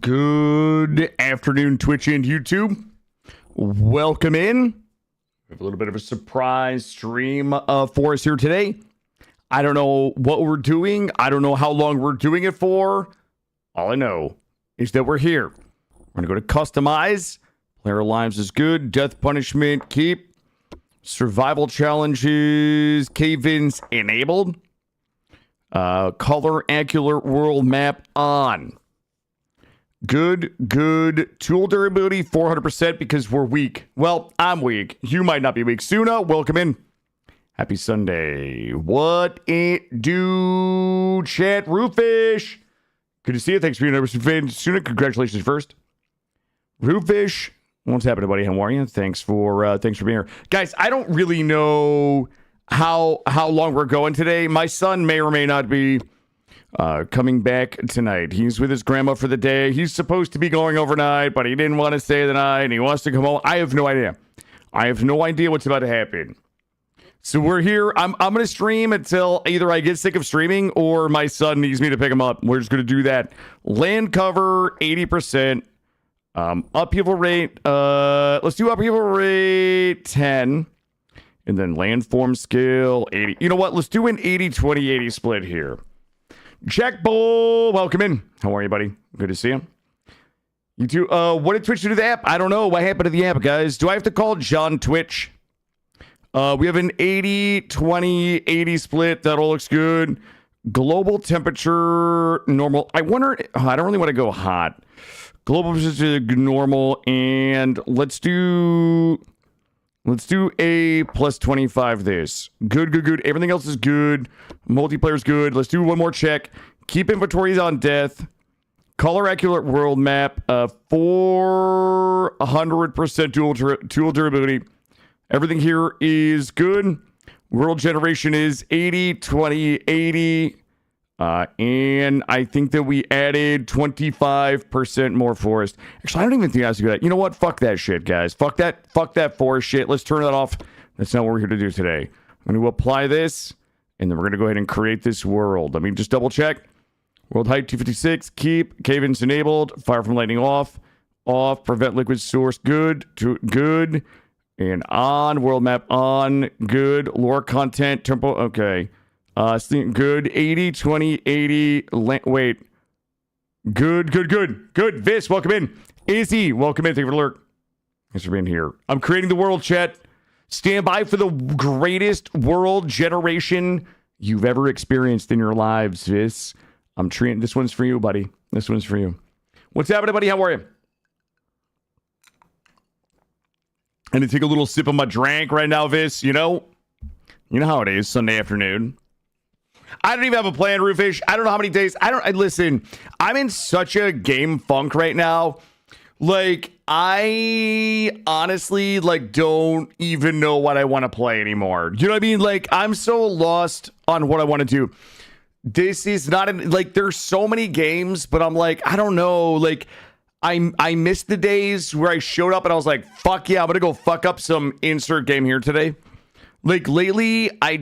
Good afternoon, Twitch and YouTube. Welcome in. We have a little bit of a surprise stream for us here today. I don't know what we're doing. I don't know how long we're doing it for. All I know is that we're here. We're going to go to customize. Player lives is good. Death punishment, keep. Survival challenges, cave-ins enabled. Color accurate world map on. Good. Tool durability, 400% because we're weak. Well, I'm weak. You might not be weak. Suna, welcome in. Happy Sunday. What it do, chat? Roofish. Good to see you. Thanks for being over. Suna, congratulations first. Roofish. What's happening, buddy? How are you? Thanks for being here. Guys, I don't really know how long we're going today. My son may or may not be coming back tonight. He's with his grandma for the day. He's supposed to be going overnight, but he didn't want to stay the night and he wants to come home. I have no idea. I have no idea what's about to happen. So we're here. I'm going to stream until either I get sick of streaming or my son needs me to pick him up. We're just going to do that. Land cover, 80%. Upheaval rate, let's do upheaval rate 10. And then landform scale, 80. You know what? Let's do an 80-20-80 split here. Jack Bull, welcome in. How are you, buddy? Good to see you. You two, what did Twitch do to the app? I don't know. What happened to the app, guys? Do I have to call John Twitch? We have an 80-20-80 split. That all looks good. Global temperature, normal. I wonder, I don't really want to go hot. Global temperature, normal. And let's do a plus 25 this. Good. Everything else is good. Multiplayer's good. Let's do one more check. Keep inventories on death. Color accurate world map. 400% tool durability. Everything here is good. World generation is 80-20-80. And I think that we added 25% more forest. Actually, I don't even think I have to do that. You know what? Fuck that shit, guys. Fuck that forest shit. Let's turn that off. That's not what we're here to do today. I'm going to apply this, and then we're going to go ahead and create this world. Let me just double check. World height 256. Keep. Cave-ins enabled. Fire from lightning off. Off. Prevent liquid source. Good. Good. And on. World map on. Good. Lore content. Tempo. Okay. Good. 80-20-80. Wait. Good. Vis, welcome in. Izzy, welcome in. Thank you for the alert. Thanks for being here. I'm creating the world, chat. Stand by for the greatest world generation you've ever experienced in your lives, Vis. I'm treating this one's for you, buddy. This one's for you. What's happening, buddy? How are you? And to take a little sip of my drink right now, Vis. You know how it is, Sunday afternoon. I don't even have a plan, Roofish. I don't know how many days. Listen, I'm in such a game funk right now. Like, I honestly, don't even know what I want to play anymore. You know what I mean? Like, I'm so lost on what I want to do. This is not, there's so many games, but I'm like, I don't know. Like, I missed the days where I showed up and I was like, fuck yeah, I'm going to go fuck up some insert game here today. Like, lately, I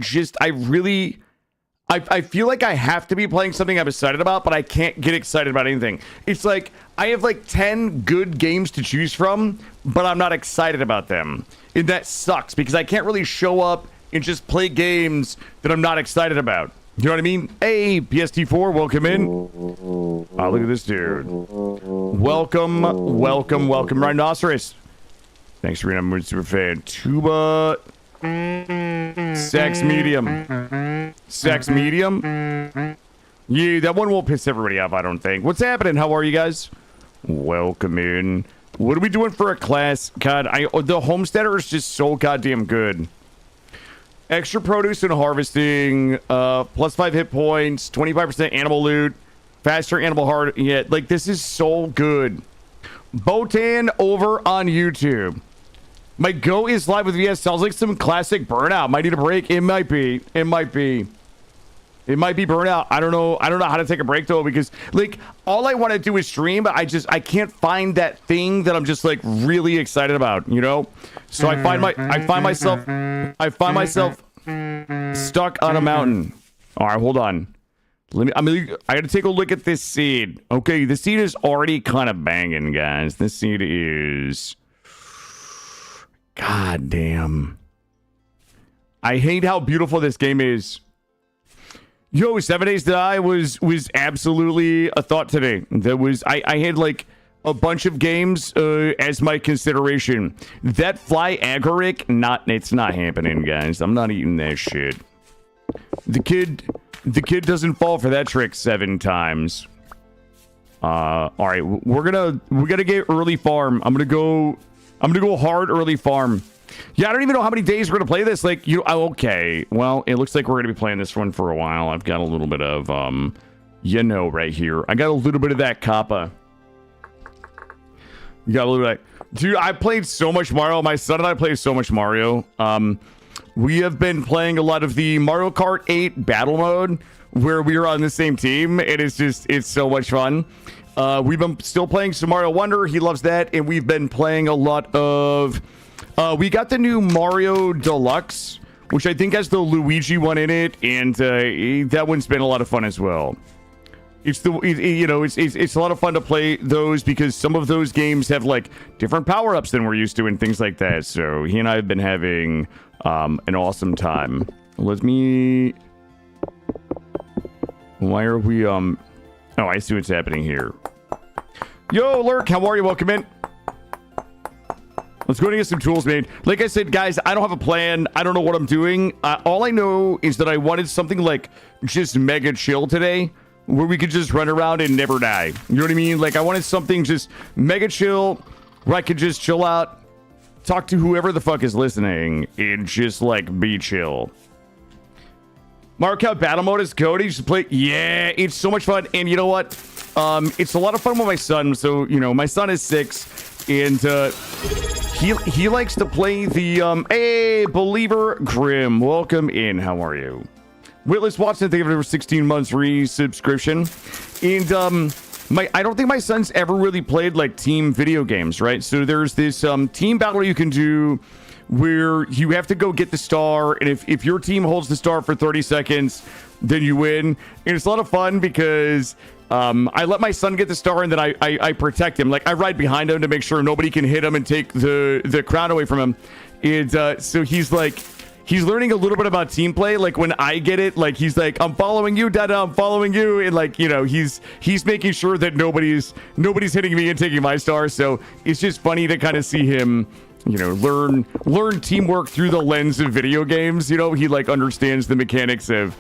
feel like I have to be playing something I'm excited about, but I can't get excited about anything. It's like, I have 10 good games to choose from, but I'm not excited about them. And that sucks, because I can't really show up and just play games that I'm not excited about. You know what I mean? Hey, PST4, welcome in. Oh, look at this dude. Welcome. Rhinoceros. Thanks for being a super fan. Tuba... Sex medium. Yeah, that one won't piss everybody off, I don't think. What's happening? How are you guys? Welcome in. What are we doing for a class? God, the homesteader is just so goddamn good. Extra produce and harvesting, plus 5 hit points, 25% animal loot, faster animal heart. Yeah, this is so good. Botan over on YouTube. My Go is live with VS. Sounds like some classic Burnout. Might need a break. It might be Burnout. I don't know how to take a break though, because all I want to do is stream, but I can't find that thing that I'm just really excited about, you know? So I find myself stuck on a mountain. All right, hold on. I gotta take a look at this seed. Okay, the seed is already kind of banging, guys. This seed is... God damn. I hate how beautiful this game is. Yo, 7 Days to Die was absolutely a thought today. That was... I had, like, a bunch of games as my consideration. That fly agaric, it's not happening, guys. I'm not eating that shit. The kid doesn't fall for that trick 7 times. All right, we gotta get early farm. I'm gonna go hard early farm. Yeah, I don't even know how many days we're gonna play this. Like, okay. Well, it looks like we're gonna be playing this one for a while. I've got a little bit of right here. I got a little bit of that kappa. You got a little bit of that. Dude, I played so much Mario. My son and I played so much Mario. We have been playing a lot of the Mario Kart 8 battle mode where we are on the same team. It's so much fun. We've been still playing some Mario Wonder. He loves that. And we've been playing a lot of... we got the new Mario Deluxe, which I think has the Luigi one in it. And that one's been a lot of fun as well. It's a lot of fun to play those because some of those games have like different power-ups than we're used to and things like that. So he and I have been having an awesome time. Let me... Why are we Oh, I see what's happening here. Yo, Lurk, how are you? Welcome in. Let's go and get some tools made. Like I said, guys, I don't have a plan. I don't know what I'm doing. All I know is that I wanted something like just mega chill today, where we could just run around and never die. You know what I mean? Like, I wanted something just mega chill, where I could just chill out, talk to whoever the fuck is listening, and just, like, be chill. Mario Kart Battle Mode is Cody. You should play. Yeah, it's so much fun. And you know what? It's a lot of fun with my son. So, my son is 6, and he likes to play the, hey, Believer Grim. Welcome in. How are you? Witless Watson, thank you for 16 months resubscription. And I don't think my son's ever really played like team video games, right? So there's this team battle you can do where you have to go get the star, and if your team holds the star for 30 seconds, then you win. And it's a lot of fun because I let my son get the star, and then I protect him. Like, I ride behind him to make sure nobody can hit him and take the crown away from him. And so he's like... He's learning a little bit about team play. Like, when I get it, like, he's like, I'm following you, Dada, I'm following you. And, like, he's making sure that nobody's hitting me and taking my star. So it's just funny to kind of see him, learn teamwork through the lens of video games. He, like, understands the mechanics of,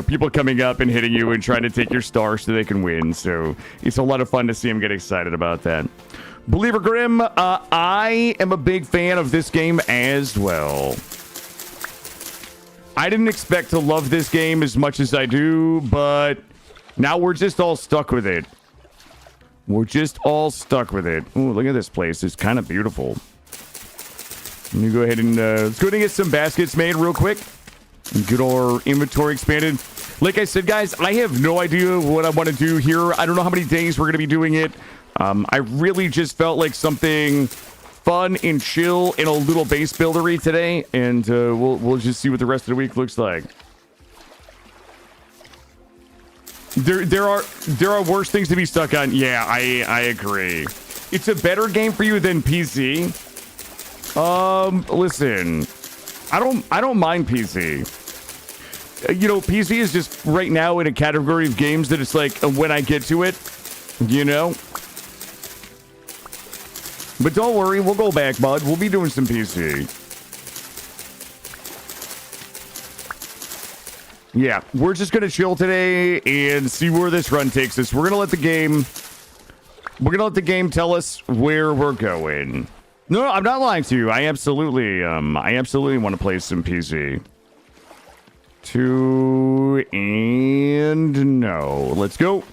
people coming up and hitting you and trying to take your star so they can win. So it's a lot of fun to see him get excited about that. Believer Grim, I am a big fan of this game as well. I didn't expect to love this game as much as I do, but now we're just all stuck with it. We're just all stuck with it. Ooh, look at this place. It's kind of beautiful. Let me go ahead and let's go ahead and get some baskets made real quick. Get our inventory expanded. Like I said, guys, I have no idea what I want to do here. I don't know how many days we're going to be doing it. I really just felt like something... fun and chill and a little base buildery today, and we'll just see what the rest of the week looks like. There are worse things to be stuck on. Yeah, I agree. It's a better game for you than PC. Listen, I don't mind PC. PC is just right now in a category of games that it's like when I get to it, But don't worry, we'll go back, bud. We'll be doing some PC. Yeah, we're just gonna chill today and see where this run takes us. We're gonna let the game tell us where we're going. No, I'm not lying to you. I absolutely want to play some PC. No. Let's go.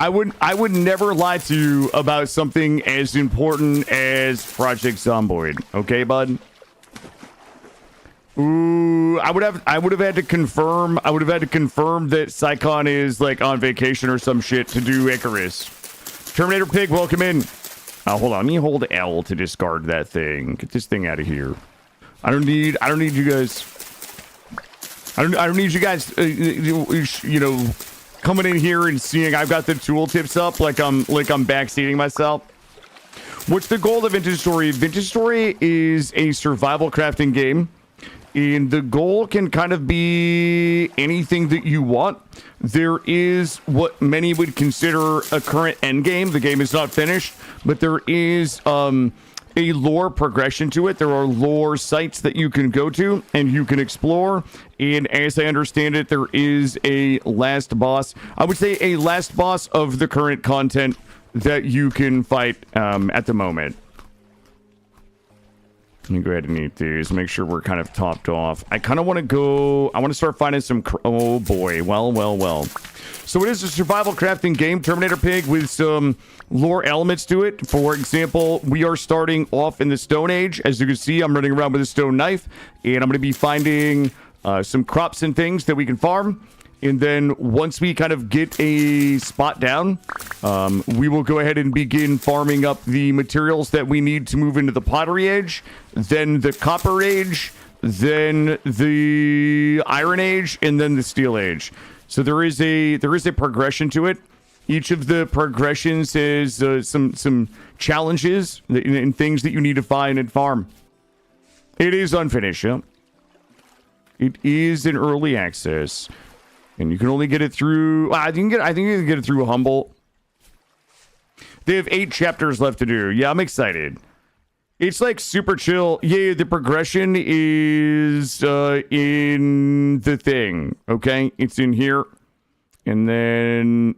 I would never lie to you about something as important as Project Zomboid. Okay, bud? Ooh, I would have had to confirm that Psycon is like on vacation or some shit to do Icarus. Terminator Pig, welcome in. Hold on, let me hold L to discard that thing. Get this thing out of here. I don't need you guys. I don't need you guys, you know, coming in here and seeing I've got the tooltips up like I'm backseating myself. What's the goal of Vintage Story? Vintage Story is a survival crafting game, and the goal can kind of be anything that you want. There is what many would consider a current end game. The game is not finished, but there is a lore progression to it. There are lore sites that you can go to and you can explore. And as I understand it, there is a last boss. I would say a last boss of the current content that you can fight at the moment. Let me go ahead and eat these. Make sure we're kind of topped off. I kind of want to go... I want to start finding some... Oh, boy. Well. So it is a survival crafting game, Terminator Pig, with some lore elements to it. For example, we are starting off in the Stone Age. As you can see, I'm running around with a stone knife, and I'm going to be finding some crops and things that we can farm. And then once we kind of get a spot down, we will go ahead and begin farming up the materials that we need to move into the pottery age, then the copper age, then the iron age, and then the steel age. So there is a progression to it. Each of the progressions is some challenges and things that you need to find and farm. It is unfinished, yeah. It is in early access. And you can only get it through... I think you can get it through Humble. They have 8 chapters left to do. Yeah, I'm excited. It's like super chill. Yeah, the progression is in the thing. Okay, it's in here. And then...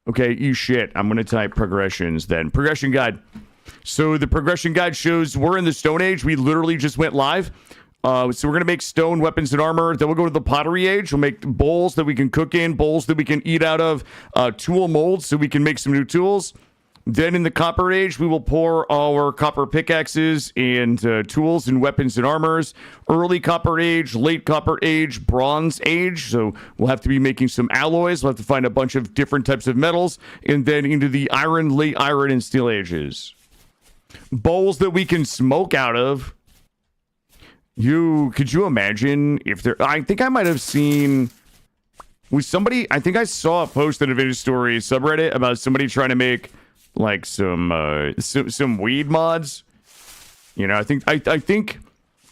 Okay, shit. I'm going to type progressions then. Progression guide. So the progression guide shows we're in the Stone Age. We literally just went live. So we're going to make stone weapons and armor. Then we'll go to the pottery age. We'll make bowls that we can cook in, bowls that we can eat out of, tool molds so we can make some new tools. Then in the copper age, we will pour our copper pickaxes and tools and weapons and armors. Early copper age, late copper age, bronze age. So we'll have to be making some alloys. We'll have to find a bunch of different types of metals. And then into the iron, late iron, and steel ages. Bowls that we can smoke out of. Could you imagine if there... I think I might have seen... Was somebody... I think I saw a post in a Vintage Story subreddit about somebody trying to make, like, some weed mods. You know, I think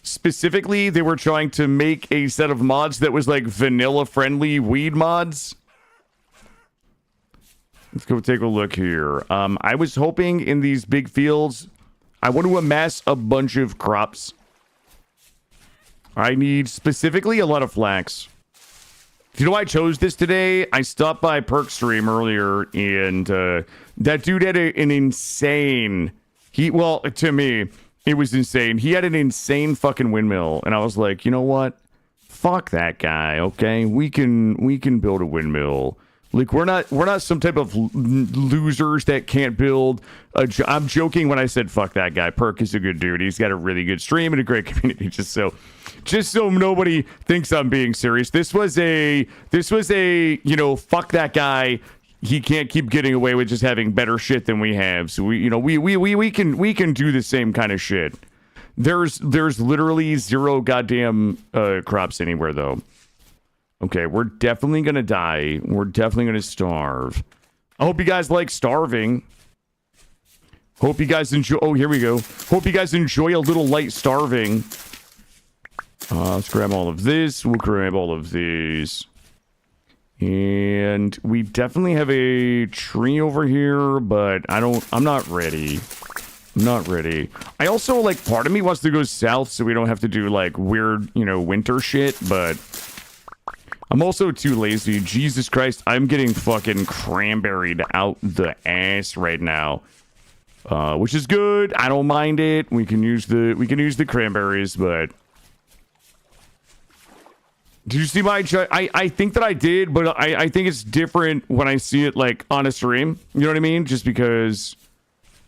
specifically they were trying to make a set of mods that was, like, vanilla-friendly weed mods. Let's go take a look here. I was hoping in these big fields... I want to amass a bunch of crops. I need specifically a lot of flax. Do you know why I chose this today? I stopped by Perk Stream earlier, and that dude had an insane... Well, to me, it was insane. He had an insane fucking windmill, and I was like, you know what? Fuck that guy, okay? We can build a windmill. Like, we're not some type of losers that can't build I'm joking when I said fuck that guy. Perk is a good dude. He's got a really good stream and a great community, just so nobody thinks I'm being serious. This was a, you know, fuck that guy. He can't keep getting away with just having better shit than we have. So we can do the same kind of shit. There's literally zero goddamn crops anywhere though. Okay, we're definitely gonna die. We're definitely gonna starve. I hope you guys like starving. Hope you guys enjoy... Oh, here we go. Hope you guys enjoy a little light starving. Let's grab all of this. We'll grab all of these. And we definitely have a tree over here, but I'm not ready. I'm not ready. I also, like, part of me wants to go south so we don't have to do, like, weird, you know, winter shit, but... I'm also too lazy. Jesus Christ, I'm getting fucking cranberried out the ass right now. Which is good. I don't mind it. We can use the cranberries, but... Did you see my... I think that I did, but I think it's different when I see it, like, on a stream. You know what I mean? Just because,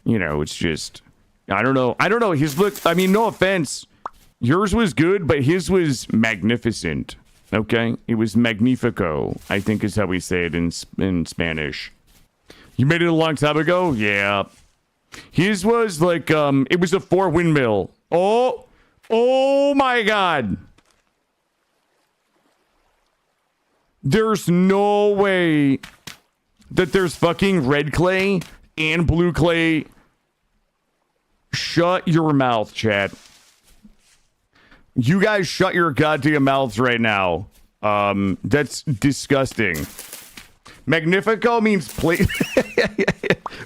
you know, it's just... I don't know. His look... I mean, no offense. Yours was good, but his was magnificent. Okay? It was magnifico, I think is how we say it in Spanish. You made it a long time ago? Yeah. His was like, it was a 4 windmill. Oh my God. There's no way that there's fucking red clay and blue clay. Shut your mouth, chat. You guys shut your goddamn mouths right now. That's disgusting. Magnifico means plate.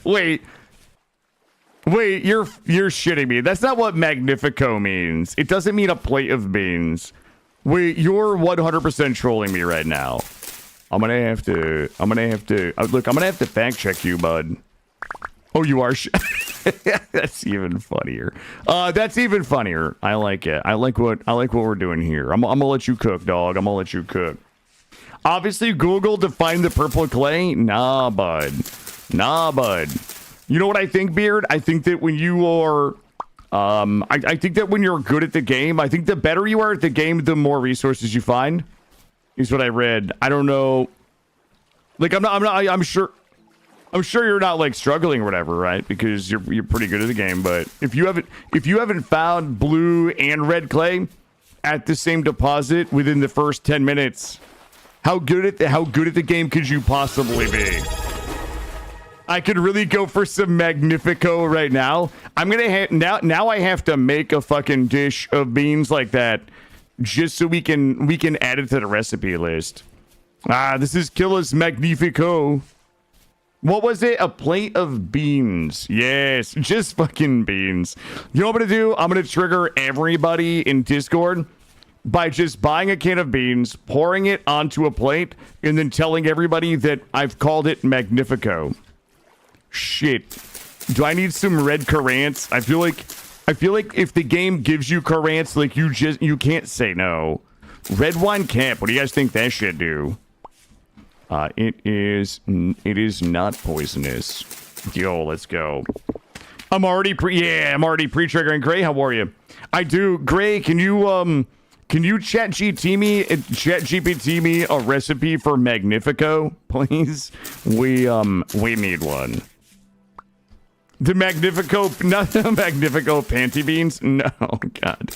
Wait, you're shitting me. That's not what Magnifico means. It doesn't mean a plate of beans. Wait, you're 100% trolling me right now. I'm gonna have to look, I'm gonna have to fact check you, bud. Oh, you are. That's even funnier. That's even funnier. I like it. I like what we're doing here. I'm gonna let you cook, dog. I'm gonna let you cook. Obviously, Google to find the purple clay. Nah, bud. You know what I think, Beard? I think that when you are, I think that when you're good at the game, I think the better you are at the game, the more resources you find. Is what I read. I don't know. Like, I'm sure you're not like struggling or whatever, right? Because you're pretty good at the game. But if you haven't found blue and red clay at the same deposit within the first 10 minutes, how good at the game could you possibly be? I could really go for some Magnifico right now. I'm gonna now I have to make a fucking dish of beans like that just so we can add it to the recipe list. This is Killa's Magnifico. What was it? A plate of beans. Yes, just fucking beans. You know what I'm gonna do? I'm gonna trigger everybody in Discord by just buying a can of beans, pouring it onto a plate, and then telling everybody that I've called it Magnifico. Shit. Do I need some red currants? I feel like if the game gives you currants, like you can't say no. Red wine camp. What do you guys think that should do? It is not poisonous. Yo, let's go. I'm already pre-triggering. Gray, how are you? I do. Gray, can you chat GPT me a recipe for Magnifico, please? We need one. The Magnifico, not the Magnifico panty beans. No, God.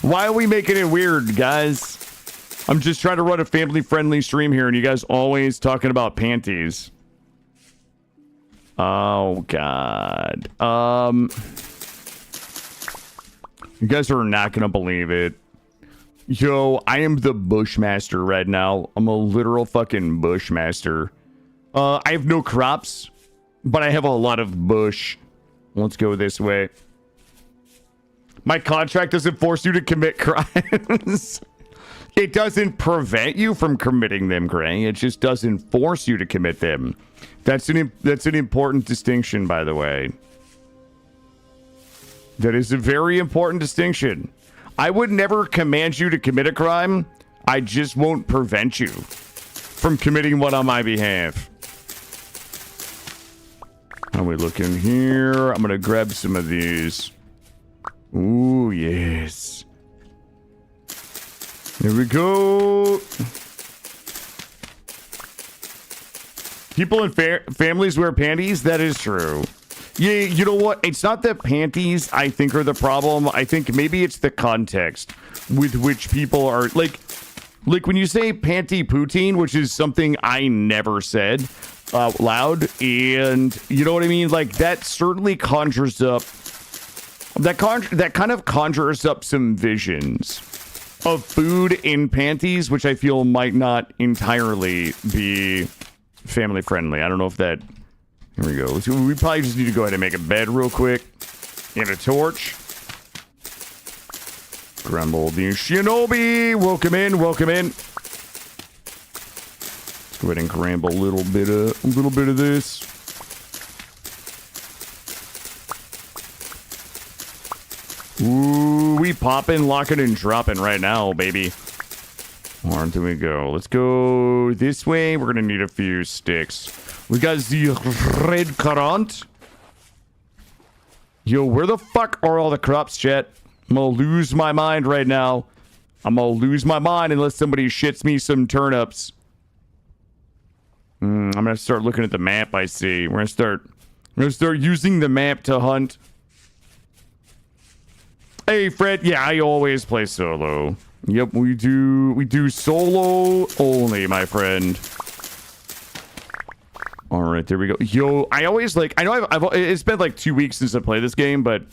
Why are we making it weird, guys? I'm just trying to run a family-friendly stream here, and you guys always talking about panties. Oh, God. You guys are not gonna believe it. Yo, I am the Bushmaster right now. I'm a literal fucking Bushmaster. I have no crops, but I have a lot of bush. Let's go this way. My contract doesn't force you to commit crimes. It doesn't prevent you from committing them, Gray. It just doesn't force you to commit them. That's an important distinction, by the way. That is a very important distinction. I would never command you to commit a crime. I just won't prevent you from committing one on my behalf. How are we looking here? I'm gonna grab some of these. Ooh, yes. Here we go. People in families wear panties. That is true. Yeah, you know what? It's not the panties I think are the problem. I think maybe it's the context with which people are like when you say panty poutine, which is something I never said out loud, and you know what I mean? Like that certainly conjures up that kind of conjures up some visions of food in panties, which I feel might not entirely be family friendly. I don't know if that. Here we go. We probably just need to go ahead and make a bed real quick. And a torch. Grumble the Shinobi. Welcome in. Welcome in. Let's go ahead and grab a little bit of this. Ooh, we popping, locking, and dropping right now, baby. Where do we go? Let's go this way. We're gonna need a few sticks. We got the red currant. Yo, where the fuck are all the crops, chat? I'm gonna lose my mind right now. I'm gonna lose my mind unless somebody shits me some turnips. I'm gonna start looking at the map. I see. We're gonna start using the map to hunt. Hey, Fred. Yeah, I always play solo. Yep, we do solo only, my friend. All right, there we go. Yo, I always like, I know it's been like 2 weeks since I played this game, but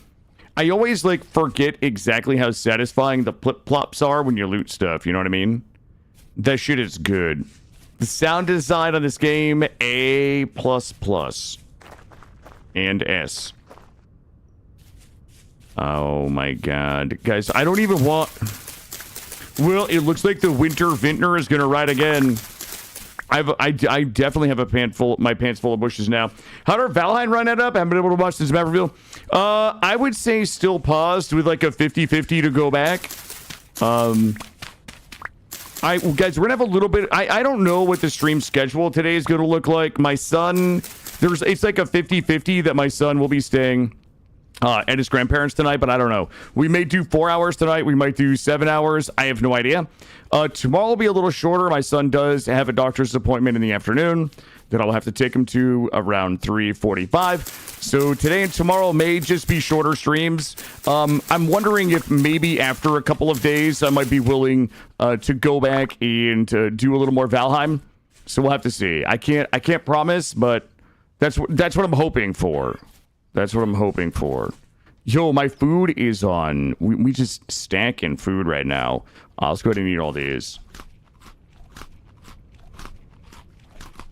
I always like forget exactly how satisfying the plip-plops are when you loot stuff. You know what I mean? That shit is good. The sound design on this game, A++. And S. Oh my god. Guys, I don't even want... Well, it looks like the winter vintner is gonna ride again. I definitely have my pants full of bushes now. How did our Valheim run that up? I haven't been able to watch this map reveal. I would say still paused with like a 50-50 to go back. Guys, we're gonna have a little bit. I don't know what the stream schedule today is gonna look like. My son, it's like a 50-50 that my son will be staying at his grandparents tonight, but I don't know. We may do 4 hours tonight. We might do 7 hours. I have no idea. Tomorrow will be a little shorter. My son does have a doctor's appointment in the afternoon that I'll have to take him to around 3:45. So today and tomorrow may just be shorter streams. I'm wondering if maybe after a couple of days I might be willing to go back and do a little more Valheim. So we'll have to see. I can't promise, but that's what I'm hoping for. That's what I'm hoping for. Yo, my food is on. We just stacking food right now. Let's go ahead and eat all these.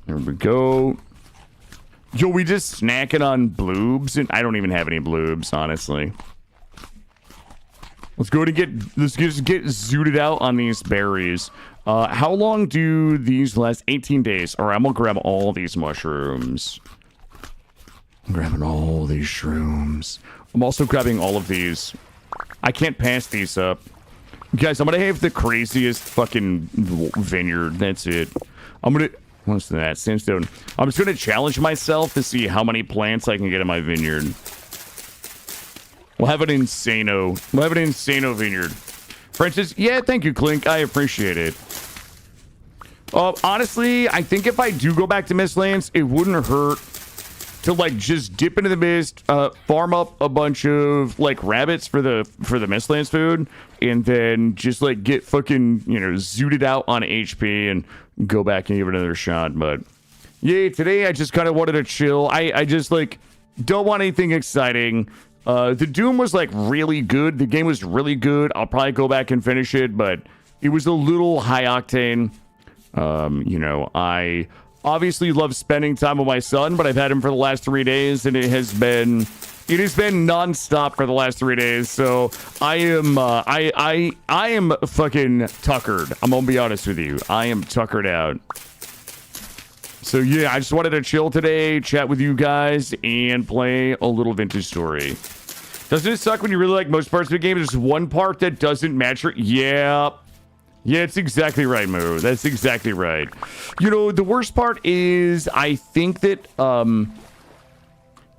There we go. Yo, we just snacking on bloobs, and I don't even have any bloobs, honestly. Let's go ahead and let's just get zooted out on these berries. How long do these last? 18 days. All right, I'm gonna grab all these mushrooms. I'm grabbing all these shrooms. I'm also grabbing all of these. I can't pass these up. Guys, I'm gonna have the craziest fucking vineyard. That's it. What's that? Sandstone. I'm just gonna challenge myself to see how many plants I can get in my vineyard. We'll have an insano vineyard. Francis, yeah, thank you, Clink. I appreciate it. Honestly, I think if I do go back to Mistlands, it wouldn't hurt to like just dip into the mist, farm up a bunch of like rabbits for the Mistlands food, and then just like get fucking, you know, zooted out on HP and go back and give it another shot. But yeah, today I just kind of wanted to chill. I just like don't want anything exciting. The Doom was like really good. The game was really good. I'll probably go back and finish it, but it was a little high octane. You know, I obviously love spending time with my son, but I've had him for the last 3 days, and it has been nonstop for the last 3 days. So I am fucking tuckered. I'm gonna be honest with you. I am tuckered out. So yeah, I just wanted to chill today, chat with you guys, and play a little Vintage Story. Doesn't it suck when you really like most parts of the game? There's one part that doesn't match your... Yeah. Yeah, it's exactly right, Moo. That's exactly right. You know, the worst part is I think that,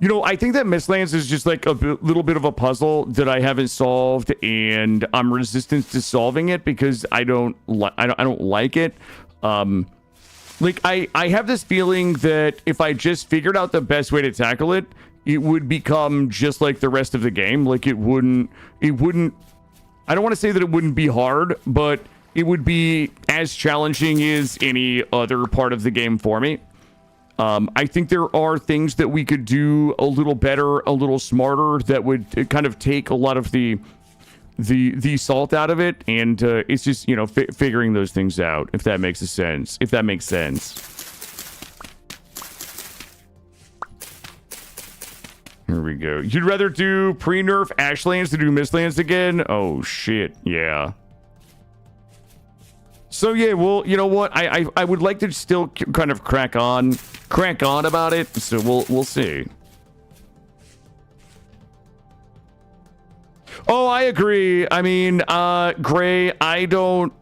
you know, I think that Mistlands is just like a little bit of a puzzle that I haven't solved, and I'm resistant to solving it because I don't like it. Like, I have this feeling that if I just figured out the best way to tackle it, it would become just like the rest of the game. Like, it wouldn't, I don't want to say that it wouldn't be hard, but it would be as challenging as any other part of the game for me. I think there are things that we could do a little better, a little smarter, that would kind of take a lot of the salt out of it, and it's just, you know, figuring those things out, if that makes sense. If that makes sense. Here we go. You'd rather do pre-nerf Ashlands to do Mistlands again? Oh shit, yeah. So yeah, well, you know what? I would like to still kind of crack on about it. So we'll see. Oh, I agree. I mean, Gray, I don't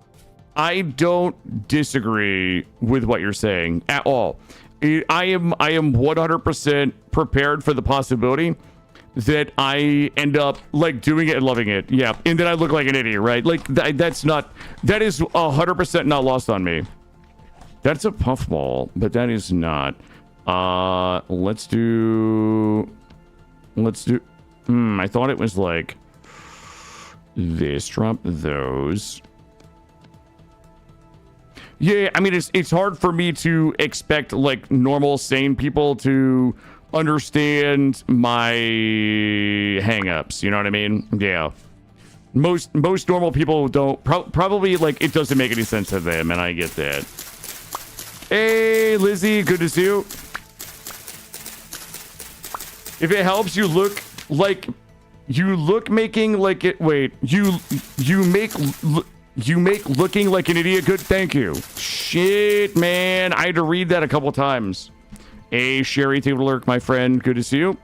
disagree with what you're saying at all. I am 100% prepared for the possibility that I end up like doing it and loving it. Yeah, and then I look like an idiot, right? Like that is 100% not lost on me. That's a puffball, but that is not. Let's do. I thought it was like this. Drop those. Yeah, I mean, it's hard for me to expect like normal, sane people to understand my hang-ups. You know what I mean? Yeah. Most normal people don't probably like it doesn't make any sense to them, and I get that. Hey, Lizzie, good to see you. If it helps, you look making like it. Wait, you make looking like an idiot good. Thank you. Shit, man, I had to read that a couple times. Hey, Sherry, take a look, my friend. Good to see you.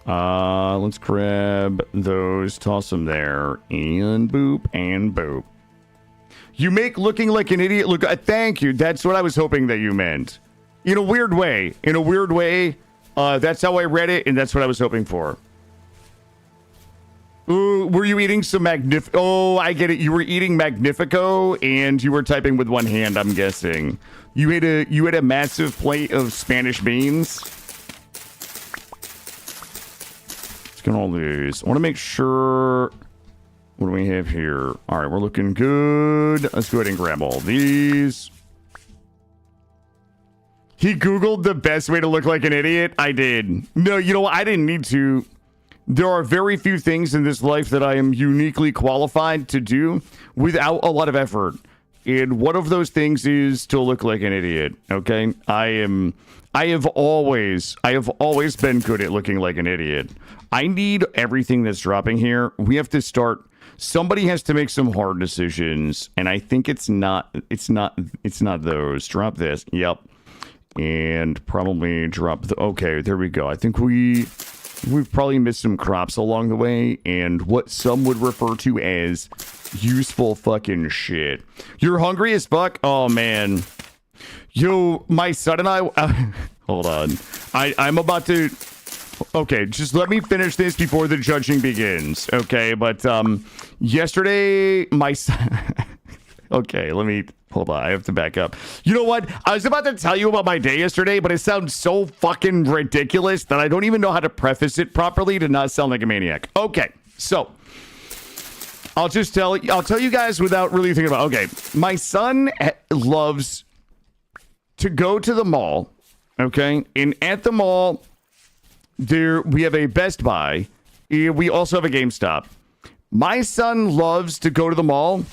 Let's grab those, toss them there, and boop, and boop. You make looking like an idiot look. Thank you. That's what I was hoping that you meant. In a weird way. That's how I read it, and that's what I was hoping for. Ooh, were you eating some Oh, I get it. You were eating Magnifico, and you were typing with one hand, I'm guessing. You ate a massive plate of Spanish beans. Let's get all these. I want to make sure... What do we have here? All right, we're looking good. Let's go ahead and grab all these. He Googled the best way to look like an idiot. I did. No, you know what? I didn't need to. There are very few things in this life that I am uniquely qualified to do without a lot of effort. And one of those things is to look like an idiot. Okay? I have always been good at looking like an idiot. I need everything that's dropping here. We have to start. Somebody has to make some hard decisions, and I think it's not those. Drop this. Yep. And probably drop the... Okay, there we go. I think we've probably missed some crops along the way, and what some would refer to as useful fucking shit. You're hungry as fuck? Oh, man. Yo, my son and I... hold on. I'm about to... Okay, just let me finish this before the judging begins. Okay, but yesterday, my son... Okay, let me... Hold on, I have to back up. You know what? I was about to tell you about my day yesterday, but it sounds so fucking ridiculous that I don't even know how to preface it properly to not sound like a maniac. Okay, so... I'll tell you guys without really thinking about it. Okay, my son loves to go to the mall, okay? And at the mall... we have a Best Buy. We also have a GameStop. My son loves to go to the mall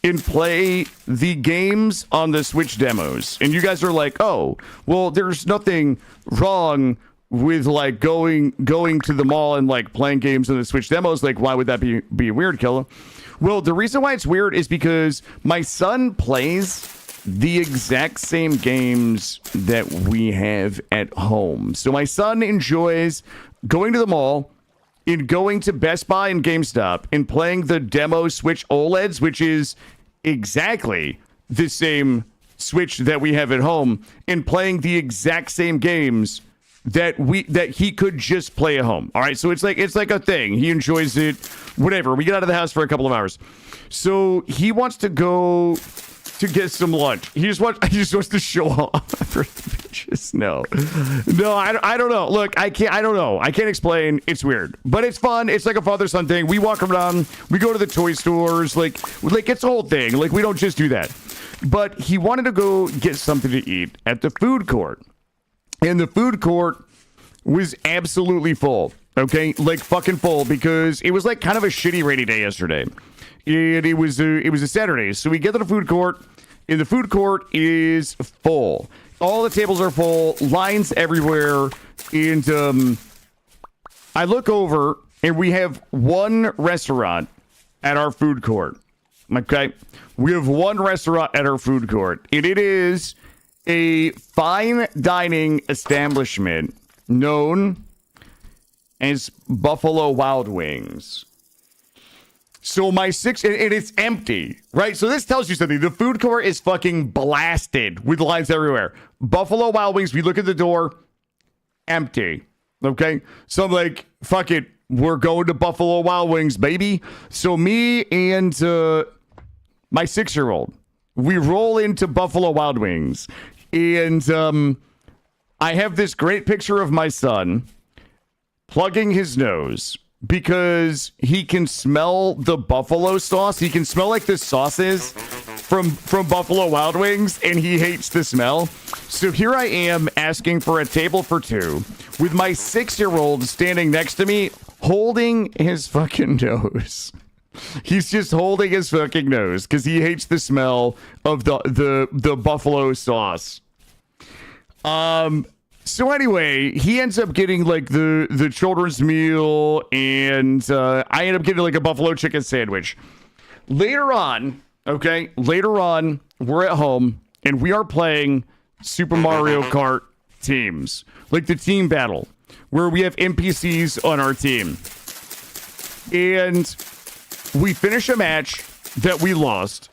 and play the games on the Switch demos. And you guys are like, oh, well, there's nothing wrong with like going to the mall and like playing games on the Switch demos. Like, why would that be weird, Killa? Well, the reason why it's weird is because my son plays the exact same games that we have at home. So my son enjoys going to the mall and going to Best Buy and GameStop and playing the demo Switch OLEDs, which is exactly the same Switch that we have at home, and playing the exact same games that he could just play at home. All right, so it's like a thing. He enjoys it. Whatever. We get out of the house for a couple of hours. So he wants to go to get some lunch. He just wants to show off for the bitches. No, I don't know. Look, I don't know. I can't explain. It's weird, but it's fun. It's like a father-son thing. We walk around. We go to the toy stores. Like it's a whole thing. Like, we don't just do that. But he wanted to go get something to eat at the food court, and the food court was absolutely full. Okay, like fucking full, because it was like kind of a shitty rainy day yesterday. And it was a Saturday. So we get to the food court, and the food court is full. All the tables are full, lines everywhere. And I look over, and we have one restaurant at our food court. Okay? We have one restaurant at our food court, and it is a fine dining establishment known as Buffalo Wild Wings. So and it's empty, right? So this tells you something. The food court is fucking blasted with lines everywhere. Buffalo Wild Wings, we look at the door, empty, okay? So I'm like, fuck it, we're going to Buffalo Wild Wings, baby. So me and my 6-year-old, we roll into Buffalo Wild Wings, and I have this great picture of my son plugging his nose, because he can smell the buffalo sauce. He can smell like the sauces from Buffalo Wild Wings, and he hates the smell. So here I am asking for a table for two with my 6-year-old standing next to me holding his fucking nose. He's just holding his fucking nose because he hates the smell of the buffalo sauce. So anyway, he ends up getting like the children's meal, and I end up getting like a buffalo chicken sandwich. Later on, we're at home and we are playing Super Mario Kart teams, like the team battle, where we have NPCs on our team. And we finish a match that we lost.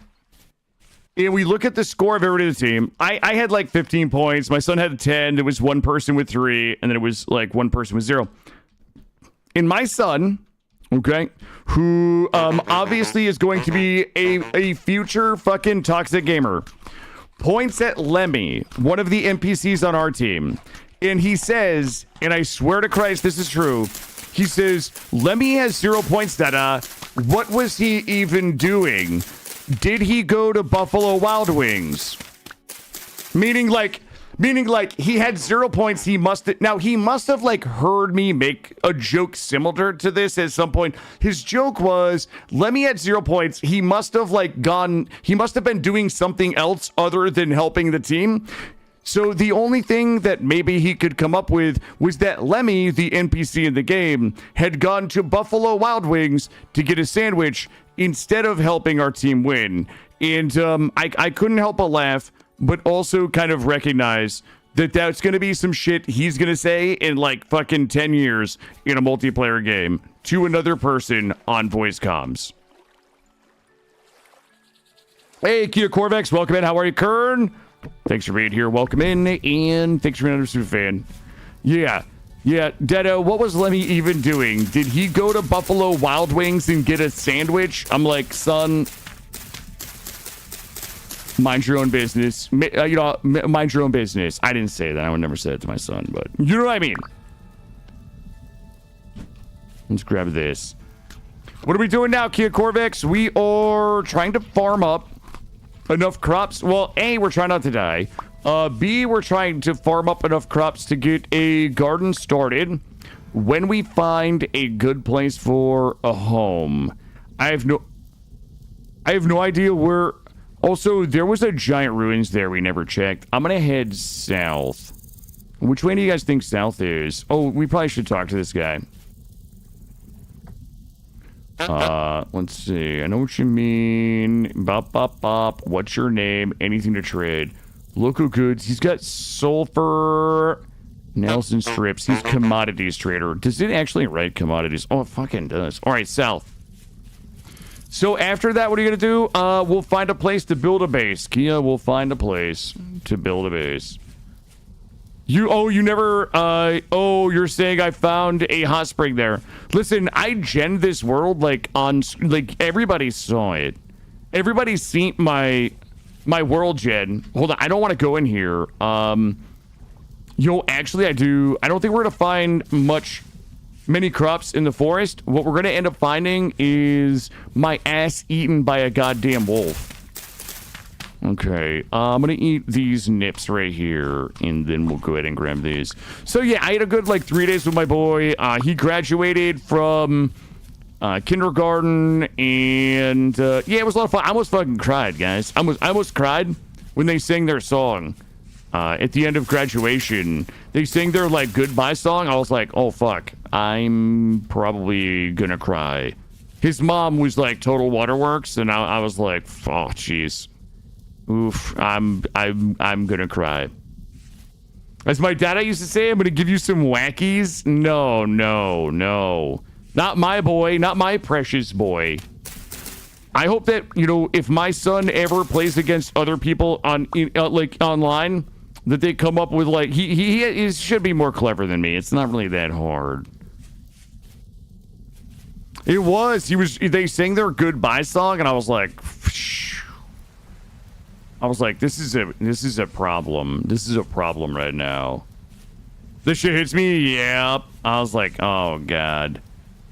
And we look at the score of everybody in the team. I had like 15 points. My son had 10. There was one person with 3. And then it was like one person with 0. And my son, okay, who obviously is going to be a future fucking toxic gamer, points at Lemmy, one of the NPCs on our team. And he says, and I swear to Christ this is true, he says, Lemmy has 0 points, Dada. What was he even doing? Did he go to Buffalo Wild Wings? Meaning like he had 0 points. He must have like heard me make a joke similar to this at some point. His joke was, Lemmy had 0 points. He must have been doing something else other than helping the team. So the only thing that maybe he could come up with was that Lemmy, the NPC in the game, had gone to Buffalo Wild Wings to get a sandwich instead of helping our team win. And I couldn't help but laugh, but also kind of recognize that that's going to be some shit he's going to say in like fucking 10 years in a multiplayer game to another person on voice comms. Hey, Kia Corvex, welcome in. How are you, Kern? Thanks for being here. Welcome in, and thanks for being another super fan. Yeah, Dedo, what was Lemmy even doing? Did he go to Buffalo Wild Wings and get a sandwich? I'm like, son, mind your own business. Mind your own business. I didn't say that. I would never say it to my son, but you know what I mean. Let's grab this. What are we doing now, Kia Corvex? We are trying to farm up enough crops. Well, A, we're trying not to die. B, we're trying to farm up enough crops to get a garden started when we find a good place for a home. I have no idea where. Also, there was a giant ruins there we never checked. I'm gonna head south. Which way do you guys think south is? Oh, we probably should talk to this guy. Let's see. I know what you mean. Bop, bop, bop. What's your name? Anything to trade. Local goods. He's got sulfur, nails and strips. He's commodities trader. Does it actually write commodities? Oh, it fucking does. All right, south. So after that, what are you going to do? We'll find a place to build a base. Kia will find a place to build a base. You're saying I found a hot spring there. Listen, I genned this world like everybody saw it. Everybody's seen my world gen. Hold on, I don't want to go in here. Actually I do. I don't think we're gonna find many crops in the forest. What we're gonna end up finding is my ass eaten by a goddamn wolf. Okay, I'm gonna eat these nips right here, and then we'll go ahead and grab these. So yeah, I had a good 3 days with my boy. He graduated from kindergarten, and yeah, it was a lot of fun. I almost fucking cried, guys. I almost cried when they sang their song at the end of graduation. They sang their goodbye song. I was like, oh fuck, I'm probably gonna cry. His mom was Total Waterworks, and I was like, oh jeez. Oof, I'm gonna cry. As my dad used to say, I'm gonna give you some wackies. No. Not my boy, not my precious boy. I hope that, if my son ever plays against other people on online, that they come up with he should be more clever than me. It's not really that hard. It was. They sang their goodbye song, and I was like, this is a problem. This is a problem right now. This shit hits me. Yep. I was like, oh god.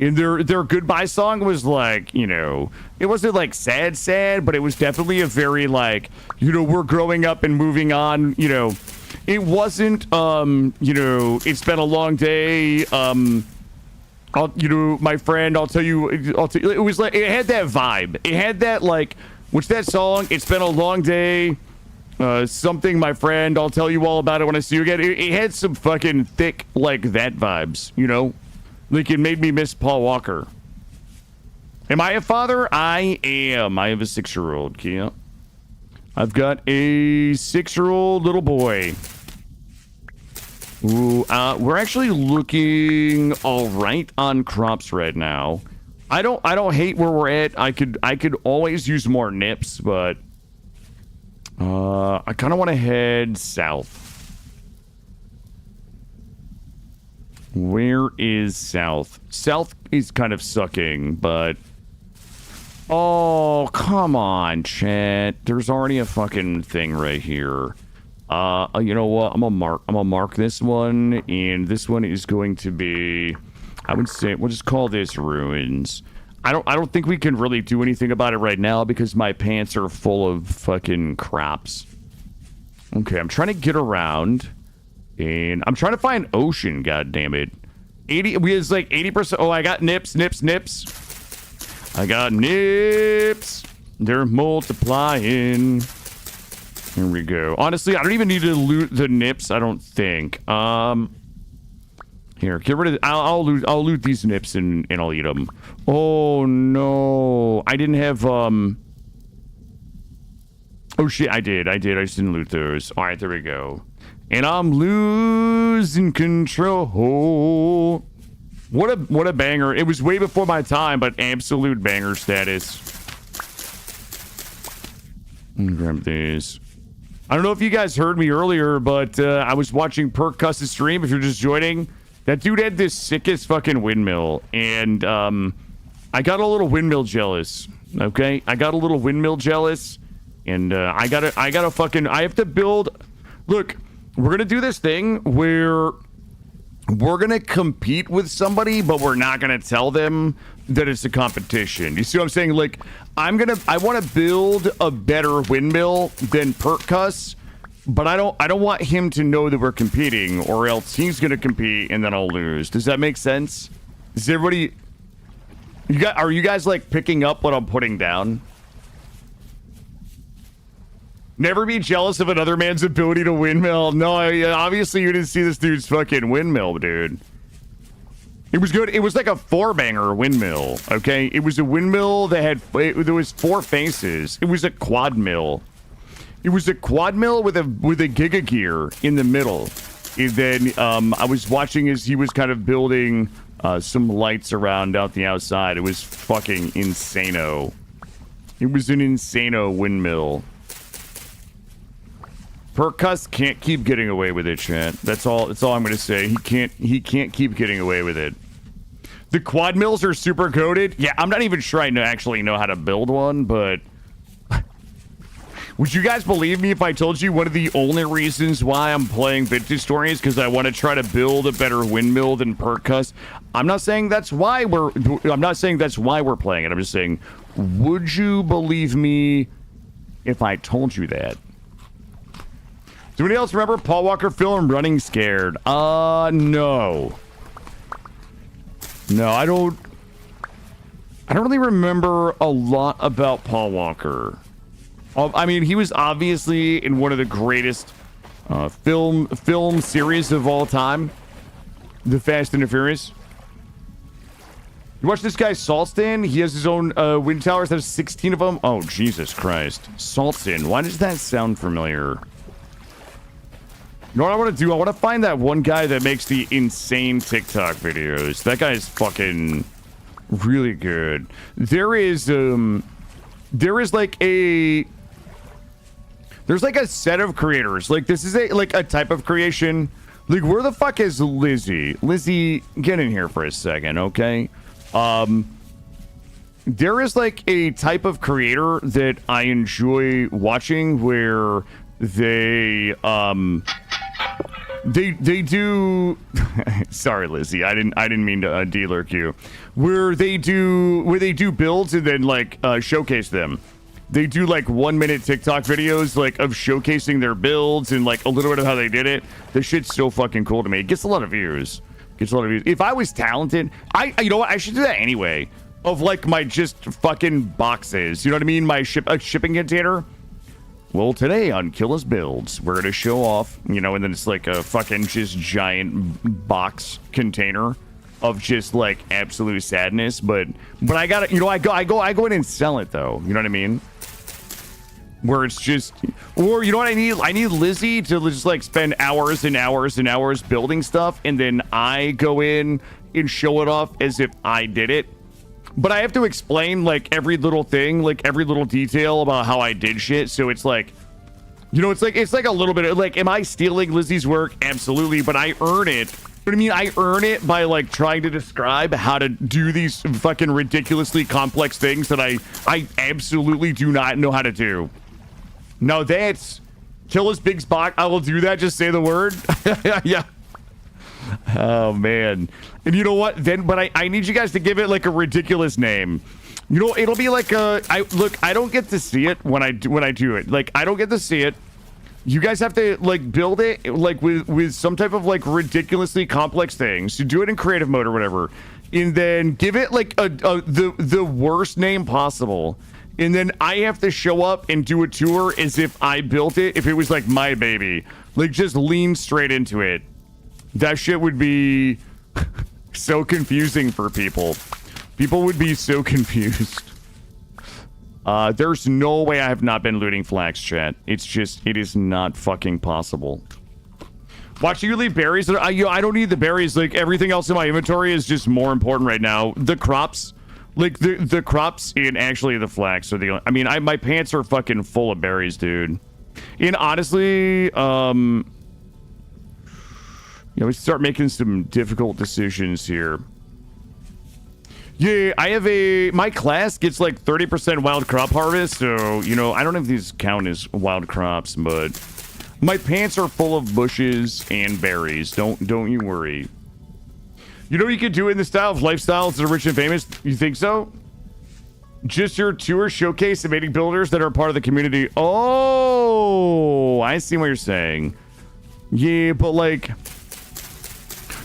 And their goodbye song was like, you know, it wasn't like sad, but it was definitely a very like, you know, we're growing up and moving on, you know. It wasn't, you know, it's been a long day, you know, my friend, I'll tell you, it was like, it had that vibe. It had that, like, what's that song? It's been a long day, something, my friend, I'll tell you all about it when I see you again. It had some fucking thick, like, that vibes, you know? Like, it made me miss Paul Walker. Am I a father? I am. I have a 6-year-old, Kia. I've got a 6-year-old little boy. Ooh, we're actually looking all right on crops right now. I don't hate where we're at. I could always use more nips, but I kind of want to head south. Where is south? South is kind of sucking, but oh, come on, chat. There's already a fucking thing right here. You know what? I'm gonna mark this one, and this one is going to be, I would say, we'll just call this ruins. I don't think we can really do anything about it right now because my pants are full of fucking crops. Okay, I'm trying to get around, and I'm trying to find ocean. God damn it, 80. We is like 80%. Oh, I got nips. I got nips. They're multiplying. Here we go. Honestly, I don't even need to loot the nips, I don't think. Here, get rid of... I'll loot these nips and I'll eat them. Oh, no. I didn't have, Oh, shit, I did. I just didn't loot those. All right, there we go. And I'm losing control. What a banger. It was way before my time, but absolute banger status. I'm gonna grab these. I don't know if you guys heard me earlier, but I was watching Perk Cuss's stream. If you're just joining, that dude had this sickest fucking windmill, and I got a little windmill jealous. Okay, I got a little windmill jealous, and I have to build. Look, we're gonna do this thing where we're gonna compete with somebody, but we're not gonna tell them that it's a competition. You see what I'm saying? Like, I want to build a better windmill than Perkcuss, but I don't want him to know that we're competing, or else he's gonna compete and then I'll lose. Does that make sense? Is everybody? Are you guys like picking up what I'm putting down? Never be jealous of another man's ability to windmill. No, obviously you didn't see this dude's fucking windmill, dude. It was good. It was like a 4-banger windmill, okay? It was a windmill that had... there was 4 faces. It was a quad mill. It was a quad mill with a Giga Gear in the middle. And then I was watching as he was kind of building some lights around out the outside. It was fucking insano. It was an insano windmill. Perkcuss can't keep getting away with it, chat. That's all I'm gonna say. He can't keep getting away with it. The quad mills are super coded. Yeah, I'm not even sure I actually know how to build one, but would you guys believe me if I told you one of the only reasons why I'm playing Vintage Story is because I want to try to build a better windmill than Perkcuss? I'm not saying that's why we're playing it. I'm just saying, would you believe me if I told you that? Does anybody else remember Paul Walker film Running Scared? No. No, I don't really remember a lot about Paul Walker. I mean, he was obviously in one of the greatest film series of all time, The Fast and the Furious. You watch this guy Saltston? He has his own wind towers. There's 16 of them. Oh, Jesus Christ. Saltston. Why does that sound familiar? You know what I want to do? I want to find that one guy that makes the insane TikTok videos. That guy is fucking really good. There's like a set of creators. Like, this is a type of creation. Like, where the fuck is Lizzie? Lizzie, get in here for a second, okay? There is like a type of creator that I enjoy watching where they They do. Sorry, Lizzie. I didn't mean to de-lurk you. Where they do builds and then like showcase them. They do like 1 minute TikTok videos like of showcasing their builds and like a little bit of how they did it. This shit's so fucking cool to me. It gets a lot of views. If I was talented, you know what? I should do that anyway. Of like my just fucking boxes. You know what I mean? My shipping container. Well, today on Killis Builds, we're going to show off, you know, and then it's like a fucking just giant box container of just like absolute sadness. But I got to, you know, I go in and sell it though. You know what I mean? Where it's just, or you know what I need? I need Lizzie to just like spend hours and hours and hours building stuff. And then I go in and show it off as if I did it. But I have to explain like every little thing, like every little detail about how I did shit. So it's like, you know, it's like a little bit of like, am I stealing Lizzie's work? Absolutely. But I earn it. But I mean, I earn it by like trying to describe how to do these fucking ridiculously complex things that I absolutely do not know how to do. No, that's Killis Big's box. I will do that. Just say the word. Yeah. Oh man. And you know what? But I need you guys to give it like a ridiculous name. You know, it'll be like I don't get to see it when I do it. Like I don't get to see it. You guys have to like build it like with some type of like ridiculously complex things. You do it in creative mode or whatever. And then give it like the worst name possible. And then I have to show up and do a tour as if I built it, if it was like my baby. Like just lean straight into it. That shit would be so confusing for people. People would be so confused. There's no way I have not been looting flags, chat. It's just, it is not fucking possible. Watching you leave berries. I don't need the berries. Like, everything else in my inventory is just more important right now. The crops, like, the crops and actually the flags are the only... I mean, my pants are fucking full of berries, dude. And honestly, you know, we start making some difficult decisions here. Yeah, I have my class gets like 30% wild crop harvest, so, you know, I don't know if these count as wild crops, but my pants are full of bushes and berries. Don't you worry. You know what you could do in the style of lifestyles that are rich and famous? You think so? Just your tour showcase amazing builders that are part of the community. Oh, I see what you're saying. Yeah, but like...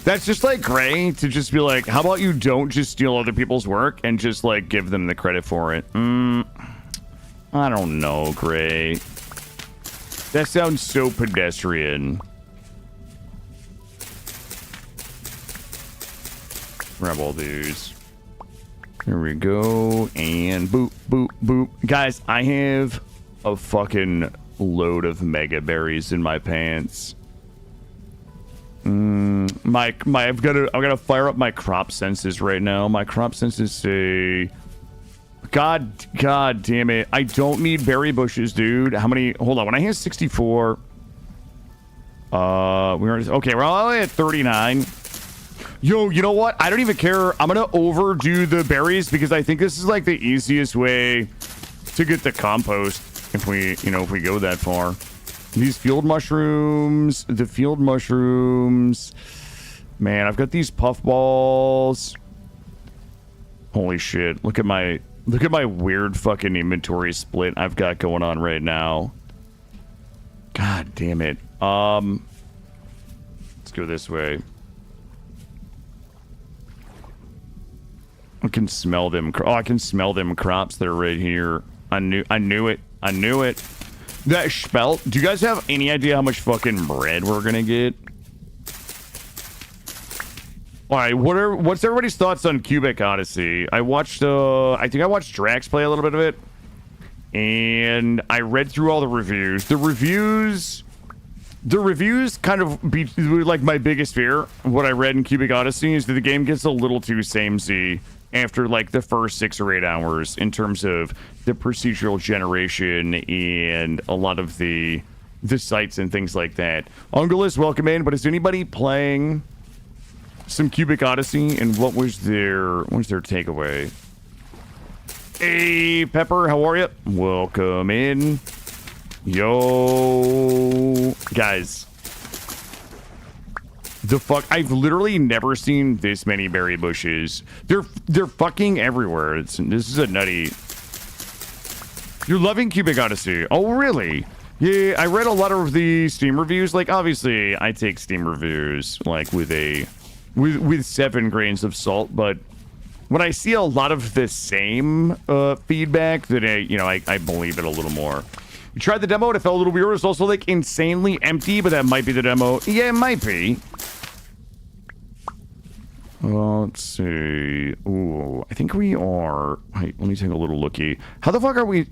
That's just like Gray to just be like, how about you don't just steal other people's work and just like give them the credit for it? I don't know, Gray. That sounds so pedestrian. Grab all these. Here we go. And boop, boop, boop. Guys, I have a fucking load of mega berries in my pants. I've got to fire up my crop senses right now. My crop senses say, God damn it. I don't need berry bushes, dude. How many? Hold on. When I hit 64, we're all at 39. Yo, you know what? I don't even care. I'm going to overdo the berries because I think this is like the easiest way to get the compost if we go that far. These field mushrooms, man, I've got these puff balls. Holy shit. Look at my weird fucking inventory split I've got going on right now. God damn it. Let's go this way. I can smell them. Oh, I can smell them crops that are right here. I knew it. That spelt. Do you guys have any idea how much fucking bread we're gonna get? All right, what's everybody's thoughts on Cubic Odyssey? I watched I think I watched Drax play a little bit of it, and I read through all the reviews. The reviews kind of be like my biggest fear. What I read in Cubic Odyssey is that the game gets a little too samey after like the first 6 or 8 hours in terms of the procedural generation and a lot of the sites and things like that. Ungulus, welcome in. But is anybody playing some Cubic Odyssey, and what was their takeaway? Hey, Pepper, how are you? Welcome in. Yo, guys. The fuck? I've literally never seen this many berry bushes. They're fucking everywhere. This is a nutty. You're loving Cubic Odyssey. Oh, really? Yeah, I read a lot of the Steam reviews. Like, obviously, I take Steam reviews, like, with 7 grains of salt, but when I see a lot of the same feedback, then I believe it a little more. You tried the demo and it felt a little weird. It's also, like, insanely empty, but that might be the demo. Yeah, it might be. Let's see. Ooh, I think we are... Wait, let me take a little looky. How the fuck are we...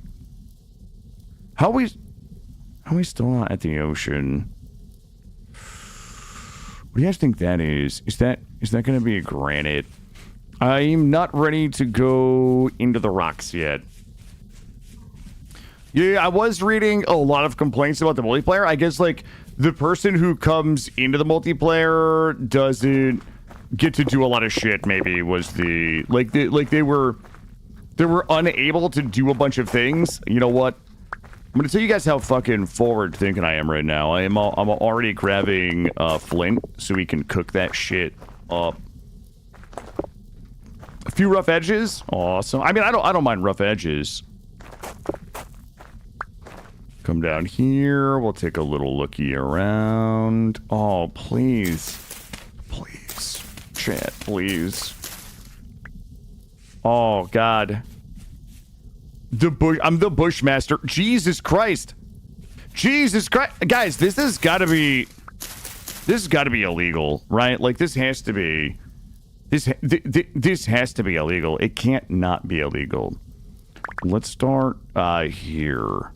How are we still at the ocean? What do you guys think that is? Is that going to be a granite? I'm not ready to go into the rocks yet. Yeah, I was reading a lot of complaints about the multiplayer. I guess, like, the person who comes into the multiplayer doesn't get to do a lot of shit, maybe, was the... Like, they were unable to do a bunch of things. You know what? I'm gonna tell you guys how fucking forward-thinking I am right now. I'm already grabbing flint so we can cook that shit up. A few rough edges? Awesome. I mean, I don't mind rough edges. Come down here. We'll take a little looky around. Oh, please. Please. Chat, please. Oh, God. I'm the Bushmaster. Jesus Christ. Jesus Christ. Guys, this has got to be illegal, right? Like, this has to be... This has to be illegal. It can't not be illegal. Let's start here.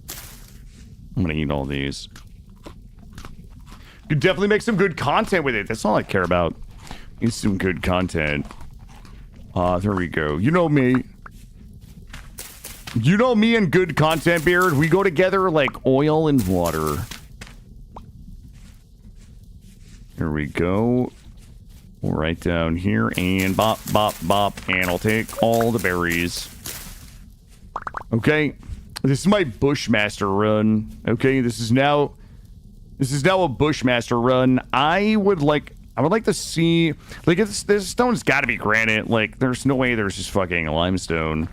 I'm gonna eat all these. Could definitely make some good content with it. That's all I care about. Is some good content. There we go. You know me. You know me and good content, Beard. We go together like oil and water. Here we go. Right down here. And bop, bop, bop. And I'll take all the berries. Okay. This is my Bushmaster run. Okay. This is now a Bushmaster run. I would like to see... Like, this stone's got to be granite. Like, there's no way there's just fucking limestone.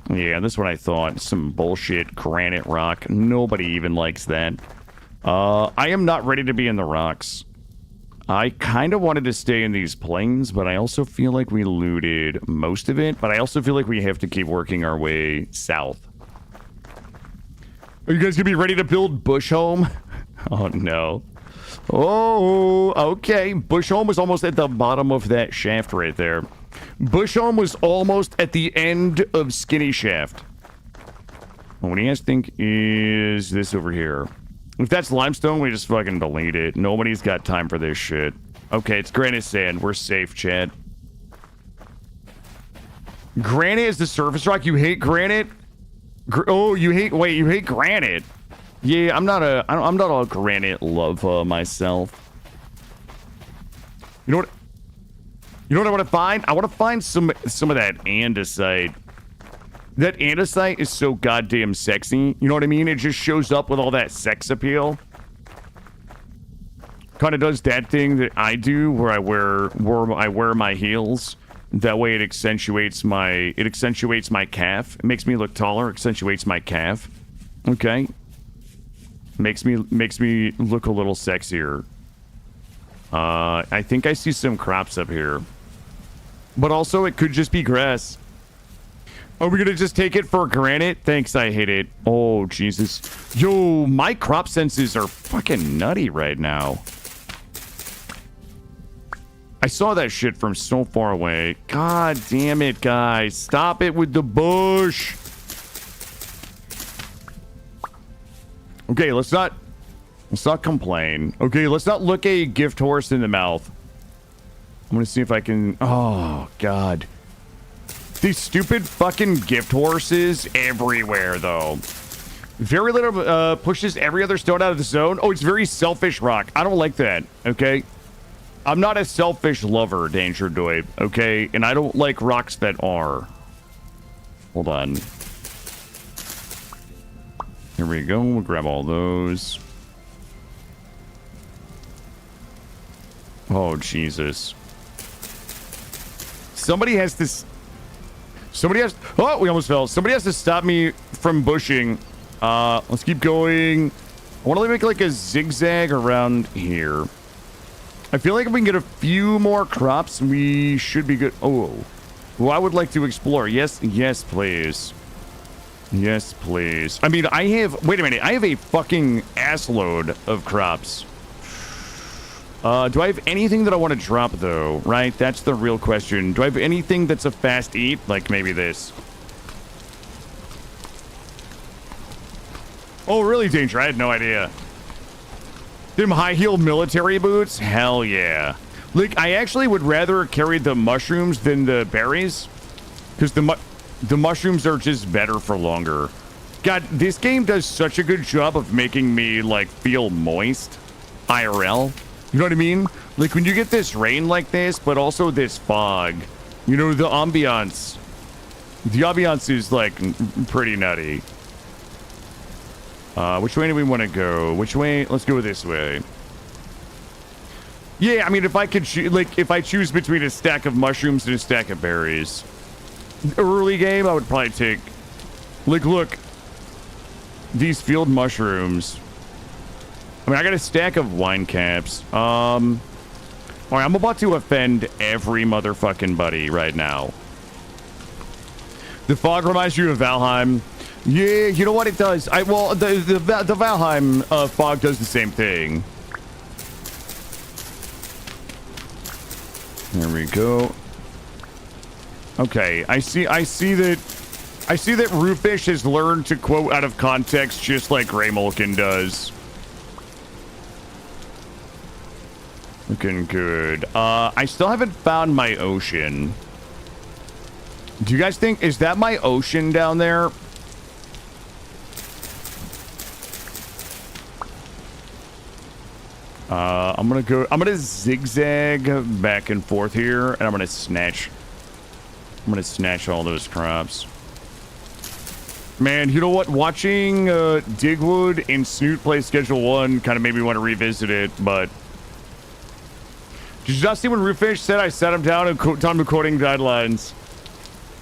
Yeah, that's what I thought. Some bullshit granite rock. Nobody even likes that. I am not ready to be in the rocks. I kind of wanted to stay in these plains, but I also feel like we looted most of it. But I also feel like we have to keep working our way south. Are you guys gonna be ready to build Bush Home? Oh, no. Oh, okay. Bush Home was almost at the bottom of that shaft right there. Bush Home was almost at the end of Skinny Shaft. What do you guys think is this over here? If that's limestone, we just fucking delete it. Nobody's got time for this shit. Okay, it's granite sand. We're safe, Chad. Granite is the surface rock. You hate granite? You hate granite. Yeah, I'm not a granite lover myself. You know what? You know what I want to find? I want to find some of that andesite. That andesite is so goddamn sexy. You know what I mean? It just shows up with all that sex appeal. Kind of does that thing that I do, where I wear my heels. That way, it accentuates my calf. It makes me look taller. Accentuates my calf. Okay. Makes me look a little sexier. I think I see some crops up here. But also, it could just be grass. Are we gonna just take it for granite? Thanks, I hate it. Oh, Jesus. Yo, my crop senses are fucking nutty right now. I saw that shit from so far away. God damn it, guys. Stop it with the bush. Okay, let's not complain. Okay, let's not look a gift horse in the mouth. I'm gonna see if I can... Oh, God. These stupid fucking gift horses everywhere, though. Very little pushes every other stone out of the zone. Oh, it's very selfish rock. I don't like that, okay? I'm not a selfish lover, Danger Doib, okay? And I don't like rocks that are. Hold on. Here we go. We'll grab all those. Oh, Jesus. Somebody has this... Somebody has... Oh, we almost fell. Somebody has to stop me from bushing. Let's keep going. I want to make like a zigzag around here. I feel like if we can get a few more crops, we should be good. Oh, well, I would like to explore. Yes, yes, please. Yes, please. I mean, I have... Wait a minute. I have a fucking assload of crops. Do I have anything that I want to drop, though? Right? That's the real question. Do I have anything that's a fast eat? Like maybe this. Oh, really, Danger? I had no idea. Them high-heel military boots? Hell yeah. Like, I actually would rather carry the mushrooms than the berries. Because the mushrooms are just better for longer. God, this game does such a good job of making me, like, feel moist. IRL. You know what I mean? Like, when you get this rain like this, but also this fog. You know, the ambiance. The ambiance is, like, pretty nutty. Which way do we want to go? Which way? Let's go this way. Yeah, I mean, if I could, if I choose between a stack of mushrooms and a stack of berries. Early game, I would probably take, like, look. These field mushrooms. I mean, I got a stack of wine caps. All right, I'm about to offend every motherfucking buddy right now. The fog reminds you of Valheim. Yeah, you know what it does? Well, the Valheim fog does the same thing. There we go. Okay, I see that Roofish has learned to quote out of context just like Raymolkin does. Looking good. I still haven't found my ocean. Do you guys think, is that my ocean down there? I'm gonna zigzag back and forth here, and I'm gonna snatch all those crops. Man, you know what? Watching Digwood and Snoot play Schedule 1 kind of made me want to revisit it, but... Did you not see when Roofish said I sat him down and taught him quoting guidelines?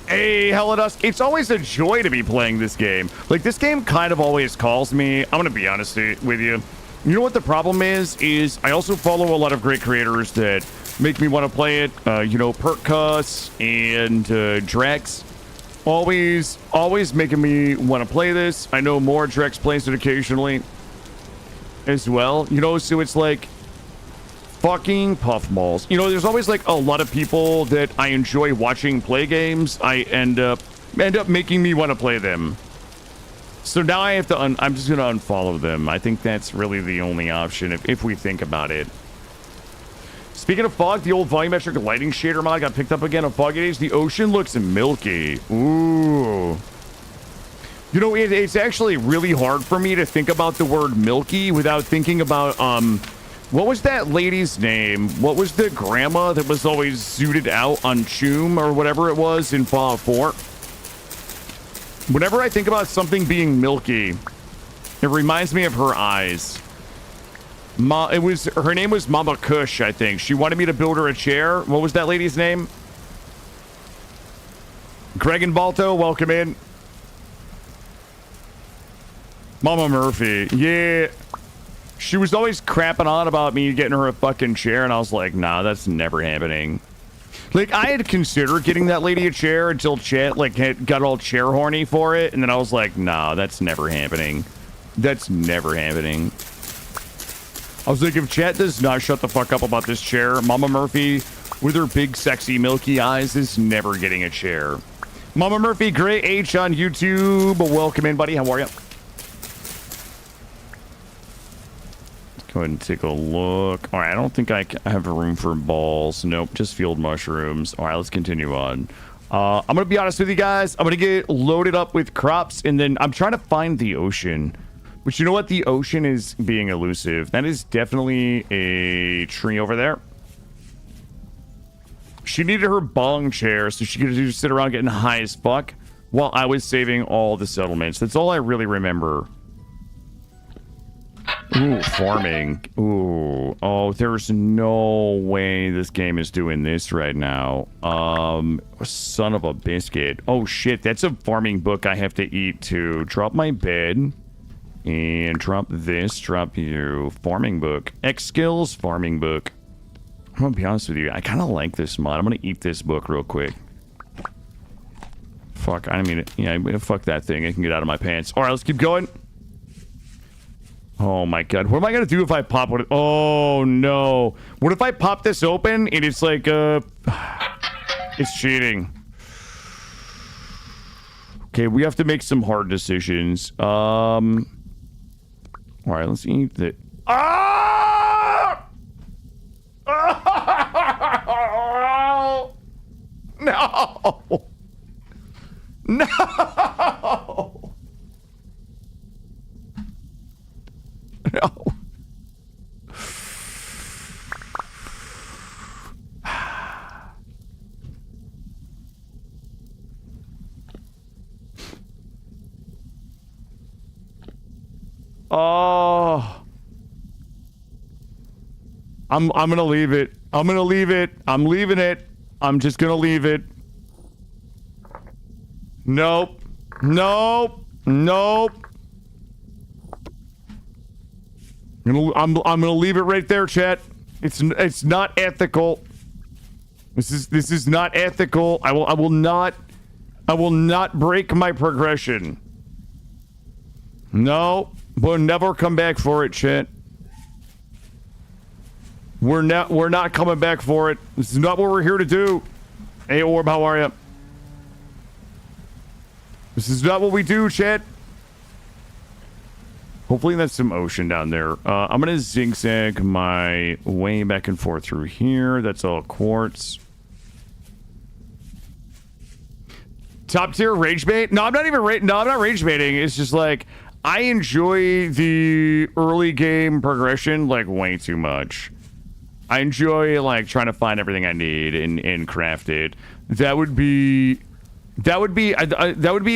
Hey, Helledusk, it's always a joy to be playing this game. Like, this game kind of always calls me. I'm gonna be honest with you. You know what the problem is I also follow a lot of great creators that make me want to play it. You know, Perkcuss and Drex. Always making me want to play this. I know more Drex plays it occasionally as well. You know, so it's like fucking puffballs. You know, there's always like a lot of people that I enjoy watching play games. I end up making me want to play them. So now I have to, I'm just going to unfollow them. I think that's really the only option if we think about it. Speaking of fog, the old volumetric lighting shader mod got picked up again on Foggy Days. The ocean looks milky. Ooh. You know, it's actually really hard for me to think about the word milky without thinking about, what was that lady's name? What was the grandma that was always zooted out on Choom or whatever it was in Fallout 4? Whenever I think about something being milky, it reminds me of her eyes. Her name was Mama Kush, I think. She wanted me to build her a chair. What was that lady's name? Greg and Balto, welcome in. Mama Murphy. Yeah. She was always crapping on about me getting her a fucking chair, and I was like, nah, that's never happening. Like, I had considered getting that lady a chair until Chat, like, got all chair horny for it, and then I was like, nah, that's never happening. That's never happening. I was like, if Chat does not shut the fuck up about this chair, Mama Murphy, with her big, sexy, milky eyes, is never getting a chair. Mama Murphy, Gray H on YouTube. Welcome in, buddy. How are you? Go ahead and take a look. All right, I don't think I have room for balls. Nope, just field mushrooms. All right, let's continue on. I'm going to be honest with you guys. I'm going to get loaded up with crops, and then I'm trying to find the ocean. But you know what? The ocean is being elusive. That is definitely a tree over there. She needed her bong chair, so she could just sit around getting high as fuck while I was saving all the settlements. That's all I really remember. Ooh, farming. Ooh. Oh, there's no way this game is doing this right now. Son of a biscuit. Oh, shit. That's a farming book I have to eat to drop my bed. And drop this. Drop you. Farming book. X skills. Farming book. I'm gonna be honest with you. I kind of like this mod. I'm gonna eat this book real quick. Fuck. I mean, yeah, fuck that thing. It can get out of my pants. All right, let's keep going. Oh my god. What am I gonna do if I pop it? Oh no. What if I pop this open and it's like, it's cheating. Okay, we have to make some hard decisions. Alright, let's eat the... Ah! Oh! No! No! No. Oh. I'm gonna leave it. I'm gonna leave it. I'm leaving it. I'm just gonna leave it. Nope. Nope. Nope. I'm gonna leave it right there, chat. It's not ethical. This is not ethical. I will not break my progression. No, we'll never come back for it, chat. We're not coming back for it. This is not what we're here to do. Hey Orb, how are you? This is not what we do, chat. Hopefully that's some ocean down there. I'm gonna zigzag my way back and forth through here. That's all quartz. Top tier rage bait? No, I'm not even I'm not rage baiting. It's just like I enjoy the early game progression like way too much. I enjoy like trying to find everything I need and craft it. That would be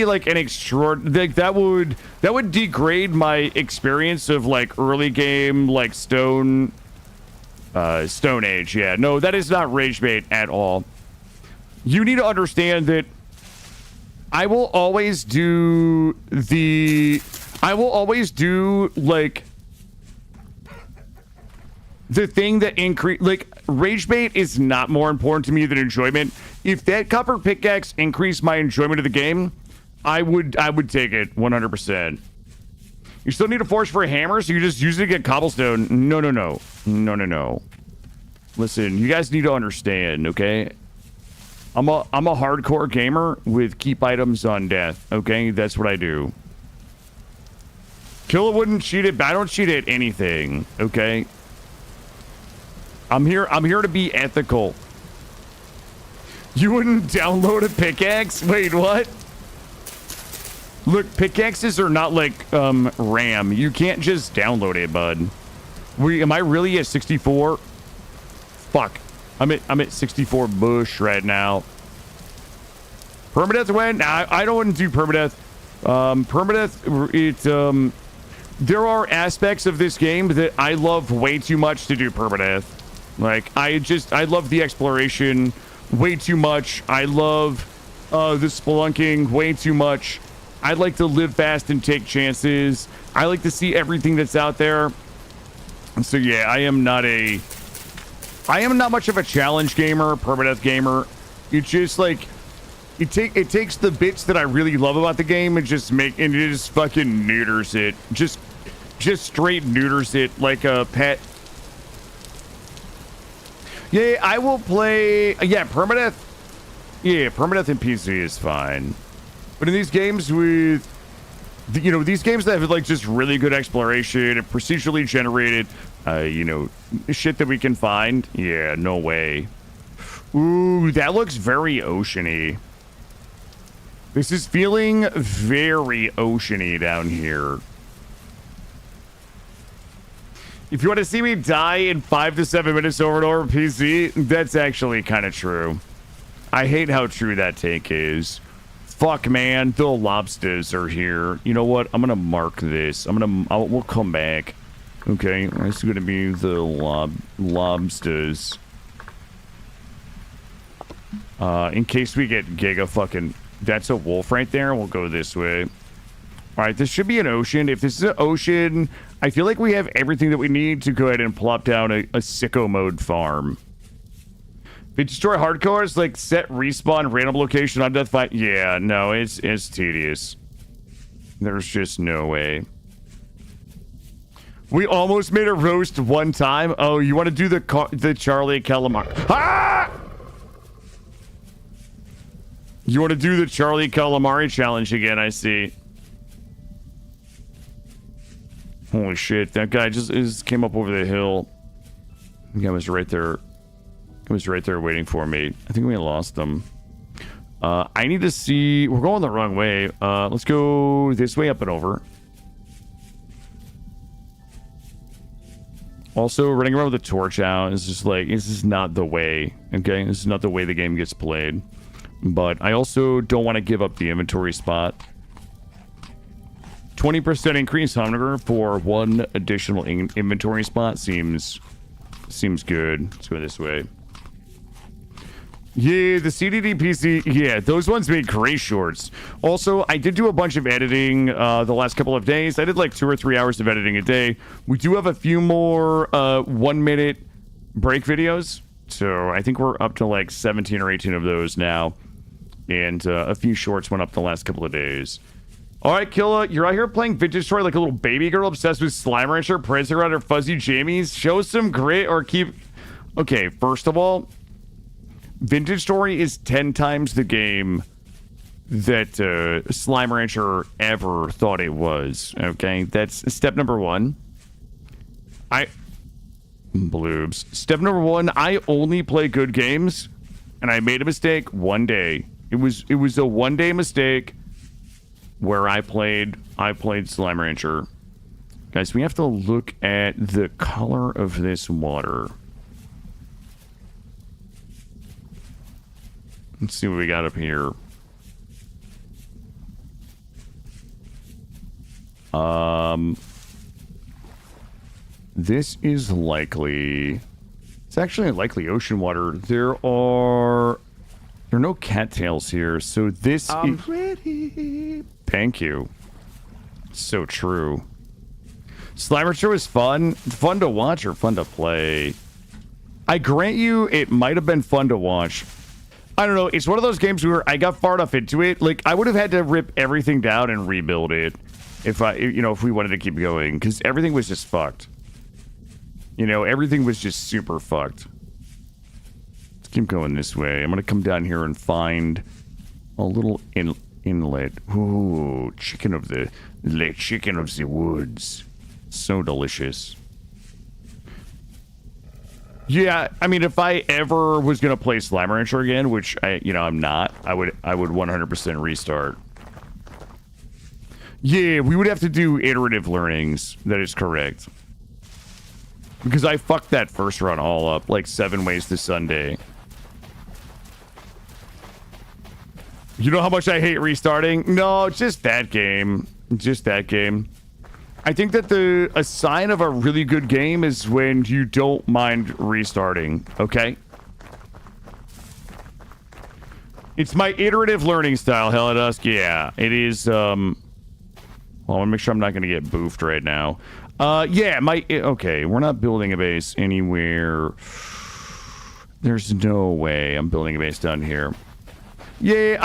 like an extraordinary, like that would degrade my experience of like early game like Stone Age. Yeah, no, that is not rage bait at all. You need to understand that I will always do like the thing that like rage bait is not more important to me than enjoyment. If that copper pickaxe increased my enjoyment of the game, I would take it 100%. You still need a forge for a hammer, so you just use it to get cobblestone. No. Listen, you guys need to understand, okay? I'm a hardcore gamer with keep items on death, okay? That's what I do. Killa wouldn't cheat it, but I don't cheat at anything, okay? I'm here to be ethical. You wouldn't download a pickaxe? Wait, what? Look, pickaxes are not like RAM. You can't just download it, bud. Am I really at 64? Fuck. I'm at 64 bush right now. Permadeath went? I don't want to do permadeath. Permadeath, there are aspects of this game that I love way too much to do permadeath. Like, I love the exploration way too much. I love the spelunking way too much. I like to live fast and take chances. I like to see everything that's out there. So yeah, I am not much of a challenge gamer, permadeath gamer. It's just like it takes the bits that I really love about the game and it just fucking neuters it. Just straight neuters it like a pet. Yeah, I will play. Yeah, permadeath. Yeah, permadeath in PC is fine. But in these games with, these games that have like just really good exploration and procedurally generated, shit that we can find. Yeah, no way. Ooh, that looks very oceany. This is feeling very oceany down here. If you want to see me die in 5 to 7 minutes over and over PC, that's actually kind of true. I hate how true that take is. Fuck, man, the lobsters are here. You know what? I'm gonna mark this. We'll come back. Okay, this is going to be the lobsters. In case we get giga fucking... That's a wolf right there. We'll go this way. All right, this should be an ocean. If this is an ocean, I feel like we have everything that we need to go ahead and plop down a sicko mode farm. If it destroy hardcore, it's like set respawn random location on death fight. Yeah, no, it's tedious. There's just no way. We almost made a roast one time. Oh, you want to do the Charlie Calamari? Ah! You want to do the Charlie Calamari challenge again? I see. Holy shit! That guy just came up over the hill. The guy was right there. He was right there waiting for me. I think we lost them. I need to see. We're going the wrong way. Let's go this way, up and over. Also, running around with a torch out is just like, this is not the way, okay? This is not the way the game gets played. But I also don't want to give up the inventory spot. 20% increase hunger for one additional inventory spot seems good. Let's go this way. Yeah, the CDD PC, yeah, those ones made great shorts. Also, I did do a bunch of editing the last couple of days. I did like 2 or 3 hours of editing a day. We do have a few more 1-minute break videos. So I think we're up to like 17 or 18 of those now. And a few shorts went up the last couple of days. All right, Killa, you're out here playing Vintage Story like a little baby girl obsessed with Slime Rancher, prancing around her fuzzy jammies. Show some grit or keep... Okay, first of all... Vintage Story is 10 times the game that Slime Rancher ever thought it was. Okay, that's step number 1. Bloobs. Step number 1, I only play good games, and I made a mistake one day. It was a one-day mistake where I played Slime Rancher. Guys, we have to look at the color of this water. Let's see what we got up here. This is likely... It's actually likely ocean water. There are no cattails here, so this is... ready. Thank you. So true. Slime Rancher was fun. Fun to watch or fun to play? I grant you, it might have been fun to watch. I don't know. It's one of those games where I got far enough into it. Like, I would have had to rip everything down and rebuild it if we wanted to keep going, because everything was just fucked. You know, everything was just super fucked. Let's keep going this way. I'm gonna come down here and find a little inlet. Ooh, chicken of the woods. So delicious. Yeah, I mean, if I ever was gonna play Slime Rancher again, which I'm not, I would 100% restart. Yeah, we would have to do iterative learnings. That is correct. Because I fucked that first run all up, like 7 ways to Sunday. You know how much I hate restarting? No, just that game. Just that game. I think that a sign of a really good game is when you don't mind restarting, okay? It's my iterative learning style, Helidusk. Yeah, it is, well, I want to make sure I'm not going to get boofed right now. Yeah, okay, we're not building a base anywhere. There's no way I'm building a base down here. Yeah,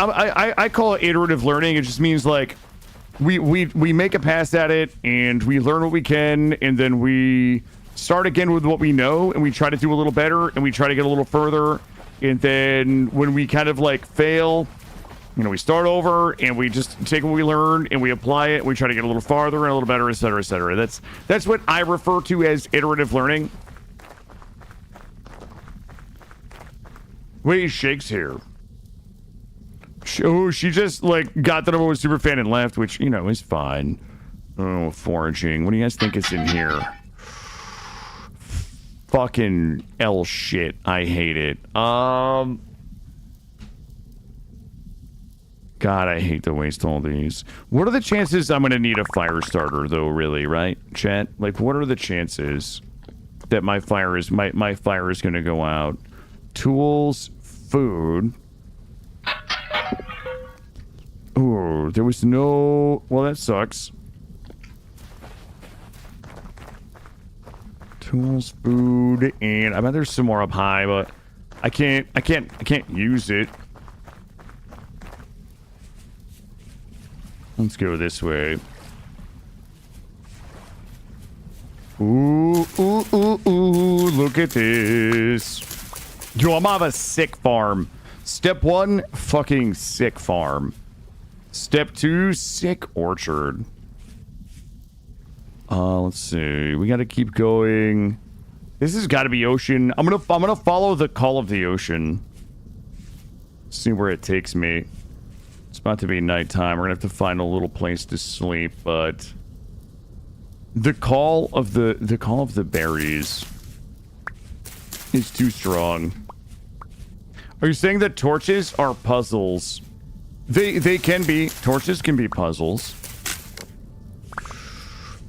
I call it iterative learning. It just means, like, we make a pass at it, and we learn what we can, and then we start again with what we know, and we try to do a little better, and we try to get a little further, and then when we kind of, like, fail, we start over, and we just take what we learned, and we apply it, and we try to get a little farther and a little better, etc., etc. That's what I refer to as iterative learning. Wait, Shake's here. Oh, she just, like, got that I was super fan and left, which, is fine. Oh, foraging. What do you guys think is in here? Fucking L shit. I hate it. God, God, I hate to waste all these. What are the chances I'm gonna need a fire starter, though? Really, right, chat? Like, what are the chances that my fire is gonna go out? Tools, food. Oh, there was no. Well, that sucks. Tools, food, and I bet there's some more up high, but I can't use it. Let's go this way. Ooh, ooh, ooh, ooh, look at this. Yo, I'm gonna have a sick farm. Step 1, fucking sick farm. Step 2, sick orchard. Let's see. We gotta keep going. This has gotta be ocean. I'm gonna follow the call of the ocean. See where it takes me. It's about to be nighttime. We're gonna have to find a little place to sleep, but the call of the berries is too strong. Are you saying that torches are puzzles? They can be. Torches can be puzzles.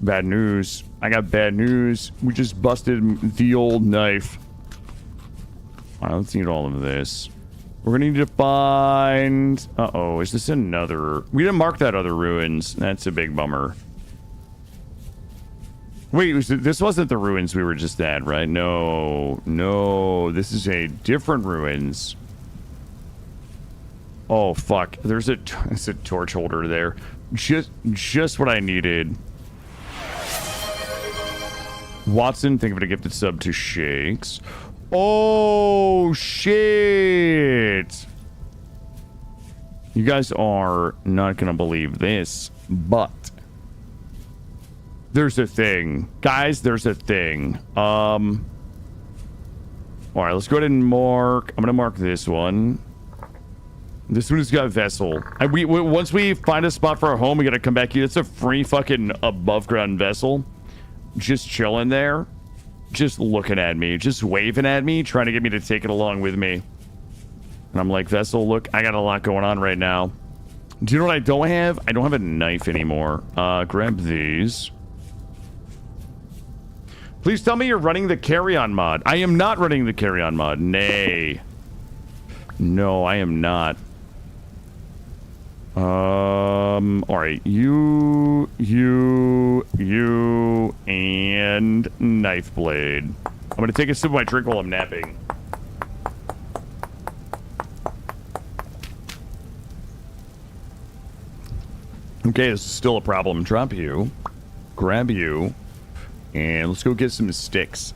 Bad news. I got bad news. We just busted the old knife. Alright, let's eat all of this. We're gonna need to find... Uh-oh, is this another... We didn't mark that other ruins. That's a big bummer. Wait, this wasn't the ruins we were just at, right? No. No, this is a different ruins. Oh, fuck. There's a torch holder there. Just what I needed. Watson, thank you for the gifted sub to Shakes. Oh, shit. You guys are not gonna believe this, but there's a thing. Guys, there's a thing. Alright, let's go ahead and mark. I'm gonna mark this one. This one has got vessel. Once we find a spot for our home, we gotta come back here. It's a free fucking above ground vessel. Just chilling there. Just looking at me. Just waving at me. Trying to get me to take it along with me. And I'm like, vessel, look, I got a lot going on right now. Do you know what I don't have? I don't have a knife anymore. Grab these. Please tell me you're running the carry-on mod. I am not running the carry-on mod. Nay. No, I am not. Alright. You, and knife blade. I'm gonna take a sip of my drink while I'm napping. Okay, this is still a problem. Drop you. Grab you. And let's go get some sticks.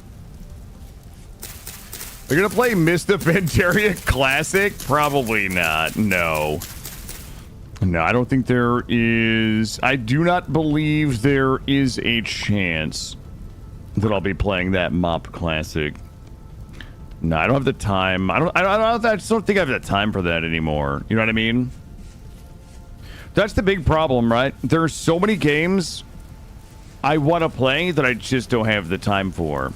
They're gonna play Mist of Pandaria Classic? Probably not. No. No, I don't think there is... I do not believe there is a chance that I'll be playing that Mop Classic. No, I don't have the time. I just don't think I have the time for that anymore. You know what I mean? That's the big problem, right? There are so many games I want to play that I just don't have the time for.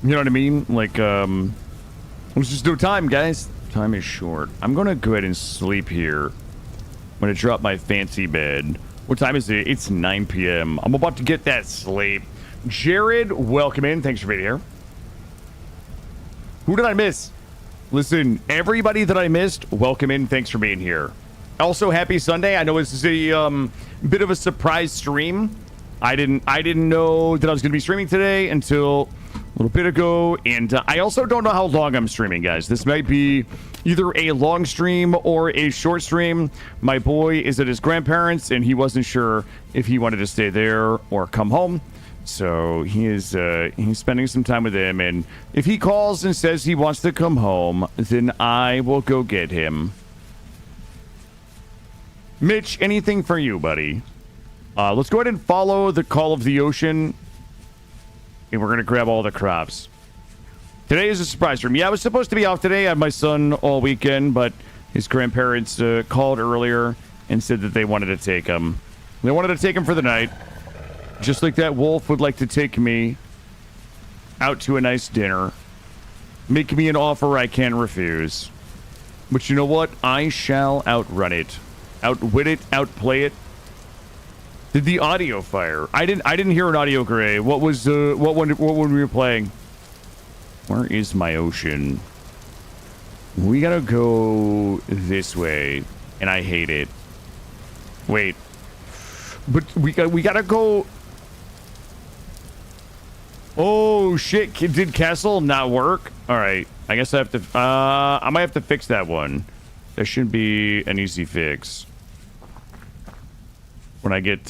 You know what I mean? Like, there's just no time, guys. Time is short. I'm gonna go ahead and sleep here. I'm gonna drop my fancy bed. What time is it? It's 9 p.m. I'm about to get that sleep. Jared, welcome in. Thanks for being here. Who did I miss? Listen, everybody that I missed, welcome in. Thanks for being here. Also, happy Sunday. I know this is a bit of a surprise stream. I didn't know that I was gonna be streaming today until a little bit ago, and I also don't know how long I'm streaming, guys. This might be either a long stream or a short stream. My boy is at his grandparents, and he wasn't sure if he wanted to stay there or come home. So he's spending some time with him, and if he calls and says he wants to come home, then I will go get him. Mitch, anything for you, buddy? Let's go ahead and follow the call of the ocean. And we're going to grab all the crops. Today is a surprise for me. Yeah, I was supposed to be off today. I had my son all weekend, but his grandparents called earlier and said that they wanted to take him. They wanted to take him for the night. Just like that wolf would like to take me out to a nice dinner. Make me an offer I can't refuse. But you know what? I shall outrun it. Outwit it, outplay it. Did the audio fire? I didn't hear an audio gray. What was what one we were playing? Where is my ocean? We gotta go this way, and I hate it. Wait. But we gotta go. Oh shit, did Castle not work? Alright. I guess I have to I might have to fix that one. That should be an easy fix. When I get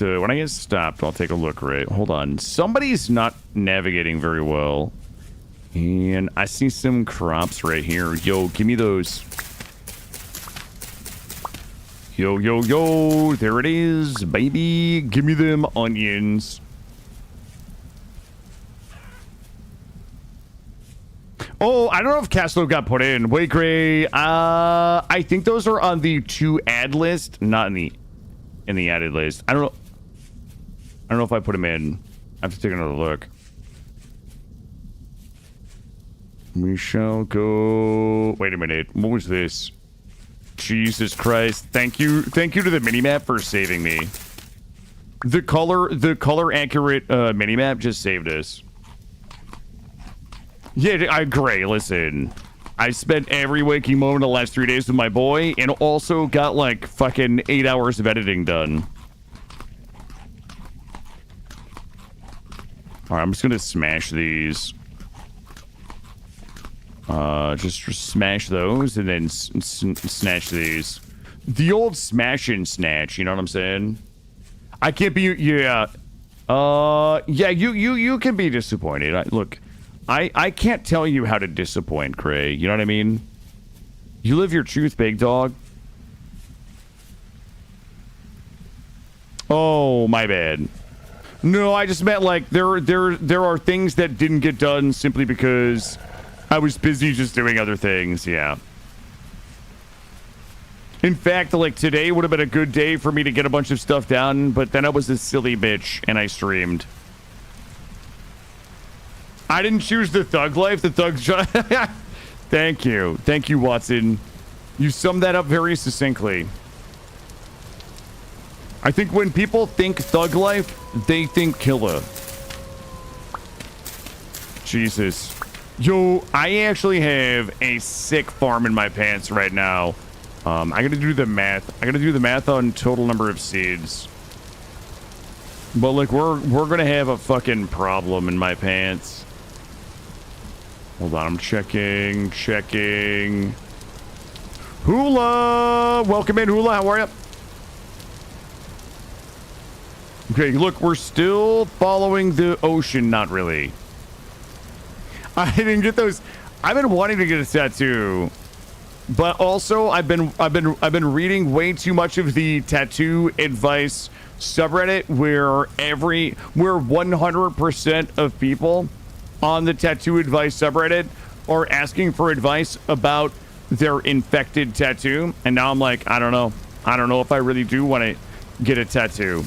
stopped, I'll take a look, right? Hold on. Somebody's not navigating very well. And I see some crops right here. Yo, give me those. Yo, yo, yo. There it is, baby. Give me them onions. Oh, I don't know if Castle got put in. Wait, Gray. I think those are on the to add list, not in the added list. I don't know if I put them in. I have to take another look. We shall go. Wait a minute. What was this? Jesus Christ. Thank you to the minimap for saving me. The color accurate minimap just saved us. Yeah, I agree. Listen, I spent every waking moment the last 3 days with my boy, and also got like fucking 8 hours of editing done. All right, I'm just gonna smash these. Just smash those, and then snatch these. The old smash and snatch. You know what I'm saying? I can't be. Yeah. Yeah. You can be disappointed. Look. I can't tell you how to disappoint, Cray. You know what I mean? You live your truth, big dog. Oh, my bad. No, I just meant like there are things that didn't get done simply because I was busy just doing other things. Yeah. In fact, like today would have been a good day for me to get a bunch of stuff done, but then I was a silly bitch and I streamed. I didn't choose the thug life. The thug. Thank you, Watson. You summed that up very succinctly. I think when people think thug life, they think killer. Jesus. Yo, I actually have a sick farm in my pants right now. I gotta do the math. I gotta do the math on total number of seeds. But like we're gonna have a fucking problem in my pants. Hold on, I'm checking. Hula! Welcome in, Hula. How are you? Okay, look, we're still following the ocean. Not really. I didn't get those. I've been wanting to get a tattoo, but also I've been reading way too much of the tattoo advice subreddit where 100% of people on the tattoo advice subreddit are asking for advice about their infected tattoo, and now I'm like, I don't know if I really do want to get a tattoo.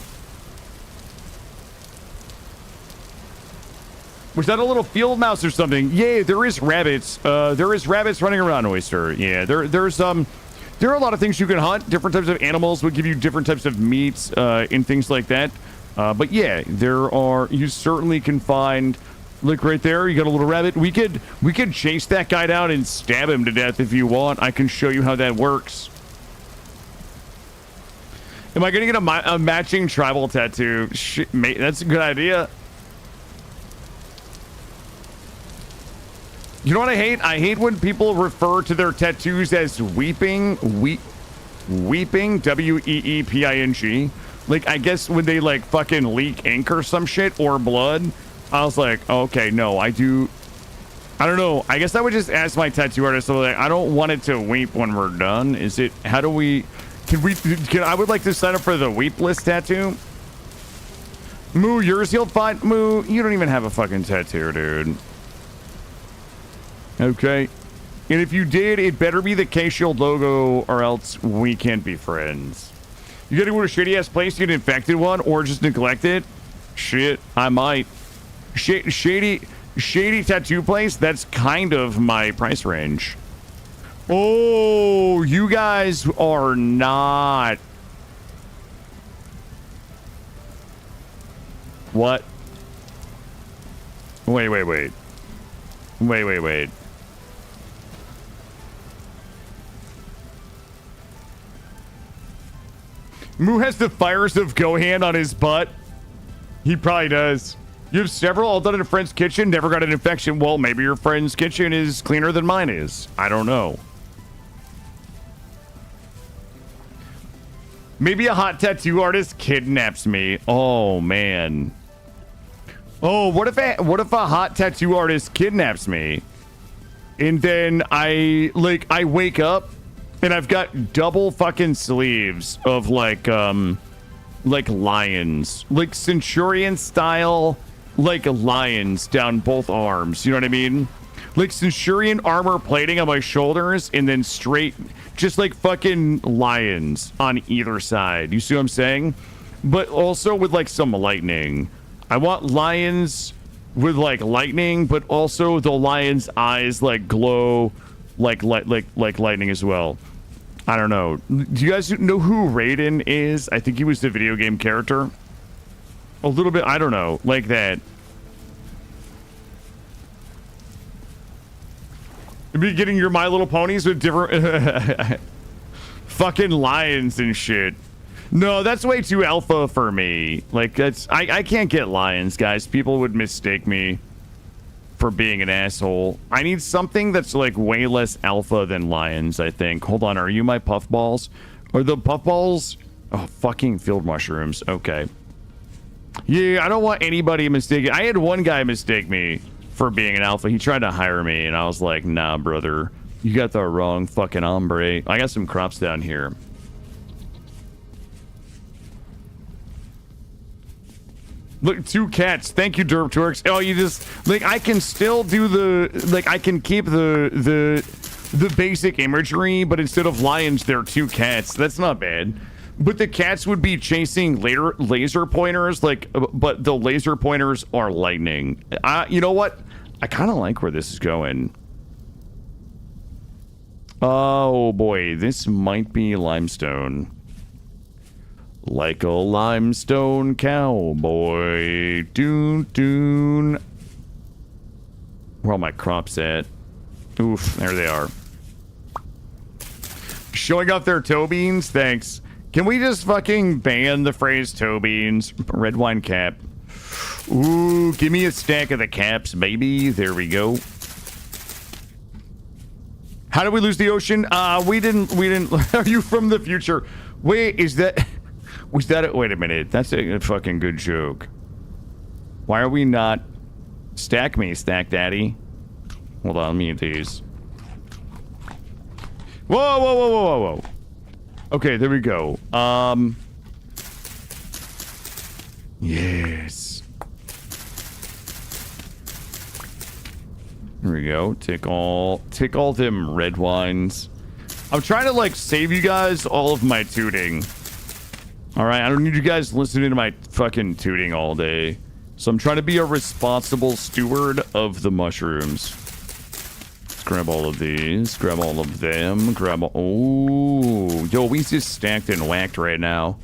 Was that a little field mouse or something? Yeah, there is rabbits. There is rabbits running around, Oyster. Yeah, there are a lot of things you can hunt. Different types of animals would give you different types of meats and things like that. But yeah, you certainly can find. Look right there, you got a little rabbit. We could chase that guy down and stab him to death if you want. I can show you how that works. Am I gonna get a matching tribal tattoo? Shit, mate, that's a good idea. You know what I hate? I hate when people refer to their tattoos as weeping, W-E-E-P-I-N-G. Like, I guess when they like fucking leak ink or some shit or blood. I was like, okay, no, I don't know. I guess I would just ask my tattoo artist, so like, I don't want it to weep when we're done. I would like to sign up for the weep list tattoo. Moo, yours healed fine. Moo, you don't even have a fucking tattoo, dude. Okay. And if you did, it better be the K-Shield logo or else we can't be friends. You gotta go to a shitty ass place to get an infected one or just neglect it? Shit, I might. Shady tattoo place, that's kind of my price range. Oh, Oh, you guys are not. What? Wait. Wait. Moo has the fires of Gohan on his butt. He probably does. You have several all done in a friend's kitchen, never got an infection. Well, maybe your friend's kitchen is cleaner than mine is. I don't know. Maybe a hot tattoo artist kidnaps me. Oh, man. Oh, what if a hot tattoo artist kidnaps me? And then I wake up and I've got double fucking sleeves of like lions, like centurion style, like lions down both arms. You know what I mean? Like centurion armor plating on my shoulders and then straight, just like fucking lions on either side. You see what I'm saying? But also with like some lightning. I want lions with like lightning, but also the lion's eyes like glow like lightning as well. I don't know. Do you guys know who Raiden is? I think he was the video game character. A little bit, I don't know, like that. You'd be getting your My Little Ponies with different fucking lions and shit. No, that's way too alpha for me. Like, that's I can't get lions, guys. People would mistake me for being an asshole. I need something that's like way less alpha than lions, I think. Hold on, are you my puffballs? Are the puffballs? Oh, fucking field mushrooms. Okay. Yeah, I don't want anybody mistaken. I had one guy mistake me for being an alpha. He tried to hire me, and I was like, nah, brother. You got the wrong fucking hombre. I got some crops down here. Look, 2 cats. Thank you, Derp Twerks. Oh, you just like I can still do the like I can keep the basic imagery, but instead of lions, they're 2 cats. That's not bad. But the cats would be chasing laser pointers, like, but the laser pointers are lightning. You know what? I kind of like where this is going. Oh boy, this might be limestone. Like a limestone cowboy. Doon. Where all my crops at? Oof, there they are. Showing off their toe beans? Thanks. Can we just fucking ban the phrase toe beans? Red wine cap. Ooh, give me a stack of the caps, baby. There we go. How did we lose the ocean? We didn't. Are you from the future? Wait, is that... Was that... Wait a minute. That's a fucking good joke. Why are we not... Stack me, Stack Daddy. Hold on, let me get these. Whoa. Okay, there we go. Yes. Here we go. Take all them red wines. I'm trying to like save you guys all of my tooting. All right, I don't need you guys listening to my fucking tooting all day. So I'm trying to be a responsible steward of the mushrooms. Let's grab all of these. Grab all of them. Grab all... Oh, yo, we just stacked and whacked right now.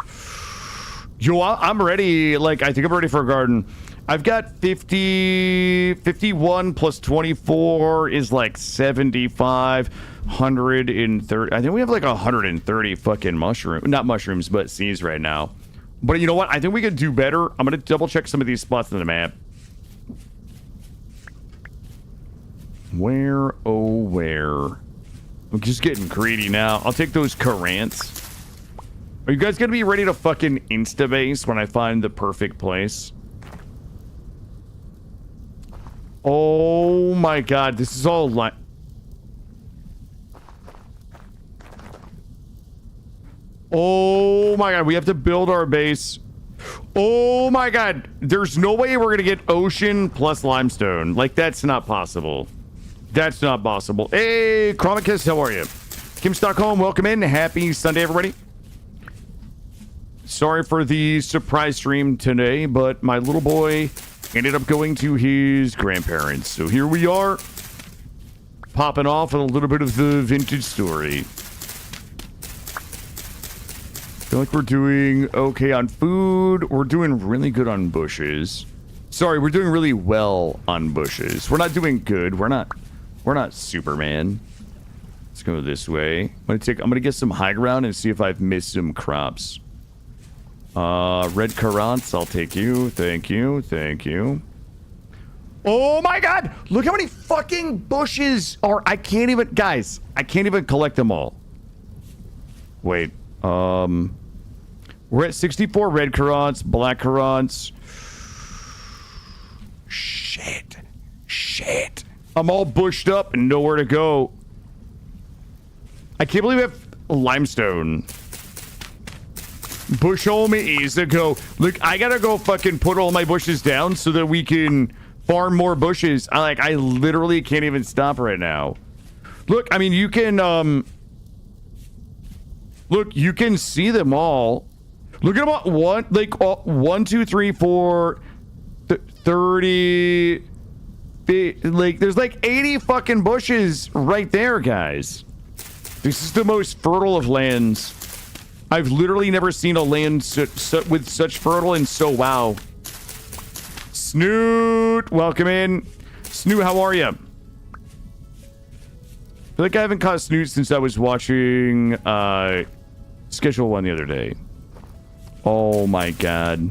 Yo, I'm ready. Like, I think I'm ready for a garden. I've got 51 plus 24 is like 75, 130. I think we have like 130 fucking not mushrooms, but seeds right now. But you know what? I think we could do better. I'm going to double check some of these spots on the map. Where, oh, where? I'm just getting greedy now. I'll take those currants. Are you guys going to be ready to fucking insta-base when I find the perfect place? Oh my god, this is all like... Oh my god, we have to build our base. Oh my god, there's no way we're gonna get ocean plus limestone. Like, that's not possible. That's not possible. Hey, Chromicus, how are you? Kim Stockholm, welcome in. Happy Sunday, everybody. Sorry for the surprise stream today, but my little boy ended up going to his grandparents. So here we are, popping off with a little bit of the vintage story. feel like we're doing okay on food. We're doing really good on bushes. Sorry, we're doing really well on bushes. We're not doing good. We're not Superman. Let's go this way. I'm gonna get some high ground and see if I've missed some crops. Red currants, I'll take you. Thank you. Thank you. Oh my god! Look how many fucking bushes are. I can't even, guys, I can't even collect them all. Wait, we're at 64 red currants, black currants. Shit. I'm all bushed up and nowhere to go. I can't believe we have limestone. Bush homies to go. Look, I gotta go fucking put all my bushes down so that we can farm more bushes. I literally can't even stop right now. Look, I mean, you can, look, you can see them all. Look at them all. 1, 2, 3, 4, 30. Like, there's like 80 fucking bushes right there, guys. This is the most fertile of lands. I've literally never seen a land with such fertile and so wow. Snoot, welcome in. Snoot, how are you? I feel like I haven't caught Snoot since I was watching Schedule 1 the other day. Oh my god.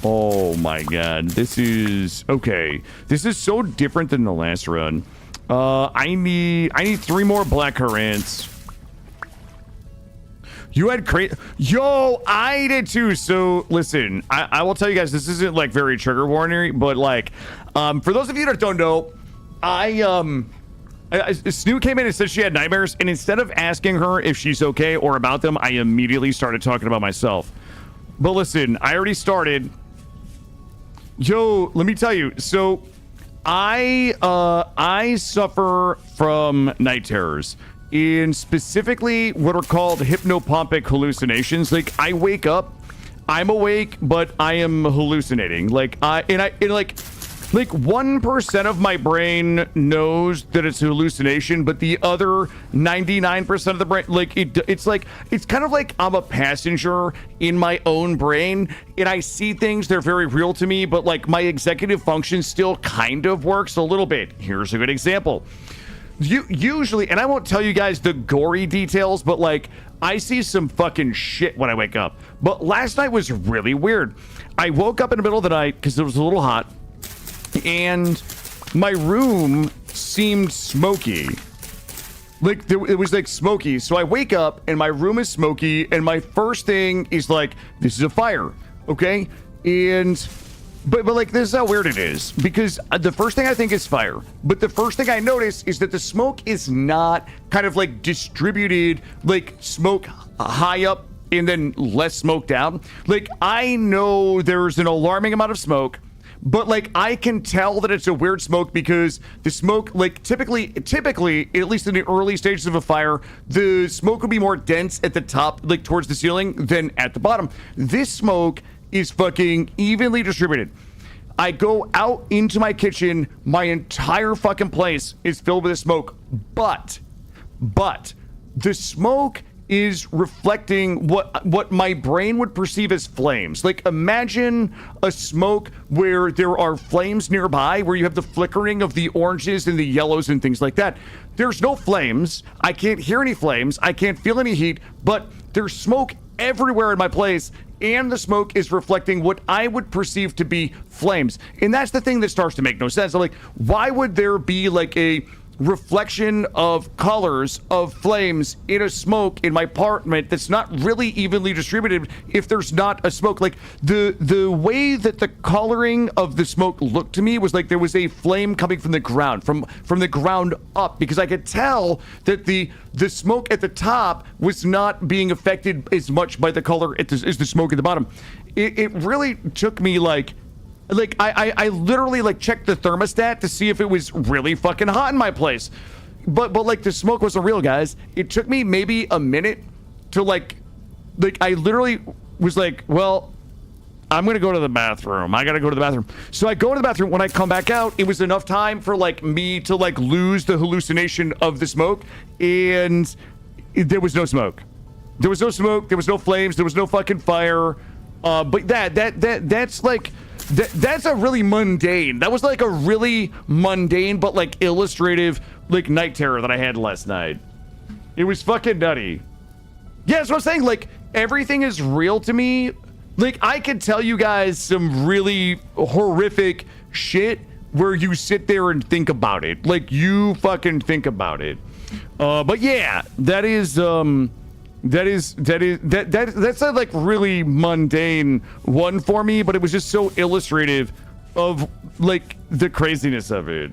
Oh my god. This is okay. This is so different than the last run. I need 3 more black currants. You had yo, I did too. So listen, I will tell you guys, this isn't like very trigger warning, but like, for those of you that don't know, Snoot came in and said she had nightmares, and instead of asking her if she's okay or about them, I immediately started talking about myself. But listen, I already started. Yo, let me tell you. So I suffer from night terrors. In specifically what are called hypnopompic hallucinations. Like, I wake up, I'm awake, but I am hallucinating. Like, like 1% of my brain knows that it's a hallucination, but the other 99% of the brain, like, it's kind of like I'm a passenger in my own brain, and I see things, they're very real to me, but like my executive function still kind of works a little bit. Here's a good example. Usually, and I won't tell you guys the gory details, but like, I see some fucking shit when I wake up. But last night was really weird. I woke up in the middle of the night because it was a little hot, and my room seemed smoky. Like, it was like smoky. So I wake up and my room is smoky, and my first thing is like, this is a fire, okay? And But like, this is how weird it is, because the first thing I think is fire, but the first thing I notice is that the smoke is not kind of like distributed, like smoke high up and then less smoke down. Like, I know there's an alarming amount of smoke, but like, I can tell that it's a weird smoke because the smoke, like, typically, at least in the early stages of a fire, the smoke would be more dense at the top, like towards the ceiling, than at the bottom. This smoke is fucking evenly distributed. I go out into my kitchen, my entire fucking place is filled with smoke, but the smoke is reflecting what my brain would perceive as flames. Like, imagine a smoke where there are flames nearby, where you have the flickering of the oranges and the yellows and things like that. There's no flames. I can't hear any flames. I can't feel any heat, but there's smoke everywhere in my place, and the smoke is reflecting what I would perceive to be flames. And that's the thing that starts to make no sense. I'm like, why would there be like a reflection of colors of flames in a smoke in my apartment that's not really evenly distributed if there's not a smoke? Like, the way that the coloring of the smoke looked to me was like there was a flame coming from the ground, from the ground up, because I could tell that the smoke at the top was not being affected as much by the color as the smoke at the bottom. It really took me like I literally like checked the thermostat to see if it was really fucking hot in my place, but like the smoke wasn't real, guys. It took me maybe a minute to like I literally was like, well, I'm gonna go to the bathroom. I gotta go to the bathroom. So I go to the bathroom. When I come back out, it was enough time for like me to like lose the hallucination of the smoke, and there was no smoke. There was no smoke. There was no flames. There was no fucking fire. But that's like, that's a really mundane. That was like a really mundane, but like illustrative, like night terror that I had last night. It was fucking nutty. Yeah, that's what I'm saying. Like, everything is real to me. Like, I could tell you guys some really horrific shit where you sit there and think about it. Like, you fucking think about it. But yeah, that's a like really mundane one for me, but it was just so illustrative of like the craziness of it.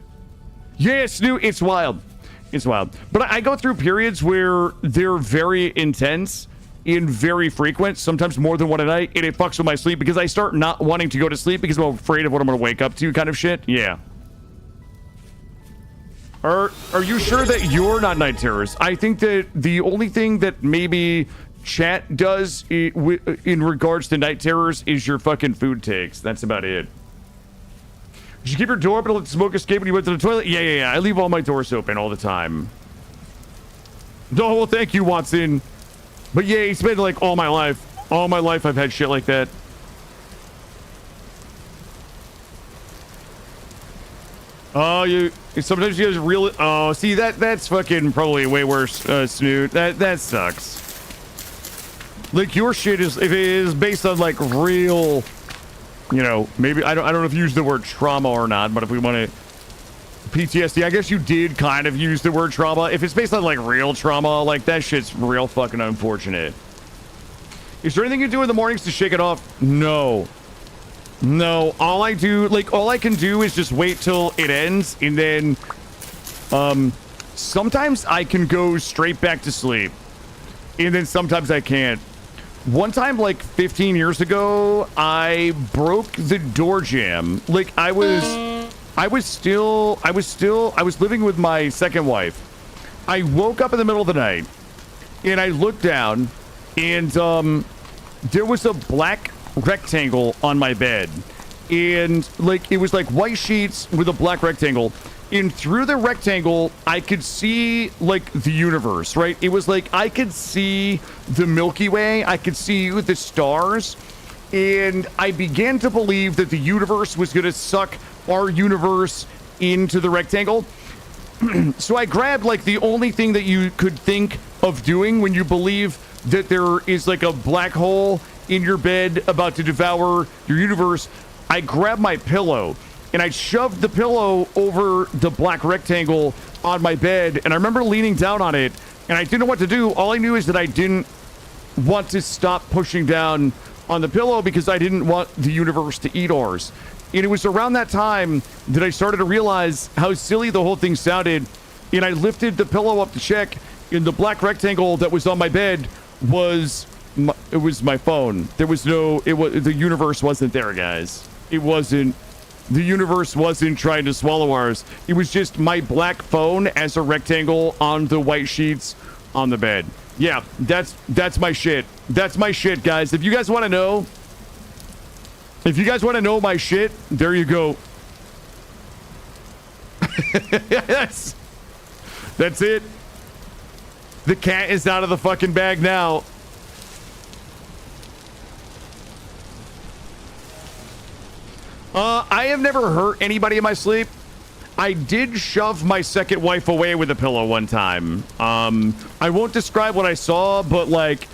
Yeah, Snoot, it's wild. It's wild. But I go through periods where they're very intense and very frequent, sometimes more than one a night, and it fucks with my sleep because I start not wanting to go to sleep because I'm afraid of what I'm going to wake up to kind of shit. Yeah. Are you sure that you're not night terrors? I think that the only thing that maybe chat does in regards to night terrors is your fucking food takes. That's about it. Did you keep your door open to let the smoke escape when you went to the toilet? Yeah. I leave all my doors open all the time. No, well, thank you, Watson. But yeah, it's been like all my life. All my life I've had shit like that. Oh, sometimes you guys really... Oh, see, that's fucking probably way worse, Snoot. That sucks. Like, your shit is... If it is based on, like, real... You know, maybe... I don't know if you use the word trauma or not, but if we want to... PTSD, I guess you did kind of use the word trauma. If it's based on, like, real trauma, like, that shit's real fucking unfortunate. Is there anything you do in the mornings to shake it off? No. No, all I do, like, all I can do is just wait till it ends, and then, sometimes I can go straight back to sleep, and then sometimes I can't. One time, like, 15 years ago, I broke the door jamb. Like, I was living with my second wife. I woke up in the middle of the night, and I looked down, and, there was a black rectangle on my bed, and like it was like white sheets with a black rectangle, and through the rectangle I could see like the universe, right? It was like I could see the Milky Way, I could see the stars, and I began to believe that the universe was going to suck our universe into the rectangle. So I grabbed like the only thing that you could think of doing when you believe that there is like a black hole in your bed about to devour your universe. I grabbed my pillow and I shoved the pillow over the black rectangle on my bed, and I remember leaning down on it and I didn't know what to do. All I knew is that I didn't want to stop pushing down on the pillow because I didn't want the universe to eat ours. And it was around that time that I started to realize how silly the whole thing sounded, and I lifted the pillow up to check, and the black rectangle that was on my bed was my phone. There was no, the universe wasn't there, guys. It wasn't, the universe wasn't trying to swallow ours. It was just my black phone as a rectangle on the white sheets on the bed. Yeah, that's my shit. That's my shit, guys. If you guys want to know, my shit, there you go. that's it. The cat is out of the fucking bag now. I have never hurt anybody in my sleep. I did shove my second wife away with a pillow one time. I won't describe what I saw, but like,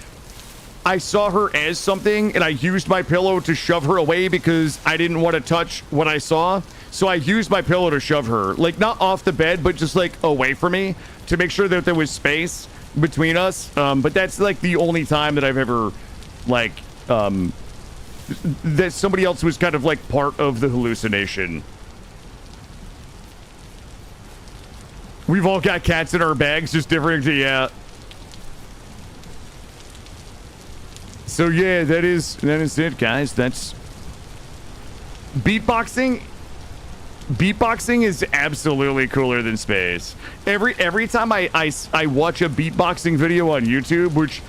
I saw her as something and I used my pillow to shove her away because I didn't want to touch what I saw. So I used my pillow to shove her, like not off the bed, but just like away from me to make sure that there was space between us. But that's like the only time that I've ever like, that somebody else was kind of like part of the hallucination. We've all got cats in our bags, just different, yeah. So yeah, that is it, guys. That's beatboxing. Beatboxing is absolutely cooler than space. Every time I watch a beatboxing video on YouTube, which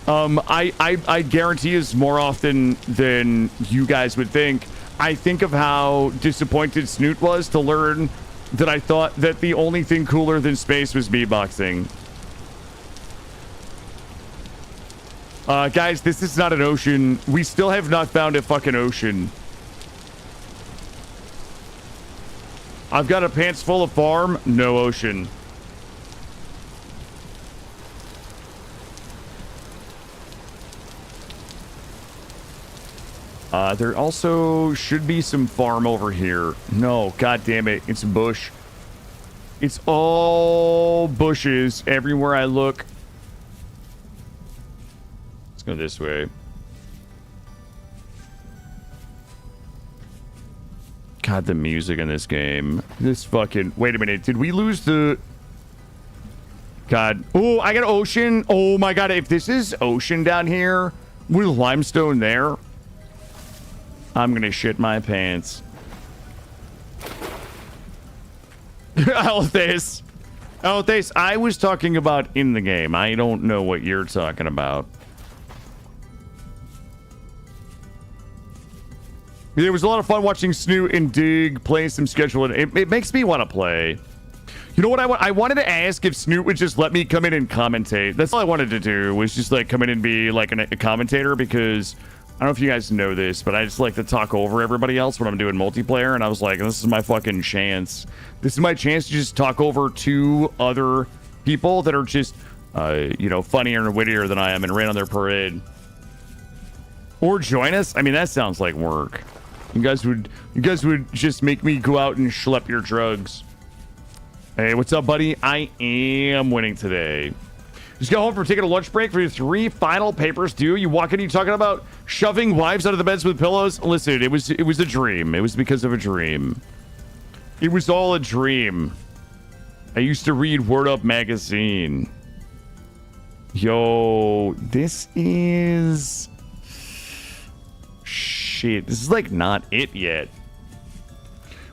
I guarantee is more often than you guys would think, I think of how disappointed Snoot was to learn that I thought that the only thing cooler than space was beatboxing. Guys, this is not an ocean. We still have not found a fucking ocean. I've got a pants full of farm, no ocean. There also should be some farm over here. No, god damn it, it's bush. It's all bushes everywhere I look. Let's go this way. God, the music in this game. This fucking... Wait a minute. Did we lose the... God. Oh, I got ocean. Oh my god. If this is ocean down here with limestone there, I'm gonna shit my pants. Althais. Althais, I was talking about in the game. I don't know what you're talking about. It was a lot of fun watching Snoot and Dig play some schedule. It makes me want to play. You know what I want? I wanted to ask if Snoot would just let me come in and commentate. That's all I wanted to do, was just like come in and be like a commentator, because I don't know if you guys know this, but I just like to talk over everybody else when I'm doing multiplayer. And I was like, this is my fucking chance. This is my chance to just talk over two other people that are just, you know, funnier and wittier than I am and rain on their parade. Or join us. I mean, that sounds like work. You guys would just make me go out and schlep your drugs. Hey, what's up, buddy? I am winning today. Just got home from taking a lunch break for your 3 final papers due. You walk in, you talking about shoving wives out of the beds with pillows? Listen, it was a dream. It was because of a dream. It was all a dream. I used to read Word Up magazine. Yo, this is... Shit, this is like not it yet.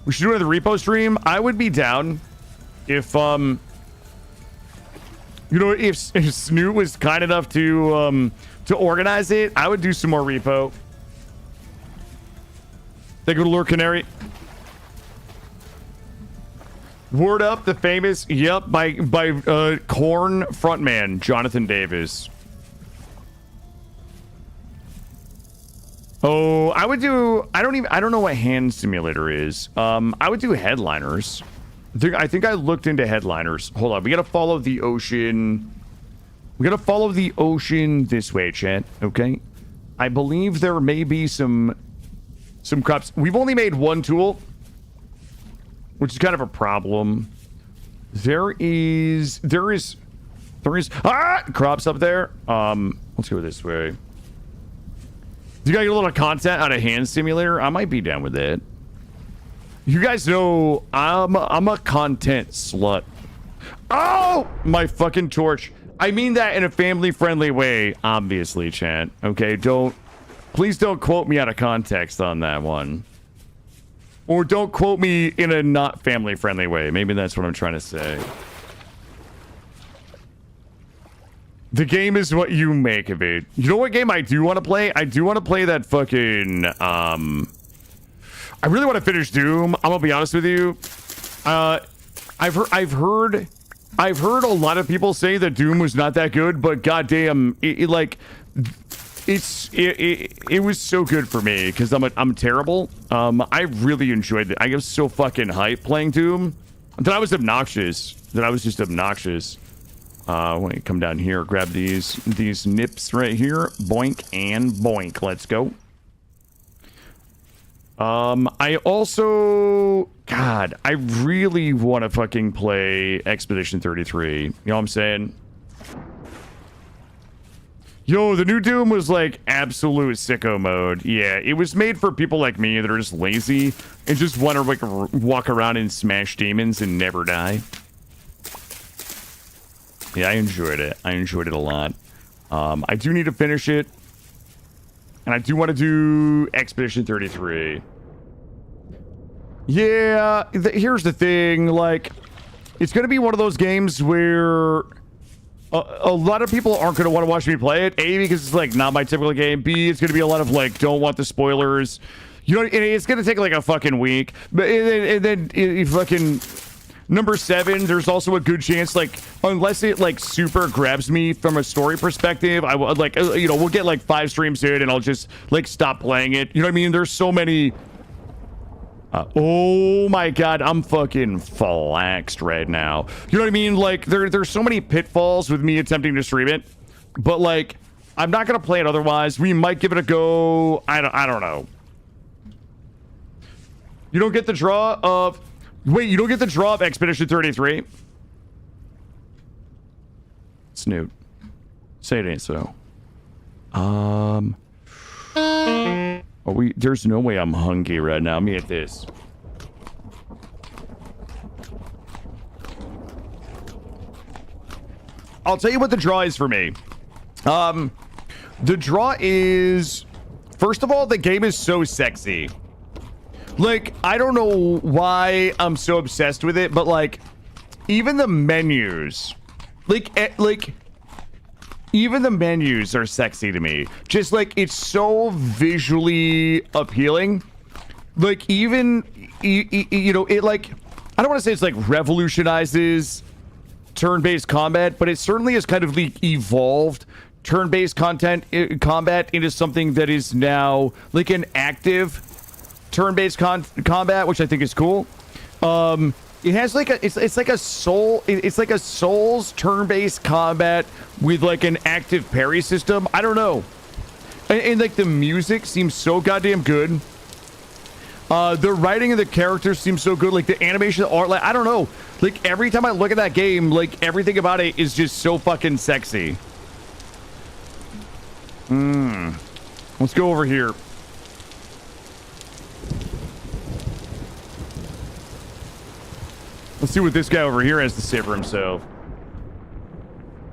We should do another repo stream. I would be down if you know, if Snoot was kind enough to organize it. I would do some more repo. They go to Lure Canary. Word Up, the famous, yep, by Korn frontman Jonathan Davis. Oh, I would do... I don't know what hand simulator is. I would do headliners. I think I looked into headliners. Hold on, we gotta follow the ocean. We gotta follow the ocean this way, chat. Okay. I believe there may be some crops. We've only made one tool, which is kind of a problem. There is crops up there. Let's go this way. You gotta get a little content out of hand simulator. I might be down with it. You guys know I'm a content slut. Oh, my fucking torch. I mean that in a family-friendly way, obviously, chat. Okay, please don't quote me out of context on that one. Or don't quote me in a not family-friendly way. Maybe that's what I'm trying to say. The game is what you make of it. You know what game I do want to play? I do want to play that fucking, I really want to finish Doom. I'm gonna be honest with you. I've heard a lot of people say that Doom was not that good, but goddamn, it was so good for me because I'm terrible. I really enjoyed it. I was so fucking hyped playing Doom that I was obnoxious. That I was just obnoxious. When you come down here, grab these nips right here, boink and boink. Let's go. I also, God, I really want to fucking play Expedition 33. You know what I'm saying? Yo, the new Doom was like absolute sicko mode. Yeah, it was made for people like me that are just lazy and just want to like walk around and smash demons and never die. Yeah, I enjoyed it. I enjoyed it a lot. I do need to finish it. And I do want to do Expedition 33. Yeah, here's the thing. Like, it's going to be one of those games where a lot of people aren't going to want to watch me play it. A, because it's, like, not my typical game. B, it's going to be a lot of, like, don't want the spoilers. You know, it's going to take, like, a fucking week. But and then you fucking... Number 7, there's also a good chance, like, unless it, like, super grabs me from a story perspective, I will, like, you know, we'll get, like, 5 streams in and I'll just, like, stop playing it. You know what I mean? There's so many... oh my god, I'm fucking flaxed right now. You know what I mean? Like, there's so many pitfalls with me attempting to stream it. But, like, I'm not gonna play it otherwise. We might give it a go. I don't know. You don't get the draw of... wait, you don't get the draw of Expedition 33? Snoot. Say it ain't so. Are we... there's no way I'm hungry right now. Let me hit this. I'll tell you what the draw is for me. The draw is... first of all, the game is so sexy. Like, I don't know why I'm so obsessed with it, but, like, even the menus... like... even the menus are sexy to me. Just, like, it's so visually appealing. Like, even... you know, it, like... I don't want to say it's, like, revolutionizes turn-based combat, but it certainly has kind of, like, evolved turn-based combat into something that is now, like, an active... turn-based combat, which I think is cool. It has like a it's like a Souls turn-based combat with like an active parry system. I don't know. And like the music seems so goddamn good. The writing of the characters seems so good. Like the animation, the art, like I don't know. Like every time I look at that game, like everything about it is just so fucking sexy. Let's go over here. Let's see what this guy over here has to say for himself.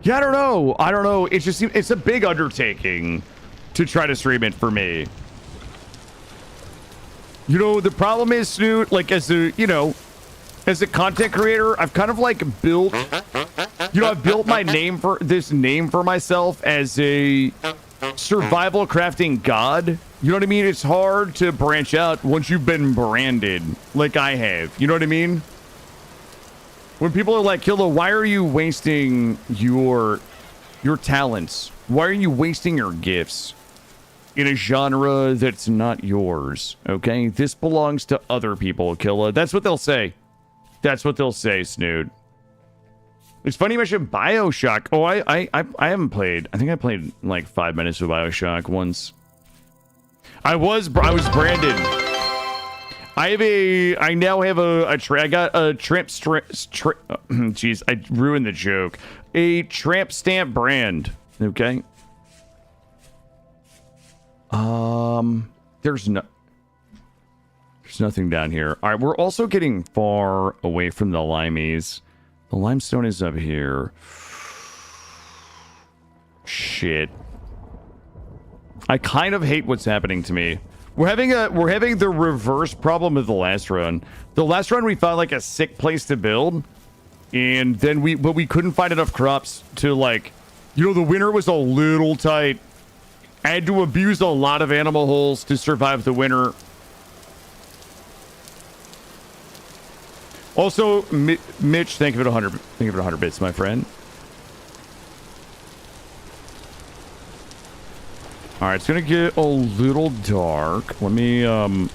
Yeah, I don't know. It's just, it's a big undertaking to try to stream it for me. You know, the problem is, Snoot, like as a, you know, as a content creator, I've kind of like built, you know, I've built my name for myself as a survival crafting god. You know what I mean? It's hard to branch out once you've been branded like I have. You know what I mean? When people are like, Killa, why are you wasting your talents? Why are you wasting your gifts in a genre that's not yours? Okay, this belongs to other people, Killa. That's what they'll say. That's what they'll say, Snoot. It's funny you mentioned BioShock. Oh, I haven't played. I think I played like 5 minutes of BioShock once. I was branded. I now have I got a jeez, I ruined the joke. A tramp stamp brand. Okay. There's nothing down here. All right, we're also getting far away from the limeys. The limestone is up here. Shit. I kind of hate what's happening to me. We're having the reverse problem of the last run. The last run we found like a sick place to build, and then we couldn't find enough crops to like, you know, the winter was a little tight. I had to abuse a lot of animal holes to survive the winter. Also, Mitch, thank you for 100 bits, my friend. All right, it's gonna get a little dark. Let me, ooh,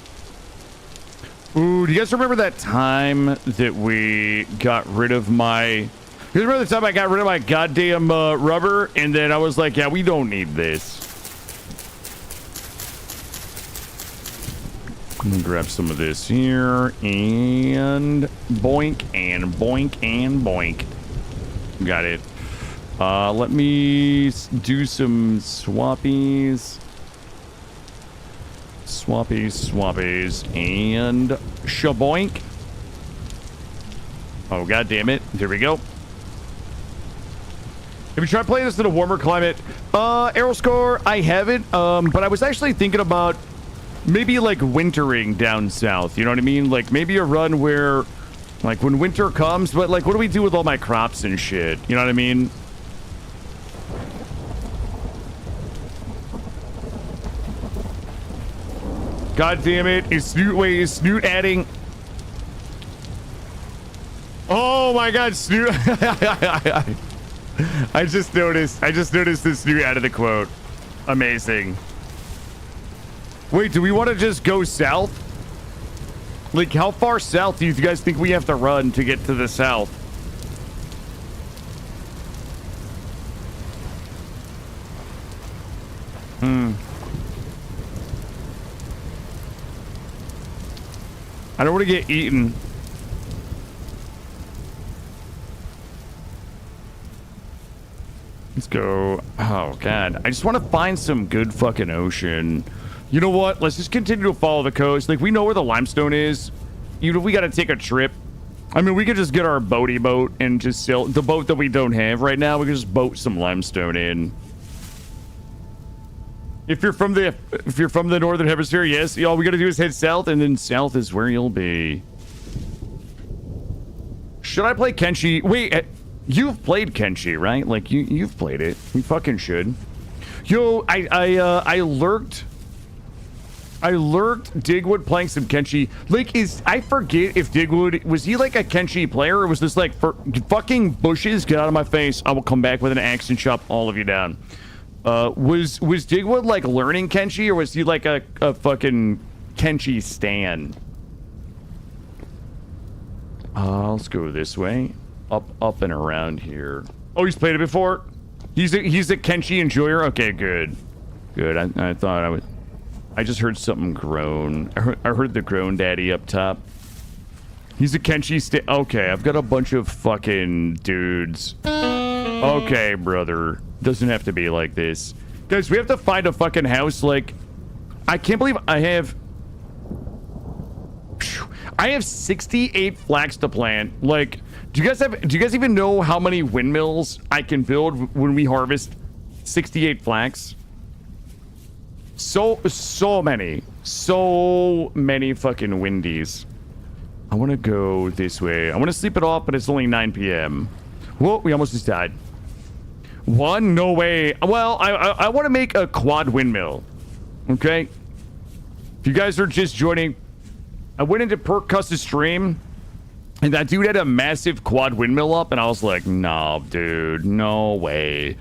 do you guys remember that time that we got rid of my... You guys remember the time I got rid of my goddamn rubber? And then I was like, yeah, we don't need this. I'm gonna grab some of this here. And boink, and boink, and boink. Got it. Let me do some swappies. Swappies, and shaboink. Oh, god damn it. There we go. Have you tried playing this in a warmer climate? Aeroscore, I haven't, but I was actually thinking about maybe, like, wintering down south. You know what I mean? Like, maybe a run where, like, when winter comes, but, like, what do we do with all my crops and shit? You know what I mean? God damn it. Is Snoot adding... Oh, Oh my god, Snoot. I just noticed this Snoot added the quote. Amazing. Wait, do we want to just go south? Like, how far south do you guys think we have to run to get to the south? I don't want to get eaten. Let's go. Oh, God. I just want to find some good fucking ocean. You know what? Let's just continue to follow the coast. Like, we know where the limestone is. You know, we got to take a trip. I mean, we could just get our boaty boat and just sail the boat that we don't have right now. We could just boat some limestone in. If you're from the northern hemisphere, yes, all we got to do is head south, and then south is where you'll be. Should I play Kenshi? Wait, you've played Kenshi, right? Like you've played it. We fucking should. Yo, I lurked Digwood playing some Kenshi. Like, I forget if Digwood was he like a Kenshi player, or was this like for fucking bushes? Get out of my face! I will come back with an axe and chop all of you down. Was Digwood like learning Kenshi, or was he like a fucking Kenshi stan? Let's go this way, up and around here. Oh, he's played it before. He's a Kenshi enjoyer. Okay, good. I thought I just heard something groan. I heard the groan daddy up top. He's a Kenshi okay, I've got a bunch of fucking dudes. Okay, brother. Doesn't have to be like this. Guys, we have to find a fucking house. Like, I can't believe I have 68 flax to plant. Like, do you guys even know how many windmills I can build when we harvest 68 flax? So many fucking windies. I want to go this way. I want to sleep it off, but it's only 9 p.m. Whoa, we almost just died. One? No way. Well, I want to make a quad windmill. Okay? If you guys are just joining, I went into Perk Cuss's stream, and that dude had a massive quad windmill up, and I was like, no, dude, no way.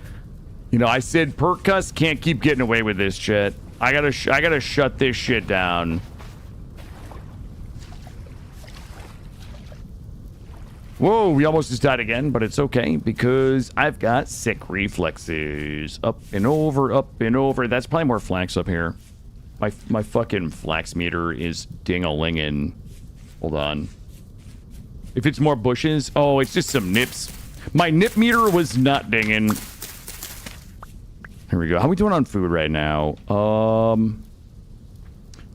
You know, I said Perk Cuss can't keep getting away with this shit. I gotta shut this shit down. Whoa, we almost just died again, but it's okay because I've got sick reflexes. Up and over. That's probably more flax up here. My fucking flax meter is ding-a-lingin'. Hold on. If it's more bushes, oh, it's just some nips. My nip meter was not dinging. Here we go. How are we doing on food right now?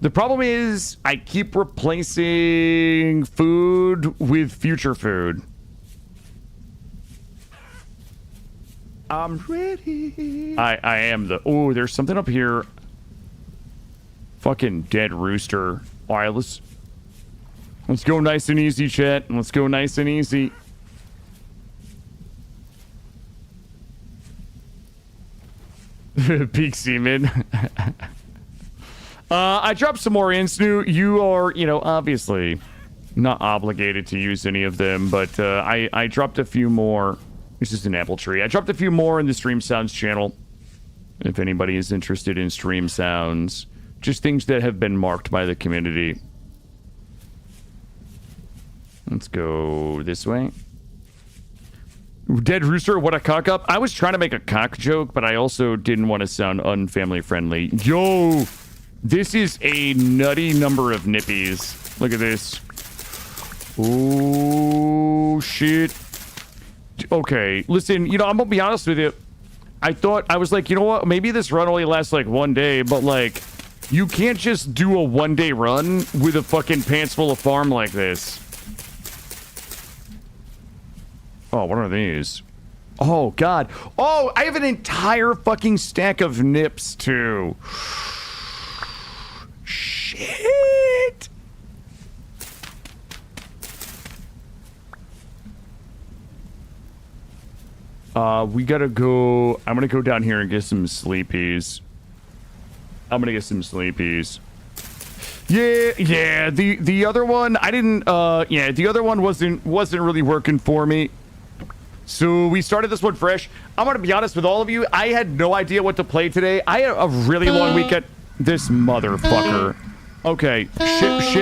The problem is I keep replacing food with future food. I'm ready. I am the... Oh, there's something up here. Fucking dead rooster. All right, let's go nice and easy, chat. Let's go nice and easy. Peak semen. I dropped some more in, Snoot. You are, you know, obviously not obligated to use any of them, but I dropped a few more. It's just an apple tree. I dropped a few more in the Stream Sounds channel. If anybody is interested in Stream Sounds. Just things that have been marked by the community. Let's go this way. Dead rooster, what a cock up. I was trying to make a cock joke, but I also didn't want to sound unfamily friendly. Yo! This is a nutty number of nippies. Look at this. Oh, shit. Okay, listen, you know, I'm gonna be honest with you. I was like, you know what? Maybe this run only lasts like one day, but like, you can't just do a one-day run with a fucking pants full of farm like this. Oh, what are these? Oh, God. Oh, I have an entire fucking stack of nips, too. Shit. We gotta go. I'm gonna go down here and get some sleepies. Yeah. The other one, I didn't. Yeah, the other one wasn't really working for me. So we started this one fresh. I'm gonna be honest with all of you. I had no idea what to play today. I had a really long weekend. This motherfucker. Okay, shift.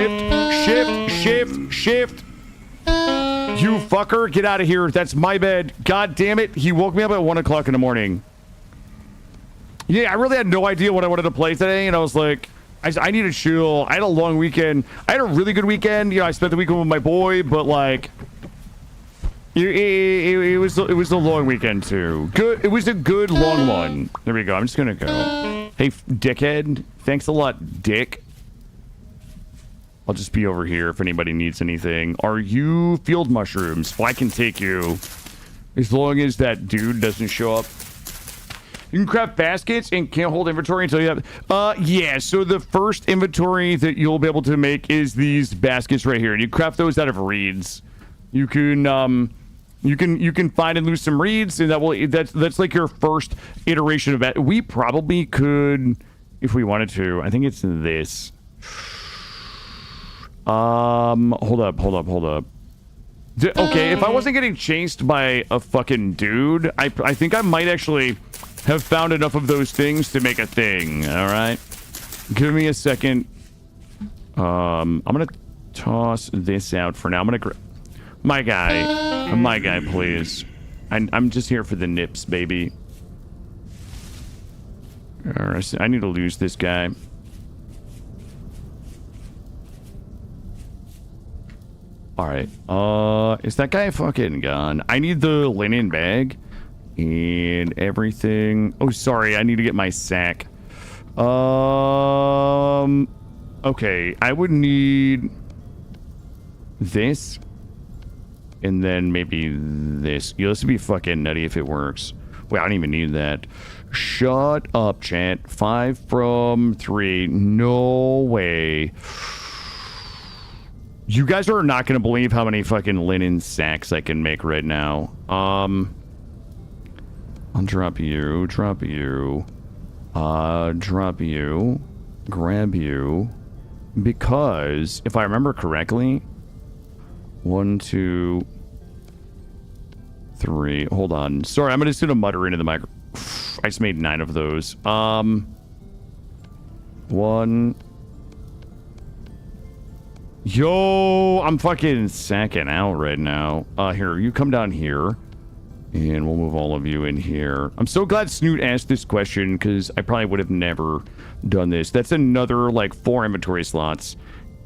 You fucker, get out of here. That's my bed. God damn it. He woke me up at 1 o'clock in the morning. Yeah, I really had no idea what I wanted to play today, and I was like, I need to chill. I had a long weekend. I had a really good weekend. You know, I spent the weekend with my boy, but like, it was a long weekend too. Good. It was a good long one. There we go. I'm just gonna go. Hey, dickhead. Thanks a lot, dick. I'll just be over here if anybody needs anything. Are you field mushrooms? Well, I can take you as long as that dude doesn't show up. You can craft baskets and can't hold inventory until you have... yeah, so the first inventory that you'll be able to make is these baskets right here. And you craft those out of reeds. You can find and lose some reeds, and that's like your first iteration of that. We probably could, if we wanted to. I think it's this. Hold up. Okay, if I wasn't getting chased by a fucking dude, I think I might actually have found enough of those things to make a thing. All right, give me a second. I'm gonna toss this out for now. I'm gonna my guy, please. I'm just here for the nips, baby. All right, I need to lose this guy. All right. Is that guy fucking gone? I need the linen bag and everything. Oh, sorry. I need to get my sack. Okay. I would need this and then maybe this. Yo, this would be fucking nutty if it works. Wait, I don't even need that. Shut up, chat. 5 from 3. No way. You guys are not going to believe how many fucking linen sacks I can make right now. I'll drop you, grab you, because if I remember correctly, 1, 2, 3, hold on. Sorry, I'm just going to mutter into the micro. I just made 9 of those. 1... Yo, I'm fucking sacking out right now. Here, you come down here, and we'll move all of you in here. I'm so glad Snoot asked this question, because I probably would have never done this. That's another, like, 4 inventory slots,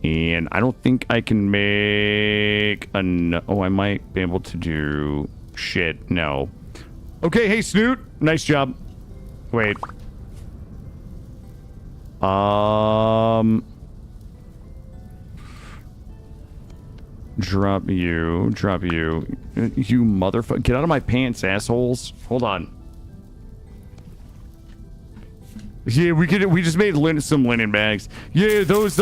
and I don't think I can make oh, I might be able to do... Shit, no. Okay, hey, Snoot. Nice job. Wait. Drop you. You motherfucker. Get out of my pants, assholes. Hold on. Yeah, we just made some linen bags. Yeah, those,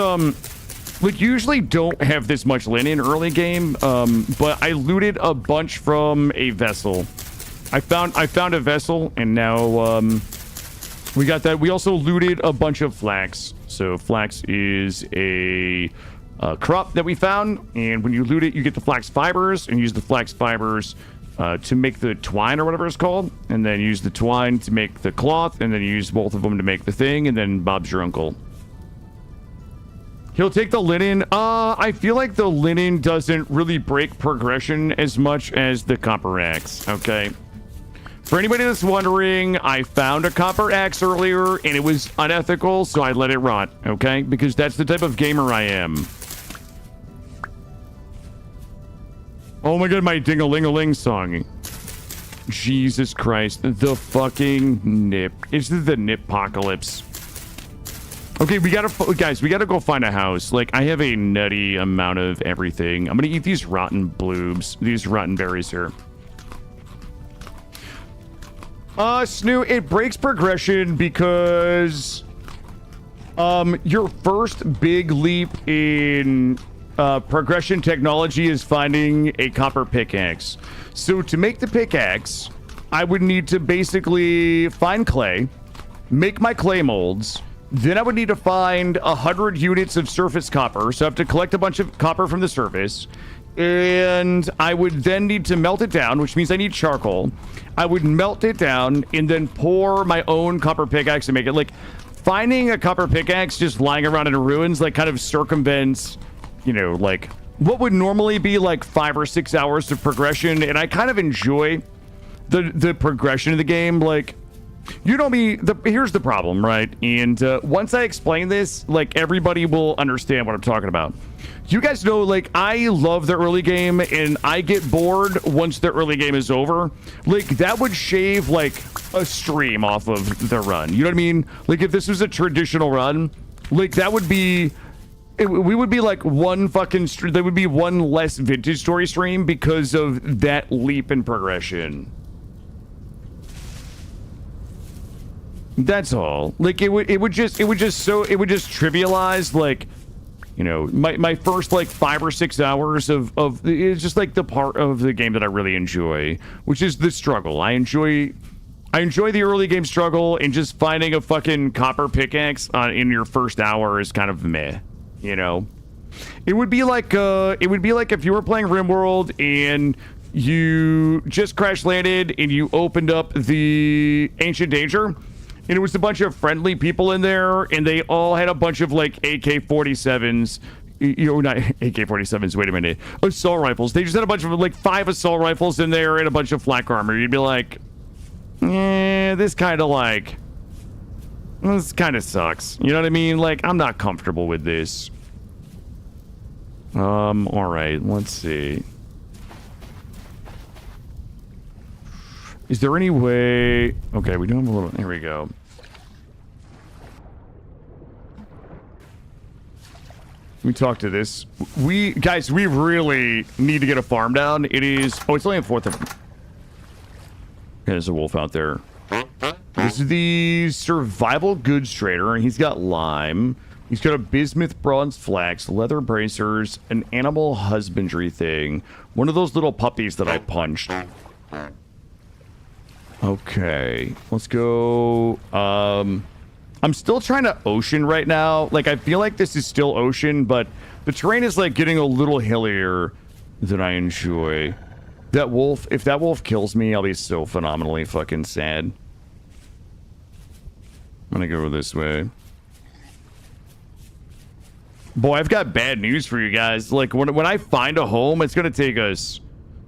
like, usually don't have this much linen early game, but I looted a bunch from a vessel. I found a vessel, and now, we got that. We also looted a bunch of flax. So flax is a crop that we found, and when you loot it, you get the flax fibers, and use the flax fibers to make the twine or whatever it's called, and then use the twine to make the cloth, and then you use both of them to make the thing, and then Bob's your uncle. He'll take the linen. I feel like the linen doesn't really break progression as much as the copper axe, okay? For anybody that's wondering, I found a copper axe earlier, and it was unethical, so I let it rot, okay? Because that's the type of gamer I am. Oh my god, my ding-a-ling-a-ling song. Jesus Christ. The fucking nip. It's the nip-pocalypse. Okay, guys, we gotta go find a house. Like, I have a nutty amount of everything. I'm gonna eat these rotten bloobs. These rotten berries here. Snoo, it breaks progression because... your first big leap in... progression technology is finding a copper pickaxe. So to make the pickaxe, I would need to basically find clay, make my clay molds, Then I would need to find 100 units of surface copper. So I have to collect a bunch of copper from the surface. And I would then need to melt it down, which means I need charcoal. I would melt it down and then pour my own copper pickaxe and make it like finding a copper pickaxe just lying around in ruins, like kind of circumvents, you know, like what would normally be like 5 or 6 hours of progression. And I kind of enjoy the progression of the game. Like, you know me, here's the problem, right? And once I explain this, like, everybody will understand what I'm talking about. You guys know, like, I love the early game, and I get bored once the early game is over. Like, that would shave, like, a stream off of the run. You know what I mean? Like, if this was a traditional run, like, that would be... we would be, like, one fucking... there would be one less Vintage Story stream because of that leap in progression. That's all. Like, it would just trivialize, like, you know, my first like 5 or 6 hours of it's just like the part of the game that I really enjoy, which is the struggle. I enjoy the early game struggle, and just finding a fucking copper pickaxe in your first hour is kind of meh, you know. It would be like if you were playing RimWorld and you just crash landed and you opened up the Ancient Danger. And it was a bunch of friendly people in there, and they all had a bunch of, like, AK-47s. You know, not AK-47s, wait a minute. Assault rifles. They just had a bunch of, like, 5 assault rifles in there and a bunch of flak armor. You'd be like, this kind of sucks. You know what I mean? Like, I'm not comfortable with this. All right, let's see. Is there any way... Okay, we do have a little... Here we go. Let me talk to this. Guys, we really need to get a farm down. It is... Oh, it's only a 4th of... Okay, there's a wolf out there. This is the survival goods trader. He's got lime. He's got a bismuth bronze flax, leather bracers, an animal husbandry thing. One of those little puppies that I punched. Okay, let's go. I'm still trying to ocean right now. Like, I feel like this is still ocean, but the terrain is, like, getting a little hillier than I enjoy. That wolf, if that wolf kills me, I'll be so phenomenally fucking sad. I'm gonna go this way. Boy, I've got bad news for you guys. Like, when I find a home, it's gonna take us...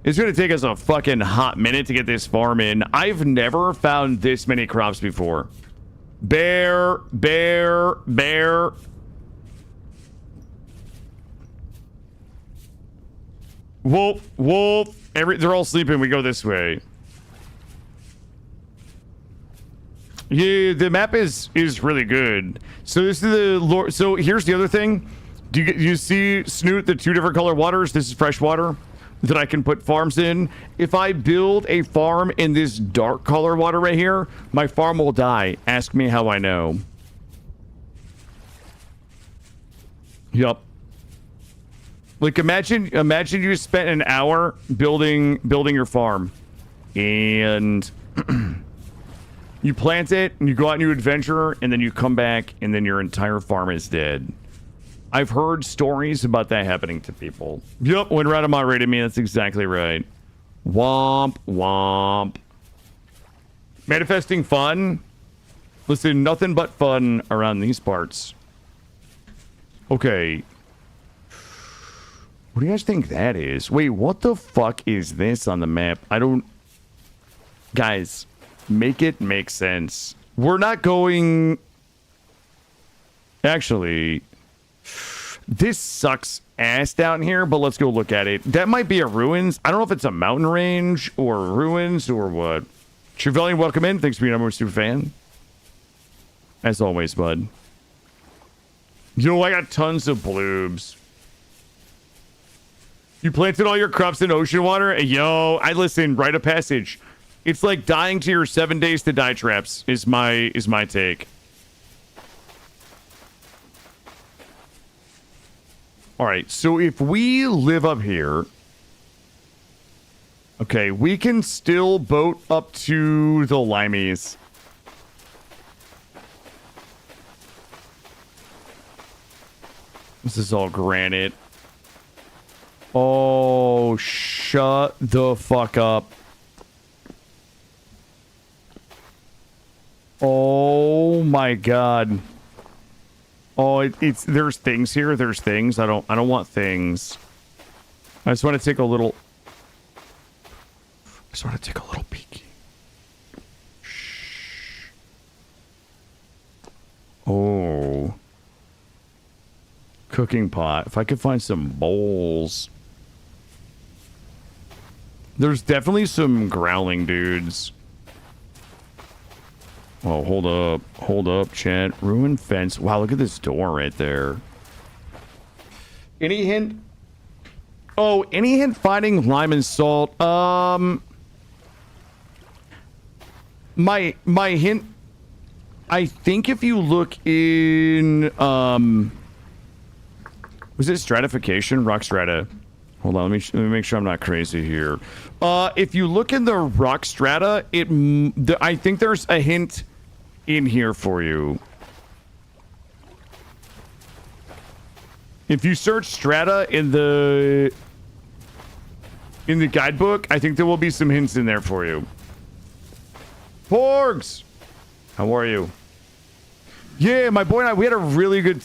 It's going to take us a fucking hot minute to get this farm in. I've never found this many crops before. Bear, bear, bear. Wolf, wolf. They're all sleeping. We go this way. Yeah, the map is really good. So this is the Lord. So here's the other thing. Do you see, Snoot, the 2 different color waters? This is fresh water that I can put farms in. If I build a farm in this dark color water right here, my farm will die. Ask me how I know. Yup. Like, imagine you spent an hour building your farm, and you plant it, and you go out and you adventure, and then you come back, and then your entire farm is dead. I've heard stories about that happening to people. Yep, when Radamont raided me, that's exactly right. Womp, womp. Manifesting fun? Listen, nothing but fun around these parts. Okay. What do you guys think that is? Wait, what the fuck is this on the map? I don't... Guys, make it make sense. We're not going... Actually... This sucks ass down here, but let's go look at it. That might be a ruins. I don't know if it's a mountain range or ruins or what. Trevelyan, welcome in. Thanks for being a number super fan. As always, bud. Yo, I got tons of bloobs. You planted all your crops in ocean water? Yo, I listen, rite of passage. It's like dying to your 7 days to die traps is my take. All right, so if we live up here, okay, we can still boat up to the Limeys. This is all granite. Oh, shut the fuck up. Oh my god. Oh, it's there's things here. There's things. I don't want things. I just want to take a little peek. Shh. Oh. Cooking pot. If I could find some bowls. There's definitely some growling dudes. Oh, hold up, chat. Ruined fence. Wow, look at this door right there. Any hint? Oh, any hint finding lime and salt? My hint. I think if you look in, was it stratification? Rock strata. Hold on, let me make sure I'm not crazy here. If you look in the rock strata, I think there's a hint in here for you. If you search strata in the guidebook, I think there will be some hints in there for you. Porgs, how are you? Yeah, my boy and I, we had a really good,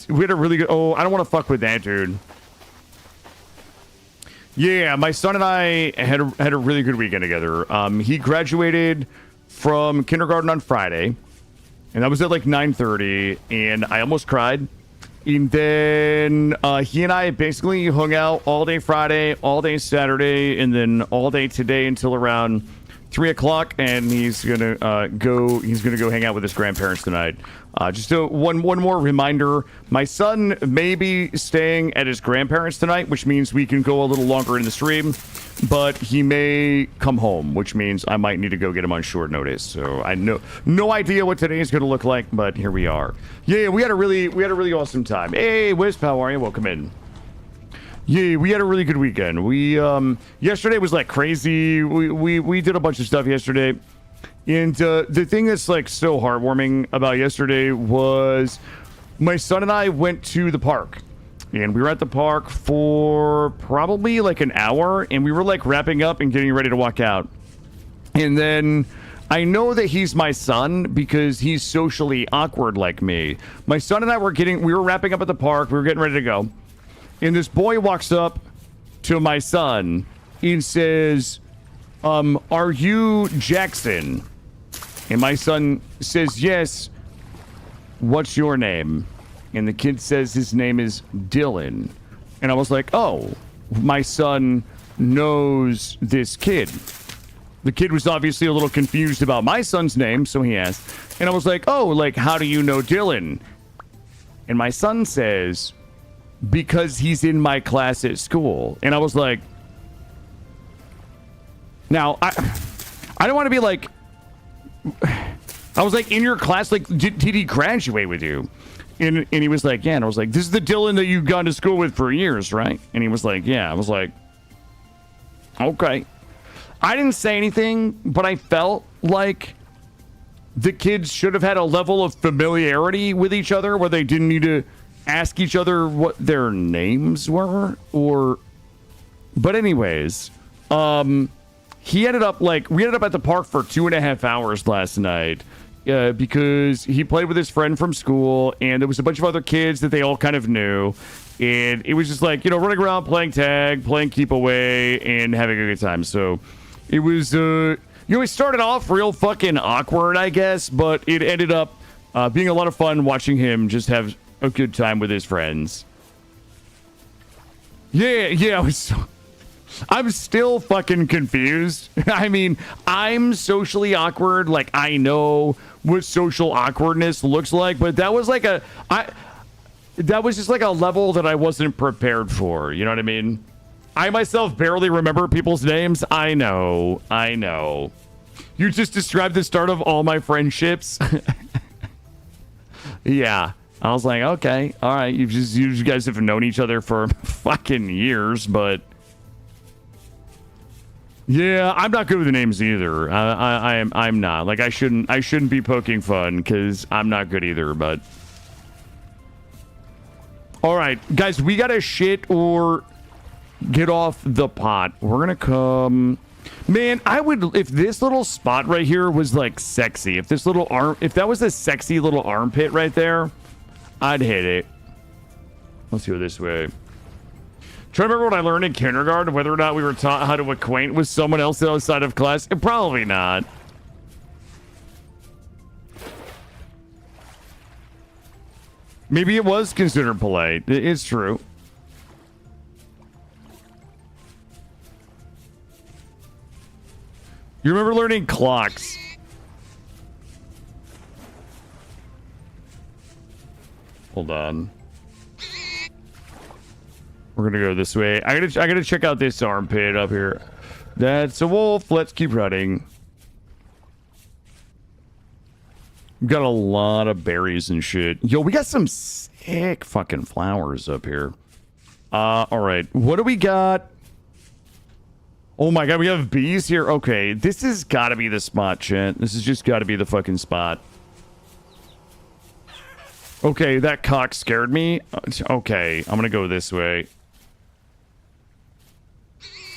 oh, I don't want to fuck with that, dude. Yeah, my son and I had a really good weekend together. He graduated from kindergarten on Friday, and that was at like 9:30, and I almost cried. And then he and I basically hung out all day Friday, all day Saturday, and then all day today until around 3 o'clock, and he's gonna go hang out with his grandparents tonight. Just one more reminder, my son may be staying at his grandparents tonight, which means we can go a little longer in the stream, but he may come home, which means I might need to go get him on short notice. So I know no idea what today is going to look like, but here we are. Yeah, we had a really awesome time. Hey, Wisp, how are you? Welcome in. Yeah, we had a really good weekend. We yesterday was like crazy. We did a bunch of stuff yesterday. And the thing that's like so heartwarming about yesterday was my son and I went to the park. And we were at the park for probably like an hour, and we were like wrapping up and getting ready to walk out. And then I know that he's my son because he's socially awkward like me. My son and I we were wrapping up at the park. We were getting ready to go. And this boy walks up to my son and says, are you Jackson? And my son says, yes. What's your name? And the kid says his name is Dylan. And I was like, oh, my son knows this kid. The kid was obviously a little confused about my son's name, so he asked. And I was like, oh, like, how do you know Dylan? And my son says, because he's in my class at school. And I was like, now, I don't want to be like, I was like, in your class, like, did he graduate with you? And he was like, yeah. And I was like, this is the Dylan that you've gone to school with for years, right? And he was like, yeah. I was like, okay. I didn't say anything, but I felt like the kids should have had a level of familiarity with each other where they didn't need to ask each other what their names were, but anyways, we ended up at the park for 2.5 hours last night, because he played with his friend from school, and there was a bunch of other kids that they all kind of knew, and it was just like, running around, playing tag, playing keep away, and having a good time. So it was, it started off real fucking awkward, I guess, but it ended up being a lot of fun watching him just have a good time with his friends. Yeah, I'm still fucking confused. I mean, I'm socially awkward. Like, I know what social awkwardness looks like, but that was just like a level that I wasn't prepared for. You know what I mean? I myself barely remember people's names. I know. You just described the start of all my friendships. Yeah. I was like, okay, all right. You guys have known each other for fucking years, but yeah, I'm not good with the names either. I'm not. Like, I shouldn't be poking fun because I'm not good either. But All right, guys, we gotta shit or get off the pot. We're gonna come. Man, I would, if this little spot right here was like sexy, if this little arm, if that was a sexy little armpit right there, I'd hit it. Let's go this way. Try to remember what I learned in kindergarten, whether or not we were taught how to acquaint with someone else outside of class. Probably not. Maybe it was considered polite. It's true. You remember learning clocks? Hold on. We're gonna go this way. I gotta check out this armpit up here. That's a wolf. Let's keep running. We've got a lot of berries and shit. Yo, we got some sick fucking flowers up here. All right. What do we got? Oh my god, we have bees here. Okay, this has got to be the spot, chat. This has just got to be the fucking spot. Okay, that cock scared me. Okay, I'm gonna go this way.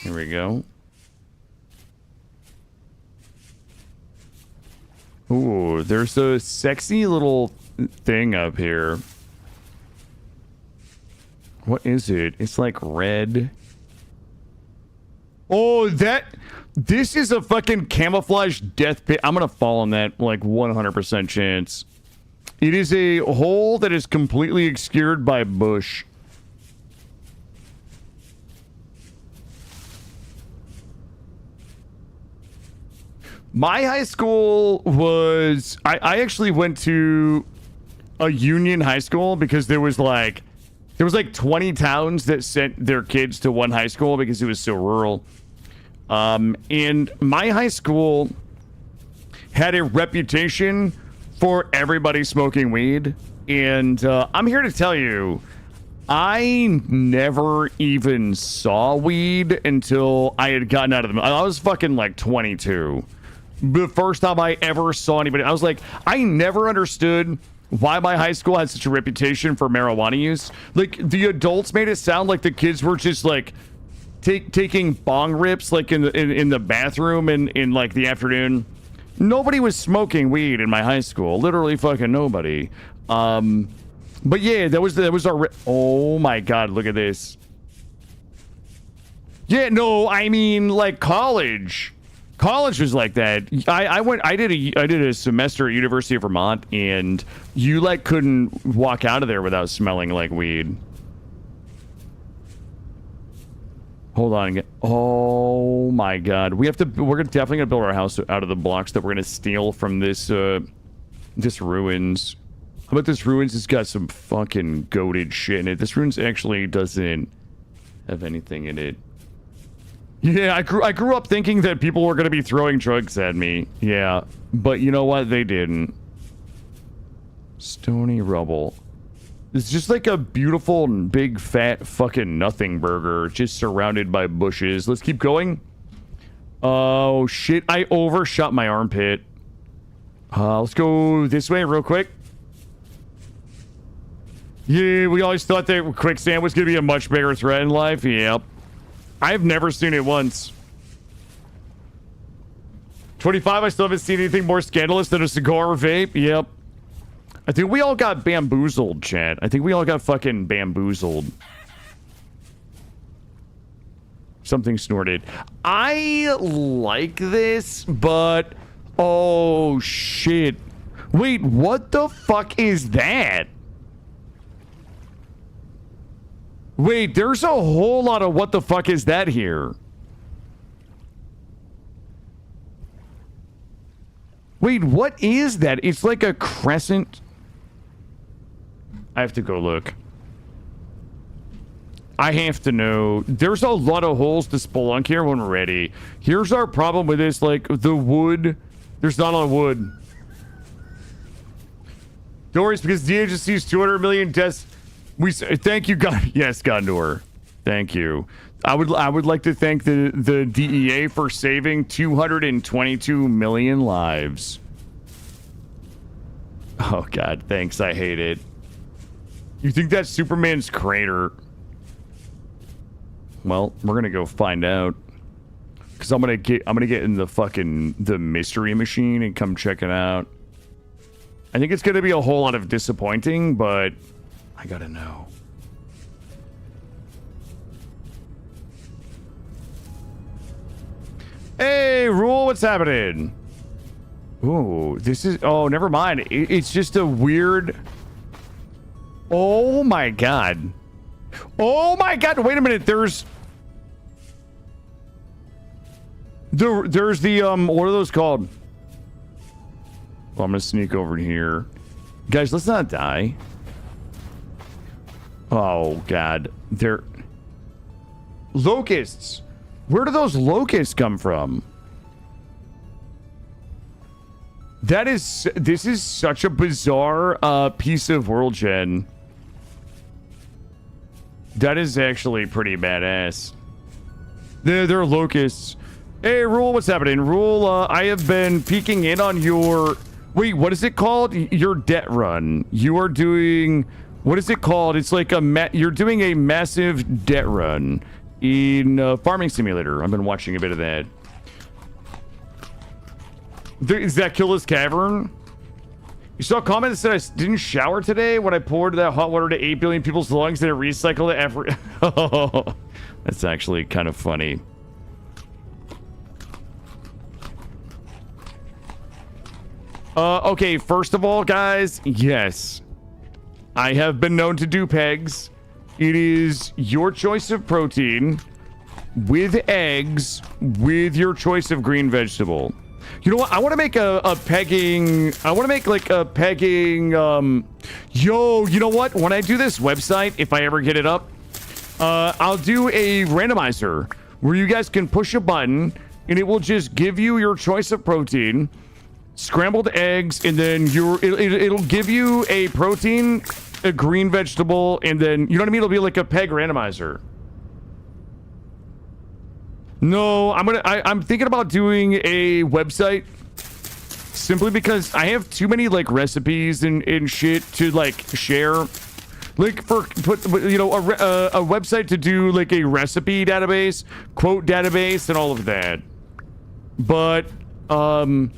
Here we go. Ooh, there's a sexy little thing up here. What is it? It's like red. Oh, this is a fucking camouflage death pit. I'm gonna fall on that like 100% chance. It is a hole that is completely obscured by bush. My high school was... I actually went to a union high school because there was like 20 towns that sent their kids to one high school because it was so rural. And my high school had a reputation for everybody smoking weed. And I'm here to tell you, I never even saw weed until I had gotten out of them. I was fucking like 22. The first time I ever saw anybody, I was like, I never understood why my high school had such a reputation for marijuana use. Like, the adults made it sound like the kids were just like taking bong rips like in the bathroom in like the afternoon. Nobody was smoking weed in my high school. Literally fucking nobody. But yeah, that was our oh my god, look at this. Yeah, no, I mean like college. College was like that. I did a semester at University of Vermont, and you like couldn't walk out of there without smelling like weed. Hold on. Oh my god. We're definitely gonna build our house out of the blocks that we're gonna steal from this ruins. How about this ruins? It's got some fucking goated shit in it. This ruins actually doesn't have anything in it. Yeah, I grew up thinking that people were going to be throwing drugs at me. Yeah, but you know what? They didn't. Stony rubble. It's just like a beautiful and big fat fucking nothing burger just surrounded by bushes. Let's keep going. Oh shit, I overshot my armpit. Let's go this way real quick. Yeah, we always thought that quicksand was going to be a much bigger threat in life. Yep. I've never seen it once. 25, I still haven't seen anything more scandalous than a cigar or vape. Yep. I think we all got bamboozled, chat. I think we all got fucking bamboozled. Something snorted. I like this, but... Oh, shit. Wait, what the fuck is that? Wait, there's a whole lot of what the fuck is that here? Wait, what is that? It's like a crescent. I have to go look. I have to know. There's a lot of holes to spelunk here when we're ready. Here's our problem with this, like, the wood. There's not a lot of wood. Don't worry, it's because DH sees 200 million deaths. We thank you, God. Yes, Gondor. Thank you. I would like to thank the DEA for saving 222 million lives. Oh God, thanks. I hate it. You think that's Superman's crater? Well, we're gonna go find out. Cause I'm gonna get in the mystery machine and come check it out. I think it's gonna be a whole lot of disappointing, but I gotta know. Hey, Rule, what's happening? Ooh, this is... Oh, never mind. It's just a weird... Oh, my God. Oh, my God. Wait a minute. There's the, what are those called? Well, I'm going to sneak over here. Guys, let's not die. Oh, God. They're... Locusts. Where do those locusts come from? This is such a bizarre piece of world gen. That is actually pretty badass. They're locusts. Hey, Rule, what's happening? Rule, I have been peeking in on your... Wait, what is it called? Your debt run. You are doing... What is it called? It's like you're doing a massive debt run in Farming Simulator. I've been watching a bit of that. Is that Killis Cavern? You saw a comment that said I didn't shower today when I poured that hot water to 8 billion people's lungs and it recycled it every... Oh, that's actually kind of funny. Okay, first of all, guys, yes. I have been known to do pegs. It is your choice of protein with eggs with your choice of green vegetable. You know what? I want to make a pegging... I want to make, like, a pegging... Yo, you know what? When I do this website, if I ever get it up, I'll do a randomizer where you guys can push a button, and it will just give you your choice of protein, scrambled eggs, and then it'll give you a protein, a green vegetable, and then... You know what I mean? It'll be like a peg randomizer. No, I'm thinking about doing a website simply because I have too many like recipes and shit to like share. Like you know, a website to do like a recipe database, quote database, and all of that. But I don't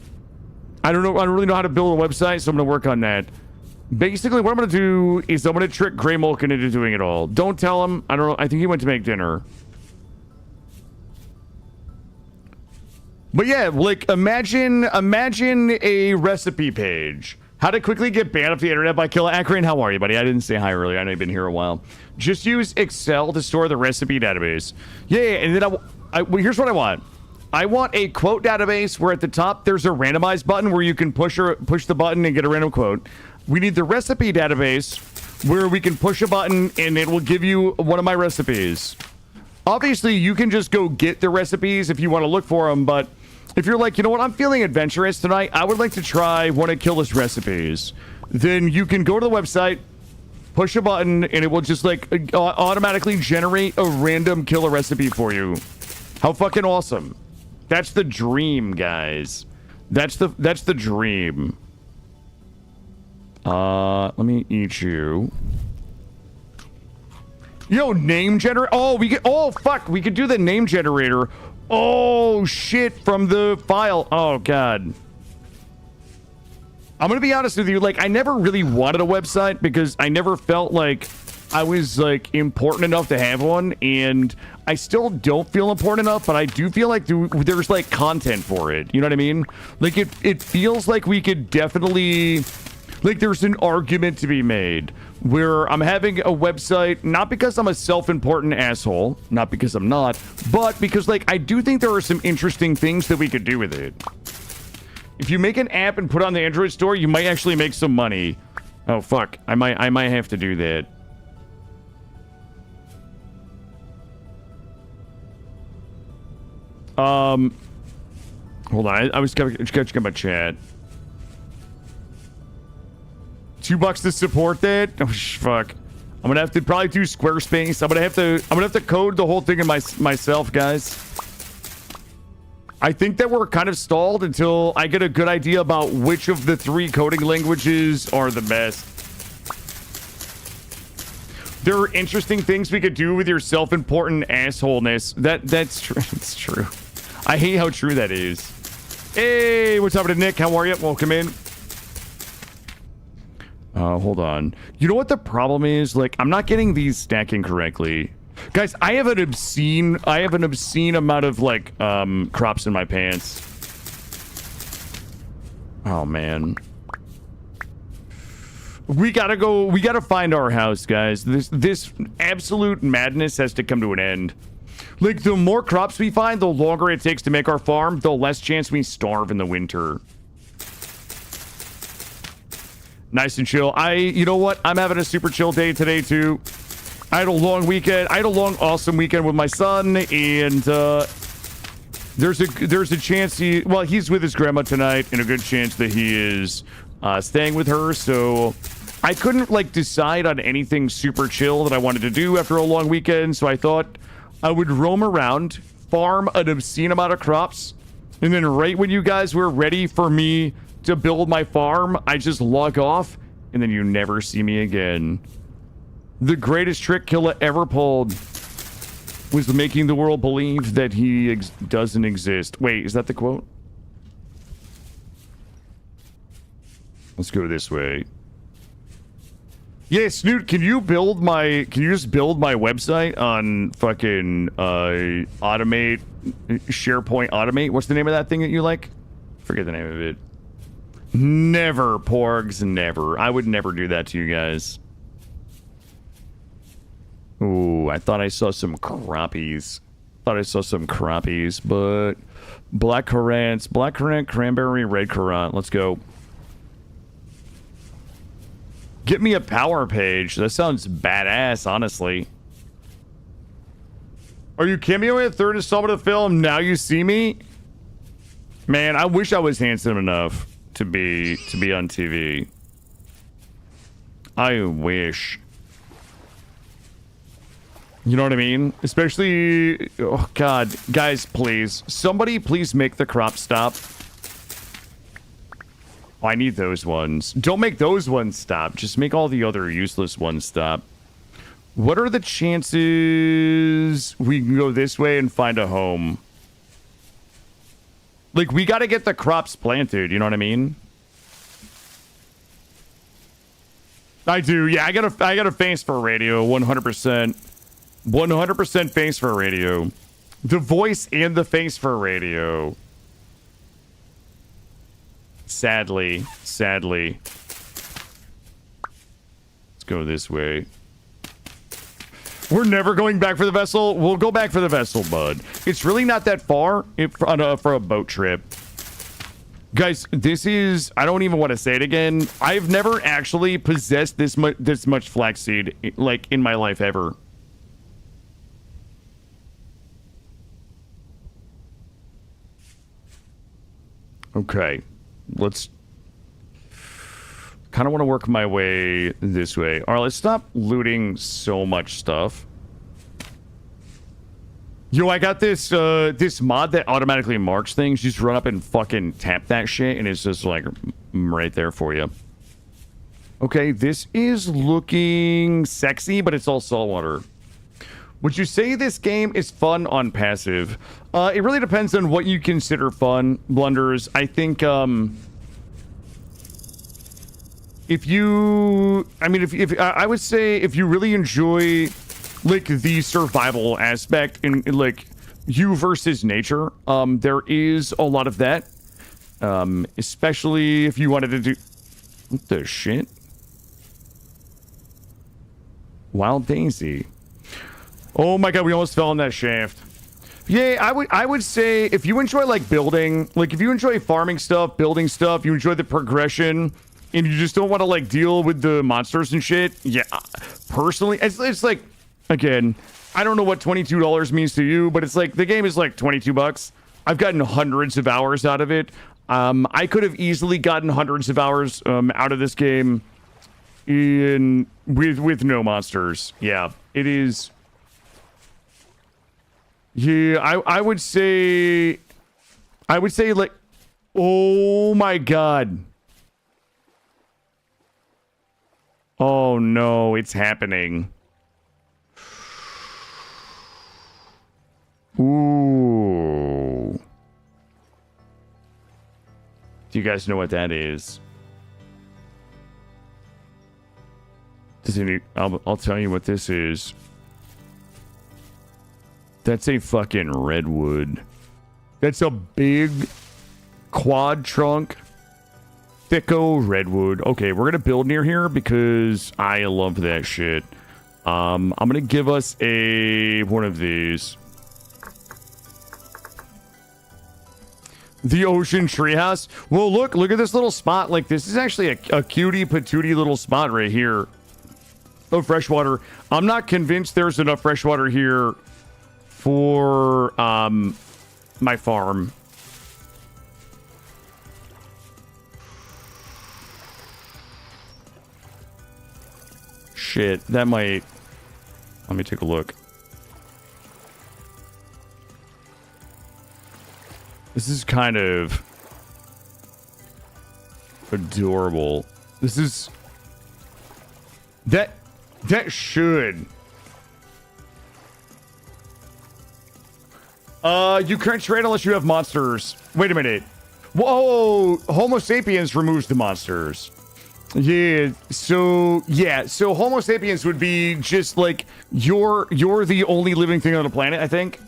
know. I don't really know how to build a website, so I'm gonna work on that. Basically, what I'm gonna do is I'm gonna trick Grey Mulkin into doing it all. Don't tell him. I don't know. I think he went to make dinner. But yeah, like, imagine a recipe page. How to quickly get banned off the internet by Killadrix. How are you, buddy? I didn't say hi earlier. I know you've been here a while. Just use Excel to store the recipe database. Yeah, and then well, here's what I want. I want a quote database where at the top there's a randomize button where you can push the button and get a random quote. We need the recipe database where we can push a button and it will give you one of my recipes. Obviously, you can just go get the recipes if you want to look for them, but... If you're like, you know what, I'm feeling adventurous tonight, I would like to try one of Killis recipes. Then you can go to the website, push a button, and it will just like automatically generate a random killer recipe for you. How fucking awesome. That's the dream, guys. That's the dream. Let me eat you. Yo, name generator. Oh, fuck, we could do the name generator. Oh, shit, from the file. Oh, God. I'm gonna be honest with you. Like, I never really wanted a website because I never felt like I was, like, important enough to have one. And I still don't feel important enough, but I do feel like there's, like, content for it. You know what I mean? Like, it feels like we could definitely... Like, there's an argument to be made where I'm having a website, not because I'm a self-important asshole, not because I'm not, but because, like, I do think there are some interesting things that we could do with it. If you make an app and put it on the Android store, you might actually make some money. Oh, fuck. I might have to do that. Hold on. I was catching my chat. $2 to support that? Oh, fuck. I'm gonna have to probably do Squarespace. I'm gonna have to code the whole thing in myself, guys. I think that we're kind of stalled until I get a good idea about which of the 3 coding languages are the best. There are interesting things we could do with your self-important assholeness. That's true. It's true. I hate how true that is. Hey, what's up to Nick? How are you? Welcome in. Hold on. You know what the problem is? Like, I'm not getting these stacking correctly. Guys, I have an obscene amount of, like, crops in my pants. Oh, man. We gotta find our house, guys. This absolute madness has to come to an end. Like, the more crops we find, the longer it takes to make our farm, the less chance we starve in the winter. Nice and chill. You know what? I'm having a super chill day today, too. I had a long weekend. I had a long, awesome weekend with my son, and, there's a chance he's with his grandma tonight, and a good chance that he is, staying with her, so I couldn't, like, decide on anything super chill that I wanted to do after a long weekend, so I thought I would roam around, farm an obscene amount of crops, and then right when you guys were ready for me to build my farm, I just log off, and then you never see me again. The greatest trick Killa ever pulled was making the world believe that he doesn't exist. Wait, is that the quote? Let's go this way. Yeah, Snoot, can you just build my website on fucking automate SharePoint automate? What's the name of that thing that you like? Forget the name of it. Never, Porgs, never. I would never do that to you guys. Ooh, I thought I saw some crappies. But black currant, cranberry, red currant. Let's go. Get me a power page. That sounds badass, honestly. Are you cameoing a third installment of the film? Now You See Me? Man, I wish I was handsome enough to be on TV. I wish. You know what I mean? Especially, oh god, guys, please. Somebody please make the crop stop. Oh, I need those ones. Don't make those ones stop. Just make all the other useless ones stop. What are the chances we can go this way and find a home? Like, we gotta get the crops planted, you know what I mean? I do, yeah, I got a face for radio, 100%. 100% face for radio. The voice and the face for radio. Sadly. Let's go this way. We're never going back for the vessel. We'll go back for the vessel, bud. It's really not that far for a boat trip. Guys, this is... I don't even want to say it again. I've never actually possessed this much flaxseed, like, in my life ever. Okay, let's kind of want to work my way this way. All right, let's stop looting so much stuff. Yo, I got this this mod that automatically marks things. You just run up and fucking tap that shit, and it's just like right there for you. Okay, this is looking sexy, but it's all saltwater. Would you say this game is fun on passive? It really depends on what you consider fun, Blunders. I think, if I would say if you really enjoy, like, the survival aspect in like, you versus nature, there is a lot of that. Especially if you wanted to do... What the shit? Wild Daisy. Oh my god, we almost fell in that shaft. Yeah, I would say if you enjoy, like, building, like, if you enjoy farming stuff, building stuff, you enjoy the progression, and you just don't want to, like, deal with the monsters and shit, yeah, personally, it's like, again, I don't know what $22 means to you, but it's like, the game is like 22 bucks. I've gotten hundreds of hours out of it. I could have easily gotten hundreds of hours out of this game with no monsters. Yeah, it is... Yeah, I would say, like, oh my god. Oh no, it's happening. Do you guys know what that is? Does any? I'll tell you what this is. That's a fucking redwood. That's a big quad trunk thicko redwood. Okay, we're gonna build near here because I love that shit. I'm gonna give us one of these. The ocean treehouse. Well, look at this little spot. Like, this is actually a cutie patootie little spot right here of freshwater. I'm not convinced there's enough freshwater here for my farm. Shit, that might... Let me take a look. This is kind of adorable. This is... That should... You can't trade unless you have monsters. Wait a minute. Whoa! Homo sapiens removes the monsters. Yeah, so Homo sapiens would be just like you're the only living thing on the planet, I think.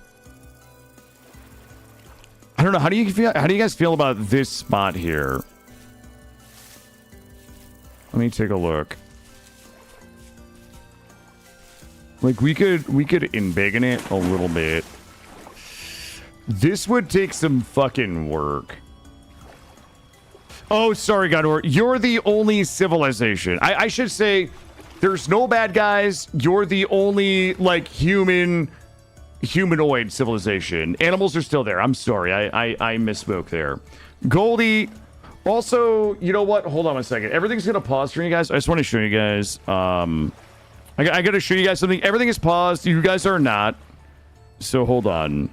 I don't know. How do you guys feel about this spot here? Let me take a look. Like, we could embiggen it a little bit. This would take some fucking work. Oh, sorry, Godor. You're the only civilization. I should say, there's no bad guys. You're the only, like, humanoid civilization. Animals are still there. I'm sorry. I misspoke there. Goldie. Also, you know what? Hold on a second. Everything's going to pause for you guys. I just want to show you guys. I got to show you guys something. Everything is paused. You guys are not. So, hold on.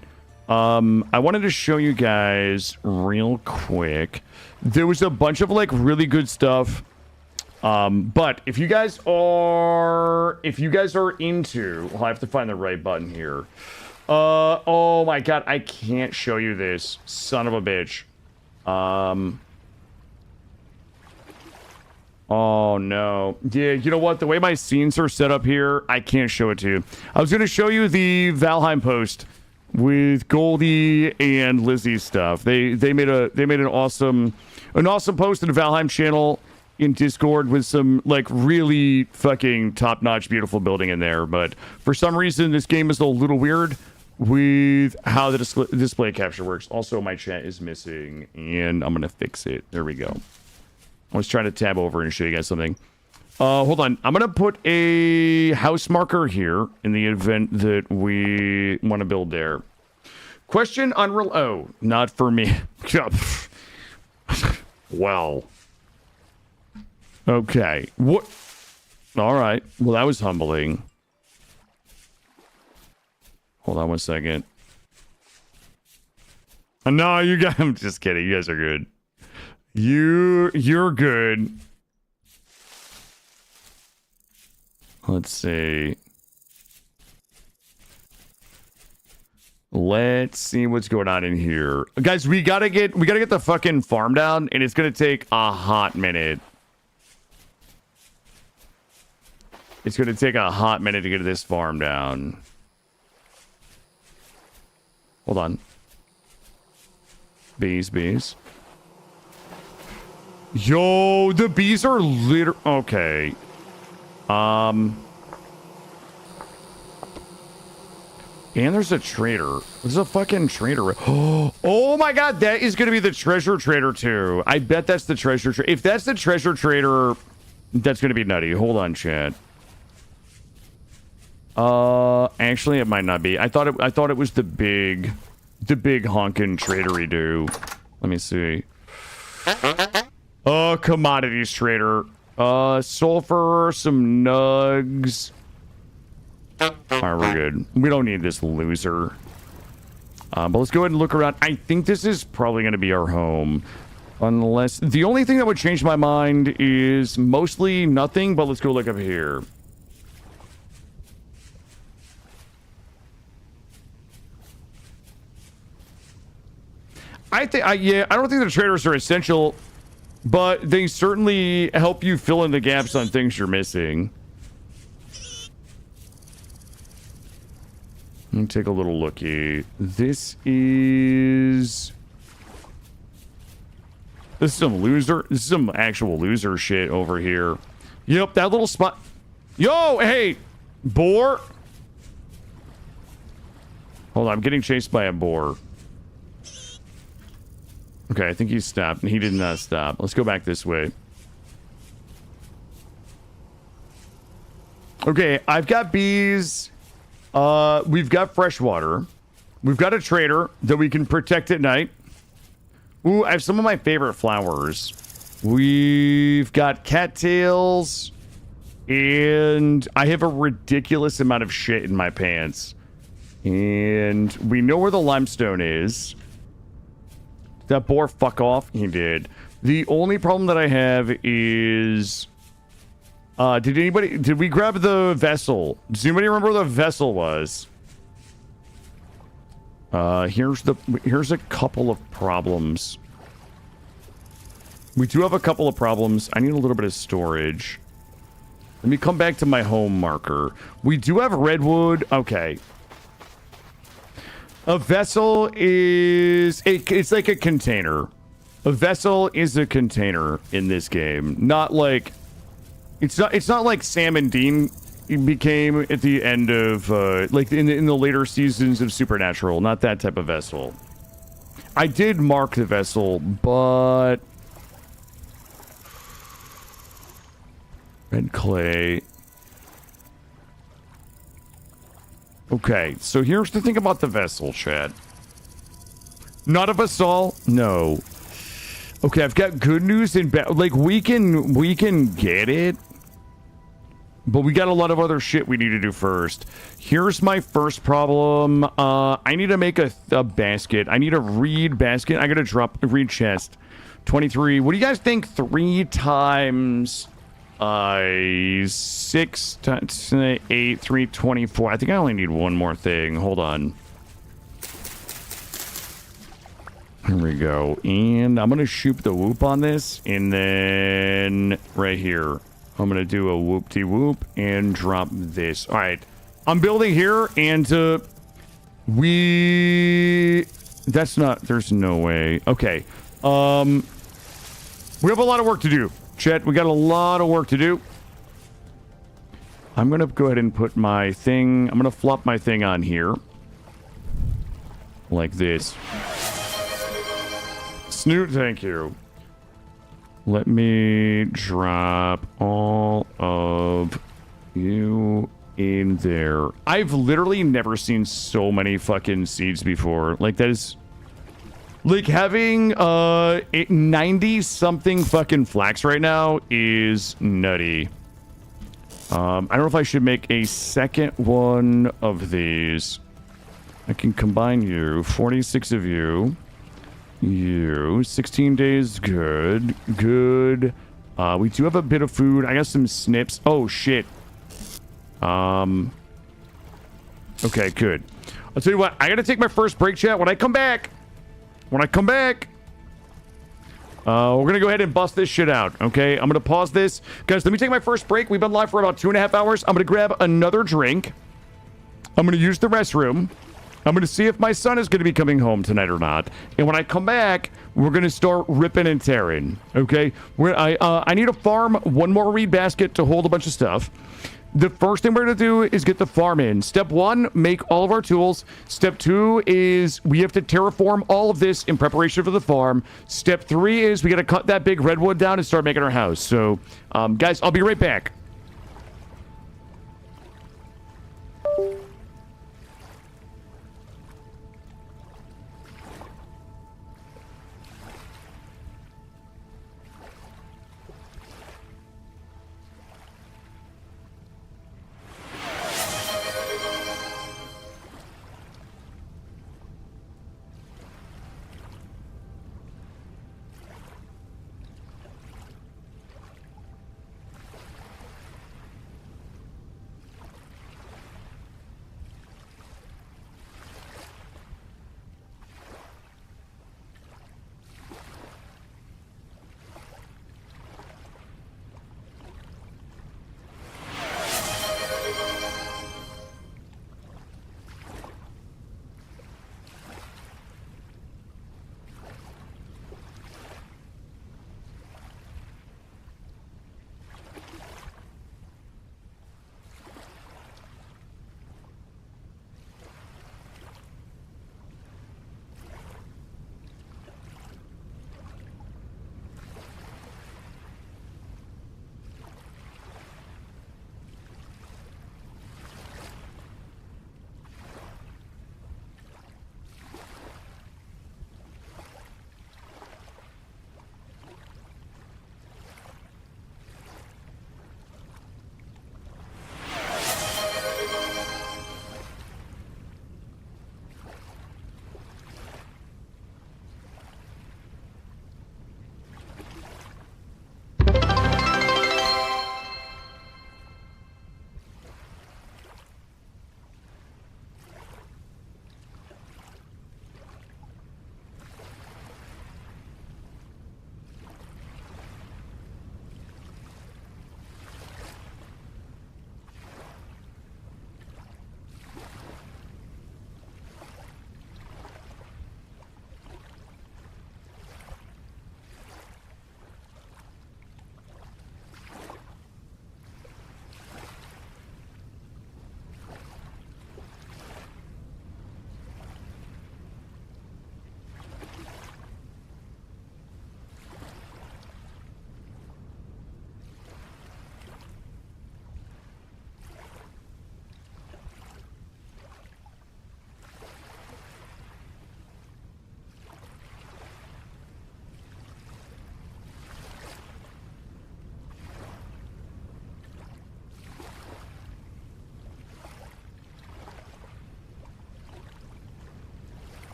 I wanted to show you guys real quick. There was a bunch of like really good stuff. But if you guys are into, well, I have to find the right button here. Oh my god, I can't show you this, son of a bitch. Oh no. Yeah, you know what? The way my scenes are set up here, I can't show it to you. I was gonna show you the Valheim post with Goldie and Lizzie's stuff. They made an awesome post in the Valheim channel in Discord with some like really fucking top-notch beautiful building in there, but for some reason this game is a little weird with how the display capture works. Also, my chat is missing and I'm gonna fix it. There we go. I was trying to tab over and show you guys something. Hold on. I'm gonna put a house marker here in the event that we want to build there. Question unreal. Oh, not for me. Well. Okay. What? All right. Well, that was humbling. Hold on one second. No, you guys. I'm just kidding. You guys are good. You're good. Let's see. Let's see what's going on in here. Guys, we gotta get the fucking farm down, and it's gonna take a hot minute. It's gonna take a hot minute to get this farm down. Hold on. Bees. Yo, the bees are okay. And there's a trader. There's a fucking trader. Oh my god, that is going to be the treasure trader too. I bet that's the treasure trader. If that's the treasure trader, that's going to be nutty. Hold on, chat. Actually, it might not be. I thought it was the big honkin' tradery do. Let me see. Commodities trader. Sulfur, some nugs. Alright, we're good. We don't need this loser. But let's go ahead and look around. I think this is probably going to be our home. Unless... The only thing that would change my mind is mostly nothing, but let's go look up here. Yeah, I don't think the traders are essential, but they certainly help you fill in the gaps on things you're missing. Let me take a little looky. This is some actual loser shit over here. Yep, that little spot. Yo, hey, boar. Hold on, I'm getting chased by a boar. Okay, I think he stopped. He did not stop. Let's go back this way. Okay, I've got bees. We've got fresh water. We've got a trader that we can protect at night. Ooh, I have some of my favorite flowers. We've got cattails. And I have a ridiculous amount of shit in my pants. And we know where the limestone is. Did that boar fuck off? He did. The only problem that I have is... Did we grab the vessel? Does anybody remember where the vessel was? Here's a couple of problems. We do have a couple of problems. I need a little bit of storage. Let me come back to my home marker. We do have redwood. Okay. A vessel is... It's like a container. A vessel is a container in this game. Not like... It's not like Sam and Dean became at the end of... like in the later seasons of Supernatural. Not that type of vessel. I did mark the vessel, but... Red clay. Okay, so here's the thing about the vessel, chat. Not a vessel? No. Okay, I've got good news and bad. Like, we can get it. But we got a lot of other shit we need to do first. Here's my first problem. I need to make a basket. I need a reed basket. I gotta drop a reed chest. 23. What do you guys think? 3 times... 6 times 8, 3, 24. I think I only need one more thing. Hold on. Here we go. And I'm going to shoot the whoop on this. And then right here, I'm going to do a whoop-de-whoop and drop this. All right. I'm building here and that's not, there's no way. Okay. We have a lot of work to do. Chet, we got a lot of work to do. I'm going to go ahead and put my thing... I'm going to flop my thing on here. Like this. Snoot, thank you. Let me drop all of you in there. I've literally never seen so many fucking seeds before. Like, that is... Like, having 90-something fucking flax right now is nutty. I don't know if I should make a second one of these. I can combine you. 46 of you. You. 16 days. Good. Good. We do have a bit of food. I got some snips. Oh, shit. Okay, good. I'll tell you what. I gotta take my first break, chat. When I come back... we're gonna go ahead and bust this shit out, okay? I'm gonna pause this. Guys, let me take my first break. We've been live for about 2.5 hours. I'm gonna grab another drink. I'm gonna use the restroom. I'm gonna see if my son is gonna be coming home tonight or not. And when I come back, we're gonna start ripping and tearing, okay? I need to farm one more reed basket to hold a bunch of stuff. The first thing we're going to do is get the farm in. Step 1, make all of our tools. Step 2 is we have to terraform all of this in preparation for the farm. Step 3 is we got to cut that big redwood down and start making our house. So, guys, I'll be right back.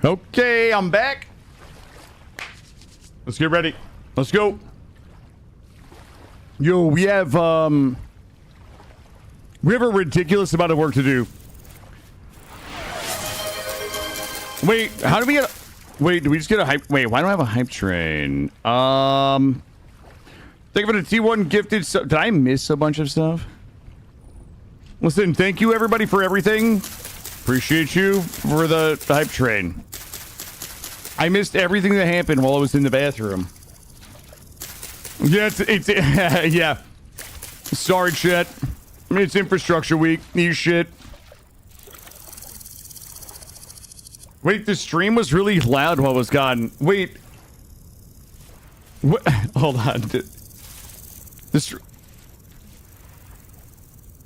Okay, I'm back. Let's get ready. Let's go. Yo, we have a ridiculous amount of work to do. Wait, how do we get... Wait, do we just get a hype... Wait, why don't I have a hype train? Think of it a T1 gifted... Did I miss a bunch of stuff? Listen, thank you everybody for everything. Appreciate you for the hype train. I missed everything that happened while I was in the bathroom. Yeah, it's yeah. Sorry, chat. It's infrastructure week. New shit. Wait, the stream was really loud while I was gone. Wait. What? Hold on. This.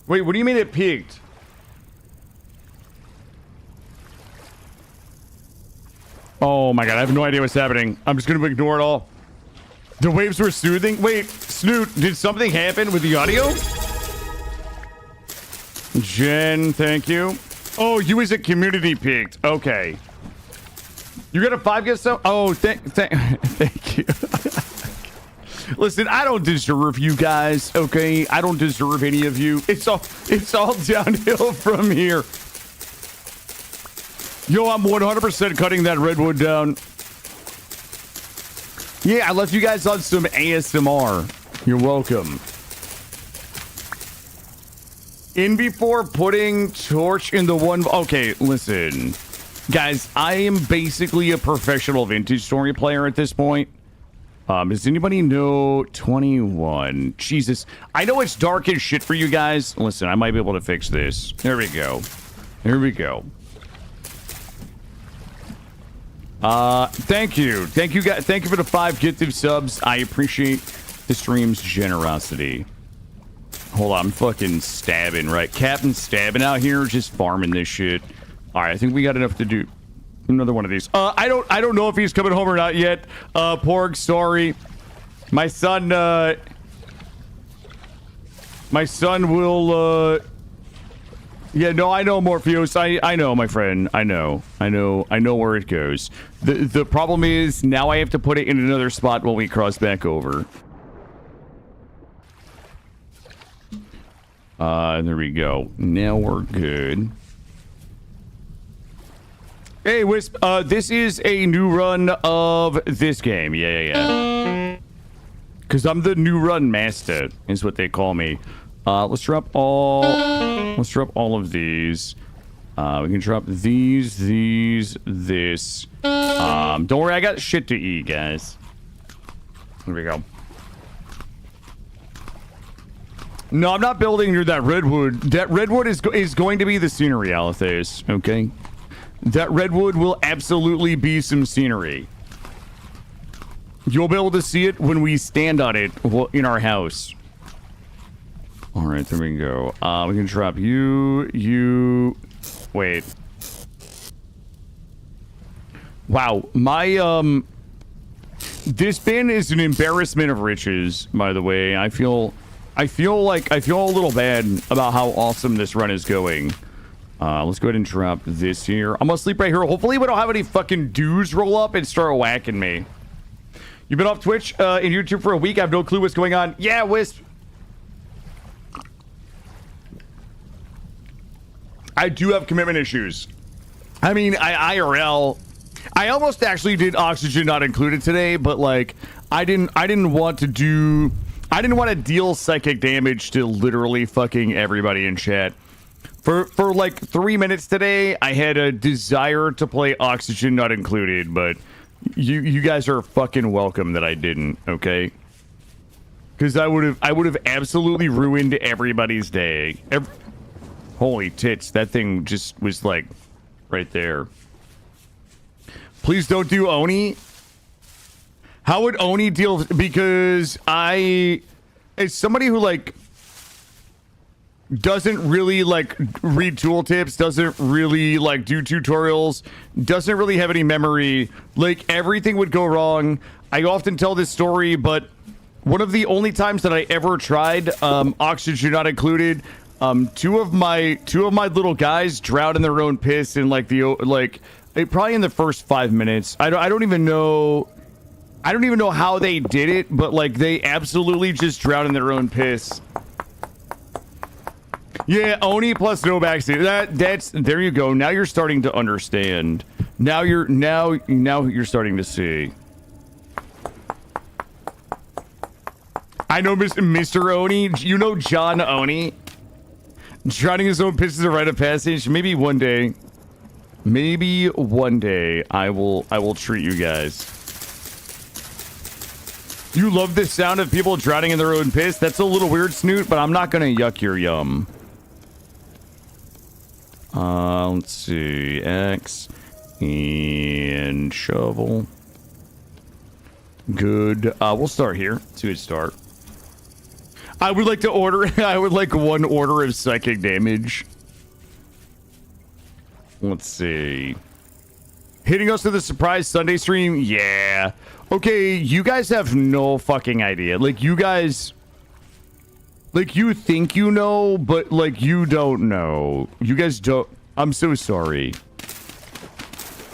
Wait, what do you mean it peaked? Oh my god, I have no idea what's happening. I'm just gonna ignore it all. The waves were soothing? Wait, Snoot, did something happen with the audio? Jen, thank you. Oh, you as a community peaked. Okay. You got a 5 gift sub? Oh, thank you. Listen, I don't deserve you guys, okay? I don't deserve any of you. It's all downhill from here. Yo, I'm 100% cutting that redwood down. Yeah, I left you guys on some ASMR. You're welcome. In before putting torch in the one... Okay, listen. Guys, I am basically a professional vintage story player at this point. Does anybody know 21? Jesus. I know it's dark as shit for you guys. Listen, I might be able to fix this. There we go. There we go. Thank you. Thank you guys. Thank you for the 5 gifted subs. I appreciate the stream's generosity. Hold on, I'm fucking stabbing, right? Captain stabbing out here, just farming this shit. All right, I think we got enough to do. Another one of these. I don't know if he's coming home or not yet. Porg, sorry. My son will, yeah, no, I know, Morpheus. I know, my friend. I know where it goes. The problem is now I have to put it in another spot when we cross back over. There we go. Now we're good. Hey, Wisp, this is a new run of this game. Yeah. Because I'm the new run master, is what they call me. Let's drop all of these. We can drop these, this. Don't worry, I got shit to eat, guys. There we go. No, I'm not building near that redwood. That redwood is going to be the scenery, Alethase, okay? That redwood will absolutely be some scenery. You'll be able to see it when we stand on it in our house. All right, there we go. We can drop you. Wait. Wow, my this bin is an embarrassment of riches. By the way, I feel a little bad about how awesome this run is going. Let's go ahead and drop this here. I'm gonna sleep right here. Hopefully, we don't have any fucking dudes roll up and start whacking me. You've been off Twitch and YouTube for a week. I have no clue what's going on. Yeah, Wisp. I do have commitment issues. I mean, IRL. I almost actually did oxygen not included today, but like, I didn't want to deal psychic damage to literally fucking everybody in chat. For like 3 minutes today, I had a desire to play oxygen not included, but you guys are fucking welcome that I didn't, okay? Because I would have absolutely ruined everybody's day. Holy tits, that thing just was like right there. Please don't do Oni. How would Oni deal? Because as somebody who like doesn't really like read tooltips, doesn't really like do tutorials, doesn't really have any memory, like everything would go wrong. I often tell this story, but one of the only times that I ever tried oxygen not included, two of my little guys drowned in their own piss in like the Probably in the first 5 minutes. I don't even know. I don't even know how they did it, but like they absolutely just drown in their own piss. Yeah, Oni plus no backseat. That's there you go. Now you're starting to understand. Now you're starting to see. I know Mr. Oni. You know John Oni. Drowning his own piss is a rite of passage. Maybe one day. Maybe one day I will treat you guys. You love the sound of people drowning in their own piss? That's a little weird, Snoot, but I'm not gonna yuck your yum. Let's see. X and shovel. Good. We'll start here. It's a good start. I would like to order. I would like 1 order of psychic damage. Let's see. Hitting us with a surprise Sunday stream? Yeah. Okay, you guys have no fucking idea. Like, you guys... Like, you think you know, but, like, you don't know. You guys don't... I'm so sorry.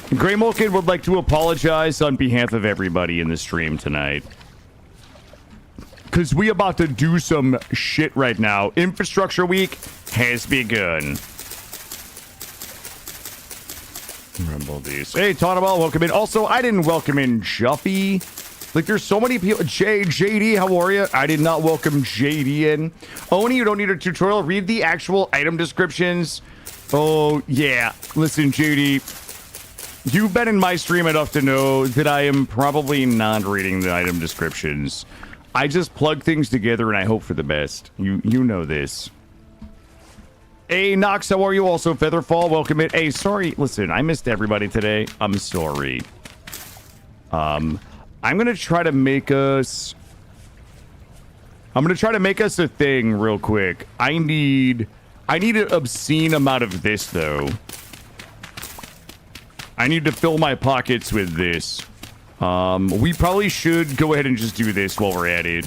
Grey Mulkin would like to apologize on behalf of everybody in the stream tonight. Because we about to do some shit right now. Infrastructure Week has begun. Remember these. Hey, Tonabal, welcome in. Also, I didn't welcome in Juffy. Like, there's so many people. JD, how are you? I did not welcome JD in. Oni, you don't need a tutorial. Read the actual item descriptions. Oh, yeah. Listen, JD, you've been in my stream enough to know that I am probably not reading the item descriptions. I just plug things together and I hope for the best. You know this. Hey, Nox, how are you? Also, Featherfall, welcome in. Hey, sorry. Listen, I missed everybody today. I'm sorry. I'm gonna try to make us... I'm gonna try to make us a thing real quick. I need an obscene amount of this, though. I need to fill my pockets with this. We probably should go ahead and just do this while we're at it.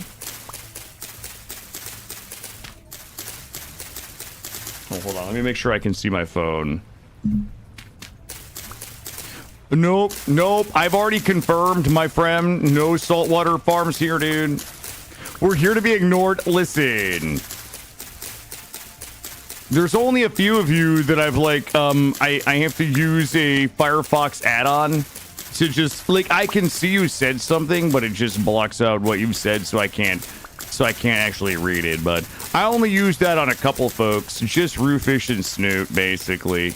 Oh, hold on. Let me make sure I can see my phone. Nope. I've already confirmed, my friend. No saltwater farms here, dude. We're here to be ignored. Listen. There's only a few of you that I've, like, I have to use a Firefox add-on to just, like, I can see you said something, but it just blocks out what you've said, so I can't actually read it. But I only use that on a couple folks, just Roofish and Snoot, basically.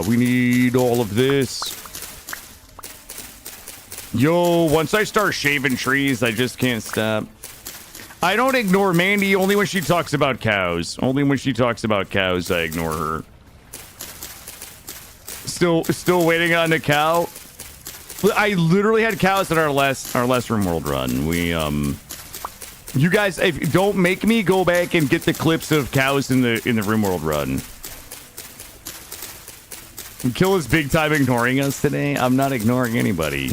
We need all of this. Yo, once I start shaving trees, I just can't stop. I don't ignore Mandy only when she talks about cows. Only when she talks about cows, I ignore her. Still waiting on the cow. I literally had cows at our last RimWorld run. We you guys, don't make me go back and get the clips of cows in the RimWorld run. Kill is big time ignoring us today. I'm not ignoring anybody.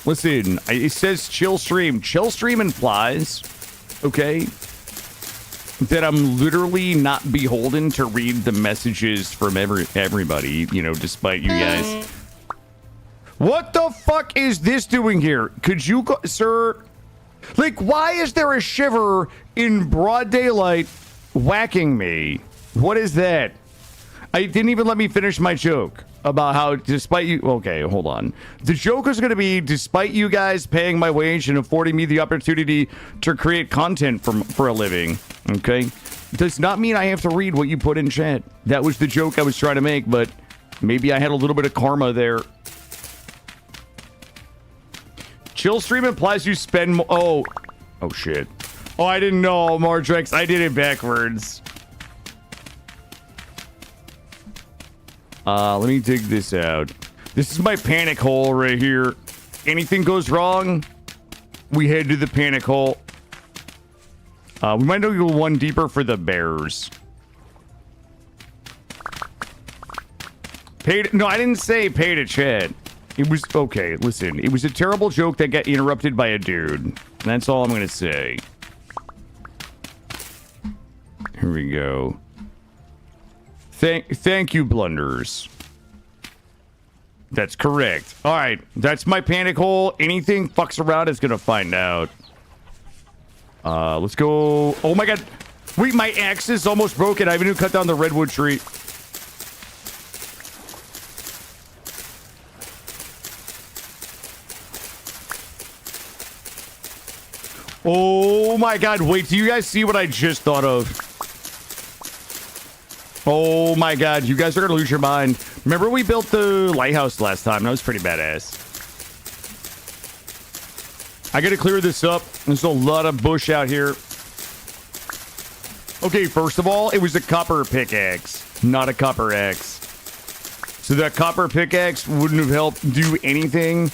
Listen, it says chill stream. Chill stream implies, okay, that I'm literally not beholden to read the messages from everybody, you know, despite you guys. What the fuck is this doing here? Could you go, sir? Like, why is there a shiver in broad daylight whacking me? What is that? I didn't even let me finish my joke about how, despite you... Okay, hold on. The joke is going to be, despite you guys paying my wage and affording me the opportunity to create content for a living, okay? Does not mean I have to read what you put in chat. That was the joke I was trying to make, but maybe I had a little bit of karma there. Chill stream implies you spend... Oh, shit. Oh, I didn't know, Mardrex. I did it backwards. Let me dig this out. This is my panic hole right here. Anything goes wrong, we head to the panic hole. We might go one deeper for the bears. No, I didn't say pay to chat. It was, okay, listen. It was a terrible joke that got interrupted by a dude. That's all I'm gonna say. Here we go. Thank you, Blunders. That's correct. All right, that's my panic hole. Anything fucks around is gonna find out. Let's go. Oh my god. Wait, my axe is almost broken. I haven't even cut down the redwood tree. Oh my god, wait, do you guys see what I just thought of? Oh my god, you guys are gonna lose your mind. Remember we built the lighthouse last time? That was pretty badass. I gotta clear this up. There's a lot of bush out here. Okay, first of all, it was a copper pickaxe, not a copper axe. So that copper pickaxe wouldn't have helped do anything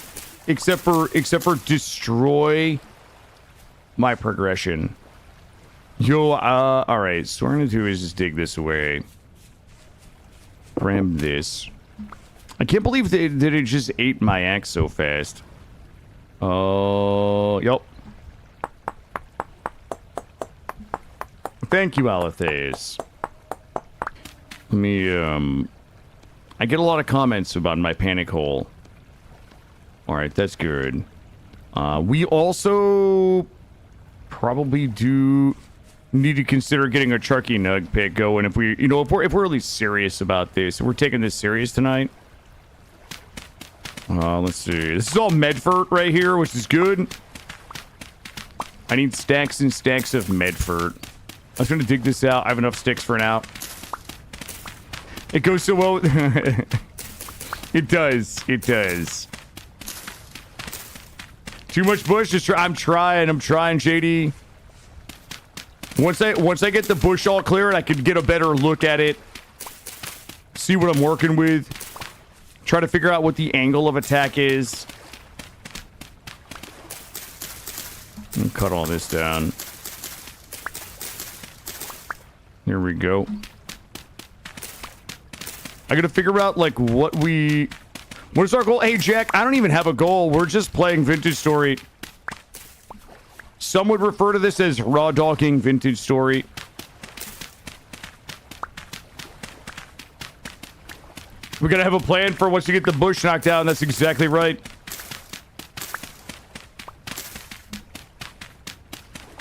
except for destroy my progression. Yo, all right. So what we're gonna do is just dig this away. Grab this. I can't believe that it just ate my axe so fast. Oh, yep. Thank you, Alethes. Let me, I get a lot of comments about my panic hole. All right, that's good. We also probably do need to consider getting a Chucky Nug pick going if we, if we're really serious about this. If we're taking this serious tonight. Let's see. This is all Medfort right here, which is good. I need stacks and stacks of Medfort. I was going to dig this out. I have enough sticks for now. It goes so well. It does. It does. Too much bush? Just I'm trying, JD. Once I get the bush all cleared, I could get a better look at it. See what I'm working with. Try to figure out what the angle of attack is. And cut all this down. Here we go. I gotta figure out, like, what is our goal? Hey, Jack, I don't even have a goal. We're just playing Vintage Story. Some would refer to this as raw dogging Vintage Story. We gotta have a plan for once you get the bush knocked down. That's exactly right.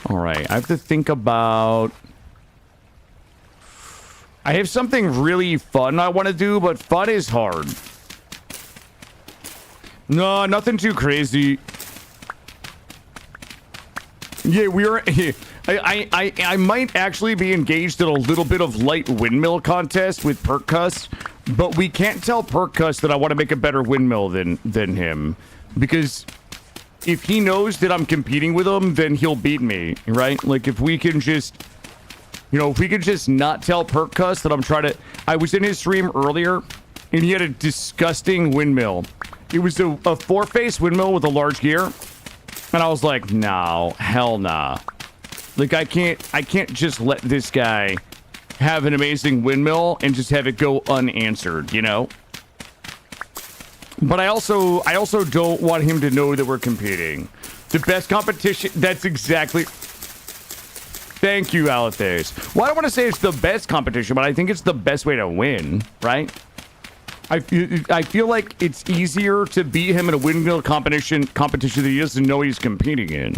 All right, I have to think about... I have something really fun I want to do, but fun is hard. No, nothing too crazy. Yeah, I might actually be engaged in a little bit of light windmill contest with Perkcuss, but we can't tell Perkcuss that I want to make a better windmill than him, because if he knows that I'm competing with him, then he'll beat me, right? Like, if we can just... if we could just not tell Perkcuss that I'm trying to... I was in his stream earlier, and he had a disgusting windmill. It was a four-face windmill with a large gear. And I was like, no, hell nah. Like, I can't just let this guy have an amazing windmill and just have it go unanswered, you know? But I also don't want him to know that we're competing. The best competition... That's exactly... Thank you, Alethes. Well, I don't want to say it's the best competition, but I think it's the best way to win, right? I feel like it's easier to beat him in a windmill competition that he doesn't know he's competing in.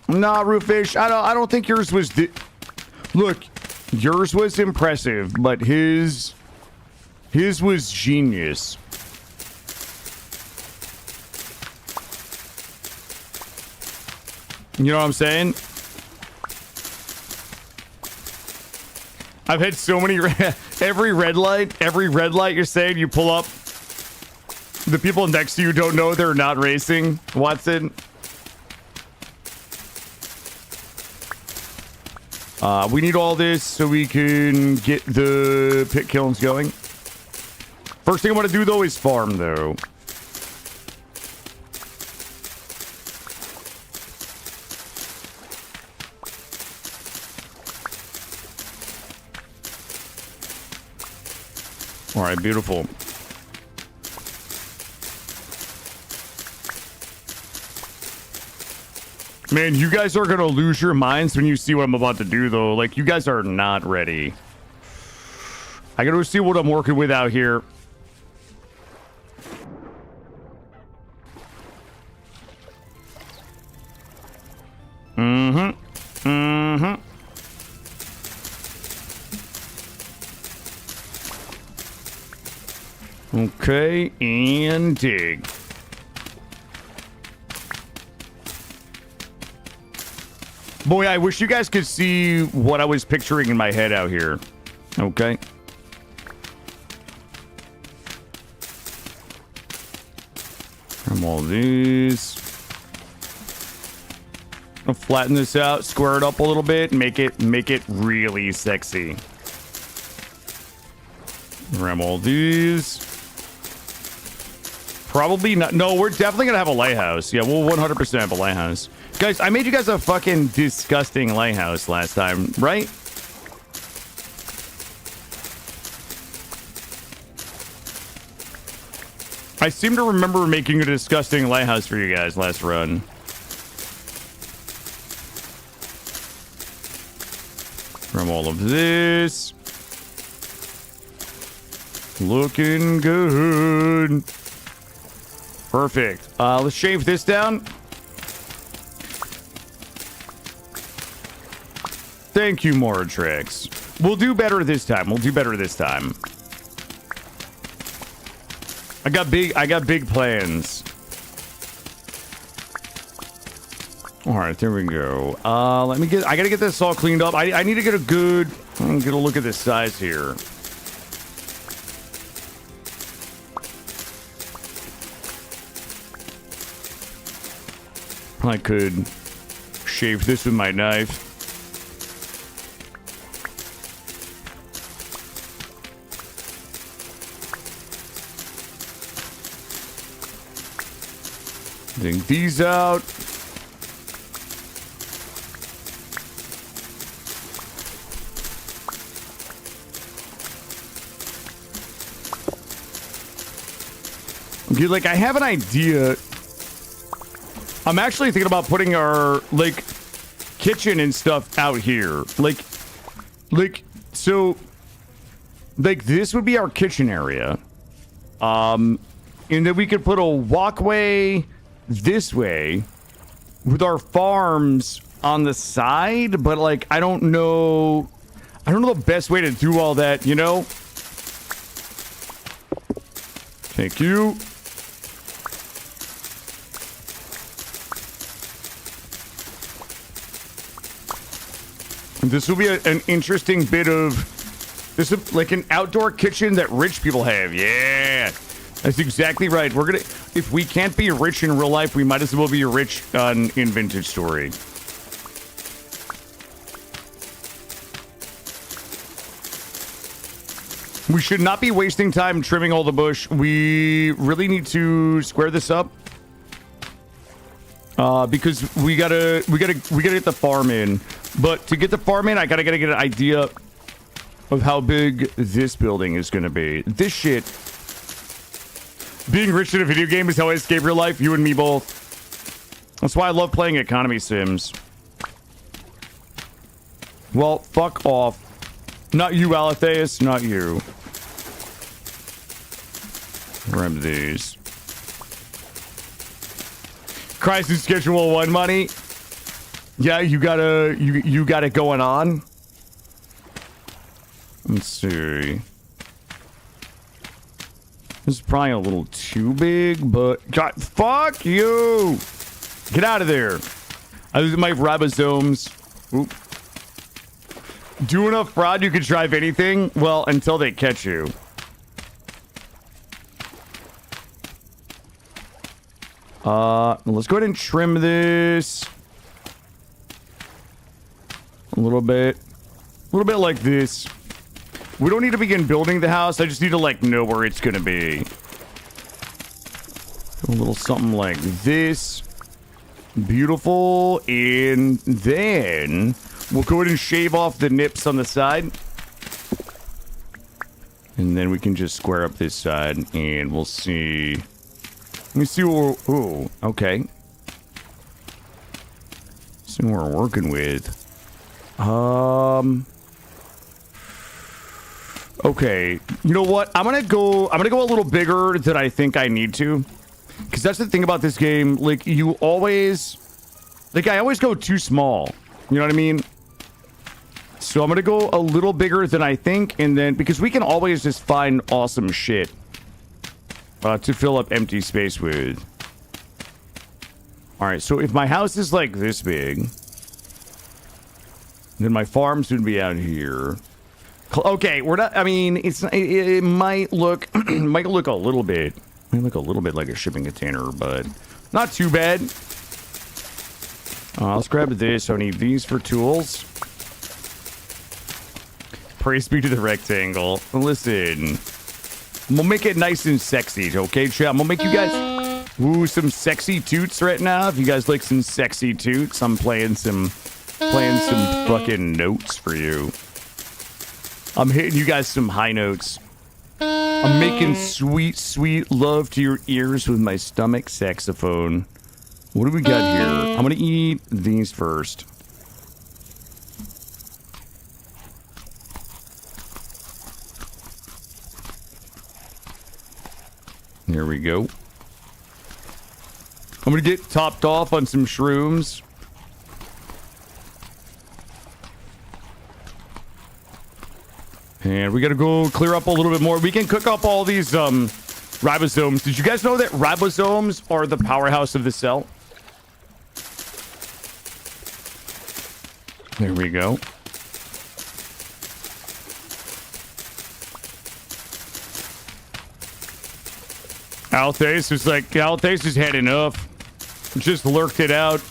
Nah, Roofish, I don't think yours was... Look, yours was impressive, but his was genius. You know what I'm saying? I've had so many... every red light you're saying you pull up, the people next to you don't know they're not racing, Watson. We need all this so we can get the pit kilns going. First thing I want to do, though, is farm, though. All right, beautiful. Man, you guys are gonna lose your minds when you see what I'm about to do, though. Like, you guys are not ready. I gotta see what I'm working with out here. Okay, and dig. Boy, I wish you guys could see what I was picturing in my head out here. Okay. From all these. I'll flatten this out, square it up a little bit, make it really sexy. Ram all these. Probably not. No, we're definitely gonna have a lighthouse. Yeah, we'll 100% have a lighthouse. Guys, I made you guys a fucking disgusting lighthouse last time, right? I seem to remember making a disgusting lighthouse for you guys last run. From all of this. Looking good. Perfect. Let's shave this down. Thank you, Moratrix. We'll do better this time. We'll do better this time. I got big plans. All right, there we go. I gotta get this all cleaned up. I need to get get a look at this size here. I could shave this with my knife. Dig these out. Dude, like, I have an idea. I'm actually thinking about putting our, like, kitchen and stuff out here. Like, so, like, this would be our kitchen area. And then we could put a walkway this way with our farms on the side, but, like, I don't know the best way to do all that, you know? Thank you. This will be an interesting bit of... This is like an outdoor kitchen that rich people have. Yeah. That's exactly right. We're gonna... If we can't be rich in real life, we might as well be rich in Vintage Story. We should not be wasting time trimming all the bush. We really need to square this up. Because we gotta get the farm in. But to get the farm in, I gotta get an idea of how big this building is gonna be. This shit. Being rich in a video game is how I escape real life. You and me both. That's why I love playing economy sims. Well, fuck off. Not you, Alatheus. Not you. Grab these. Crisis Schedule 1 money. Yeah, you got it going on. Let's see. This is probably a little too big, but God, fuck you! Get out of there! I lose my ribosomes. Oop. Do enough fraud, you can drive anything. Well, until they catch you. Let's go ahead and trim this. A little bit like this. We don't need to begin building the house. I just need to, like, know where it's gonna be. A little something like this. Beautiful. And then we'll go ahead and shave off the nips on the side. And then we can just square up this side and we'll see. Let me see what we're... Ooh, okay. See what we're working with. Okay. You know what? I'm gonna go a little bigger than I think I need to. Because that's the thing about this game. Like, you always... Like, I always go too small. You know what I mean? So I'm gonna go a little bigger than I think, and then... Because we can always just find awesome shit to fill up empty space with. Alright, so if my house is like this big, then my farm's gonna be out here. Okay, we're not... I mean, it might look... might look a little bit... Might look a little bit like a shipping container, but not too bad. Let's grab this. I need these for tools. Praise be to the rectangle. Listen, I'm gonna make it nice and sexy, okay, chat? I'm gonna make you guys some sexy toots right now. If you guys like some sexy toots, I'm playing some fucking notes for you. I'm hitting you guys some high notes. I'm making sweet, sweet love to your ears with my stomach saxophone. What do we got here? I'm gonna eat these first. Here we go. I'm gonna get topped off on some shrooms. And we gotta go clear up a little bit more. We can cook up all these ribosomes. Did you guys know that ribosomes are the powerhouse of the cell? There we go. Althace is like, Althace has had enough. Just lurked it out.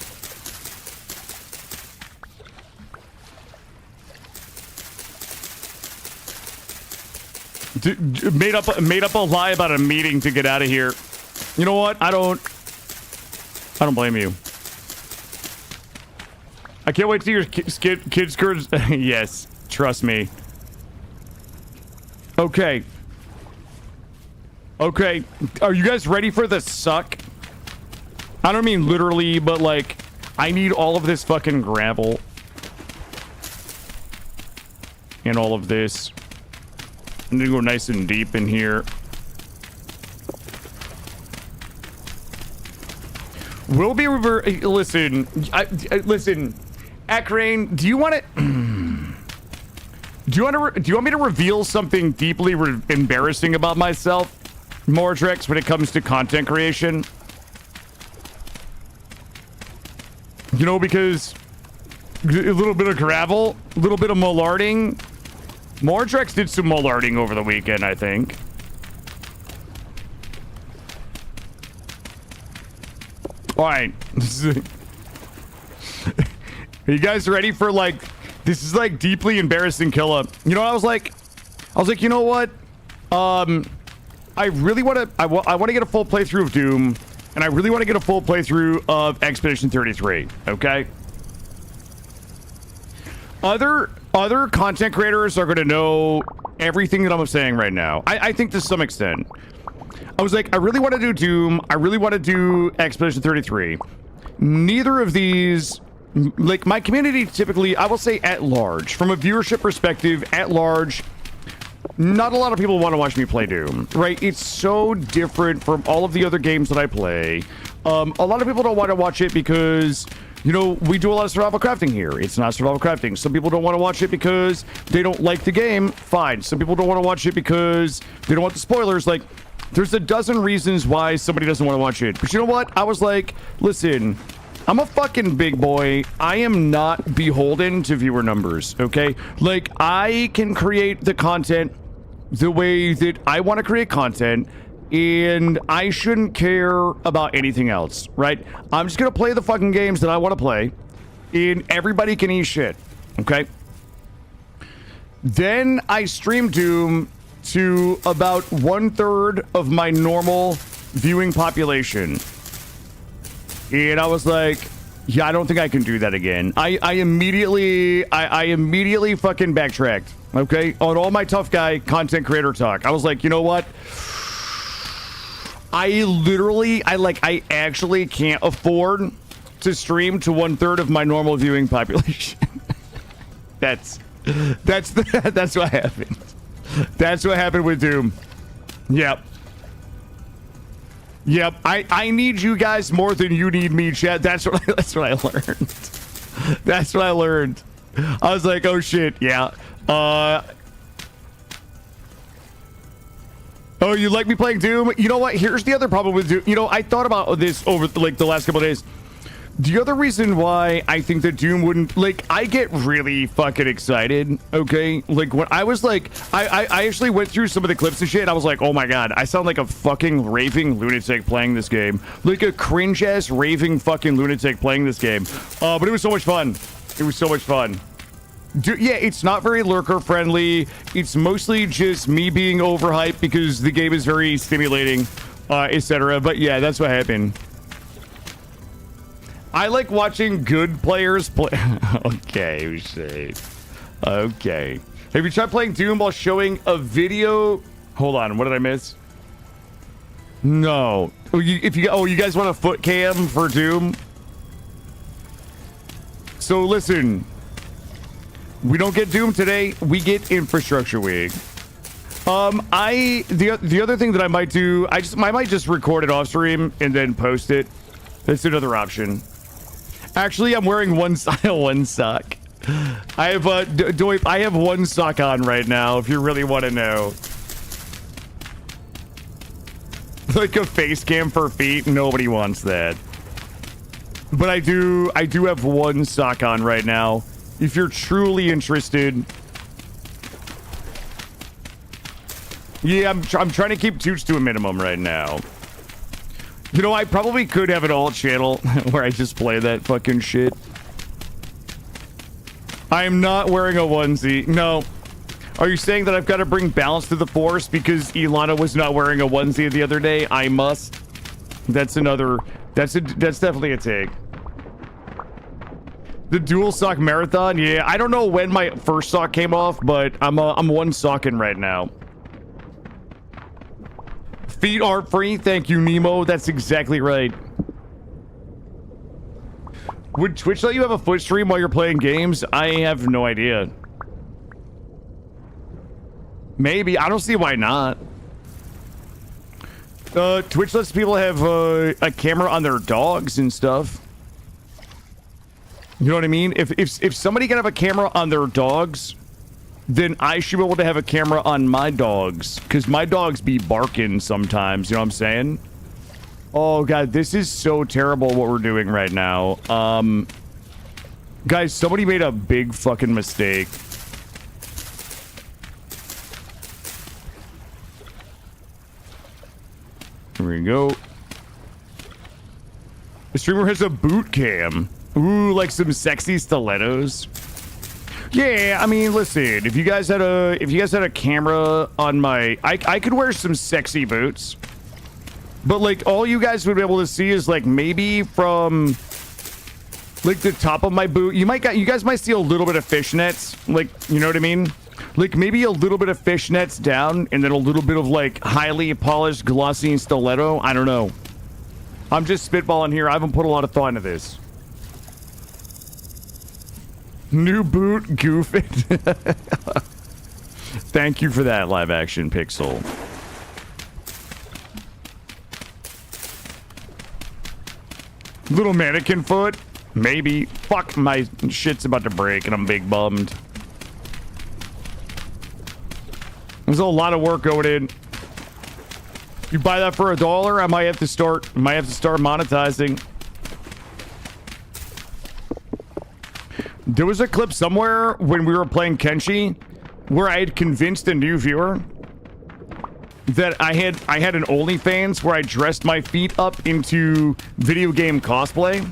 Made up a lie about a meeting to get out of here. You know what? I don't blame you. I can't wait to see your kids' skirts. Yes, trust me. Okay. Okay, are you guys ready for the suck? I don't mean literally, but like, I need all of this fucking gravel. And all of this. I'm gonna go nice and deep in here. We'll be listen, listen, Akrain, do you want to... do you want me to reveal something deeply embarrassing about myself, Mordrex, when it comes to content creation? You know, because a little bit of gravel, a little bit of molarding. Mordrex did some molarding over the weekend, I think. All right. Are you guys ready for, like, this is like deeply embarrassing kill up. You know what I was like, you know what? I really want to, I want to get a full playthrough of Doom, and I really want to get a full playthrough of Expedition 33, okay? Other content creators are going to know everything that I'm saying right now. I think to some extent. I was like, I really want to do Doom. I really want to do Expedition 33. Neither of these, like, my community typically, I will say at large, from a viewership perspective, at large, not a lot of people want to watch me play Doom, right? It's so different from all of the other games that I play. A lot of people don't want to watch it because, you know, we do a lot of survival crafting here. It's not survival crafting. Some people don't want to watch it because they don't like the game. Fine. Some people don't want to watch it because they don't want the spoilers. Like, there's a dozen reasons why somebody doesn't want to watch it. But you know what? I was like, listen, I'm a fucking big boy. I am not beholden to viewer numbers, okay? Like, I can create the content the way that I want to create content, and I shouldn't care about anything else, right? I'm just gonna play the fucking games that I want to play, and everybody can eat shit, okay? Then I stream Doom to about 1/3 of my normal viewing population. And I was like, yeah, I don't think I can do that again. I immediately fucking backtracked, okay? On all my tough guy content creator talk. I was like, you know what? I actually can't afford to stream to 1/3 of my normal viewing population. that's what happened. That's what happened with Doom. Yep. Yep. I need you guys more than you need me, chat. That's what I learned. That's what I learned. I was like, oh shit, yeah. Oh, you like me playing Doom? You know what? Here's the other problem with Doom. You know, I thought about this over like the last couple of days. The other reason why I think that Doom wouldn't, like, I get really fucking excited, okay? Like, when I was like, I actually went through some of the clips and shit, and I was like, oh my god, I sound like a fucking raving lunatic playing this game. Like a cringe-ass raving fucking lunatic playing this game. But it was so much fun. It was so much fun. Yeah, it's not very lurker-friendly. It's mostly just me being overhyped because the game is very stimulating, etc. But yeah, that's what happened. I like watching good players play. Okay, shit. Okay. Have you tried playing Doom while showing a video? Hold on, what did I miss? No. Oh, you guys want a foot cam for Doom? So listen, we don't get Doom today. We get Infrastructure Week. The other thing that I might do, I might just record it off stream and then post it. That's another option. Actually, I'm wearing one sock. I have I have one sock on right now. If you really want to know, like a face cam for feet. Nobody wants that. But I do have one sock on right now. If you're truly interested. Yeah, I'm trying to keep toots to a minimum right now. You know, I probably could have an alt channel where I just play that fucking shit. I am not wearing a onesie. No. Are you saying that I've got to bring balance to the force because Ilana was not wearing a onesie the other day? I must. That's definitely a take. The dual sock marathon? Yeah, I don't know when my first sock came off, but I'm one socking right now. Feet aren't free. Thank you, Nemo. That's exactly right. Would Twitch let you have a foot stream while you're playing games? I have no idea. Maybe. I don't see why not. Twitch lets people have a camera on their dogs and stuff. You know what I mean? If somebody can have a camera on their dogs, then I should be able to have a camera on my dogs. Because my dogs be barking sometimes, you know what I'm saying? Oh, God, this is so terrible what we're doing right now. Guys, somebody made a big fucking mistake. Here we go. The streamer has a boot cam. Ooh, like some sexy stilettos. Yeah, I mean, listen, if you guys had a camera on my, I could wear some sexy boots. But like all you guys would be able to see is like maybe from like the top of my boot. You guys might see a little bit of fishnets, like, you know what I mean? Like maybe a little bit of fishnets down and then a little bit of like highly polished glossy stiletto. I don't know. I'm just spitballing here. I haven't put a lot of thought into this. New boot, goof it. Thank you for that, live action pixel. Little mannequin foot? Maybe. Fuck, my shit's about to break and I'm big bummed. There's a lot of work going in. You buy that for $1, I might have to start monetizing. There was a clip somewhere when we were playing Kenshi where I had convinced a new viewer that I had an OnlyFans where I dressed my feet up into video game cosplay.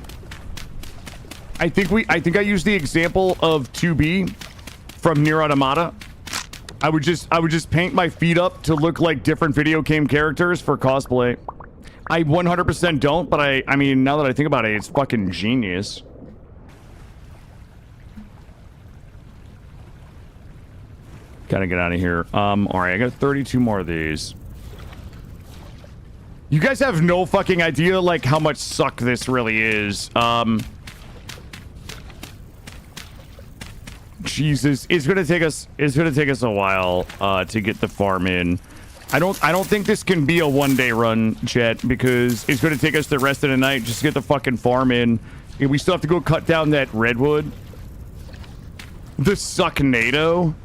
I think I used the example of 2B from Nier Automata. I would just paint my feet up to look like different video game characters for cosplay. I 100% don't, but I mean, now that I think about it, it's fucking genius. Gotta get out of here. All right, I got 32 more of these. You guys have no fucking idea, like, how much suck this really is. Jesus, it's gonna take us a while to get the farm in. I don't think this can be a one-day run, chat, because it's gonna take us the rest of the night just to get the fucking farm in. And we still have to go cut down that redwood. The Sucknado.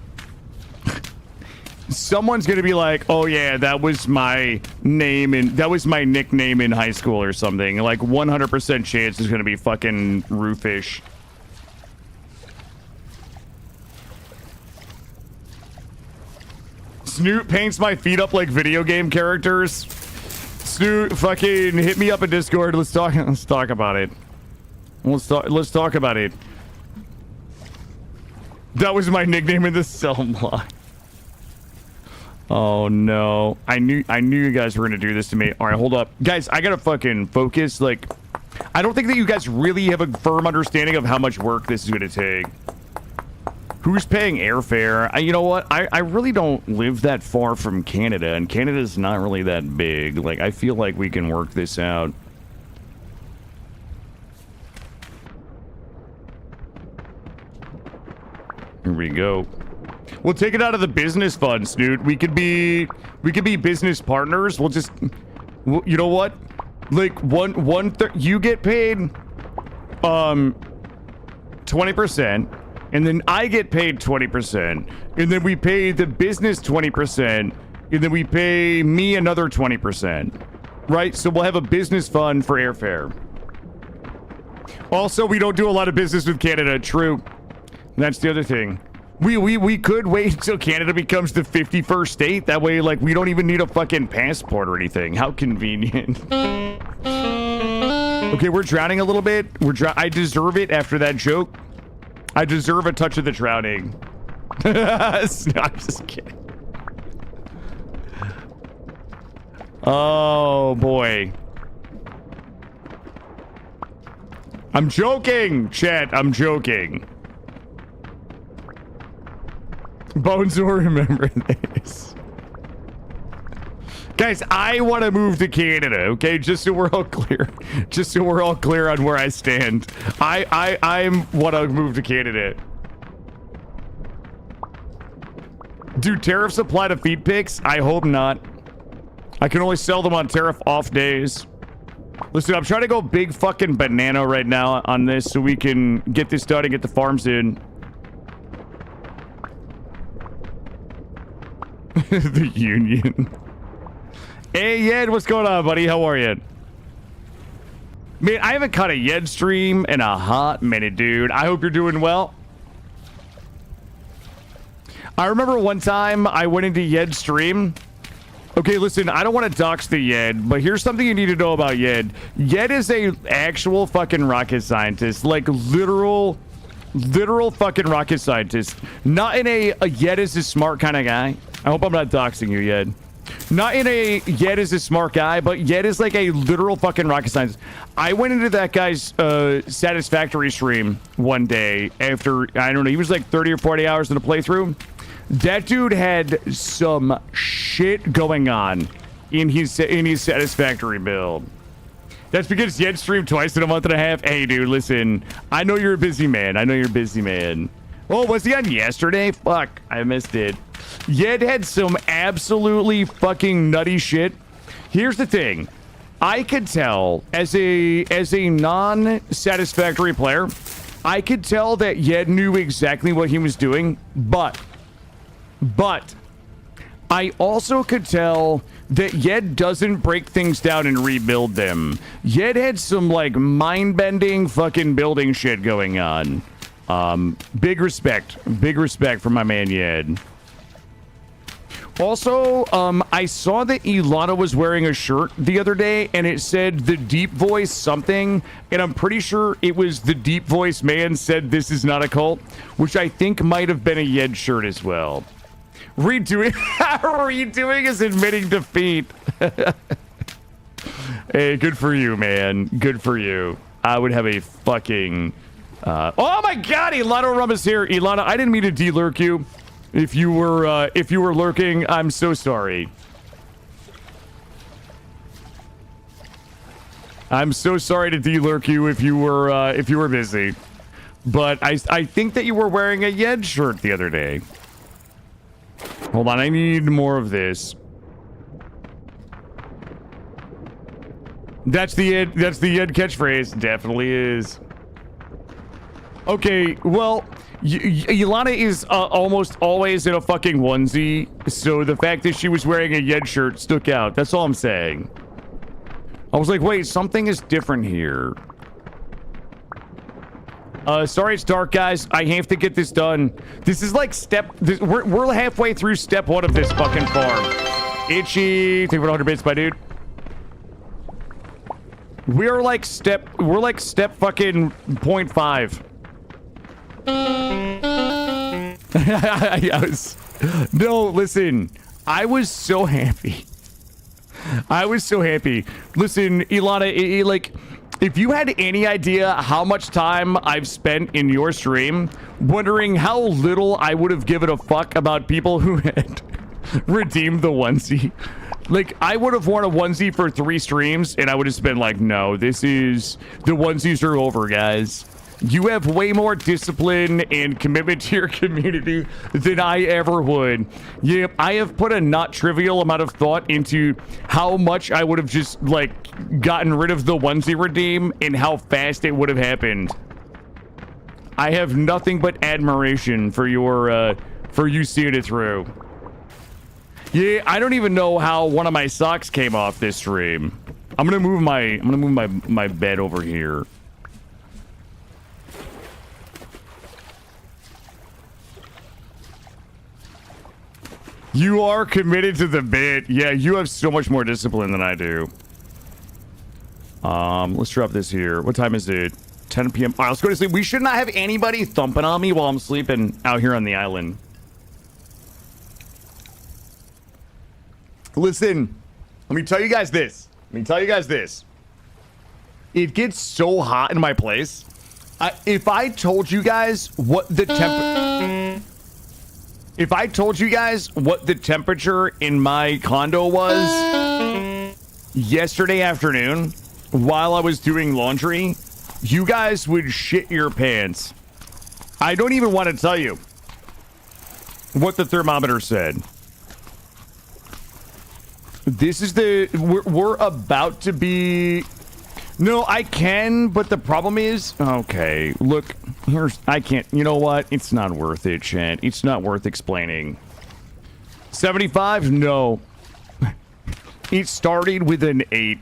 Someone's gonna be like, oh yeah, that was my name and that was my nickname in high school or something. Like 100% chance is gonna be fucking Roofish. Snoot paints my feet up like video game characters. Snoot, fucking hit me up in Discord. Let's talk about it. Let's talk about it. That was my nickname in the cell block. Oh no. I knew you guys were gonna do this to me. Alright, hold up. Guys, I gotta fucking focus. Like, I don't think that you guys really have a firm understanding of how much work this is gonna take. Who's paying airfare? You know what? I really don't live that far from Canada, and Canada's not really that big. Like, I feel like we can work this out. Here we go. We'll take it out of the business fund, Snoot. We could be business partners. We'll just, you know what? Like you get paid 20%, and then I get paid 20%, and then we pay the business 20%, and then we pay me another 20%. Right? So we'll have a business fund for airfare. Also, we don't do a lot of business with Canada. True. That's the other thing. We could wait until Canada becomes the 51st state. That way, like, we don't even need a fucking passport or anything. How convenient. Okay, we're drowning a little bit. I deserve it after that joke. I deserve a touch of the drowning. No, I'm just kidding. Oh, boy. I'm joking, chat. I'm joking. Bones will remember this. Guys, I want to move to Canada, okay? Just so we're all clear. Just so we're all clear on where I stand. I want to move to Canada. Do tariffs apply to feed picks? I hope not. I can only sell them on tariff off days. Listen, I'm trying to go big fucking banana right now on this so we can get this done and get the farms in. The Union. Hey, Yed, what's going on, buddy? How are you? Man, I haven't caught a Yed stream in a hot minute, dude. I hope you're doing well. I remember one time I went into Yed's stream. Okay, listen, I don't want to dox the Yed, but here's something you need to know about Yed. Yed is a actual fucking rocket scientist. Like, literal fucking rocket scientist. Not in a Yed is a smart kind of guy. I hope I'm not doxing you, Yed. Not in a Yed is a smart guy, but Yed is like a literal fucking rocket scientist. I went into that guy's Satisfactory stream one day after, I don't know, he was like 30 or 40 hours in a playthrough. That dude had some shit going on in his Satisfactory build. That's because Yed streamed twice in a month and a half. Hey, dude, listen. I know you're a busy man. I know you're a busy man. Oh, was he on yesterday? Fuck, I missed it. Yed had some absolutely fucking nutty shit. Here's the thing. I could tell, as a non-Satisfactory player, I could tell that Yed knew exactly what he was doing, but I also could tell that Yed doesn't break things down and rebuild them. Yed had some, like, mind-bending fucking building shit going on. Big respect for my man Yed. Also, I saw that Ilana was wearing a shirt the other day and it said the deep voice something, and I'm pretty sure it was the deep voice man said this is not a cult, which I think might have been a Yed shirt as well. Redoing is admitting defeat. Hey, good for you, man. Good for you. I would have a fucking oh my god, Ilana Rum is here. Ilana, I didn't mean to de-lurk you. If you were lurking, I'm so sorry. I'm so sorry to de-lurk you if you were busy. But I think that you were wearing a Yed shirt the other day. Hold on, I need more of this. That's the Yed catchphrase. Definitely is. Okay, well, Ilana is almost always in a fucking onesie, so the fact that she was wearing a Yed shirt stuck out. That's all I'm saying. I was like, wait, something is different here. Sorry it's dark, guys. I have to get this done. This is like we're halfway through step 1 of this fucking farm. Itchy. Take 100 bits, my dude. We're like step fucking 0.5. No, listen. I was so happy. Listen, Ilana, like, if you had any idea how much time I've spent in your stream wondering how little I would have given a fuck about people who had redeemed the onesie. Like, I would have worn a onesie for 3 streams, and I would have been like, no, the onesies are over, guys. You have way more discipline and commitment to your community than I ever would. Yep, I have put a not trivial amount of thought into how much I would have just, like, gotten rid of the onesie redeem and how fast it would have happened. I have nothing but admiration for you seeing it through. Yeah, I don't even know how one of my socks came off this stream. I'm gonna move my bed over here. You are committed to the bit. Yeah, you have so much more discipline than I do. Let's drop this here. What time is it? 10 p.m. All right, let's go to sleep. We should not have anybody thumping on me while I'm sleeping out here on the island. Listen, let me tell you guys this. It gets so hot in my place. If I told you guys what the temperature in my condo was yesterday afternoon while I was doing laundry, you guys would shit your pants. I don't even want to tell you what the thermometer said. This is we're about to be... No, I can, but the problem is... Okay, look, I can't... You know what? It's not worth it, chat. It's not worth explaining. 75? No. It started with an 8.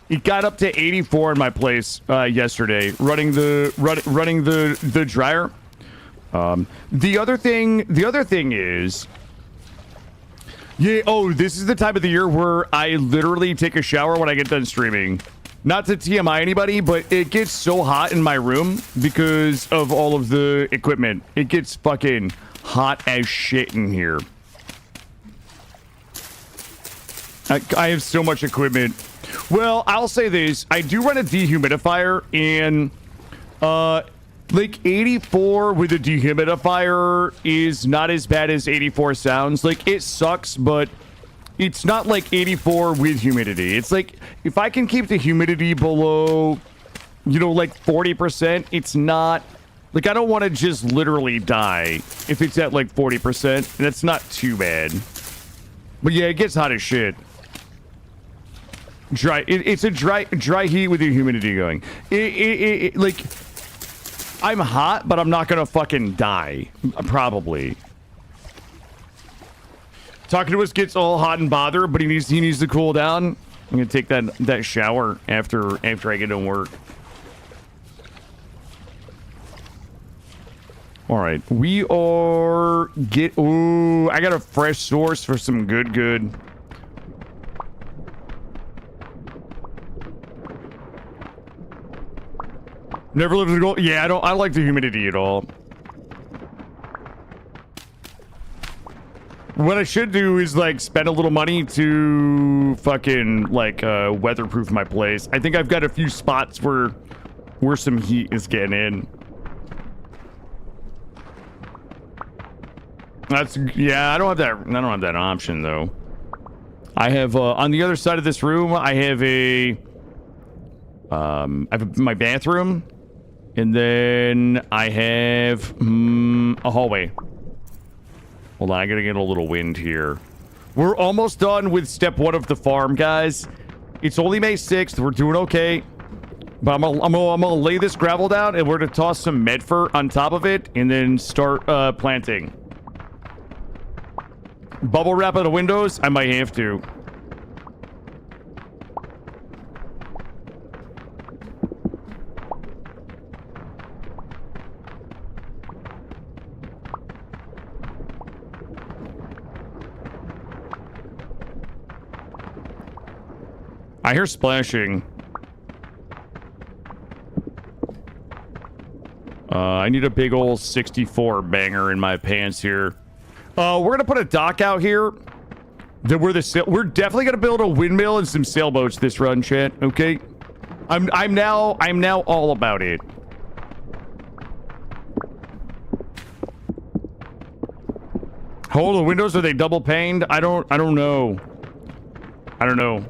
It got up to 84 in my place yesterday, running the dryer. The other thing is... Yeah, oh, this is the time of the year where I literally take a shower when I get done streaming. Not to TMI anybody, but it gets so hot in my room because of all of the equipment. It gets fucking hot as shit in here. I have so much equipment. Well, I'll say this. I do run a dehumidifier, and like 84 with a dehumidifier is not as bad as 84 sounds. Like, it sucks, but it's not like 84 with humidity. It's like, if I can keep the humidity below, you know, like 40%, it's not... Like, I don't want to just literally die if it's at like 40%. That's not too bad. But yeah, it gets hot as shit. It's a dry heat with the humidity going. Like... I'm hot, but I'm not gonna fucking die. Probably. Talking to us gets all hot and bothered, but he needs to cool down. I'm gonna take that shower after I get done work. All right, we are ooh, I got a fresh source for some good. Never lived in gold. Yeah, I like the humidity at all. What I should do is like spend a little money to fucking like weatherproof my place. I think I've got a few spots where some heat is getting in. Yeah, I don't have that option though. I have on the other side of this room, I have a I have my bathroom, and then I have a hallway. Hold on, I gotta get a little wind here. We're almost done with step 1 of the farm, guys. It's only May 6th. We're doing okay. But I'm gonna lay this gravel down, and we're gonna toss some medfur on top of it, and then start planting. Bubble wrap on the windows? I might have to. I hear splashing. I need a big old 64 banger in my pants here. We're gonna put a dock out here. We're definitely gonna build a windmill and some sailboats this run, chat. Okay, I'm now all about it. Hold the windows, are they double paned? I don't know. I don't know.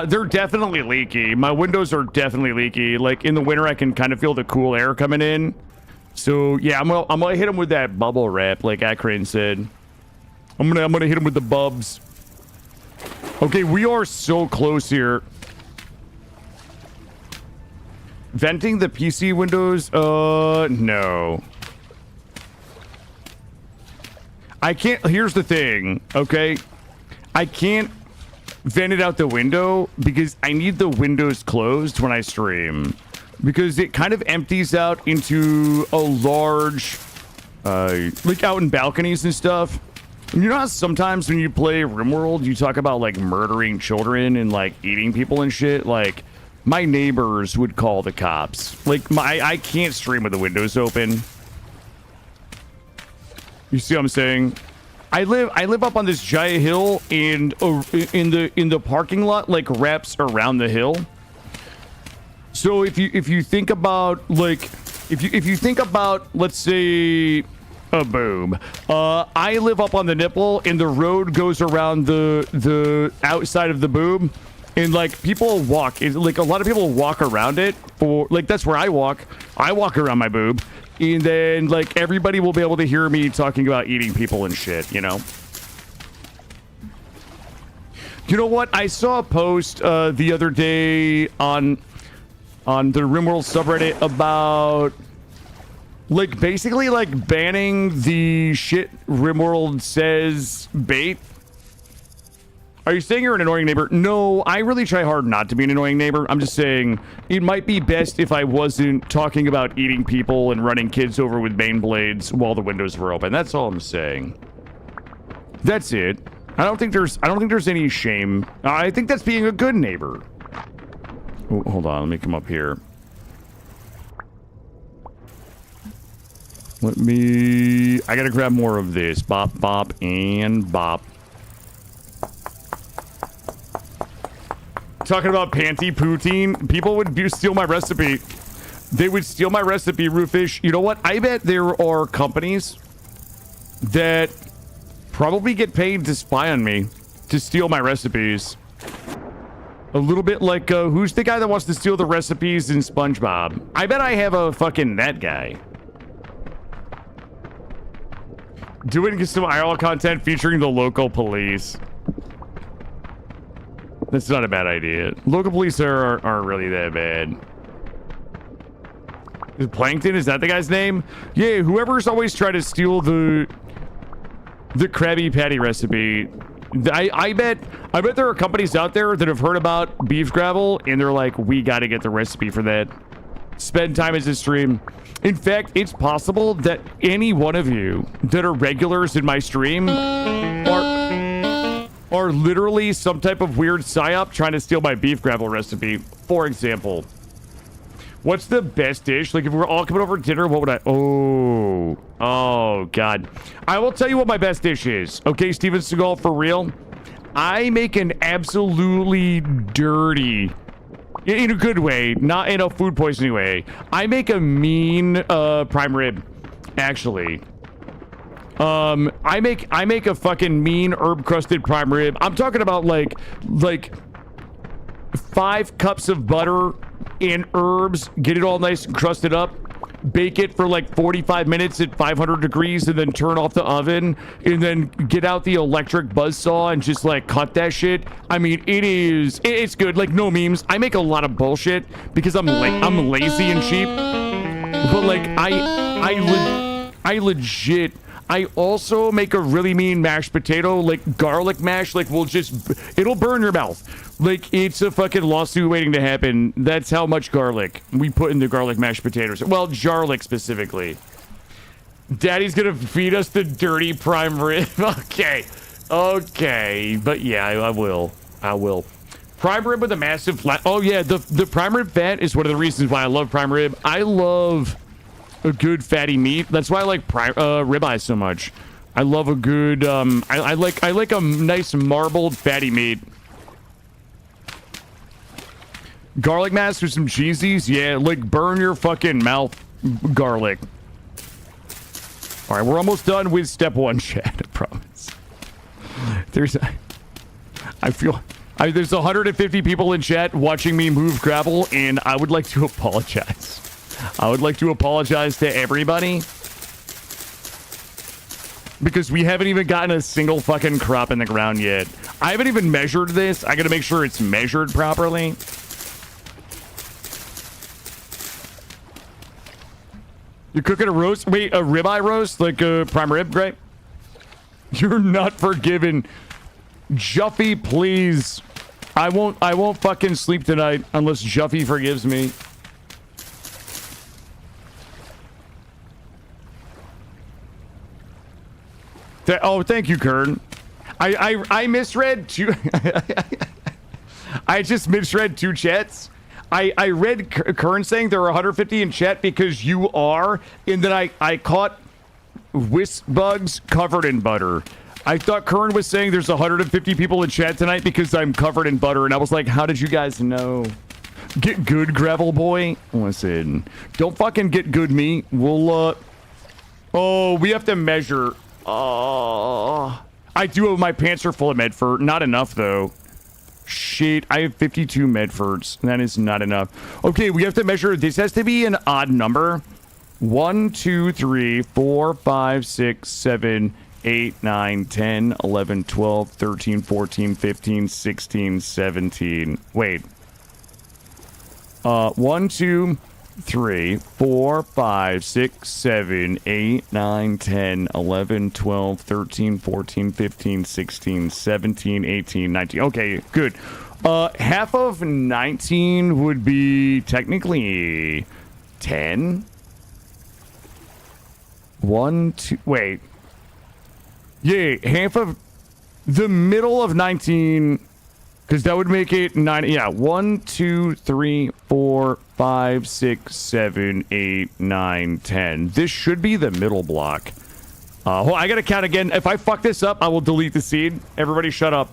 They're definitely leaky. My windows are definitely leaky. Like in the winter, I can kind of feel the cool air coming in. So yeah, I'm gonna hit them with that bubble wrap, like Akron said. I'm gonna hit them with the bubs. Okay, we are so close here. Venting the PC windows? No. I can't. Here's the thing, okay? I can't vent it out the window because I need the windows closed when I stream, because it kind of empties out into a large like out in balconies and stuff. And you know how sometimes when you play RimWorld you talk about like murdering children and like eating people and shit? Like my neighbors would call the cops. Like I can't stream with the windows open. You see what I'm saying? I live up on this giant hill, and in the parking lot like wraps around the hill. So if you think about like if you think about, let's say, a boob, I live up on the nipple, and the road goes around the outside of the boob, and like people walk, like a lot of people walk around it, or like that's where I walk around my boob. And then, like, everybody will be able to hear me talking about eating people and shit, you know? You know what? I saw a post the other day on the RimWorld subreddit about, like, basically, like, banning the shit RimWorld says bait. Are you saying you're an annoying neighbor? No, I really try hard not to be an annoying neighbor. I'm just saying it might be best if I wasn't talking about eating people and running kids over with bane blades while the windows were open. That's all I'm saying. That's it. I don't think there's any shame. I think that's being a good neighbor. Oh, hold on, let me come up here. I gotta grab more of this. Bop, bop, and bop. Talking about panty poutine, people would steal my recipe. They would steal my recipe, Roofish. You know what? I bet there are companies that probably get paid to spy on me, to steal my recipes. A little bit like, who's the guy that wants to steal the recipes in SpongeBob? I bet I have a fucking that guy. Doing some IRL content featuring the local police. That's not a bad idea. Local police aren't really that bad. Is Plankton, is that the guy's name? Yeah, whoever's always tried to steal the Krabby Patty recipe. I bet there are companies out there that have heard about beef gravel, and they're like, we got to get the recipe for that. Spend time as a stream. In fact, it's possible that any one of you that are regulars in my stream are literally some type of weird psyop trying to steal my beef gravel recipe. For example, what's the best dish? Like, if we're all coming over to dinner, what would I... Oh, God. I will tell you what my best dish is. Okay, Steven Seagal, for real? I make an absolutely dirty... In a good way, not in a food poisoning way. I make a mean prime rib, actually. I make a fucking mean herb crusted prime rib. I'm talking about like 5 cups of butter and herbs. Get it all nice and crusted up. Bake it for like 45 minutes at 500 degrees and then turn off the oven and then get out the electric buzzsaw and just like cut that shit. I mean, it's good. Like, no memes. I make a lot of bullshit because I'm lazy and cheap. But like, I legit, I also make a really mean mashed potato, like garlic mash, like it'll burn your mouth. Like, it's a fucking lawsuit waiting to happen. That's how much garlic we put in the garlic mashed potatoes. Well, jarlic specifically. Daddy's gonna feed us the dirty prime rib. Okay. But yeah, I will. Prime rib with a massive flat. Oh yeah, the prime rib fat is one of the reasons why I love prime rib. I love a good fatty meat. That's why I like ribeye so much. I love a good I like a nice marbled fatty meat. Garlic mask with some cheesies, yeah, like burn your fucking mouth, garlic. All right, we're almost done with step one, chat. I promise. There's 150 people in chat watching me move gravel, and I would like to apologize. I would like to apologize to everybody because we haven't even gotten a single fucking crop in the ground yet. I haven't even measured this. I gotta make sure it's measured properly. You're cooking a roast? Wait, a ribeye roast? Like a prime rib? Great. You're not forgiven. Juffy, please. I won't fucking sleep tonight unless Juffy forgives me. Oh, thank you, Kern. I misread two. I just misread two chats. I read Kern saying there are 150 in chat because you are, and then I caught wisp bugs covered in butter. I thought Kern was saying there's 150 people in chat tonight because I'm covered in butter, and I was like, how did you guys know? Get good, Gravel Boy. Listen, don't fucking get good me. We'll, oh, we have to measure. Oh, I do have my pants are full of Medford. Not enough, though. Shit, I have 52 Medfords. That is not enough. Okay, we have to measure. This has to be an odd number. 1, 2, 3, 4, 5, 6, 7, 8, 9, 10, 11, 12, 13, 14, 15, 16, 17. Wait. 1, 2, 3, 4, 5, 6, 7, 8, 9, 10, 11, 12, 13, 14, 15, 16, 17, 18, 19. Okay, good. Half of 19 would be technically 10. 1, 2, wait. Yeah, half of the middle of 19, because that would make it 9. Yeah, 1, 2, 3, 4, 5, 6, 7, 8, 9, 10. This should be the middle block. Well, I gotta count again. If I fuck this up, I will delete the seed. Everybody shut up.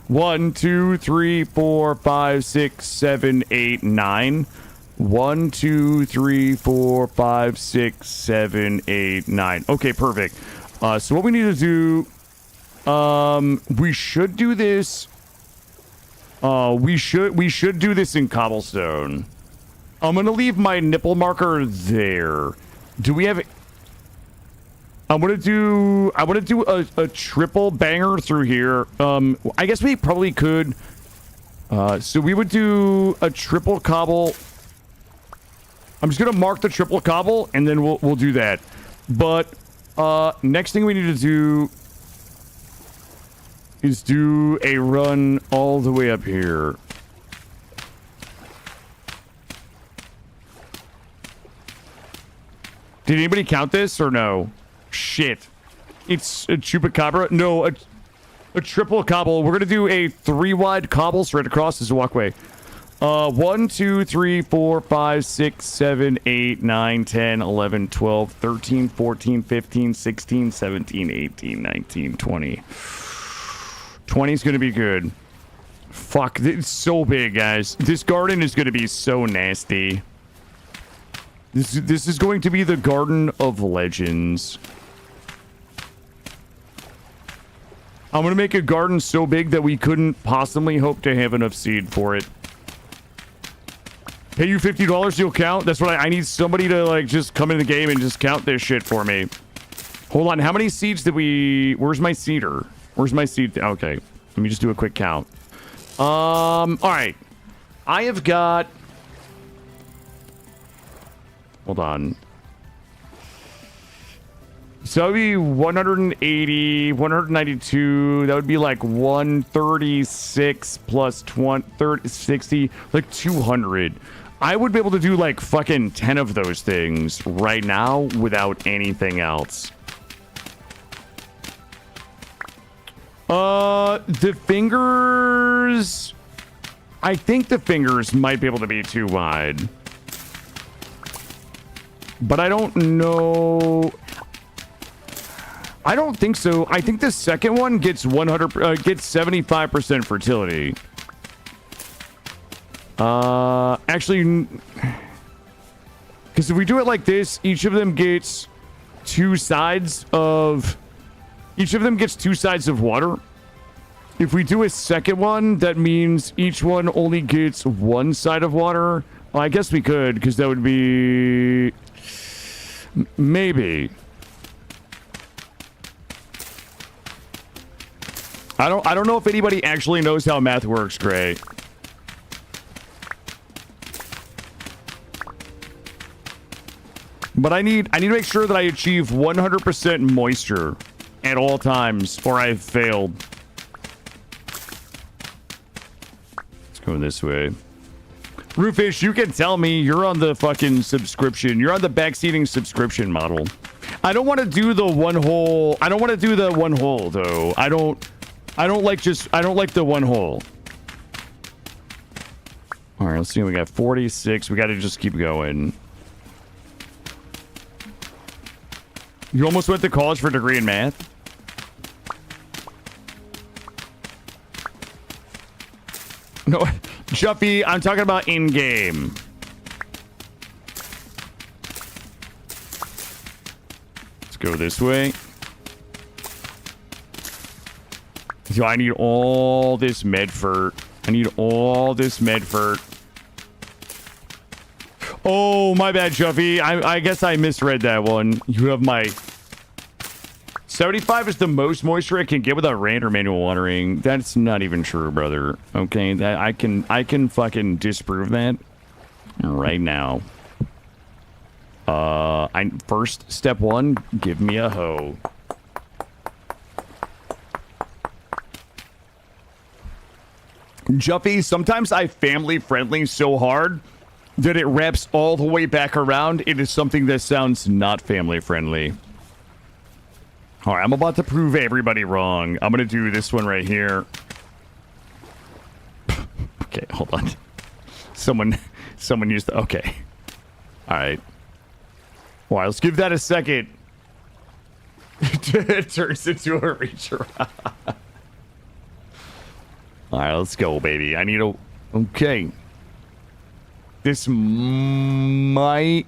1, 2, 3, 4, 5, 6, 7, 8, 9. 1, 2, 3, 4, 5, 6, 7, 8, 9. Okay, perfect. So what we need to do, we should do this. We should do this in cobblestone. I'm gonna leave my nipple marker there. Do we have? I want to do a triple banger through here. I guess we probably could. So we would do a triple cobble. I'm just gonna mark the triple cobble, and then we'll do that. But next thing we need to do is do a run all the way up here. Did anybody count this or no? Shit. It's a chupacabra. No, a triple cobble. We're gonna do a 3-wide cobble straight across this walkway. 1, 2, 3, 4, 5, 6, 7, 8, 9, 10, 11, 12, 13, 14, 15, 16, 17, 18, 19, 20. 20 is gonna be good. Fuck, it's so big, guys. This garden is gonna be so nasty. This is going to be the Garden of Legends. I'm gonna make a garden so big that we couldn't possibly hope to have enough seed for it. Pay you $50, you'll count? That's what I need somebody to, like, just come in the game and just count this shit for me. Hold on, how many seeds did we... Where's my seeder? Where's my seed? Okay, let me just do a quick count. Alright. I have got... Hold on. So that would be 180, 192. That would be like 136 plus 20, 30, 60, like 200. I would be able to do like fucking 10 of those things right now without anything else. The fingers... I think the fingers might be able to be too wide. But I don't know... I don't think so. I think the second one gets 75% fertility. Actually, because if we do it like this, each of them gets two sides of water. If we do a second one, that means each one only gets one side of water. Well, I guess we could, because that would be maybe. I don't know if anybody actually knows how math works, Gray. But I need to make sure that I achieve 100% moisture at all times, or I've failed. Let's go this way. Roofish, you can tell me you're on the fucking subscription. You're on the backseating subscription model. I don't want to do the one hole. I don't want to do the one hole though. I don't like the one hole. All right, let's see. We got 46. We got to just keep going. You almost went to college for a degree in math? No, Juffy, I'm talking about in-game. Let's go this way. So I need all this medfert. I need all this medfert. Oh, my bad, Juffy. I guess I misread that one. You have my... 75 is the most moisture I can get without rain or manual watering. That's not even true, brother. Okay, that I can fucking disprove that right now. First, step one, give me a hoe. Juffy, sometimes I family friendly so hard that it wraps all the way back around into something that sounds not family friendly. All right, I'm about to prove everybody wrong. I'm going to do this one right here. Okay, hold on. Someone used the... Okay. All right. All right, let's give that a second. It turns into a reach around. All right, let's go, baby. I need a... Okay. This might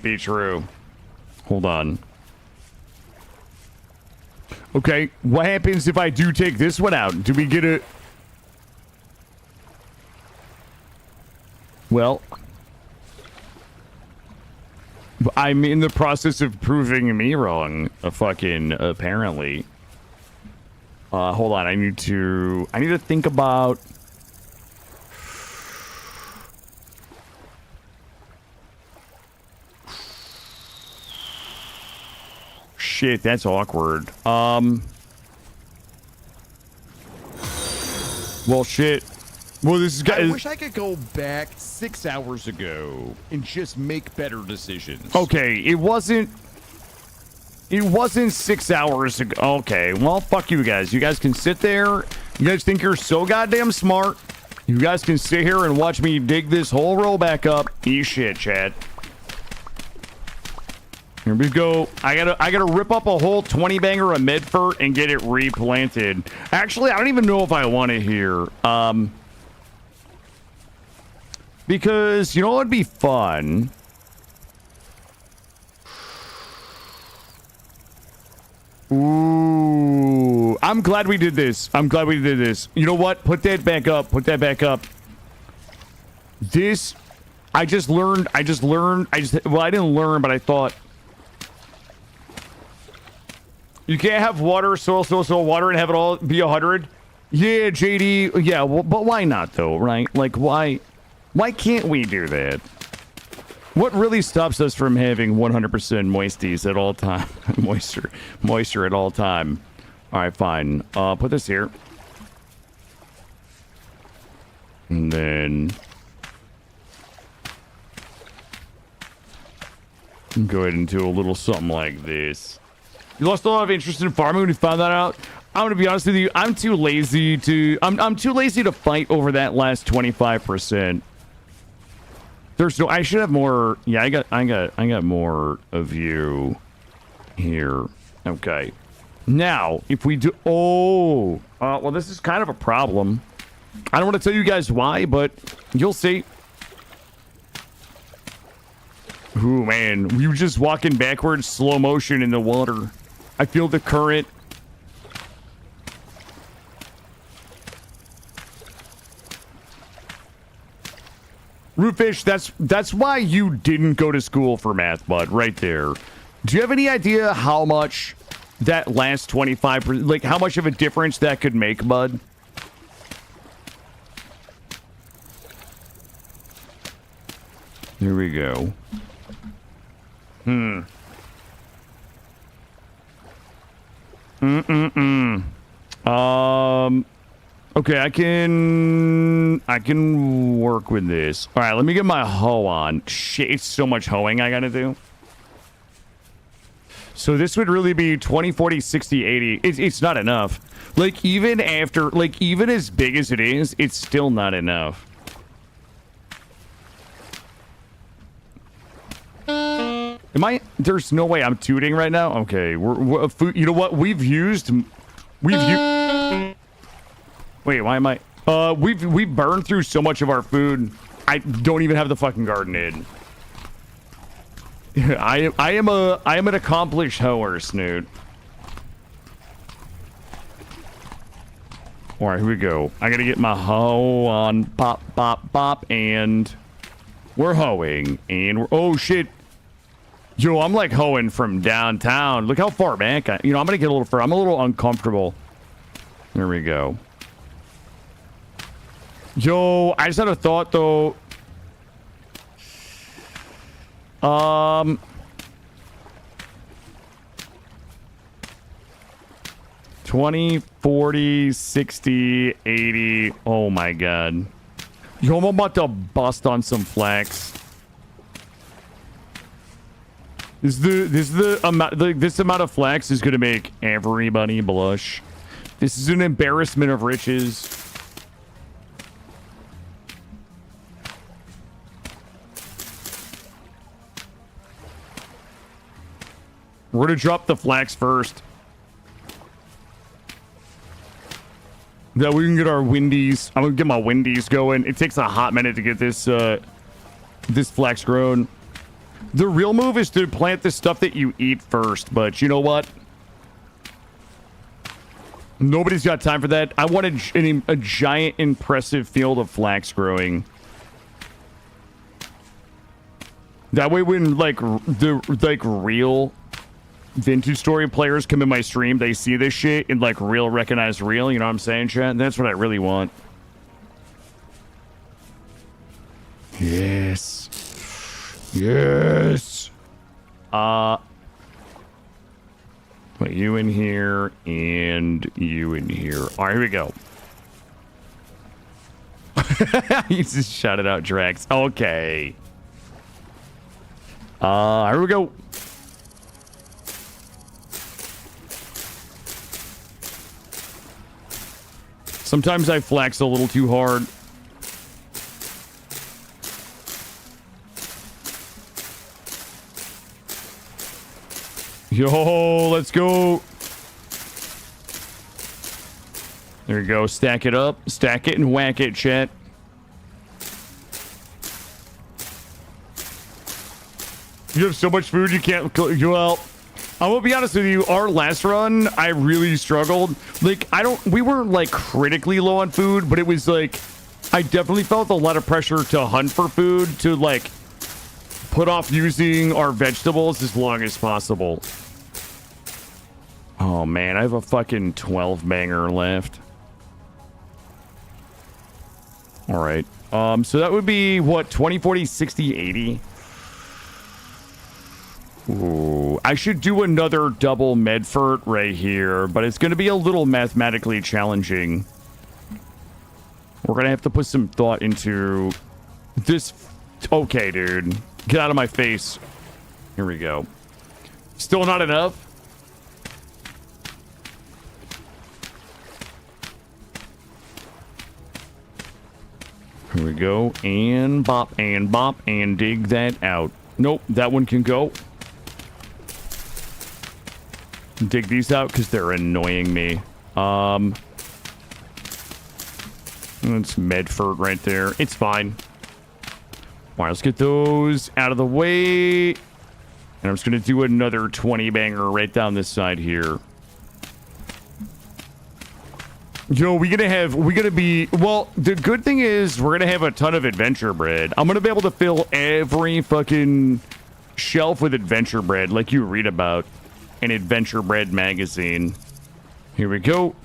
be true. Hold on. Okay, what happens if I do take this one out? Do we get it? Well, I'm in the process of proving me wrong. Apparently. Hold on. I need to think about. Shit, that's awkward. Well, shit. Well, this is... I wish I could go back 6 hours ago and just make better decisions. Okay, it wasn't 6 hours ago. Okay, well, fuck you guys. You guys can sit there. You guys think you're so goddamn smart. You guys can sit here and watch me dig this whole row back up. Eat shit, Chad. Here we go. I gotta rip up a whole 20 banger of medfert and get it replanted. Actually, I don't even know if I want it here. Because, you know what would be fun? Ooh, Ooh, I'm glad we did this. I'm glad we did this. You know what? Put that back up. Put that back up. This, I just learned, well, I didn't learn, but I thought. You can't have water, soil, water, and have it all be 100. Yeah, JD. Yeah, well, but why not, though, right? Like, why can't we do that? What really stops us from having 100% moisties at all time? moisture at all time. All right, fine. Put this here. And then go ahead and do a little something like this. You lost a lot of interest in farming when you found that out. I'm gonna be honest with you. I'm too lazy to. I'm too lazy to fight over that last 25%. There's no. I should have more. Yeah, I got more of you here. Okay. Now, if we do. Oh. Well, this is kind of a problem. I don't want to tell you guys why, but you'll see. Ooh, man. You just walking backwards, slow motion in the water. I feel the current. Rootfish, that's why you didn't go to school for math, bud, right there. Do you have any idea how much that last 25%, like how much of a difference that could make, bud? Here we go. Okay, I can work with this. All right, let me get my hoe on. Shit, it's so much hoeing I gotta do. So this would really be 20, 40, 60, 80. It's not enough. Like, even after, like, even as big as it is, it's still not enough. Am I? There's no way I'm tooting right now. Okay, we're food. You know what? We've used. Wait, why am I? We've burned through so much of our food. I don't even have the fucking garden in. I am an accomplished hoer, Snoot. All right, here we go. I gotta get my hoe on. Pop, pop, pop, and we're hoeing, and we're. Oh shit. Yo, I'm like hoeing from downtown. Look how far back I'm gonna get a little further. I'm a little uncomfortable. There we go. Yo, I just had a thought though. 20, 40, 60, 80. Oh my god. Yo, I'm about to bust on some flax. This amount of flax is gonna make everybody blush. This is an embarrassment of riches. We're gonna drop the flax first. That we can get our windies. I'm gonna get my windies going. It takes a hot minute to get this this flax grown. The real move is to plant the stuff that you eat first, but you know what? Nobody's got time for that. I want a giant, impressive field of flax growing. That way, when like real Vintage Story players come in my stream, they see this shit and like real recognize real. You know what I'm saying, chat? That's what I really want. Yes. Yes. Put you in here and you in here. All right, here we go. You just shouted out Drax. Okay. Here we go. Sometimes I flex a little too hard. Yo, let's go. There you go. Stack it up. Stack it and whack it, chat. You have so much food you can't... Well, I will be honest with you, our last run, I really struggled. Like, we weren't like critically low on food, but it was like, I definitely felt a lot of pressure to hunt for food, to like put off using our vegetables as long as possible. Oh man, I have a fucking 12 banger left. All right. So that would be what, 20, 40, 60, 80? Ooh, I should do another double medfert right here, but it's going to be a little mathematically challenging. We're going to have to put some thought into this. Okay, dude. Get out of my face. Here we go. Still not enough? Here we go. And bop, and dig that out. Nope, that one can go. Dig these out because they're annoying me. It's medfert right there. It's fine. All right, let's get those out of the way. And I'm just going to do another 20 banger right down this side here. You know, well, the good thing is we're going to have a ton of adventure bread. I'm going to be able to fill every fucking shelf with adventure bread like you read about in Adventure Bread magazine. Here we go.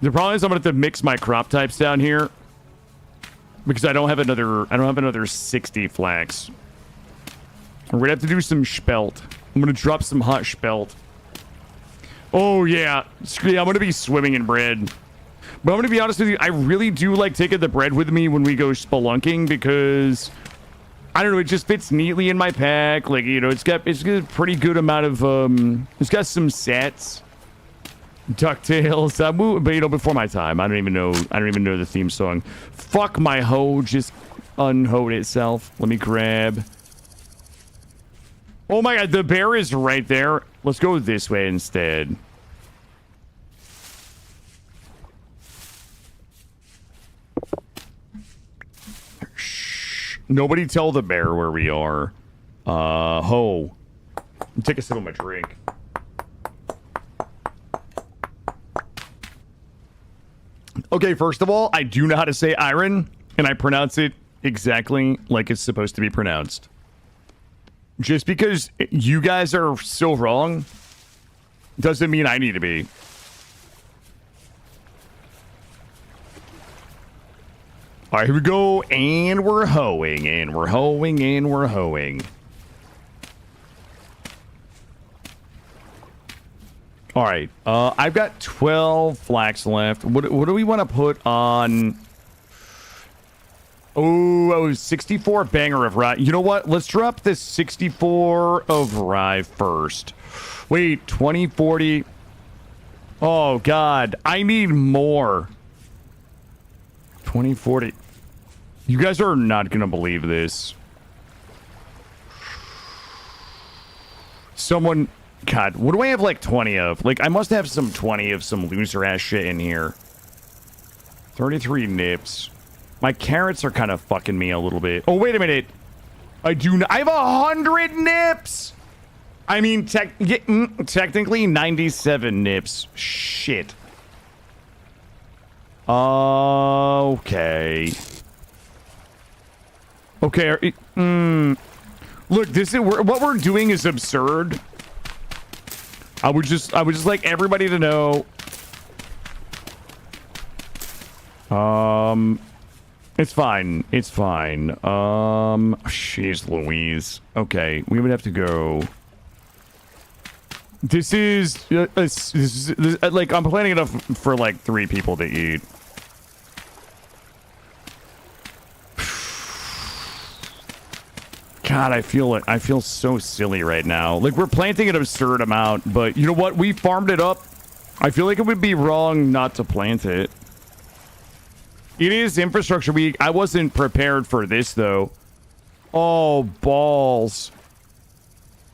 The problem is I'm going to have to mix my crop types down here because I don't have another 60 flax. We're going to have to do some spelt. I'm going to drop some hot spelt. Oh, yeah. I'm going to be swimming in bread. But I'm going to be honest with you, I really do like taking the bread with me when we go spelunking because, I don't know, it just fits neatly in my pack. Like, you know, it's got a pretty good amount of, it's got some sets. DuckTales. But, you know, before my time. I don't even know the theme song. Fuck my hoe. Just unhoed itself. Let me grab. Oh my god, the bear is right there. Let's go this way instead. Shh. Nobody tell the bear where we are. Ho. Take a sip of my drink. Okay, first of all, I do know how to say iron, and I pronounce it exactly like it's supposed to be pronounced. Just because you guys are so wrong doesn't mean I need to be. All right, here we go. And we're hoeing, and we're hoeing, and we're hoeing. All right, I've got 12 flax left. What do we want to put on? Oh, 64 banger of rye. You know what? Let's drop this 64 of rye first. Wait, 20, 40. Oh, God. I need more. 20, 40. You guys are not going to believe this. Someone... God, what do I have like 20 of? Like, I must have some 20 of some loser-ass shit in here. 33 nips. My carrots are kind of fucking me a little bit. Oh, wait a minute. I have 100 nips! I mean, technically 97 nips. Shit. Okay. Okay. Look, what we're doing is absurd. I would just like everybody to know. It's fine. It's fine. Jeez Louise. Okay, we would have to go. This is like, I'm planning enough for like 3 people to eat. God, I feel so silly right now. Like, we're planting an absurd amount, but you know what? We farmed it up. I feel like it would be wrong not to plant it. It is infrastructure week. I wasn't prepared for this, though. Oh, balls.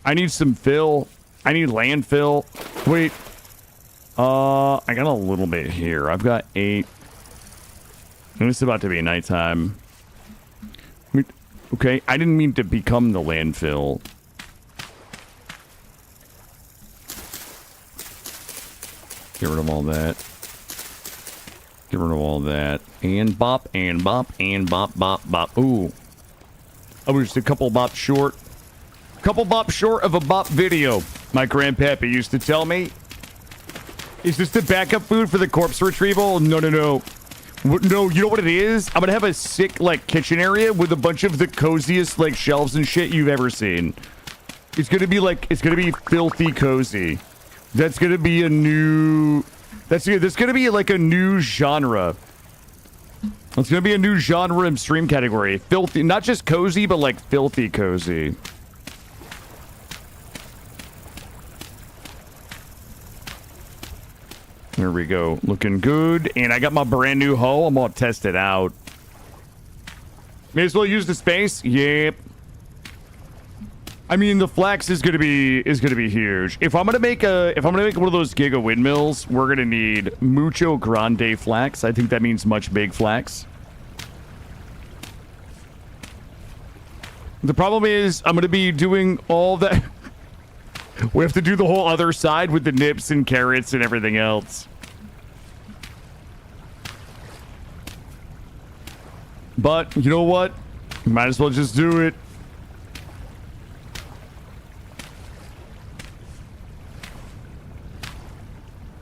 I need some fill. I need landfill. Wait. I got a little bit here. I've got 8. And it's about to be nighttime. Okay, I didn't mean to become the landfill. Get rid of all that. Get rid of all that. And bop, and bop, and bop, bop, bop. Ooh. I was just a couple bops short. Couple bops short of a bop video. My grandpappy used to tell me. Is this the backup food for the corpse retrieval? No, no, no. No, you know what it is? I'm gonna have a sick, like, kitchen area with a bunch of the coziest, like, shelves and shit you've ever seen. It's gonna be, like, it's gonna be filthy cozy. That's gonna be a new... That's gonna be, like, a new genre. It's gonna be a new genre in stream category. Filthy, not just cozy, but, like, filthy cozy. There we go. Looking good. And I got my brand new hoe. I'm gonna test it out. May as well use the space. Yep. I mean, the flax is gonna be huge. If I'm gonna make one of those giga windmills, we're gonna need mucho grande flax. I think that means much big flax. The problem is I'm gonna be doing all that. We have to do the whole other side with the nips and carrots and everything else. But, you know what? Might as well just do it.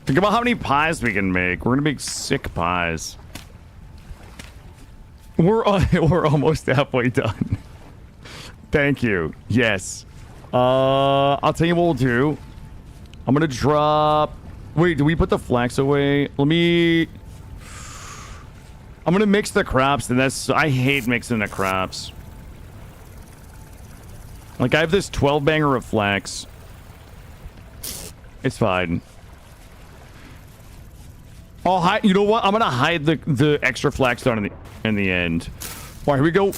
Think about how many pies we can make. We're gonna make sick pies. We're almost halfway done. Thank you. Yes. I'll tell you what we'll do. I'm gonna drop... Wait, do we put the flax away? Let me... I'm gonna mix the crops, and that's... I hate mixing the crops. Like, I have this 12 banger of flax. It's fine. I'll hide... You know what? I'm gonna hide the extra flax down in the end. All right, here we go.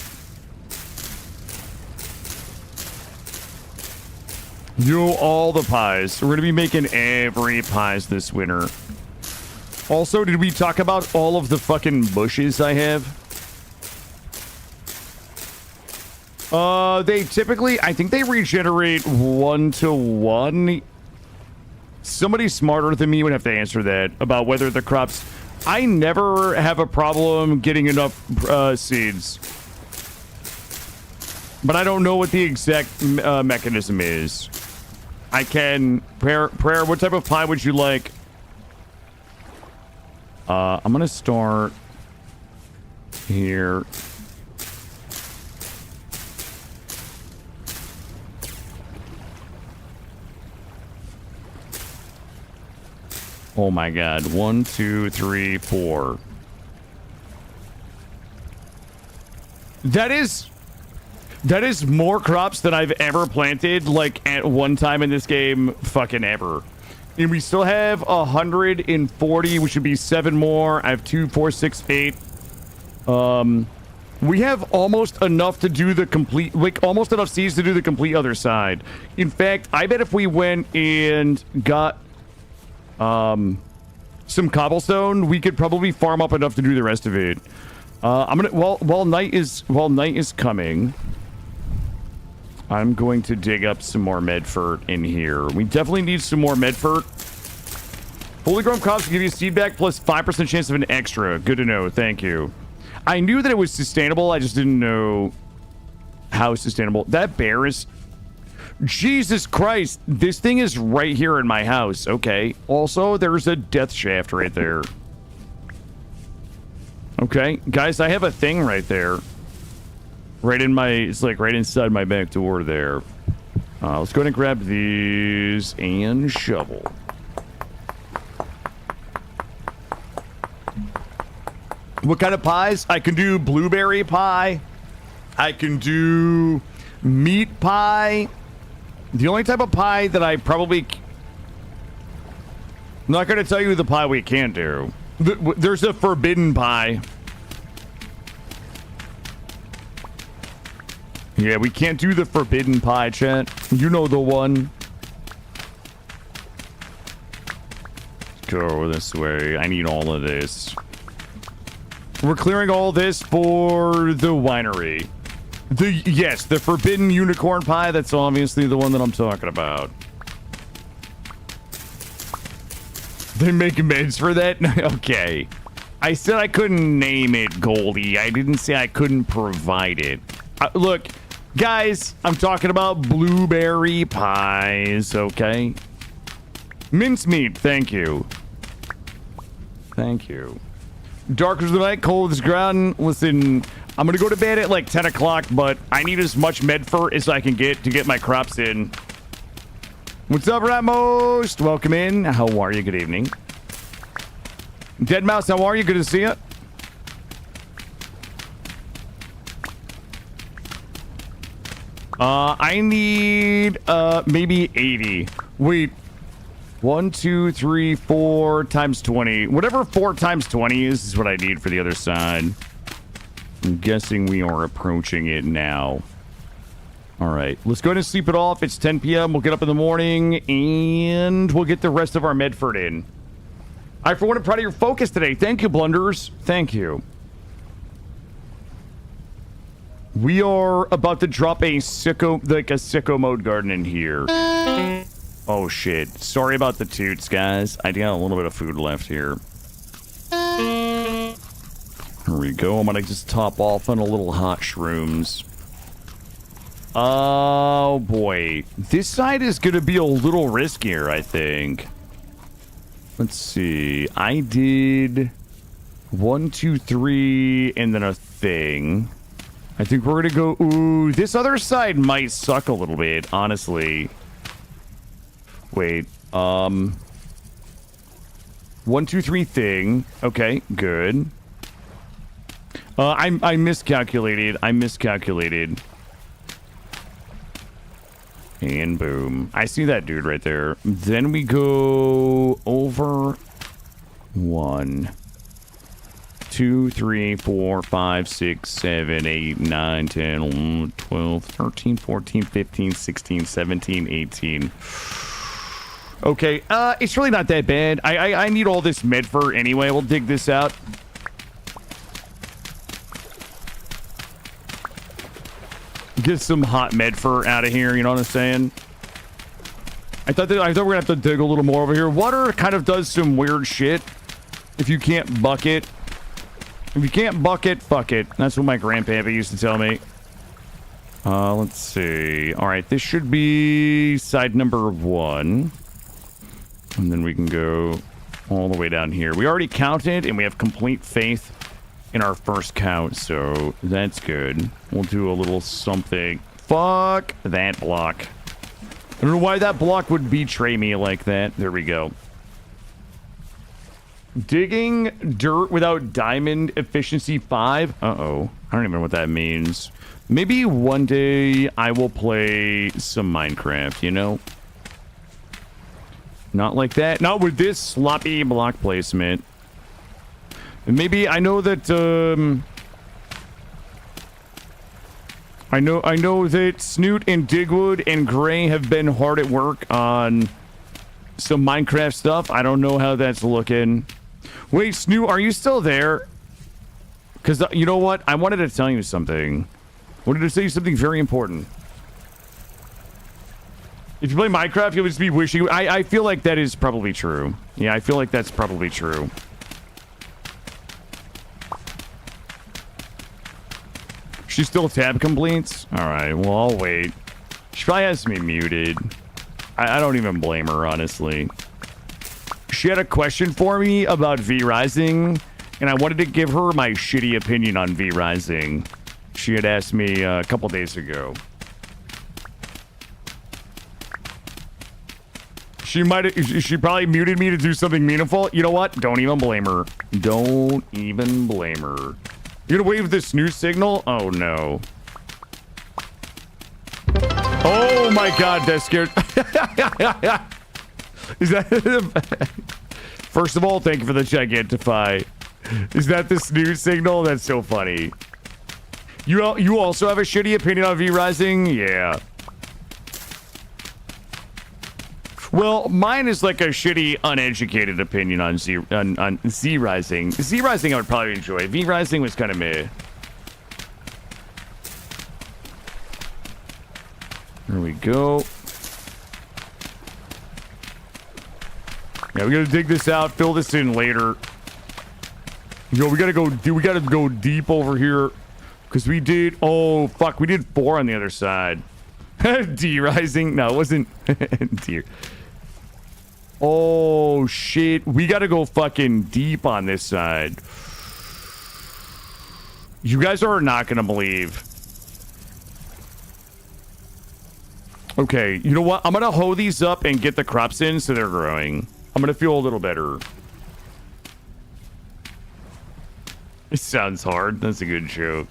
Yo, all the pies. We're gonna be making every pies this winter. Also, did we talk about all of the fucking bushes I have? They typically, I think they regenerate 1 to 1. Somebody smarter than me would have to answer that about whether the crops... I never have a problem getting enough seeds. But I don't know what the exact mechanism is. I can... Prayer, what type of pie would you like? I'm gonna start here. Oh my god. 1, 2, 3, 4. That is more crops than I've ever planted, like, at one time in this game, fucking ever. And we still have 140, which would be 7 more. I have 2, 4, 6, 8. We have almost enough to do the complete, like, almost enough seeds to do the complete other side. In fact, I bet if we went and got, some cobblestone, we could probably farm up enough to do the rest of it. I'm gonna, while night is coming, I'm going to dig up some more medfert in here. We definitely need some more medfert. Fully grown crops will give you seed back plus 5% chance of an extra. Good to know. Thank you. I knew that it was sustainable. I just didn't know how sustainable. That bear is... Jesus Christ. This thing is right here in my house. Okay. Also, there's a death shaft right there. Okay. Guys, I have a thing right there. Right in my... It's like right inside my back door there. Let's go ahead and grab these and shovel. What kind of pies? I can do blueberry pie. I can do meat pie. The only type of pie that I probably... I'm not going to tell you the pie we can't do. There's a forbidden pie. Yeah, we can't do the forbidden pie, chat. You know the one. Go this way. I need all of this. We're clearing all this for the winery. Yes, the forbidden unicorn pie. That's obviously the one that I'm talking about. They make meds for that? Okay. I said I couldn't name it, Goldie. I didn't say I couldn't provide it. Look, guys, I'm talking about blueberry pies, okay? Mincemeat, thank you. Thank you. Dark as the night, cold as ground. Listen, I'm gonna go to bed at like 10 o'clock, but I need as much medfort as I can get to get my crops in. What's up, Ratmost? Welcome in. How are you? Good evening. Dead Mouse, how are you? Good to see you. I need maybe 80. Wait. 1, 2, 3, 4 times 20. Whatever 4 times 20 is what I need for the other side. I'm guessing we are approaching it now. All right, let's go ahead and sleep it off. It's 10 p.m. We'll get up in the morning and we'll get the rest of our medfort in. I, for one, am proud of your focus today. Thank you, Blunders. Thank you. We are about to drop a sicko mode garden in here. Oh, shit. Sorry about the toots, guys. I got a little bit of food left here. Here we go. I'm gonna just top off on a little hot shrooms. Oh, boy. This side is gonna be a little riskier, I think. Let's see. I did 1, 2, 3, and then a thing. I think we're gonna go... Ooh, this other side might suck a little bit, honestly. Wait, 1, 2, 3 thing. Okay, good. I miscalculated. And boom. I see that dude right there. Then we go over 1, 2, 3, 4, 5, 6, 7, 8, 9, 10, 11, 12, 13, 14, 15, 16, 17, 18. Okay, it's really not that bad. I need all this medfort anyway. We'll dig this out. Get some hot medfort out of here, you know what I'm saying? I thought we're gonna have to dig a little more over here. Water kind of does some weird shit if you can't bucket. If you can't bucket, fuck it. That's what my grandpappy used to tell me. Let's see. All right, this should be side number 1. And then we can go all the way down here. We already counted, and we have complete faith in our first count, so that's good. We'll do a little something. Fuck that block. I don't know why that block would betray me like that. There we go. Digging dirt without diamond efficiency 5? Uh-oh. I don't even know what that means. Maybe one day I will play some Minecraft, you know? Not like that. Not with this sloppy block placement. Maybe I know that I know that Snoot and Digwood and Gray have been hard at work on some Minecraft stuff. I don't know how that's looking. Wait, Snoot, are you still there? Because you know what? I wanted to tell you something. I wanted to say something very important. If you play Minecraft, you'll just be wishing... I feel like that is probably true. Yeah, I feel like that's probably true. She still tab completes? Alright, well, I'll wait. She probably has me muted. I don't even blame her, honestly. She had a question for me about V-Rising, and I wanted to give her my shitty opinion on V-Rising. She had asked me a couple days ago. She probably muted me to do something meaningful. You know what? Don't even blame her. Don't even blame her. You're gonna wave this snooze signal? Oh no. Oh my god, that scared. Is that... First of all, thank you for the Gigantify. Is that the snooze signal? That's so funny. You also have a shitty opinion on V-Rising? Yeah. Well, mine is like a shitty, uneducated opinion on Z-Rising. Z-Rising I would probably enjoy. V-Rising was kind of meh. There we go. Yeah, we gotta dig this out, fill this in later. Yo, we gotta go deep over here. Because we did, oh, fuck, we did 4 on the other side. D rising? No, it wasn't D. Oh, shit. We gotta go fucking deep on this side. You guys are not gonna believe. Okay, you know what? I'm gonna hoe these up and get the crops in so they're growing. I'm gonna feel a little better. It sounds hard. That's a good joke.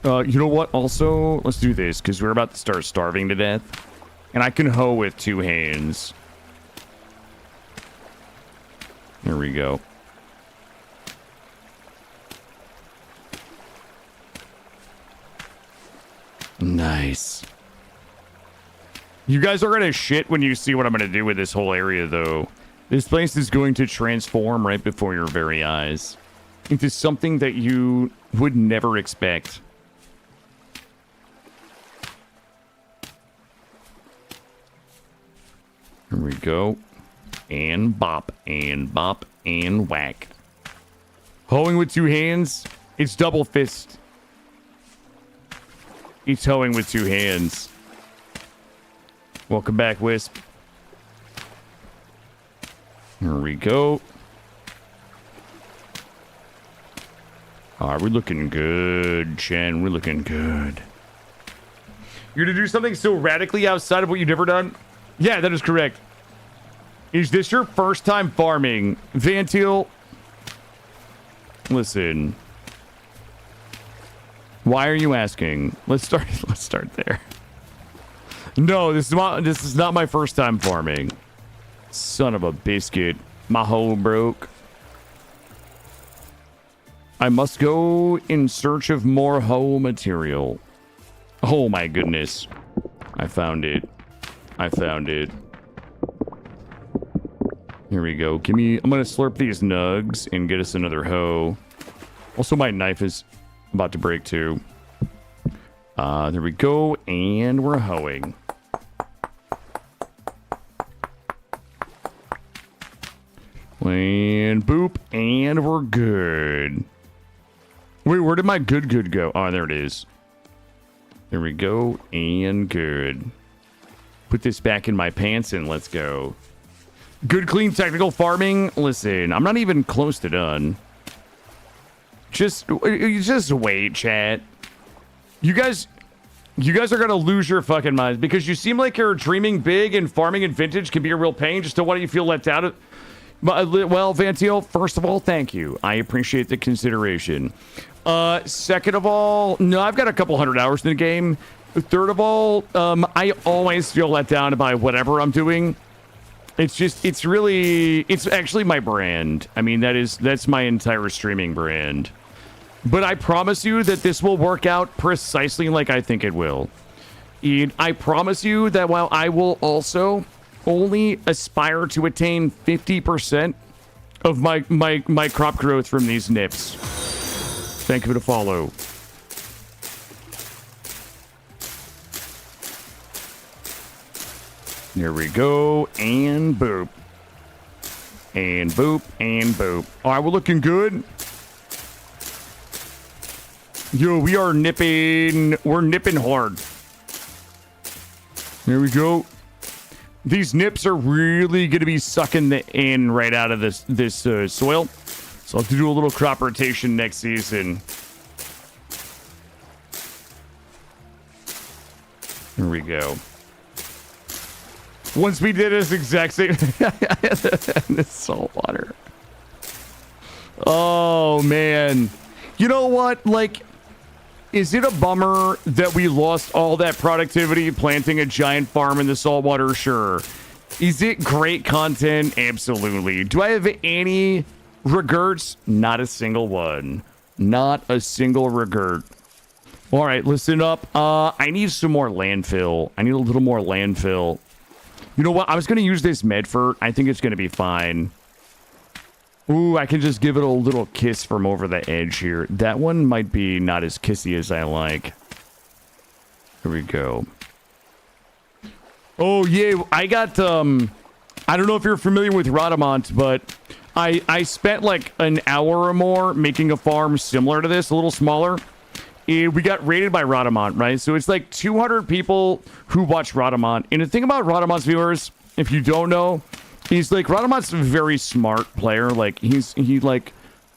You know what? Also, let's do this because we're about to start starving to death. And I can hoe with 2 hands. There we go. Nice. You guys are gonna shit when you see what I'm gonna do with this whole area, though. This place is going to transform right before your very eyes into something that you would never expect. Here we go. And bop, and bop, and whack. Hoeing with 2 hands. It's double fist. It's hoeing with 2 hands. Welcome back, Wisp. Here we go. Alright, we're looking good, Chen. We're looking good. You're gonna do something so radically outside of what you've never done? Yeah, that is correct. Is this your first time farming? Vantil? Listen. Why are you asking? Let's start there. No, this is not my first time farming. Son of a biscuit. My hoe broke. I must go in search of more hoe material. Oh my goodness. I found it. I found it. Here we go. I'm gonna slurp these nugs and get us another hoe. Also, my knife is about to break too. There we go. And we're hoeing. And boop. And we're good. Wait, where did my good go? Oh, there it is. There we go. And good. Put this back in my pants and let's go. Good, clean, technical farming. Listen, I'm not even close to done. Just wait, chat. You guys are gonna lose your fucking minds because you seem like you're dreaming big and farming in vintage can be a real pain. Just don't want you to feel left out of. Well, Vantil, first of all, thank you. I appreciate the consideration. Second of all, no, I've got a couple 100 hours in the game. Third of all, I always feel let down by whatever I'm doing. It's actually my brand. I mean, that's my entire streaming brand. But I promise you that this will work out precisely like I think it will. And I promise you that while I will also only aspire to attain 50% of my crop growth from these nips. Thank you for the follow. There we go, and boop. And boop, and boop. All right, we're looking good. Yo, we're nipping hard. There we go. These nips are really going to be sucking the in right out of this soil. So I'll have to do a little crop rotation next season. Here we go. Once we did this exact same this salt water. Oh man. You know what? Like, is it a bummer that we lost all that productivity planting a giant farm in the saltwater? Sure. Is it great content? Absolutely. Do I have any regrets? Not a single one. Not a single regret. All right, listen up. I need some more landfill. I need a little more landfill. You know what? I was going to use this Medfort. I think it's going to be fine. Ooh, I can just give it a little kiss from over the edge here. That one might be not as kissy as I like. Here we go. Oh, yeah. I got, I don't know if you're familiar with Rodamont, but I spent like an hour or more making a farm similar to this, a little smaller. And we got raided by Rodamont, right? So it's like 200 people who watch Rodamont. And the thing about Rodamont's viewers, if you don't know, he's like, Rodamont's a very smart player. Like, he like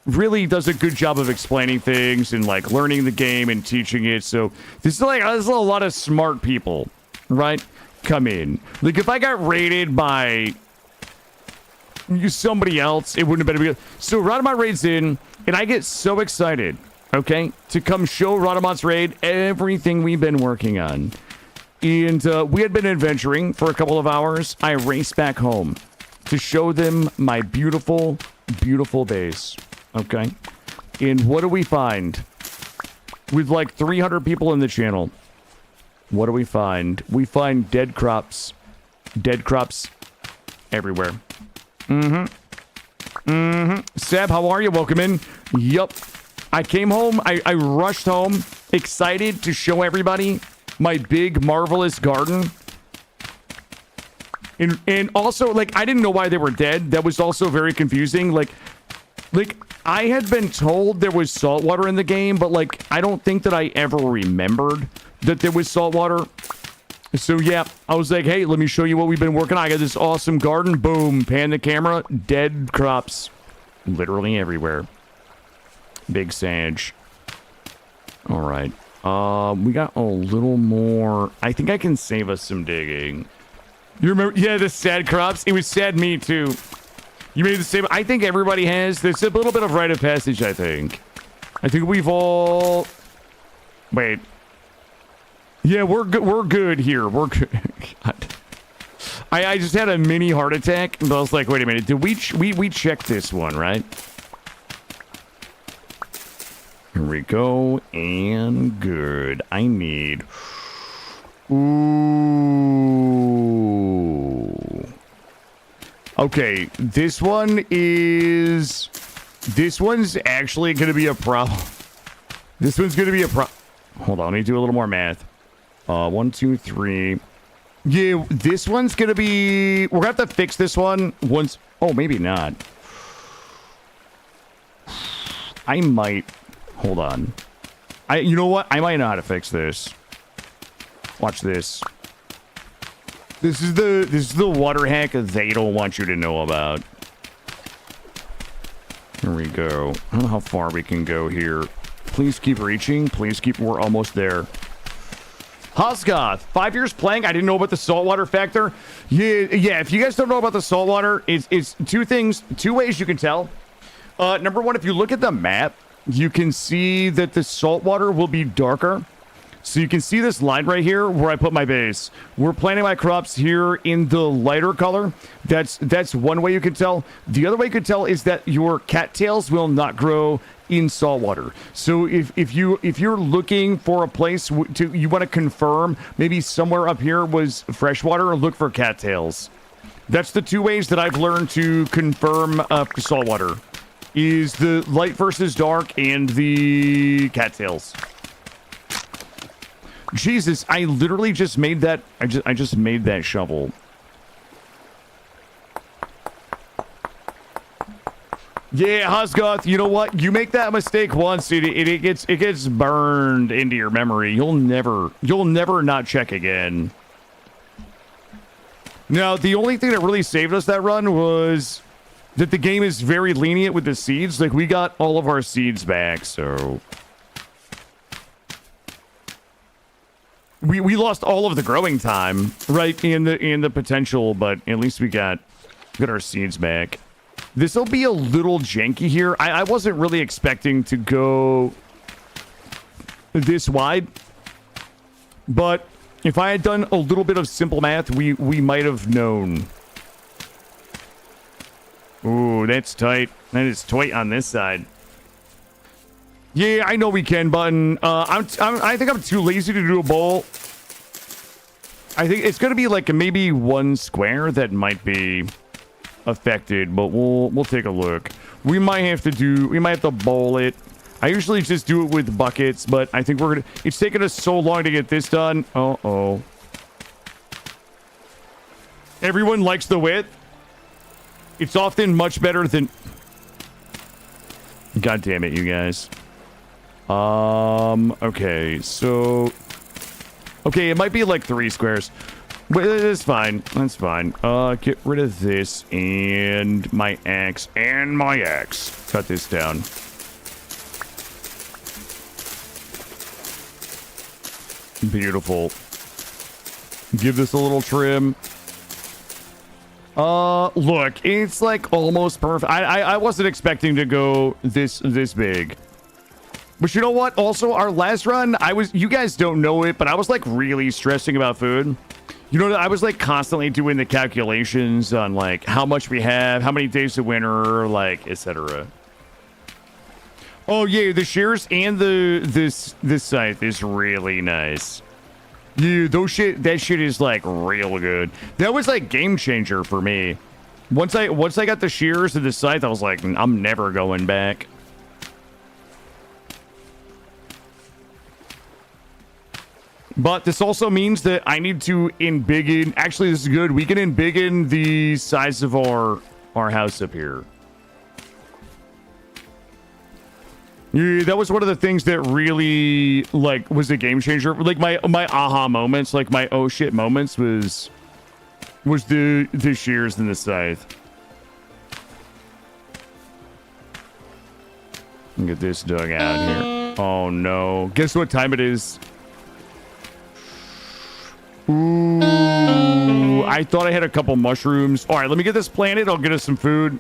really does a good job of explaining things and like learning the game and teaching it. So there's a lot of smart people, right? Come in. Like, if I got raided by somebody else, it wouldn't have been a big... So Rodamont raids in, and I get so excited, okay, to come show Rodamont's raid everything we've been working on. And we had been adventuring for a couple of hours. I raced back home to show them my beautiful, beautiful base, okay? And what do we find? With like 300 people in the channel, what do we find? We find dead crops. Dead crops everywhere. Seb, how are you? Welcome in. Yup. I came home. I rushed home, excited to show everybody my big, marvelous garden. And also, like, I didn't know why they were dead. That was also very confusing. Like, I had been told there was saltwater in the game, but, like, I don't think that I ever remembered that there was saltwater. So, yeah, I was like, hey, let me show you what we've been working on. I got this awesome garden. Boom. Pan the camera. Dead crops. Literally everywhere. Big sage. All right. We got a little more. I think I can save us some digging. You remember? Yeah, the sad crops. It was sad me, too. You made the same. I think everybody has. There's a little bit of rite of passage, I think. I think we've all... Wait. Yeah, we're good. We're good here. We're good. God. I just had a mini heart attack. But I was like, wait a minute. Did we checked this one, right? Here we go. And good. I need... Ooh. Okay, this one is... This one's actually going to be a problem. This one's going to be a problem. Hold on, let me do a little more math. 1, 2, 3. Yeah, this one's going to be... We're going to have to fix this one once... Oh, maybe not. I might... Hold on. You know what? I might know how to fix this. Watch this. This is the water hack they don't want you to know about. Here we go. I don't know how far we can go here. Please keep reaching. Please keep... We're almost there. Hosgoth, 5 years playing. I didn't know about the saltwater factor. Yeah. If you guys don't know about the saltwater, it's two things, two ways you can tell. Number one, if you look at the map, you can see that the saltwater will be darker. So you can see this line right here where I put my base. We're planting my crops here in the lighter color. That's one way you can tell. The other way you can tell is that your cattails will not grow in saltwater. So if you're looking for a place you want to confirm maybe somewhere up here was freshwater, look for cattails. That's the two ways that I've learned to confirm saltwater. Is the light versus dark and the cattails. Jesus, I literally just made that. I just made that shovel. Yeah, Hosgoth, you know what? You make that mistake once, it gets burned into your memory. You'll never not check again. Now, the only thing that really saved us that run was that the game is very lenient with the seeds. Like, we got all of our seeds back, so... We lost all of the growing time, right, in the potential, but at least we got our seeds back. This will be a little janky here. I wasn't really expecting to go this wide, but if I had done a little bit of simple math, we might have known. Ooh, that's tight. That is tight on this side. Yeah, I know we can, Button. I think I'm too lazy to do a bowl. I think it's going to be like maybe one square that might be affected, but we'll take a look. We might have to bowl it. I usually just do it with buckets, but I think it's taken us so long to get this done. Uh-oh. Everyone likes the width. It's often much better than... God damn it, you guys. Okay, so... Okay, it might be like 3 squares. But it's fine. That's fine. Get rid of this and my axe and my axe. Cut this down. Beautiful. Give this a little trim. Look, it's like almost perfect. I wasn't expecting to go this big. But you know what? Also, our last run, you guys don't know it, but I was like really stressing about food. You know, I was like constantly doing the calculations on like how much we have, how many days to winter, like, etc. Oh yeah, the shears and this scythe is really nice. Dude, that shit is like real good. That was like game changer for me. Once I got the shears and the scythe, I was like, I'm never going back. But this also means that I need to embiggen. Actually, this is good. We can embiggen the size of our house up here. Yeah, that was one of the things that really like was a game changer. Like my aha moments, like my oh shit moments was the shears and the scythe. Get this dug out here. Oh no! Guess what time it is? Ooh, I thought I had a couple mushrooms. All right, let me get this planted. I'll get us some food.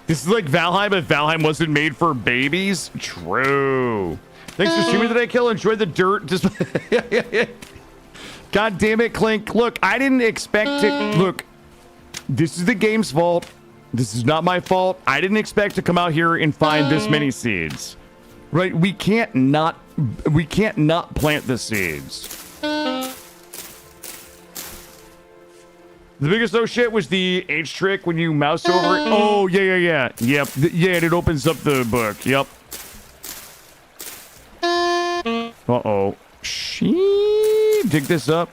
This is like Valheim, if Valheim wasn't made for babies. True. Thanks for streaming today, Kill. Enjoy the dirt. Just God damn it, Clink. Look, I didn't expect to... Look, this is the game's fault. This is not my fault. I didn't expect to come out here and find this many seeds. Right? We can't not plant the seeds. The biggest oh shit was the H trick when you mouse over it. Oh, yeah. Yep. Yeah, and it opens up the book. Yep. Uh-oh. Dig this up.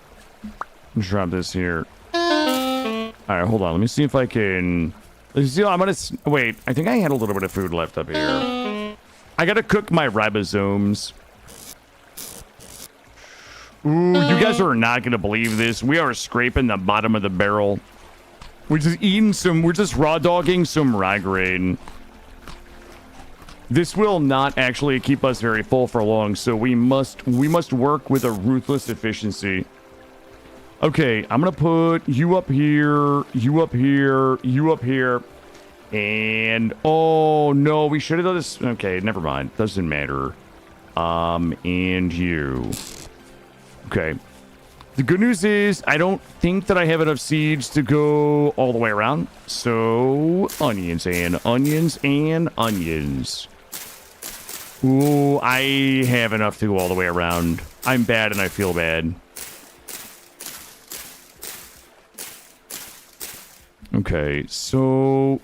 Drop this here. All right, hold on. Let me see if I can... Let's see. I'm gonna... Wait, I think I had a little bit of food left up here. I gotta cook my ribosomes. Ooh, you guys are not gonna believe this. We are scraping the bottom of the barrel. We're just raw dogging some rye grain. This will not actually keep us very full for long, so we must work with a ruthless efficiency. Okay, I'm gonna put you up here, you up here, you up here. And oh no, we should have done this. Okay, never mind. Doesn't matter. And you. Okay. The good news is I don't think that I have enough seeds to go all the way around. So onions and onions and onions. Ooh, I have enough to go all the way around. I'm bad and I feel bad. Okay, so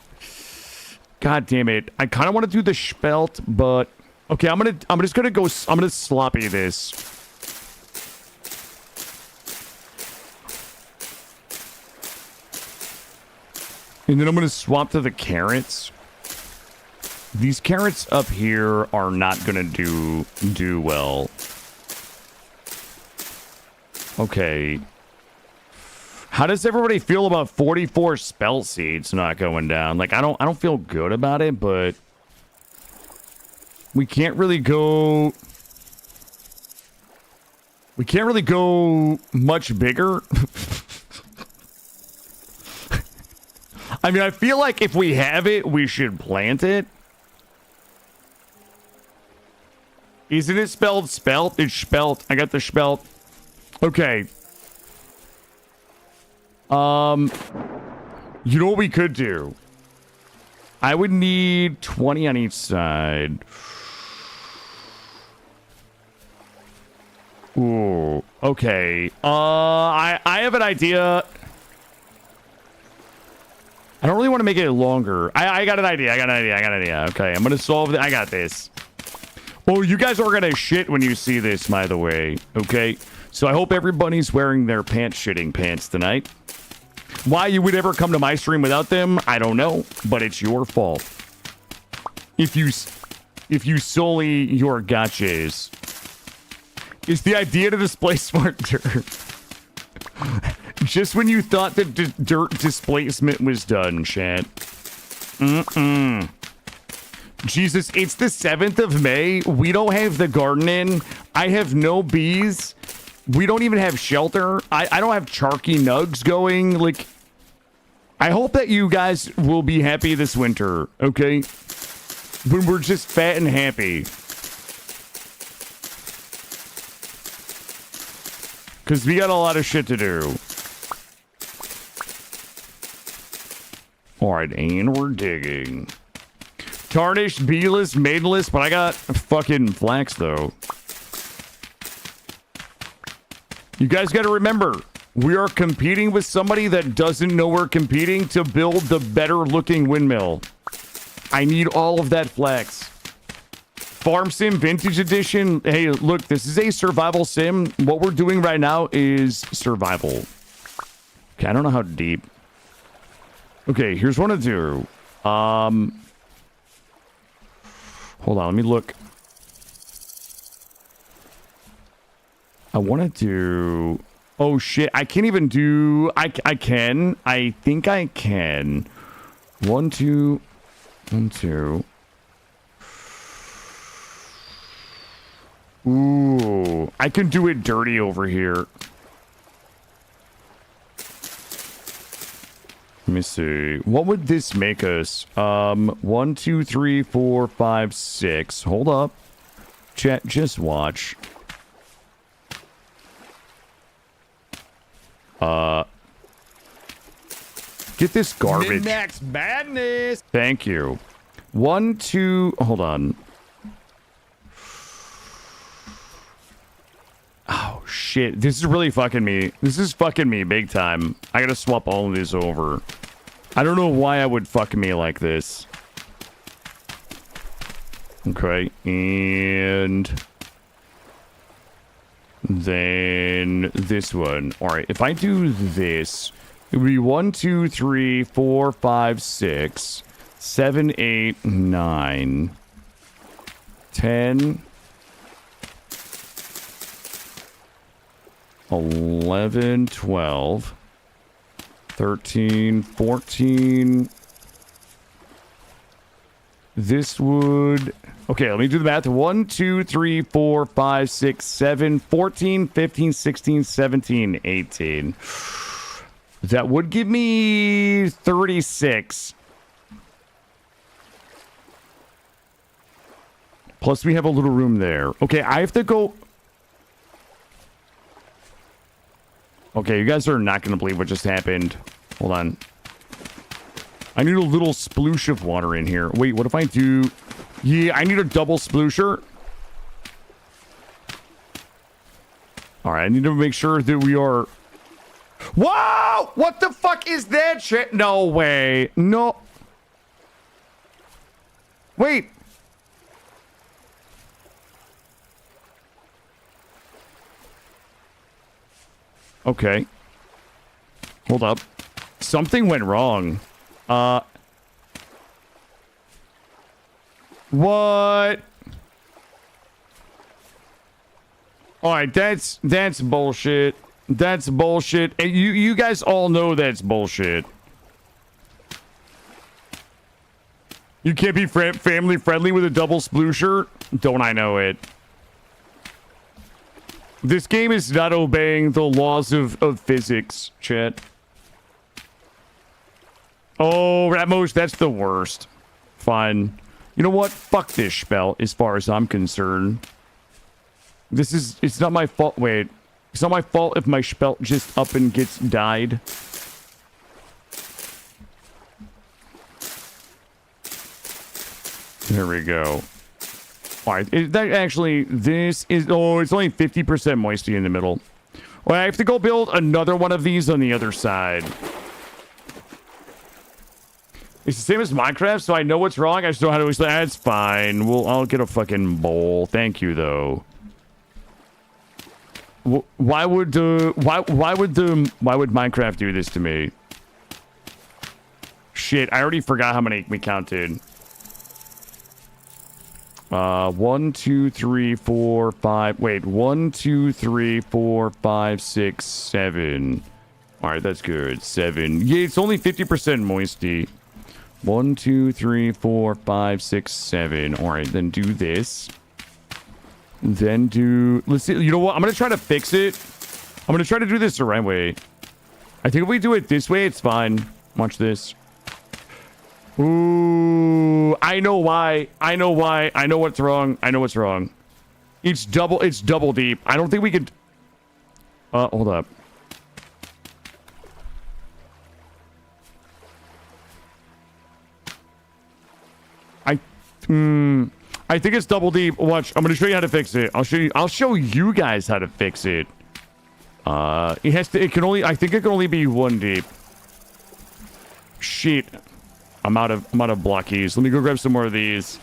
God damn it. I kind of want to do the spelt, but okay, I'm gonna sloppy this. And then I'm going to swap to the carrots. These carrots up here are not going to do well. Okay. How does everybody feel about 44 spell seeds not going down? Like I don't feel good about it, but we can't really go much bigger. I mean, I feel like if we have it, we should plant it. Isn't it spelled spelt? It's spelt. I got the spelt. Okay. You know what we could do? I would need 20 on each side. Ooh. Okay. I have an idea. I don't really want to make it longer. I got an idea. Okay, I'm going to solve it. I got this. Oh, you guys are going to shit when you see this, by the way. Okay? So I hope everybody's wearing their pants shitting pants tonight. Why you would ever come to my stream without them, I don't know, but it's your fault. If you sully your gotchas. Is the idea to display smart dirt? Just when you thought that dirt displacement was done, chat. Jesus, it's the 7th of May. We don't have the garden in. I have no bees. We don't even have shelter. I don't have Charky Nugs going. Like, I hope that you guys will be happy this winter, okay? When we're just fat and happy. Because we got a lot of shit to do. Alright, and we're digging. Tarnished, B-list, maidenless, but I got fucking flax, though. You guys got to remember, we are competing with somebody that doesn't know we're competing to build the better-looking windmill. I need all of that flax. Farm Sim Vintage Edition. Hey, look, this is a survival sim. What we're doing right now is survival. Okay, I don't know how deep. Okay, here's what I do. Hold on, let me look. I want to do... Oh, shit. I can't even do... I can. I think I can. 1, 2... 1, 2... Ooh. I can do it dirty over here. Let me see. What would this make us? 1, 2, 3, 4, 5, 6. Hold up. Chat, just watch. Get this garbage. Min-max madness. Thank you. 1, 2, hold on. Oh, shit. This is really fucking me. This is fucking me big time. I gotta swap all of these over. I don't know why I would fuck me like this. Okay, and... then this one. Alright, if I do this, it would be 1, 2, 3, 4, 5, 6, 7, 8, 9, 10... 11, 12, 13, 14. This would... Okay, let me do the math. 1, 2, 3, 4, 5, 6, 7, 14, 15, 16, 17, 18. That would give me 36. Plus, we have a little room there. Okay, I have to go... Okay, you guys are not going to believe what just happened. Hold on. I need a little sploosh of water in here. Wait, what if I do... Yeah, I need a double sploosher. Alright, I need to make sure that we are... Whoa! What the fuck is that shit? No way. No. Wait. Okay. Hold up. Something went wrong. What? Alright, that's bullshit. That's bullshit. And you guys all know that's bullshit. You can't be family friendly with a double sploosher? Don't I know it? This game is not obeying the laws of physics, chat. Oh, Ratmos, that's the worst. Fine. You know what? Fuck this spell, as far as I'm concerned. It's not my fault. Wait. It's not my fault if my spell just up and gets died. There we go. Alright, that actually, this is... Oh, it's only 50% moisty in the middle. Well, I have to go build another one of these on the other side. It's the same as Minecraft, so I know what's wrong. I just don't know how to explain. That's fine. I'll get a fucking bowl. Thank you, though. Why would Minecraft do this to me? Shit, I already forgot how many we counted. 1, 2, 3, 4, 5. Wait, 1, 2, 3, 4, 5, 6, 7. All right, that's good. 7. Yeah, it's only 50% moisty. 1, 2, 3, 4, 5, 6, 7. All right, then do this. Then do. Let's see. You know what? I'm gonna try to fix it. I'm gonna try to do this the right way. I think if we do it this way, it's fine. Watch this. Ooh, I know why. I know why. I know what's wrong. I know what's wrong. It's double deep. I don't think we could. Hold up. I think it's double deep. Watch. I'm gonna show you how to fix it. I'll show you guys how to fix it. It can only. I think it can only be 1 deep. Shit. I'm out of blockies. Let me go grab some more of these.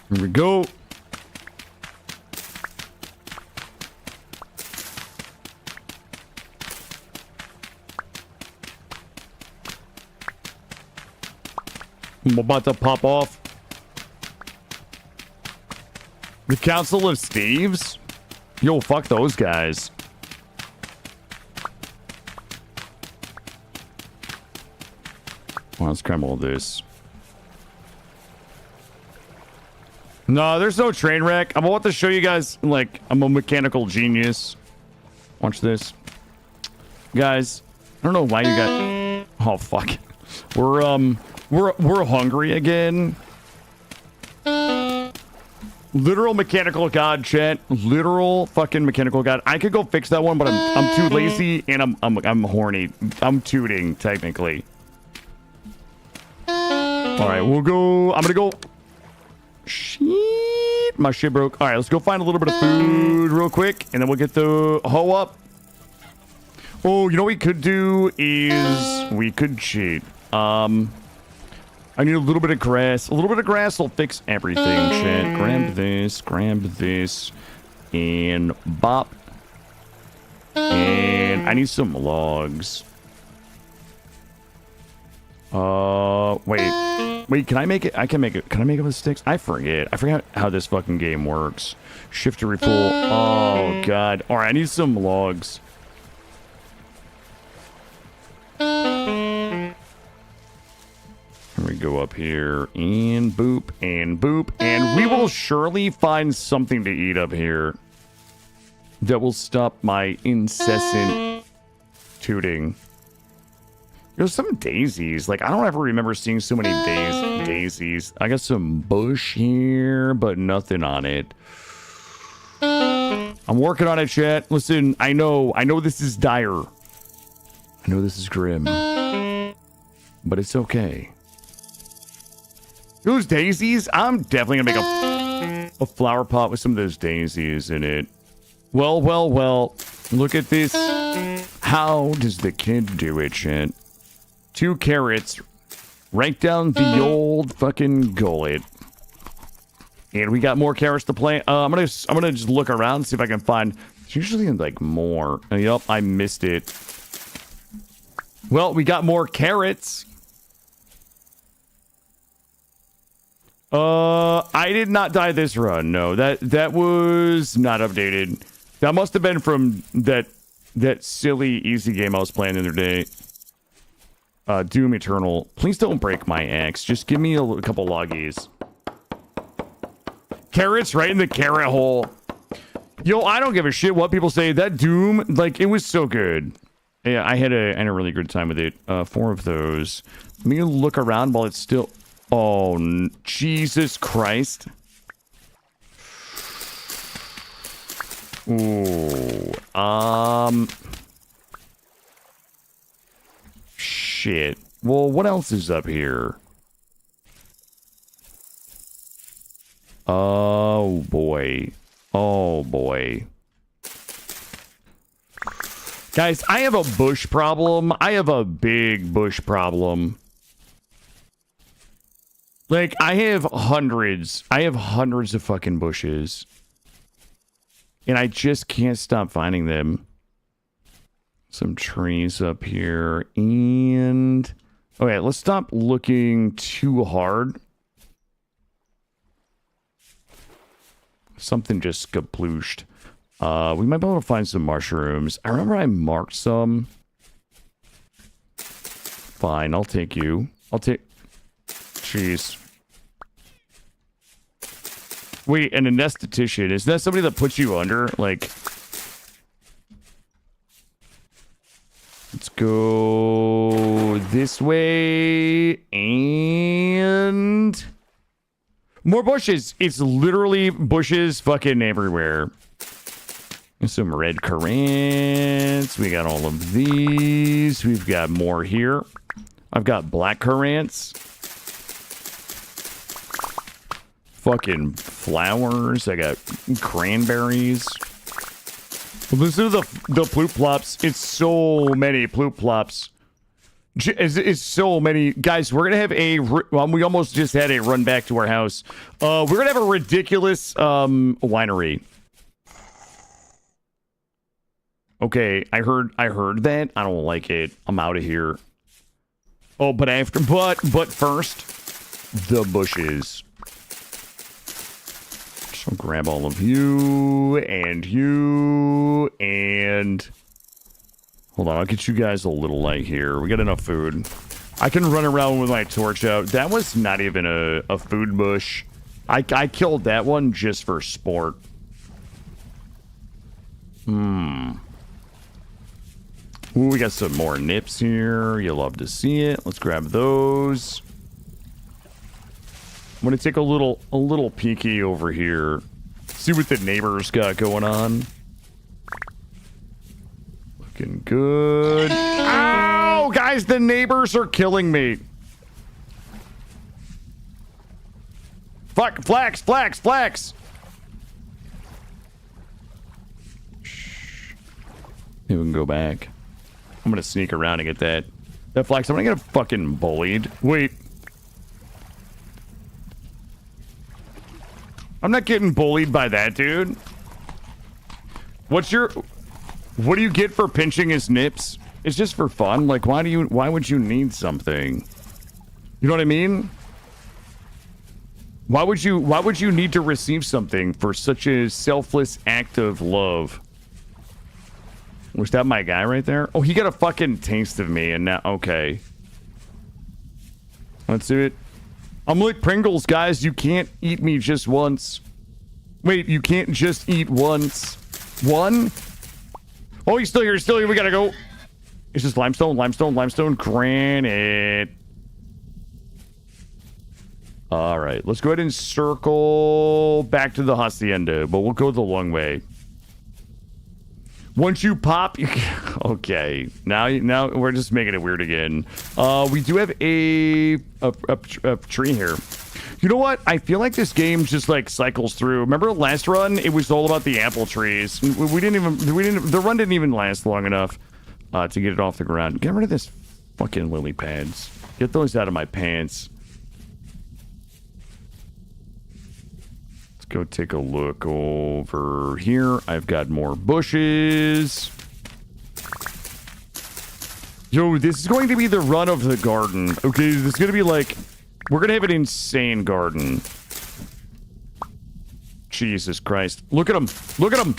Here we go. I'm about to pop off. The Council of Steves? Yo, fuck those guys. Well, let's grab all this. No, there's no train wreck. I'm about to show you guys, like, I'm a mechanical genius. Watch this. Guys, I don't know why you got... Oh, fuck. We're hungry again. Literal mechanical god, chat. Literal fucking mechanical god. I could go fix that one, but I'm too lazy and I'm horny. I'm tooting, technically. All right, we'll go. I'm gonna go. Shit, my shit broke. All right, let's go find a little bit of food real quick, and then we'll get the hoe up. Oh, you know what we could do is we could cheat. I need a little bit of grass. A little bit of grass will fix everything, chat. Grab this, and bop. And I need some logs. Wait, can I make it? I can make it. Can I make it with sticks? I forget how this fucking game works. Shift to refuel. Oh, God. All right, I need some logs. Here we go up here, and boop, and we will surely find something to eat up here that will stop my incessant tooting. There's some daisies. Like, I don't ever remember seeing so many daisies. I got some bush here, but nothing on it. I'm working on it, chat. Listen, I know this is dire. I know this is grim. But it's okay. Those daisies, I'm definitely gonna make a flower pot with some of those daisies in it. Well. Look at this. How does the kid do it, chat? 2 carrots, right down the old fucking gullet. And we got more carrots to plant. I'm gonna just look around, see if I can find. There's usually like more. Yep, I missed it. Well, we got more carrots. I did not die this run. No, that was not updated. That must have been from that silly easy game I was playing the other day. Doom Eternal. Please don't break my axe. Just give me a couple loggies. Carrots right in the carrot hole. Yo, I don't give a shit what people say. That Doom, like, it was so good. Yeah, I had a really good time with it. 4 of those. Let me look around while it's still... Oh, Jesus Christ. Ooh. Shit. Well, what else is up here? Oh, boy. Oh, boy. Guys, I have a bush problem. I have a big bush problem. Like, I have hundreds of fucking bushes. And I just can't stop finding them. Some trees up here. And... okay, let's stop looking too hard. Something just kaplooshed. We might be able to find some mushrooms. I remember I marked some. Fine, I'll take you. I'll take... jeez. Wait, an anesthetician. Is that somebody that puts you under? Like... let's go this way. And... more bushes. It's literally bushes fucking everywhere. There's some red currants. We got all of these. We've got more here. I've got black currants. Fucking flowers. I got cranberries. Listen to the ploop plops. It's so many ploop plops. It's so many. Guys, we're going to have a... well, we almost just had a run back to our house. We're going to have a ridiculous winery. Okay, I heard that. I don't like it. I'm out of here. Oh, but first, the bushes. So grab all of you, and hold on, I'll get you guys a little light here. We got enough food. I can run around with my torch out. That was not even a food bush. I killed that one just for sport. Ooh, we got some more nips here. You'll love to see it. Let's grab those. I'm gonna take a little peeky over here. See what the neighbors got going on. Looking good. Ow! Guys, the neighbors are killing me. Fuck, flax. Shh. Maybe we can go back. I'm gonna sneak around and get that flax. I'm gonna get fucking bullied. Wait. I'm not getting bullied by that dude. What do you get for pinching his nips? It's just for fun. Like, why would you need something? You know what I mean? Why would you need to receive something for such a selfless act of love? Was that my guy right there? Oh, he got a fucking taste of me, and now... okay. Let's do it. I'm like Pringles, guys. You can't eat me just once. Wait, you can't just eat once. One? Oh, he's still here. We gotta go. It's just limestone, granite. All right, let's go ahead and circle back to the hacienda, but we'll go the long way. Once you pop, okay. Now we're just making it weird again. We do have a tree here. You know what? I feel like this game just like cycles through. Remember last run? It was all about the apple trees. The run didn't even last long enough to get it off the ground. Get rid of this fucking lily pads. Get those out of my pants. Go take a look over here. I've got more bushes. Yo, this is going to be the run of the garden. Okay, this is going to be like... we're going to have an insane garden. Jesus Christ. Look at him. Look at him.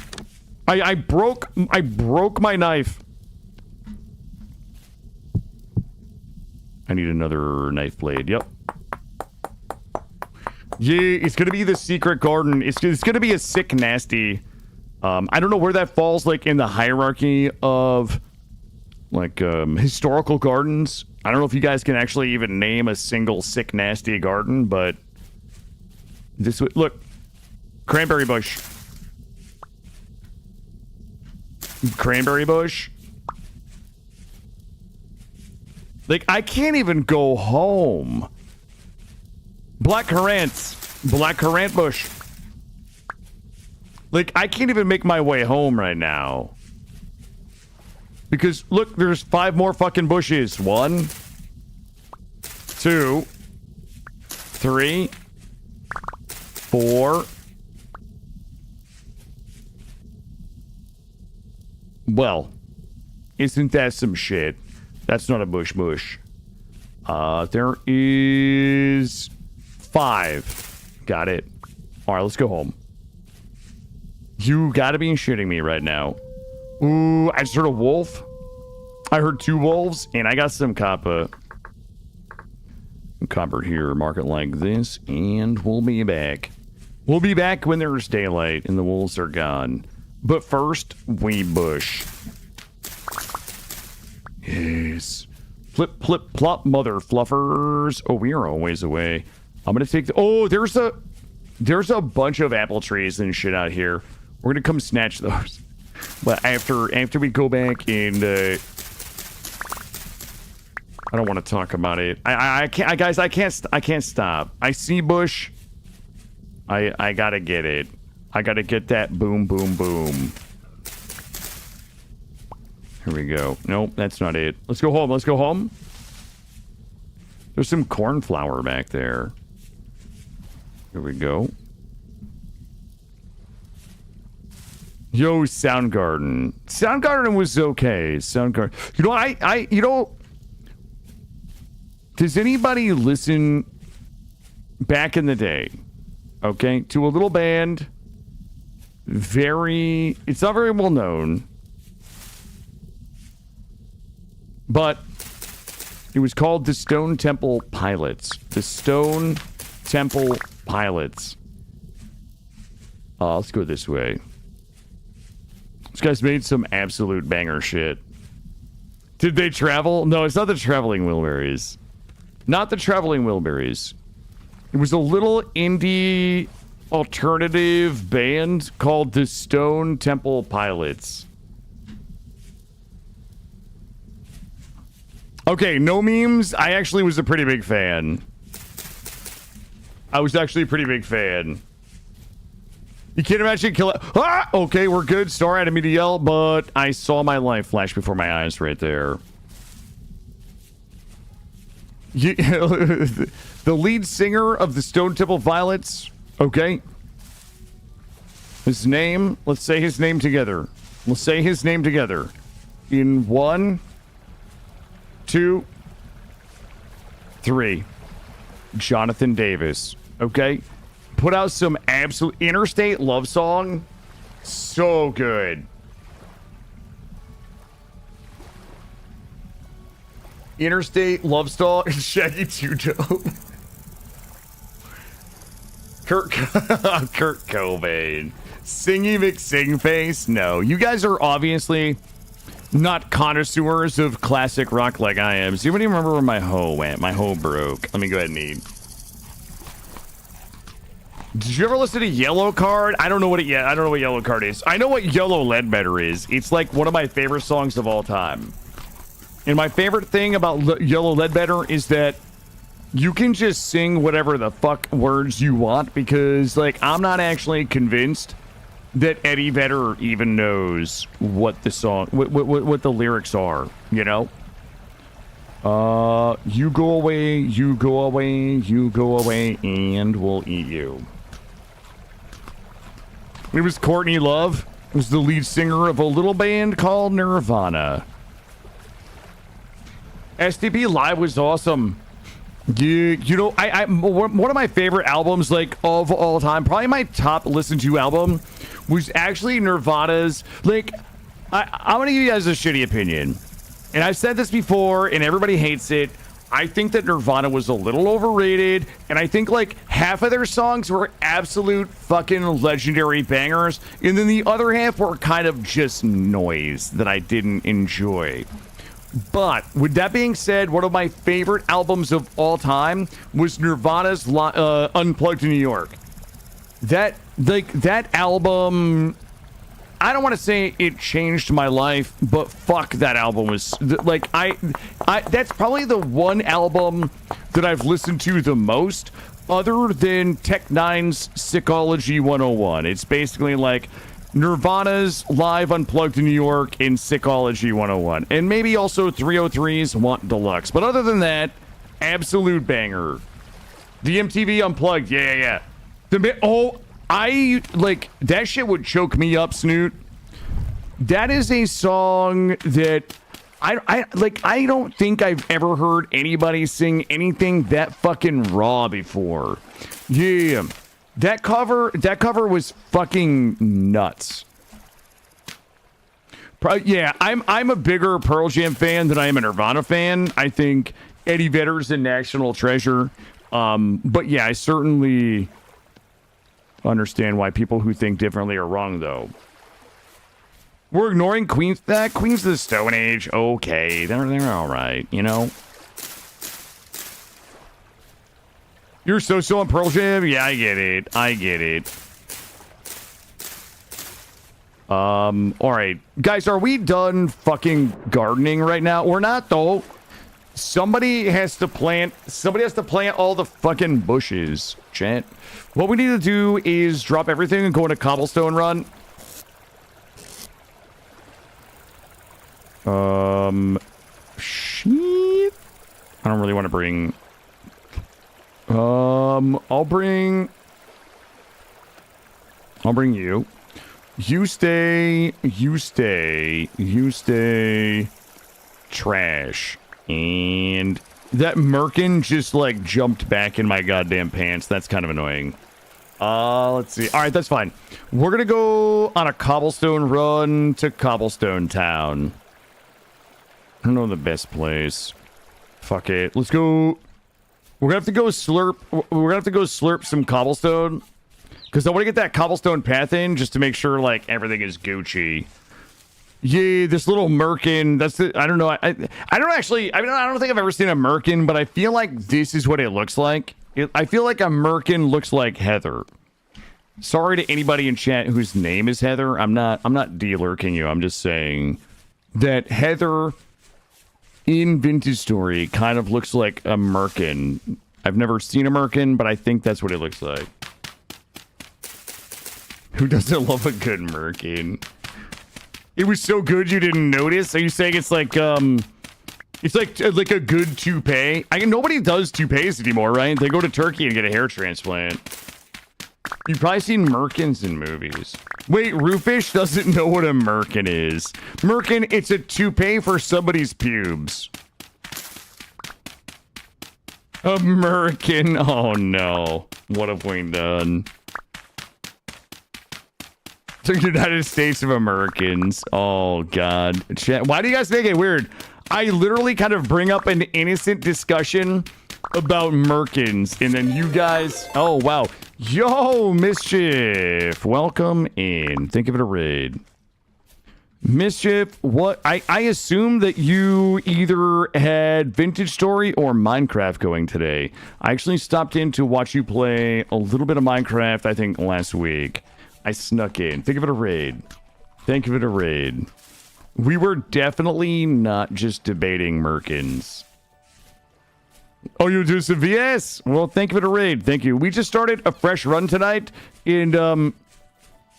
I broke my knife. I need another knife blade. Yep. Yeah, it's gonna be the secret garden. It's gonna be a sick nasty. I don't know where that falls, like, in the hierarchy of, like, historical gardens. I don't know if you guys can actually even name a single sick nasty garden, but this would... look. Cranberry bush. Cranberry bush. Like, I can't even go home. Black currants. Black currant bush. Like, I can't even make my way home right now. Because, look, there's 5 more fucking bushes. 1, 2, 3, 4. Well, isn't that some shit? That's not a bush mush. There is 5. Got it. All right, let's go home. You gotta be shitting me right now. Ooh, I just heard a wolf. I heard 2 wolves, and I got some copper. Copper here, mark it like this, and we'll be back. We'll be back when there's daylight and the wolves are gone. But first, we bush. Yes. Flip, flip, plop, mother fluffers. Oh, we are a ways away. I'm gonna take the... Oh, there's a bunch of apple trees and shit out here. We're gonna come snatch those. But after we go back and I don't want to talk about it. I can't, guys. I can't stop. I see bush. I gotta get it. I gotta get that boom, boom, boom. Here we go. Nope, that's not it. Let's go home. Let's go home. There's some cornflower back there. Here we go. Yo, Soundgarden. Soundgarden was okay. Soundgarden. You know, you know, does anybody listen back in the day, okay, to a little band? It's not very well known, but it was called the Stone Temple Pilots. The Stone Temple Pilots. Let's go this way. These guys made some absolute banger shit. Did they travel? No, it's not the Traveling Wilburys. Not the Traveling Wilburys. It was a little indie alternative band called the Stone Temple Pilots. Okay, no memes. I actually was a pretty big fan. I was actually a pretty big fan. You can't imagine Ah! Okay, we're good. Sorry, I didn't mean to yell, but I saw my life flash before my eyes right there. The lead singer of the Stone Temple Pilots, okay? His name, let's say his name together. Let's say his name together. In 1, 2, 3. Jonathan Davis, okay? Put out some absolute Interstate Love Song. So good. Interstate Love Song. Shaggy 2 Dope. Kurt Cobain. Singy McSingface. No, you guys are obviously not connoisseurs of classic rock like I am. Does anybody remember where my hoe went? My hoe broke. Let me go ahead and eat. Did you ever listen to Yellow Card? I don't know what I don't know what Yellow Card is. I know what Yellow Ledbetter is. It's like one of my favorite songs of all time. And my favorite thing about Yellow Ledbetter is that you can just sing whatever the fuck words you want, because like I'm not actually convinced that Eddie Vedder even knows what the song, what the lyrics are, you know? You go away, you go away, you go away, and we'll eat you. It was Courtney Love. It was the lead singer of a little band called Nirvana. SDP Live was awesome. You know, I one of my favorite albums, like, of all time, probably my top listened to album, was actually Nirvana's, like, I'm gonna give you guys a shitty opinion. And I've said this before, and everybody hates it. I think that Nirvana was a little overrated, and I think, like, half of their songs were absolute fucking legendary bangers, and then the other half were kind of just noise that I didn't enjoy. But with that being said, one of my favorite albums of all time was Nirvana's Unplugged in New York. That album, I don't want to say it changed my life, but fuck, that album was like, that's probably the one album that I've listened to the most, other than Tech Nine's Sickology 101. It's basically like Nirvana's Live Unplugged in New York in Sickology 101, and maybe also 303's Want Deluxe. But other than that, absolute banger. The MTV Unplugged. Yeah. I like that shit would choke me up, Snoot. That is a song that I don't think I've ever heard anybody sing anything that fucking raw before. Yeah. That cover was fucking nuts. Yeah, I'm a bigger Pearl Jam fan than I am a Nirvana fan. I think Eddie Vedder's a national treasure. But yeah, I certainly understand why people who think differently are wrong, though. We're ignoring Queens. Queens of the Stone Age. Okay, they're all right, you know. You're so on Pearl Jam. Yeah, I get it. All right, guys, are we done fucking gardening right now? We're not, though. Somebody has to plant all the fucking bushes, chat. What we need to do is drop everything and go on a cobblestone run. Shit. I don't really want to bring... I'll bring you. You stay. Trash. And that merkin just like jumped back in my goddamn pants. That's kind of annoying. Let's see. All right, that's fine. We're gonna go on a cobblestone run to Cobblestone Town. I don't know the best place. Fuck it. Let's go. We're gonna have to go slurp some cobblestone. Because I want to get that cobblestone path in just to make sure, like, everything is Gucci. Yeah, this little merkin. That's the... I don't know. I don't actually... I don't think I've ever seen a merkin, but I feel like this is what it looks like. I feel like a merkin looks like Heather. Sorry to anybody in chat whose name is Heather. I'm not de-lurking you. I'm just saying that Heather in Vintage Story kind of looks like a merkin. I've never seen a merkin, but I think that's what it looks like. Who doesn't love a good merkin? It was so good you didn't notice? Are you saying it's like a good toupee? Nobody does toupees anymore, right? They go to Turkey and get a hair transplant. You've probably seen merkins in movies. Wait, Roofish doesn't know what a merkin is. Merkin, it's a toupee for somebody's pubes. A merkin. Oh no. What have we done? The United States of Americans. Oh god. Why do you guys make it weird? I literally kind of bring up an innocent discussion about merkins, and then you guys... Oh, wow. Yo, Mischief. Welcome in. Think of it a raid. Mischief, what? I assume that you either had Vintage Story or Minecraft going today. I actually stopped in to watch you play a little bit of Minecraft, I think, last week. I snuck in. Think of it a raid. Think of it a raid. We were definitely not just debating merkins. Oh, you do some VS? Well, think of it a raid. Thank you. We just started a fresh run tonight, and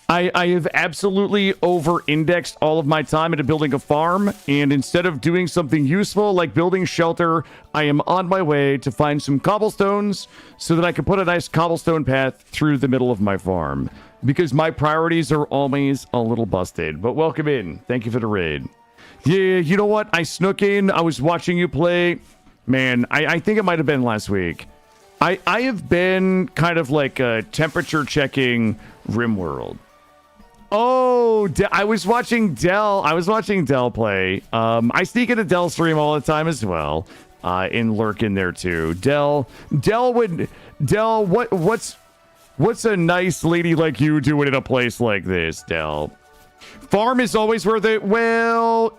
I have absolutely over-indexed all of my time into building a farm, and instead of doing something useful like building shelter, I am on my way to find some cobblestones so that I can put a nice cobblestone path through the middle of my farm. Because my priorities are always a little busted. But welcome in. Thank you for the raid. Yeah, you know what? I snuck in. I was watching you play. Man, I think it might have been last week. I have been kind of like temperature checking RimWorld. Oh, I was watching Dell. I was watching Dell play. I sneak into Dell stream all the time as well. And lurk in there too. Dell, what's a nice lady like you doing in a place like this, Dell? Farm is always worth it. Well,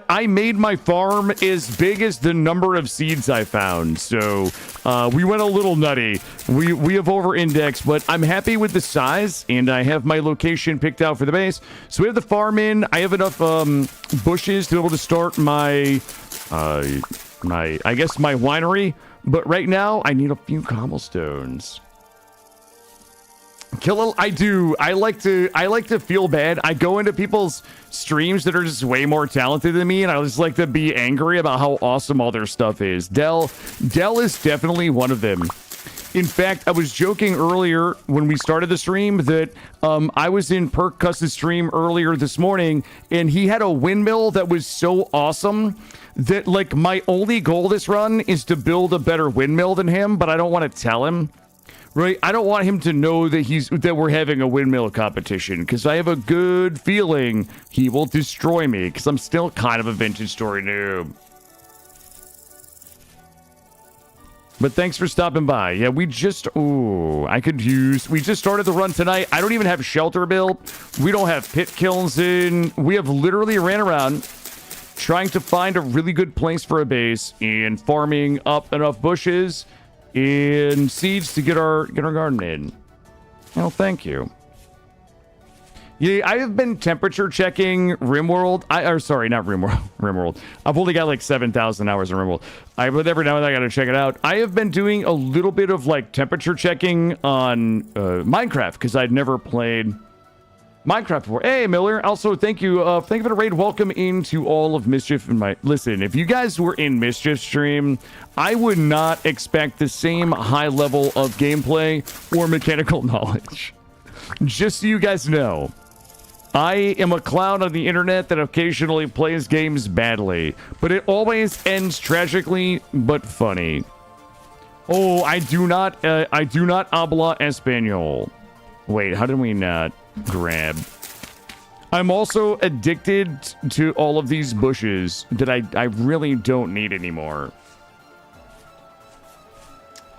I made my farm as big as the number of seeds I found. So we went a little nutty. We have over-indexed, but I'm happy with the size, and I have my location picked out for the base. So we have the farm in. I have enough bushes to be able to start my winery. But right now, I need a few cobblestones. I do. I like to feel bad. I go into people's streams that are just way more talented than me, and I just like to be angry about how awesome all their stuff is. Dell is definitely one of them. In fact, I was joking earlier when we started the stream that I was in Perk Cuss's stream earlier this morning, and he had a windmill that was so awesome that, like, my only goal this run is to build a better windmill than him, but I don't want to tell him. Right? I don't want him to know that we're having a windmill competition, because I have a good feeling he will destroy me, because I'm still kind of a vintage story noob. But thanks for stopping by. Yeah, we just started the run tonight. I don't even have shelter built. We don't have pit kilns in. We have literally ran around trying to find a really good place for a base and farming up enough bushes and seeds to get our garden in. Oh, thank you. Yeah, I have been temperature checking RimWorld. Sorry, not RimWorld. RimWorld. I've only got like 7,000 hours in RimWorld. But every now and then I gotta check it out. I have been doing a little bit of like temperature checking on Minecraft because I'd never played Minecraft before. Hey, Miller. Also, thank you for the raid. Welcome into all of Mischief. Listen, if you guys were in Mischief stream, I would not expect the same high level of gameplay or mechanical knowledge. Just so you guys know. I am a clown on the internet that occasionally plays games badly, but it always ends tragically but funny. Oh, I do not habla español. Wait, how did we not grab? I'm also addicted to all of these bushes that I really don't need anymore.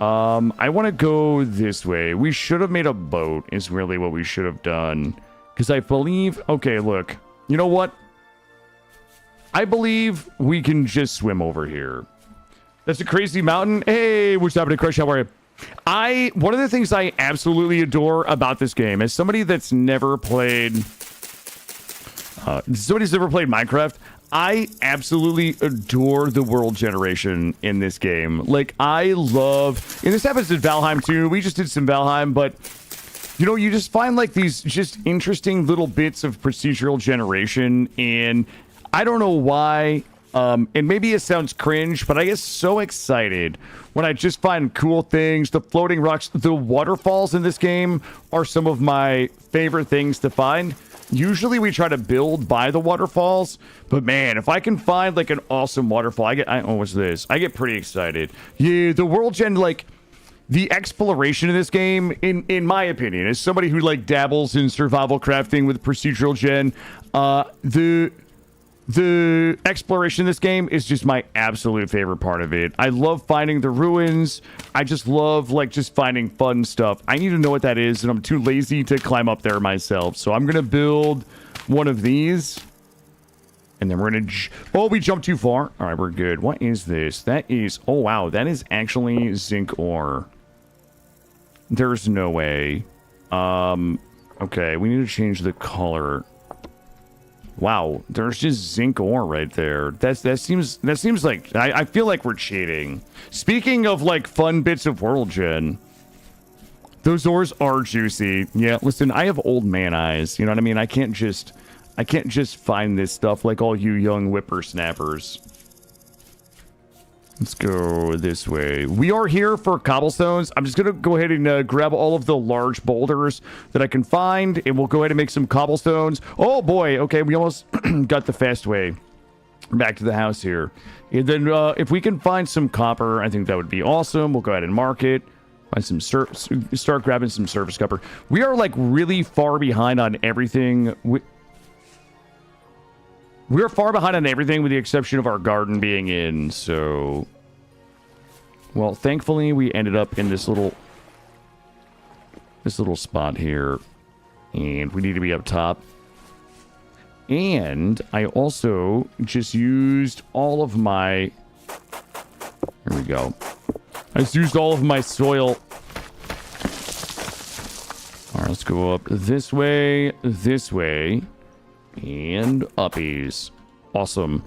I want to go this way. We should have made a boat is really what we should have done. Because I believe... Okay, look. You know what? I believe we can just swim over here. That's a crazy mountain. Hey, what's happening, Crush? How are you? One of the things I absolutely adore about this game, as somebody that's never played... somebody's never played Minecraft, I absolutely adore the world generation in this game. Like, I love... And this happens in Valheim, too. We just did some Valheim, but... You know, you just find, like, these just interesting little bits of procedural generation, and I don't know why, and maybe it sounds cringe, but I get so excited when I just find cool things. The floating rocks, the waterfalls in this game are some of my favorite things to find. Usually we try to build by the waterfalls, but man, if I can find, like, an awesome waterfall, what's this? I get pretty excited. Yeah, the world gen, like... The exploration in this game, in my opinion, as somebody who like dabbles in survival crafting with procedural gen, the exploration in this game is just my absolute favorite part of it. I love finding the ruins. I just love like just finding fun stuff. I need to know what that is, and I'm too lazy to climb up there myself. So I'm gonna build one of these. And then we're gonna... Oh, we jumped too far. All right, we're good. What is this? That is... Oh, wow. That is actually zinc ore. There's no way. Okay, we need to change the color. Wow, there's just zinc ore right there. That seems like... I feel like we're cheating. Speaking of, like, fun bits of world gen... Those ores are juicy. Yeah, listen, I have old man eyes. You know what I mean? I can't just find this stuff like all you young whippersnappers. Let's go this way. We are here for cobblestones. I'm just going to go ahead and grab all of the large boulders that I can find, and we'll go ahead and make some cobblestones. Oh, boy. Okay, we almost got the fast way back to the house here. And then if we can find some copper, I think that would be awesome. We'll go ahead and mark it. Find some start grabbing some surface copper. We are, like, really far behind on everything. We're far behind on everything with the exception of our garden being in, so... Well, thankfully, we ended up in this little spot here. And we need to be up top. And I also just used all of my... Here we go. I just used all of my soil. Alright, let's go up this way, and uppies. Awesome.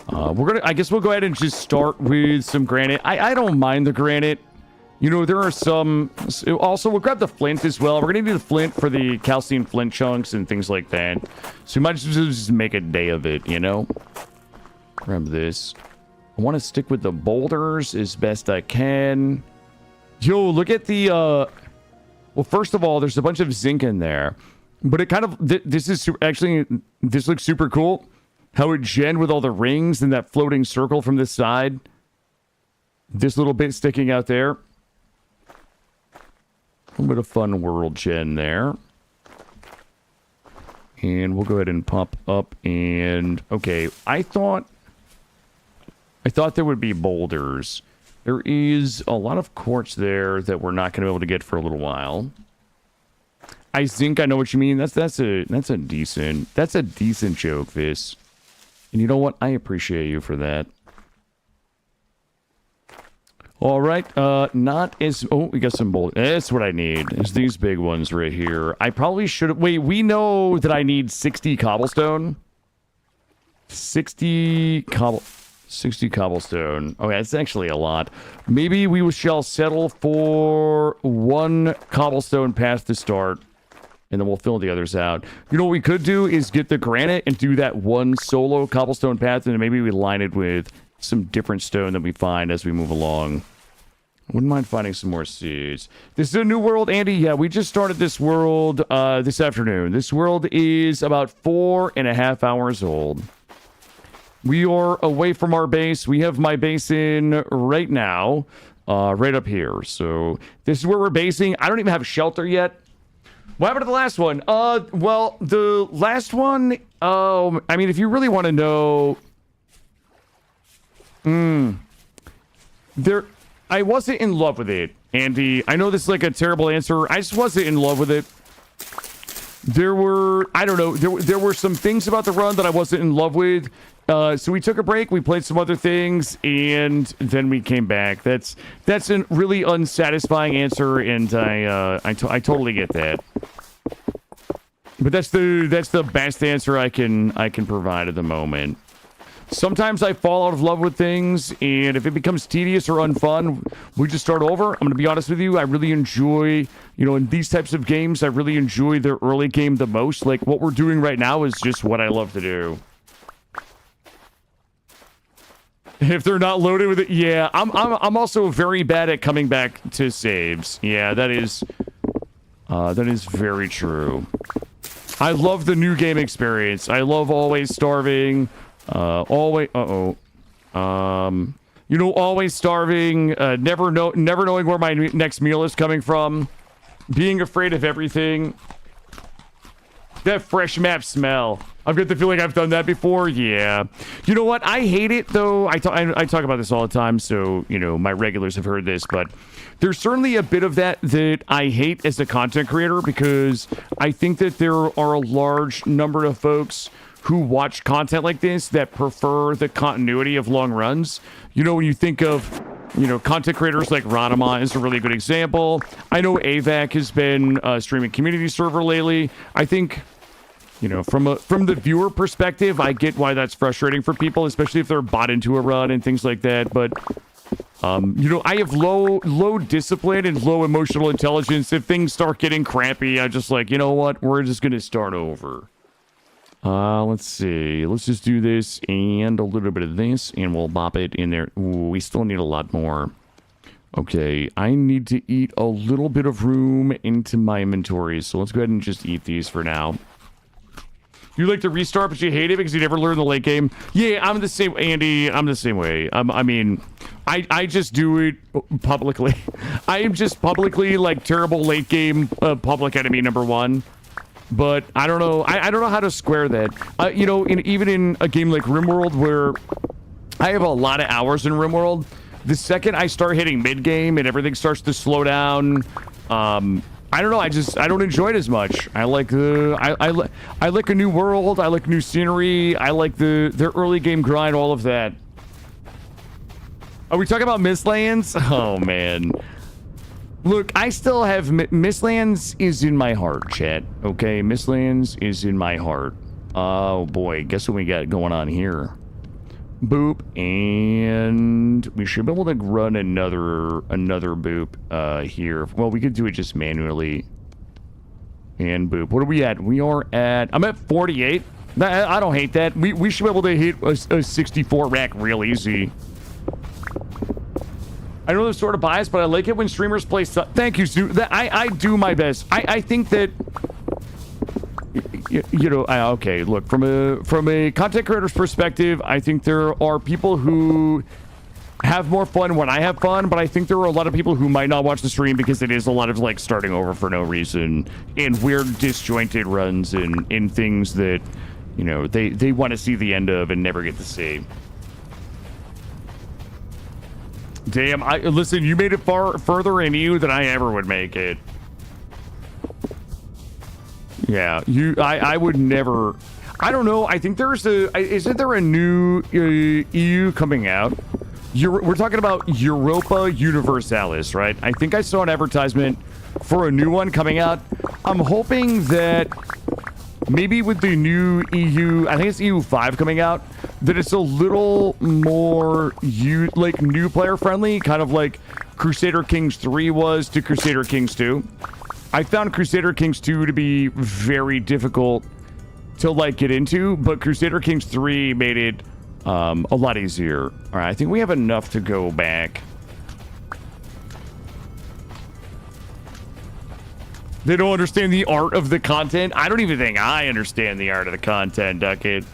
I guess we'll go ahead and just start with some granite. I don't mind the granite. You know, there are some... Also, we'll grab the flint as well. We're going to need the flint for the calcium flint chunks and things like that. So we might just make a day of it, you know? Grab this. I want to stick with the boulders as best I can. Yo, look at the... Well, first of all, there's a bunch of zinc in there. But it kind of... This is... Actually, this looks super cool. How it gen with all the rings and that floating circle from this side. This little bit sticking out there. A little bit of fun world gen there. And we'll go ahead and pop up and... Okay, I thought there would be boulders. There is a lot of quartz there that we're not going to be able to get for a little while. I think I know what you mean. That's a decent joke, Vis. And you know what? I appreciate you for that. All right, not as... Oh, we got some boulders. That's what I need, is these big ones right here. I probably should have... Wait, we know that I need 60 cobblestone. 60 cobblestone. Okay, that's actually a lot. Maybe we shall settle for 1 cobblestone path to start, and then we'll fill the others out. You know what we could do is get the granite and do that 1 solo cobblestone path, and then maybe we line it with some different stone that we find as we move along. Wouldn't mind finding some more seeds. This is a new world, Andy. Yeah, we just started this world this afternoon. This world is about 4.5 hours old. We are away from our base. We have my base in right now, right up here. So this is where we're basing. I don't even have shelter yet. What happened to the last one? Well, the last one, I mean, if you really want to know... I wasn't in love with it, Andy. I know this is like a terrible answer. I just wasn't in love with it. There were, I don't know, there were some things about the run that I wasn't in love with. So we took a break, we played some other things, and then we came back. That's a really unsatisfying answer, and I totally get that. But that's the best answer I can provide at the moment. Sometimes I fall out of love with things, and if it becomes tedious or unfun, we just start over. I'm going to be honest with you. I really enjoy, in these types of games, I really enjoy the early game the most. Like, what we're doing right now is just what I love to do. If they're not loaded with it, yeah. I'm also very bad at coming back to saves. Yeah, that is very true. I love the new game experience. I love always starving. Always starving, never knowing where my next meal is coming from, being afraid of everything. That fresh map smell. I've got the feeling I've done that before. Yeah. You know what? I hate it, though. I talk about this all the time, so, my regulars have heard this, but there's certainly a bit of that I hate as a content creator, because I think that there are a large number of folks who watch content like this that prefer the continuity of long runs. When you think of, content creators like Ranama is a really good example. I know AVAC has been streaming community server lately. I think, from the viewer perspective, I get why that's frustrating for people, especially if they're bought into a run and things like that. But, I have low discipline and low emotional intelligence. If things start getting crappy, I'm just like, you know what? We're just going to start over. Let's see. Let's just do this and a little bit of this, and we'll bop it in there. Ooh, we still need a lot more. Okay, I need to eat a little bit of room into my inventory, so let's go ahead and just eat these for now. You like to restart, but you hate it because you never learned the late game? Yeah, I'm the same, Andy. I'm the same way. I just do it publicly. I am just publicly, like, terrible late game public enemy #1. But I don't know. I don't know how to square that. Even in a game like RimWorld, where I have a lot of hours in RimWorld, the second I start hitting mid-game and everything starts to slow down, I don't know. I don't enjoy it as much. I like I like a new world. I like new scenery. I like their early game grind. All of that. Are we talking about Mistlands? Oh man. Look, I still have... Mistlands is in my heart, chat. Okay, Mistlands is in my heart. Oh, boy. Guess what we got going on here? Boop, and we should be able to run another boop here. Well, we could do it just manually. And boop. What are we at? We are at... I'm at 48. I don't hate that. We should be able to hit a 64 rack real easy. I know there's sort of biased, but I like it when streamers play... Thank you, Stu. I do my best. I think that... You know, okay, look, from a content creator's perspective, I think there are people who have more fun when I have fun, but I think there are a lot of people who might not watch the stream because it is a lot of, like, starting over for no reason and weird disjointed runs and things that, you know, they want to see the end of and never get to see. Damn, listen, you made it far further in you than I ever would make it. Yeah, I would never... I don't know, I think there's isn't there a new EU coming out? We're talking about Europa Universalis, right? I think I saw an advertisement for a new one coming out. I'm hoping that maybe with the new EU, I think it's EU5 coming out, that it's a little more like new player friendly, kind of like Crusader Kings 3 was to Crusader Kings 2. I found Crusader Kings 2 to be very difficult to like get into, but Crusader Kings 3 made it a lot easier. All right, I think we have enough to go back. They don't understand the art of the content. I don't even think I understand the art of the content, Duckett.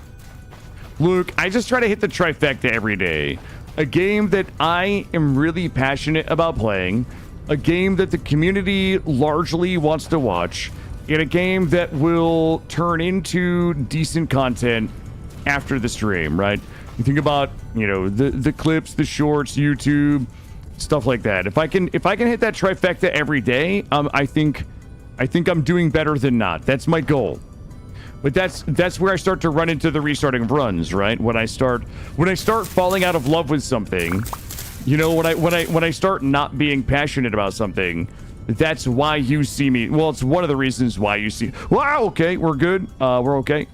Look, I just try to hit the trifecta every day. A game that I am really passionate about playing, a game that the community largely wants to watch, and a game that will turn into decent content after the stream, right? You think about, you know, the clips, the shorts, YouTube, stuff like that. If I can hit that trifecta every day, I think I'm doing better than not. That's my goal. But that's where I start to run into the restarting of runs, right? When I start falling out of love with something, you know, when I start not being passionate about something, that's why you see me. Well, it's one of the reasons why you see. Wow, okay, we're good. We're okay.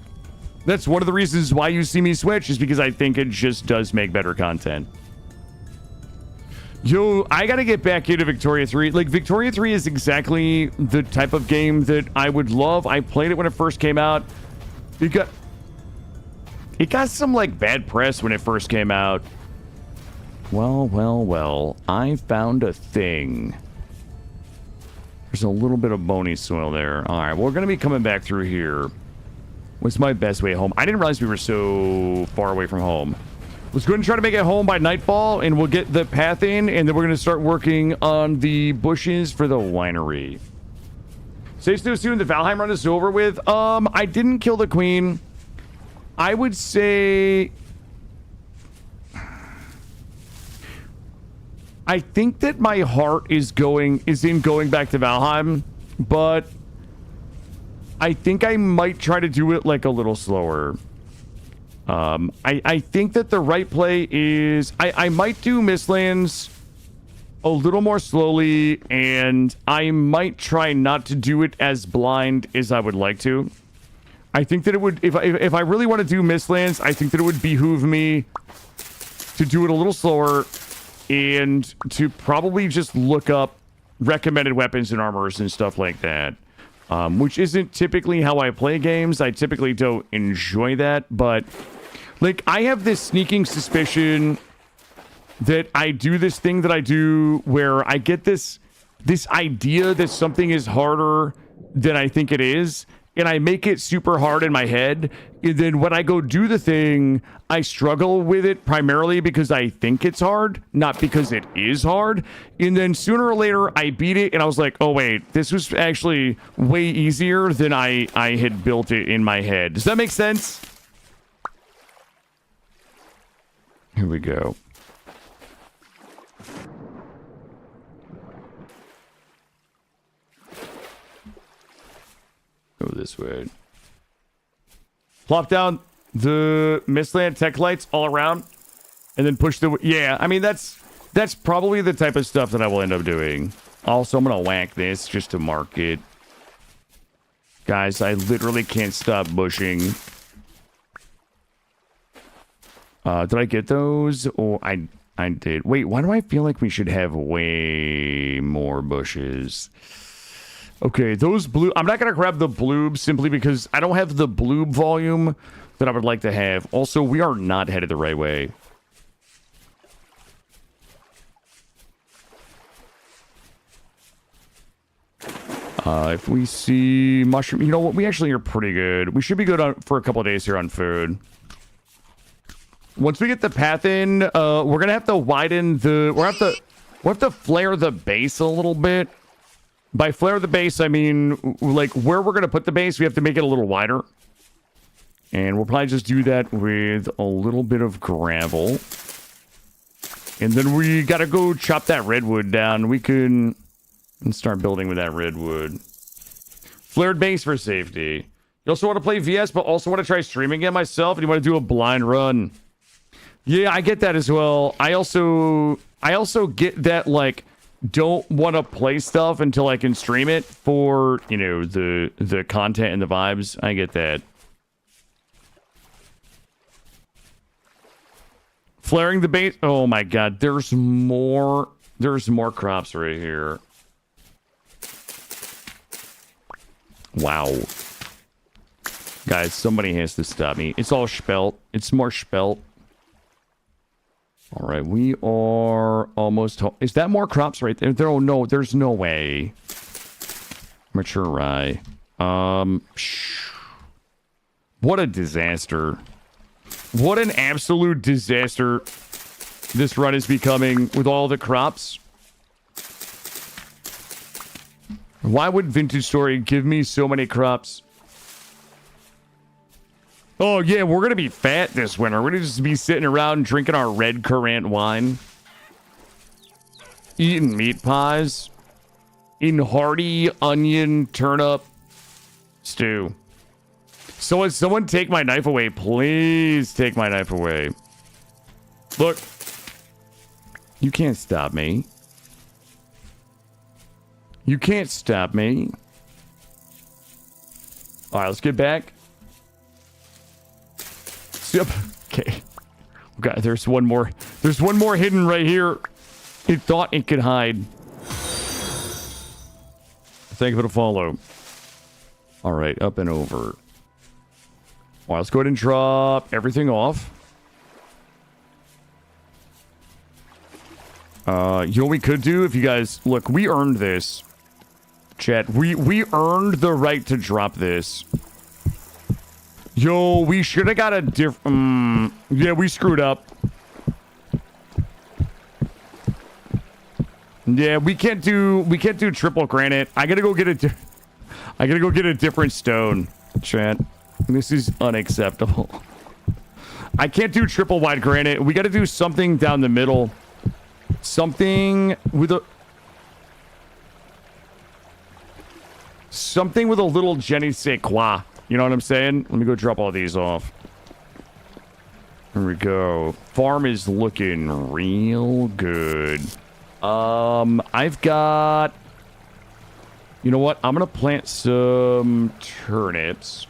That's one of the reasons why you see me switch, is because I think it just does make better content. Yo, I gotta get back into Victoria 3. Like, Victoria 3 is exactly the type of game that I would love. I played it when it first came out. It got some, like, bad press when it first came out. Well, I found a thing. There's a little bit of bony soil there. All right, we're gonna be coming back through here. What's my best way home? I didn't realize we were so far away from home. Let's go ahead and try to make it home by nightfall, and we'll get the path in, and then we're going to start working on the bushes for the winery. Safe to assume the Valheim run is over with. I didn't kill the queen. I would say... I think that my heart is in going back to Valheim, but I think I might try to do it like a little slower. I think that the right play is I might do Mistlands a little more slowly, and I might try not to do it as blind as I would like to. I think that it would, if I really want to do Mistlands, I think that it would behoove me to do it a little slower and to probably just look up recommended weapons and armors and stuff like that. Which isn't typically how I play games. I typically don't enjoy that, but like, I have this sneaking suspicion that I do this thing that I do where I get this idea that something is harder than I think it is, and I make it super hard in my head, and then when I go do the thing, I struggle with it primarily because I think it's hard, not because it is hard, and then sooner or later I beat it, and I was like, oh wait, this was actually way easier than I had built it in my head. Does that make sense? Here we go. Go this way. Plop down the Mistland tech lights all around, and then push the... Yeah, I mean, that's probably the type of stuff that I will end up doing. Also, I'm gonna whack this just to mark it. Guys, I literally can't stop bushing. Did I get those? Oh, I did. Wait, why do I feel like we should have way more bushes? Okay, those blue... I'm not going to grab the bloob simply because I don't have the bloob volume that I would like to have. Also, we are not headed the right way. If we see mushroom... You know what? We actually are pretty good. We should be good for a couple of days here on food. Once we get the path in, we're going to have to widen the... We'll have to flare the base a little bit. By flare the base, I mean, like, where we're going to put the base, we have to make it a little wider. And we'll probably just do that with a little bit of gravel. And then we got to go chop that redwood down. We can start building with that redwood. Flared base for safety. You also want to play VS, but also want to try streaming it myself, and you want to do a blind run. Yeah, I get that as well. I also get that, like, don't want to play stuff until I can stream it for, you know, the content and the vibes. I get that. Flaring the base. Oh my god, there's more crops right here. Wow. Guys, somebody has to stop me. It's all spelt. It's more spelt. All right, we are almost home. Is that more crops right there? Oh, no, there's no way. Mature rye. What a disaster. What an absolute disaster this run is becoming with all the crops. Why would Vintage Story give me so many crops? Oh, yeah, we're going to be fat this winter. We're going to just be sitting around drinking our red currant wine. Eating meat pies. Eating hearty onion turnip stew. Someone take my knife away. Please take my knife away. Look. You can't stop me. You can't stop me. All right, let's get back. Yep. Okay. Okay, there's one more. There's one more hidden right here. It thought it could hide. Thank you for the follow. All right, up and over. All right, let's go ahead and drop everything off. You know what we could do if you guys... Look, we earned this. Chat, we earned the right to drop this. Yo, we should have got a different... yeah, we screwed up. Yeah, we can't do triple granite. I gotta go get a different stone, chat. This is unacceptable. I can't do triple wide granite. We gotta do something down the middle. Something with a little je ne sais quoi. You know what I'm saying? Let me go drop all these off. Here we go. Farm is looking real good. I've got... You know what? I'm gonna plant some turnips.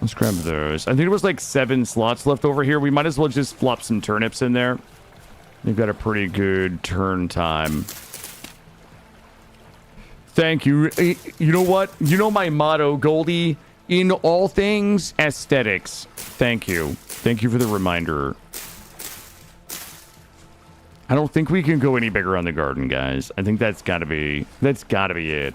Let's grab those. I think it was like 7 slots left over here. We might as well just flop some turnips in there. They've got a pretty good turn time. Thank you. You know what? You know my motto, Goldie. In all things, aesthetics. Thank you. Thank you for the reminder. I don't think we can go any bigger on the garden, guys. I think that's gotta be it.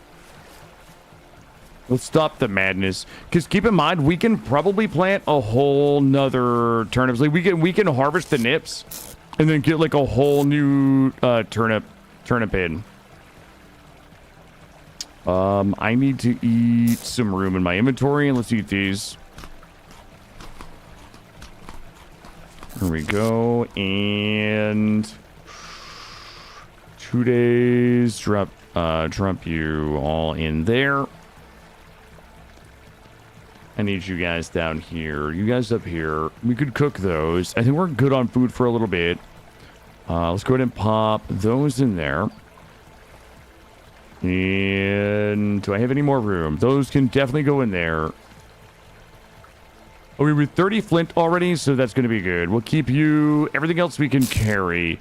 Let's stop the madness. Because keep in mind, we can probably plant a whole nother turnips. Like we can harvest the nips and then get like a whole new turnip in. I need to eat some room in my inventory, and let's eat these. Here we go, and 2 days. Drop you all in there. I need you guys down here. You guys up here. We could cook those. I think we're good on food for a little bit. Let's go ahead and pop those in there. And do I have any more room? Those can definitely go in there. Oh, we were 30 flint already, so that's going to be good. We'll keep you. Everything else we can carry.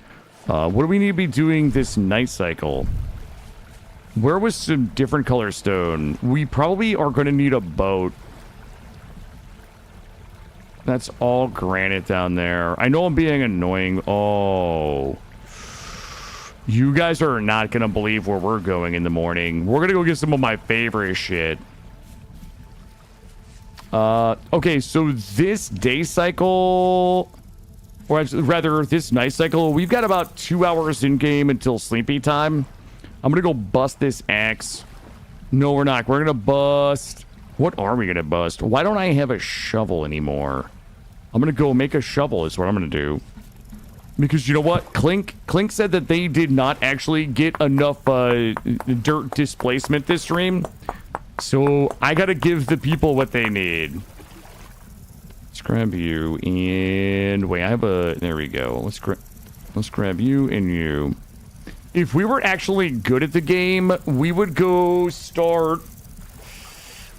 What do we need to be doing this night cycle? Where was some different color stone? We probably are going to need a boat. That's all granite down there. I know I'm being annoying. Oh. You guys are not going to believe where we're going in the morning. We're going to go get some of my favorite shit. Okay, so this day cycle, or rather this night cycle, we've got about 2 hours in game until sleepy time. I'm gonna go bust this axe. No, we're not. We're gonna bust. What are we gonna bust? Why don't I have a shovel anymore? I'm gonna go make a shovel is what I'm gonna do. Because you know what? Clink said that they did not actually get enough dirt displacement this stream. So I gotta give the people what they need. Let's grab you and wait. I have a. There we go. Let's grab you and you. If we were actually good at the game, we would go start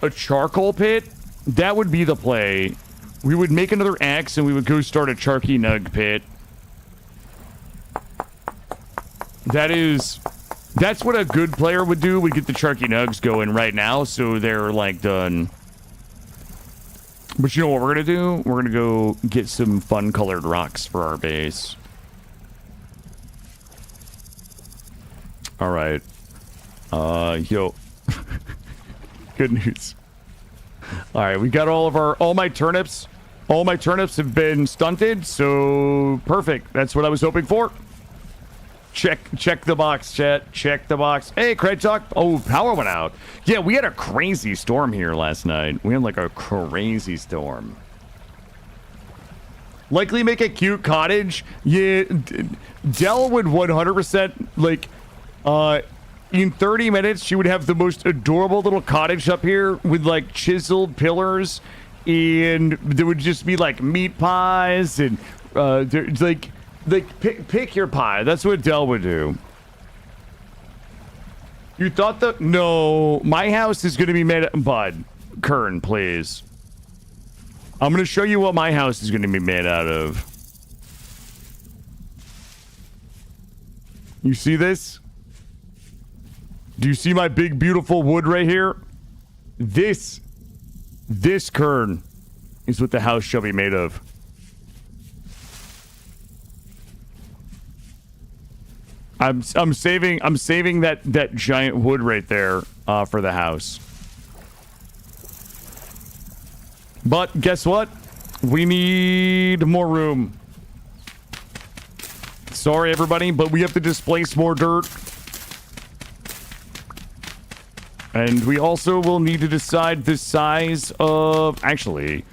a charcoal pit. That would be the play. We would make another axe and we would go start a charky nug pit. That's what a good player would do. We get the Charky Nugs going right now, so they're like done. But you know what we're gonna do? We're gonna go get some fun colored rocks for our base. All right. Yo. Good news. All right, we got all my turnips. All my turnips have been stunted, so perfect. That's what I was hoping for. Check the box, chat. Check the box. Hey, Craig Talk. Oh, power went out. Yeah, we had a crazy storm here last night. We had like a crazy storm. Likely make a cute cottage. Yeah, Dell would 100% like, in 30 minutes, she would have the most adorable little cottage up here with like chiseled pillars, and there would just be like meat pies and like pick your pie. That's what Dell would do. You thought that? No, my house is going to be made of... Bud, Kern, please. I'm going to show you what my house is going to be made out of. You see this? Do you see my big, beautiful wood right here? This, Kern, is what the house shall be made of. I'm saving that giant wood right there for the house. But guess what? We need more room. Sorry everybody, but we have to displace more dirt. And we also will need to decide the size of... Actually,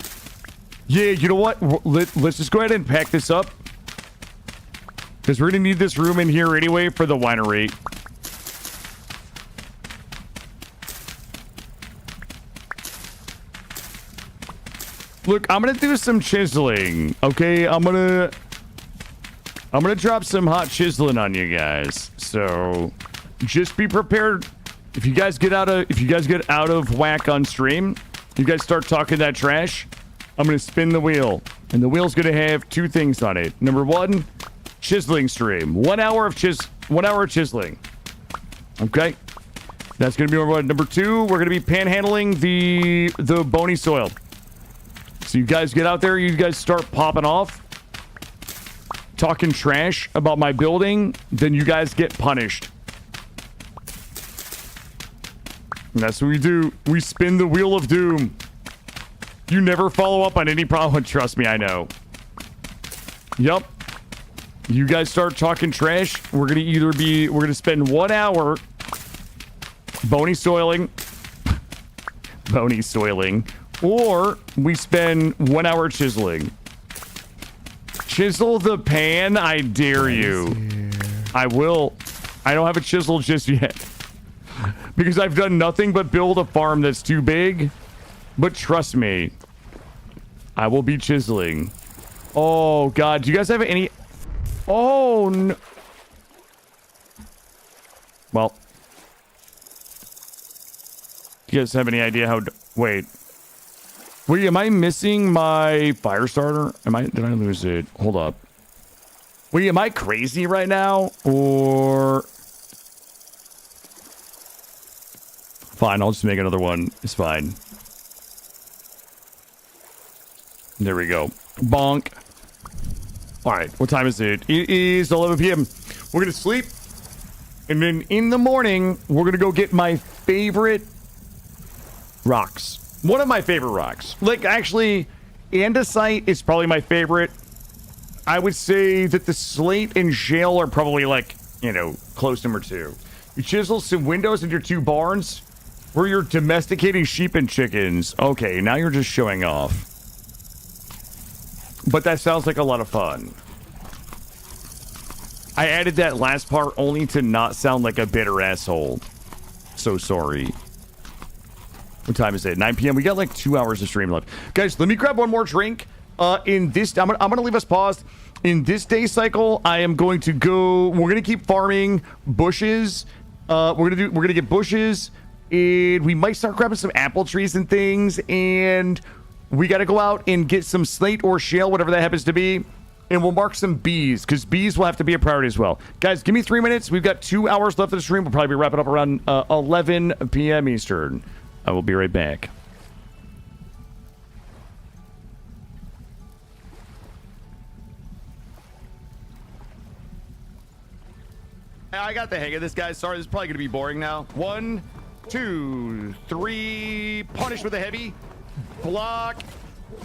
yeah, you know what? Let's just go ahead and pack this up. Because we're going to need this room in here anyway for the winery. Look, I'm going to do some chiseling. Okay, I'm going to drop some hot chiseling on you guys. So, just be prepared. If you guys get out of whack on stream, you guys start talking that trash, I'm going to spin the wheel. And the wheel's going to have two things on it. Number one, chiseling stream. 1 hour of chiseling. Okay? That's going to be number two. We're going to be panhandling the bony soil. So you guys get out there, you guys start popping off, talking trash about my building, then you guys get punished. And that's what we do. We spin the wheel of doom. You never follow up on any problem. Trust me, I know. Yup. You guys start talking trash. We're gonna spend 1 hour bony soiling, or we spend 1 hour chiseling. Chisel the pan, I dare you. I will. I don't have a chisel just yet. Because I've done nothing but build a farm that's too big. But trust me, I will be chiseling. Oh, God. Do you guys have any... Oh, no. Well. Do you guys have any idea how... Wait. Wait, am I missing my fire starter? Did I lose it? Hold up. Wait, am I crazy right now? Or... Fine, I'll just make another one. It's fine. There we go. Bonk. All right, what time is it? It is 11 p.m. We're going to sleep. And then in the morning, we're going to go get my favorite rocks. One of my favorite rocks. Like, actually, andesite is probably my favorite. I would say that the slate and shale are probably, like, you know, close number 2. You chisel some windows in your 2 barns where you're domesticating sheep and chickens. Okay, now you're just showing off. But that sounds like a lot of fun. I added that last part only to not sound like a bitter asshole. So sorry. What time is it? 9 p.m. We got like 2 hours of stream left. Guys, let me grab one more drink. I'm gonna leave us paused. In this day cycle, I am going to go... We're gonna keep farming bushes. We're gonna get bushes. And we might start grabbing some apple trees and things. And we gotta go out and get some slate or shale, whatever that happens to be. And we'll mark some bees, because bees will have to be a priority as well. Guys, give me 3 minutes. We've got 2 hours left of the stream. We'll probably be wrapping up around 11 p.m. Eastern. I will be right back. I got the hang of this, guys. Sorry, this is probably going to be boring now. 1, 2, 3. Punish with a heavy. Block.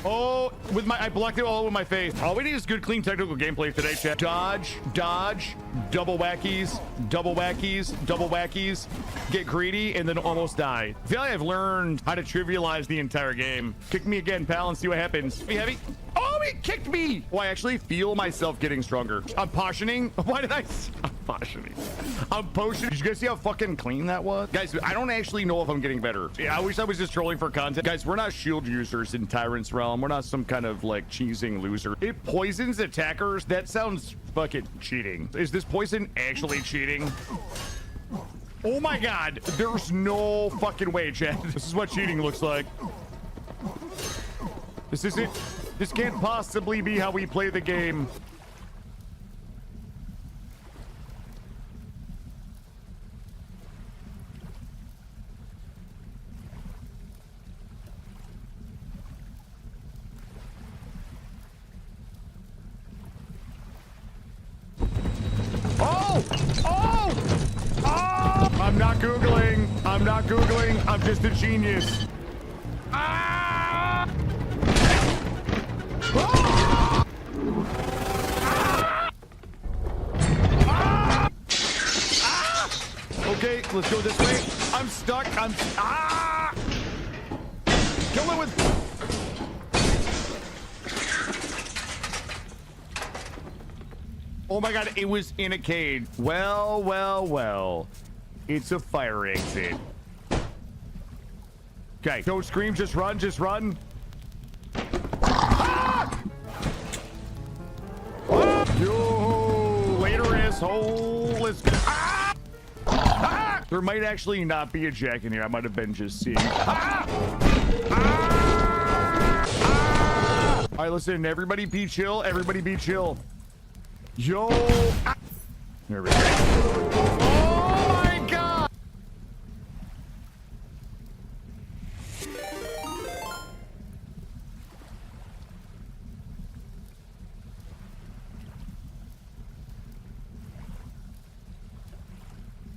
Oh, I blocked it all with my face. All we need is good, clean, technical gameplay today, chat. Dodge, dodge, double wackies, double wackies, double wackies. Get greedy, and then almost die. I feel like I've learned how to trivialize the entire game. Kick me again, pal, and see what happens. Be heavy. Oh, he kicked me. Oh, I actually feel myself getting stronger. I'm potioning. Why did I'm potioning. I'm potioning. Did you guys see how fucking clean that was? Guys, I don't actually know if I'm getting better. Yeah, I wish I was just trolling for content. Guys, we're not shield users in Tyrant's Realm. We're not some kind of, like, cheesing loser. It poisons attackers. That sounds fucking cheating. Is this poison actually cheating? Oh my god. There's no fucking way, chat. This is what cheating looks like. This isn't... This can't possibly be how we play the game. Oh! Oh! Oh! I'm not Googling. I'm not Googling. I'm just a genius. Ah! Ah! Ah! Ah! Okay, let's go this way. I'm stuck. Ah! Kill it with... Oh my god, it was in a cage. Well, well, well. It's a fire exit. Okay, don't scream, just run, just run. Ah! Ah! Yo, later, asshole. Let's go. Ah! Ah! There might actually not be a jack in here. I might have been just seeing. Ah! Ah! Ah! All right, listen, everybody be chill. Everybody be chill. Yo! There we go. Oh my god!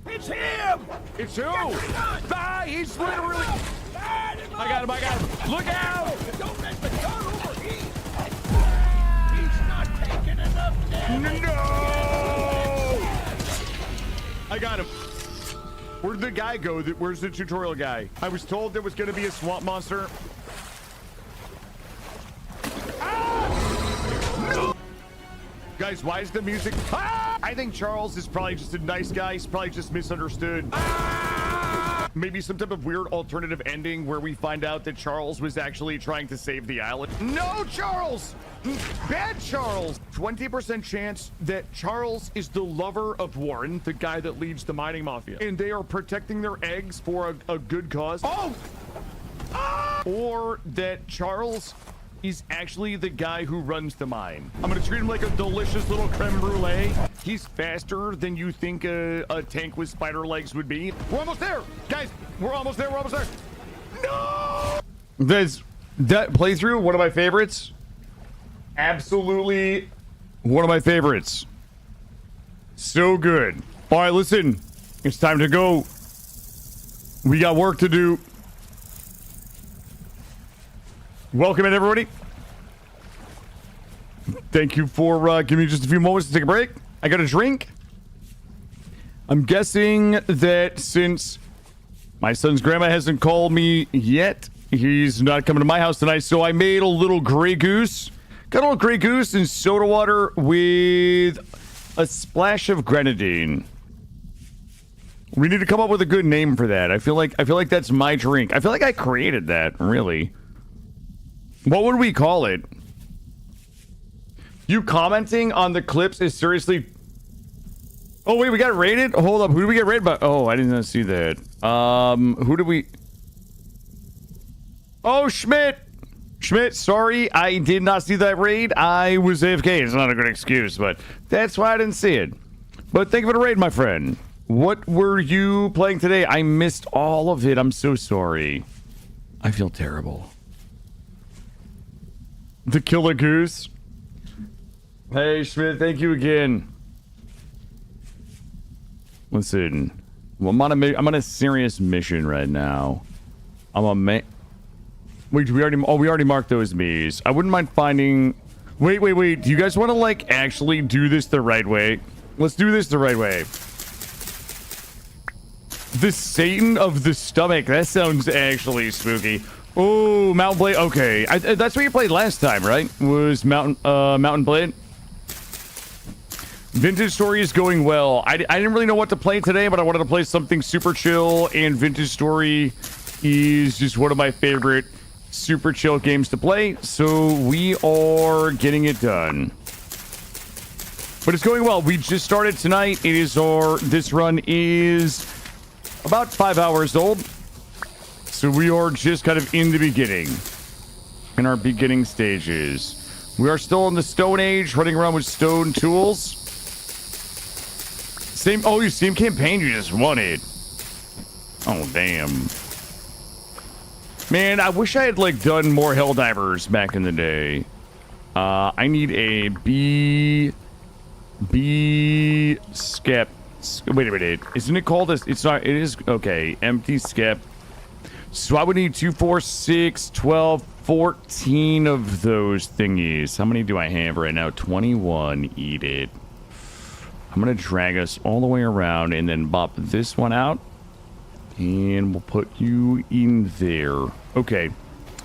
It's him! It's who? Ah, he's literally... I got him, I got him. Look out! Don't let the gun overheat! He's not taking enough damage! No! I got him. Where'd the guy go? Where's the tutorial guy? I was told there was going to be a swamp monster. Ah! No! Guys, why is the music... Ah! I think Charles is probably just a nice guy. He's probably just misunderstood. Ah! Maybe some type of weird alternative ending where we find out that Charles was actually trying to save the island. No, Charles! Bad Charles! 20% chance that Charles is the lover of Warren, the guy that leads the mining mafia. And they are protecting their eggs for a good cause. Oh! Or that Charles is actually the guy who runs the mine. I'm gonna treat him like a delicious little creme brulee. He's faster than you think a tank with spider legs would be. We're almost there, guys. We're almost there. We're almost there. No! That playthrough, one of my favorites. Absolutely one of my favorites. So good. All right, listen. It's time to go. We got work to do. Welcome in, everybody. Thank you for giving me just a few moments to take a break. I got a drink. I'm guessing that since my son's grandma hasn't called me yet, he's not coming to my house tonight, so I made a little Grey Goose. Got a little Grey Goose and soda water with a splash of grenadine. We need to come up with a good name for that. I feel like that's my drink. I feel like I created that, really. What would we call it? You commenting on the clips is seriously... Oh, wait, we got rated? Hold up, who did we get rated by? Oh, I didn't see that. Who did we... Oh, Schmidt! Schmidt, sorry, I did not see that raid. I was AFK. It's not a good excuse, but that's why I didn't see it. But thank you for the raid, my friend. What were you playing today? I missed all of it. I'm so sorry. I feel terrible. The Killer Goose. Hey, Schmidt, thank you again. Listen, well, I'm on a serious mission right now. Wait, we already marked those me's. I wouldn't mind finding... Wait. Do you guys want to, like, actually do this the right way? Let's do this the right way. The Satan of the Stomach. That sounds actually spooky. Oh, Mountain Blade. Okay, that's what you played last time, right? Was Mountain Blade? Vintage Story is going well. I didn't really know what to play today, but I wanted to play something super chill, and Vintage Story is just one of my favorite super chill games to play, so we are getting it done. But it's going well. We just started tonight. This run is about 5 hours old. So we are just kind of in the beginning. In our beginning stages. We are still in the Stone Age, running around with stone tools. You same campaign you just won it. Oh, damn. Man, I wish I had, like, done more Helldivers back in the day. I need a skep. Wait a minute. Isn't it called this? It's not. It is. Okay. Empty skep. So I would need 2, 4, 6, 12, 14 of those thingies. How many do I have right now? 21. Eat it. I'm going to drag us all the way around and then bop this one out. And we'll put you in there. Okay.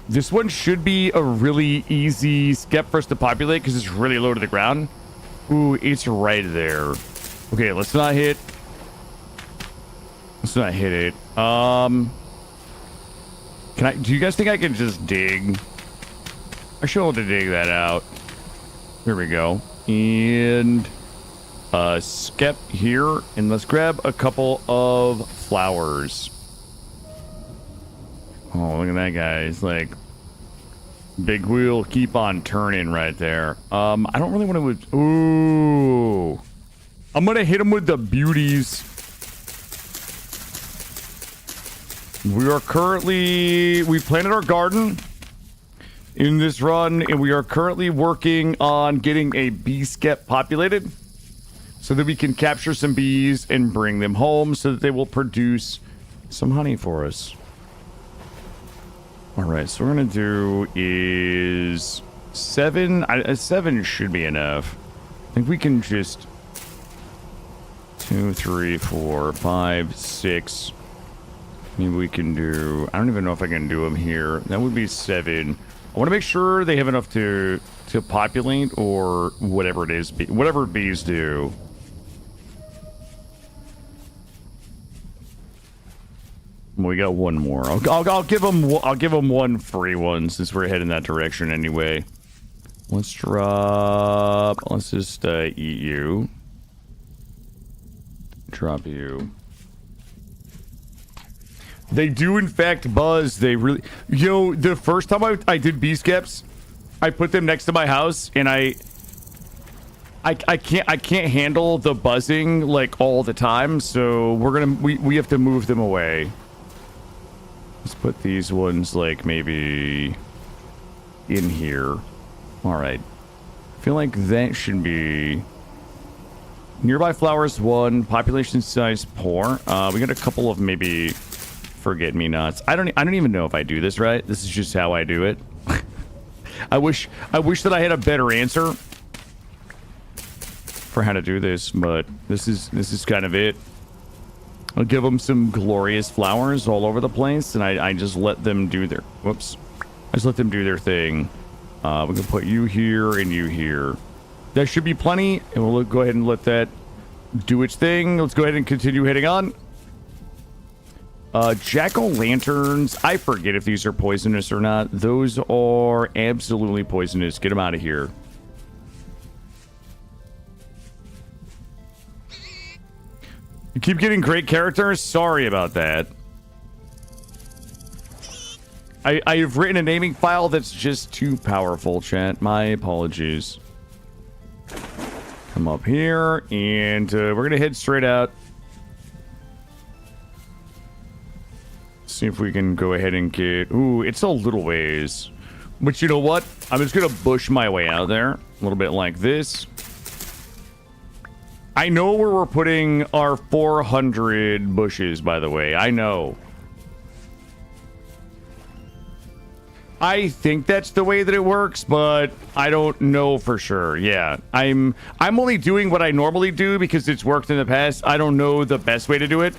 This one should be a really easy skep for us to populate because it's really low to the ground. Ooh, it's right there. Okay, let's not hit it. Do you guys think I can just dig? I should be able to dig that out. There we go. And skep here, and let's grab a couple of flowers. Oh, look at that guy. It's like big wheel keep on turning right there. I don't really want to... Ooh. I'm gonna hit him with the beauties. We planted our garden in this run, and we are currently working on getting a bee skep populated so that we can capture some bees and bring them home so that they will produce some honey for us. All right, so what we're gonna do is 7. 7 should be enough. I think we can just 2, 3, 4, 5, 6. Maybe we can do... I don't even know if I can do them here. That would be 7. I want to make sure they have enough to populate or whatever it is. Whatever bees do. We got one more. I'll give them one free one since we're heading that direction anyway. Let's just eat you. Drop you. They do, in fact, buzz. They really... Yo, the first time I did bee skeps, I put them next to my house, and I can't handle the buzzing, like, all the time, so we have to move them away. Let's put these ones, like, maybe in here. Alright. I feel like that should be... Nearby flowers 1, population size poor. We got a couple of maybe forget-me-nots. I don't even know if I do this right. This is just how I do it. I wish that I had a better answer for how to do this, but this is kind of it. I'll give them some glorious flowers all over the place, and I just let them do their... Whoops. I just let them do their thing. We can put you here and you here. That should be plenty, and we'll go ahead and let that do its thing. Let's go ahead and continue heading on. Jack-o'-lanterns. I forget if these are poisonous or not. Those are absolutely poisonous. Get them out of here. You keep getting great characters? Sorry about that. I've written a naming file that's just too powerful, chat. My apologies. Come up here, and we're going to head straight out. See if we can go ahead and get... Ooh, it's a little ways. But you know what? I'm just going to bush my way out there. A little bit like this. I know where we're putting our 400 bushes, by the way. I know. I think that's the way that it works, but I don't know for sure. Yeah, I'm only doing what I normally do because it's worked in the past. I don't know the best way to do it.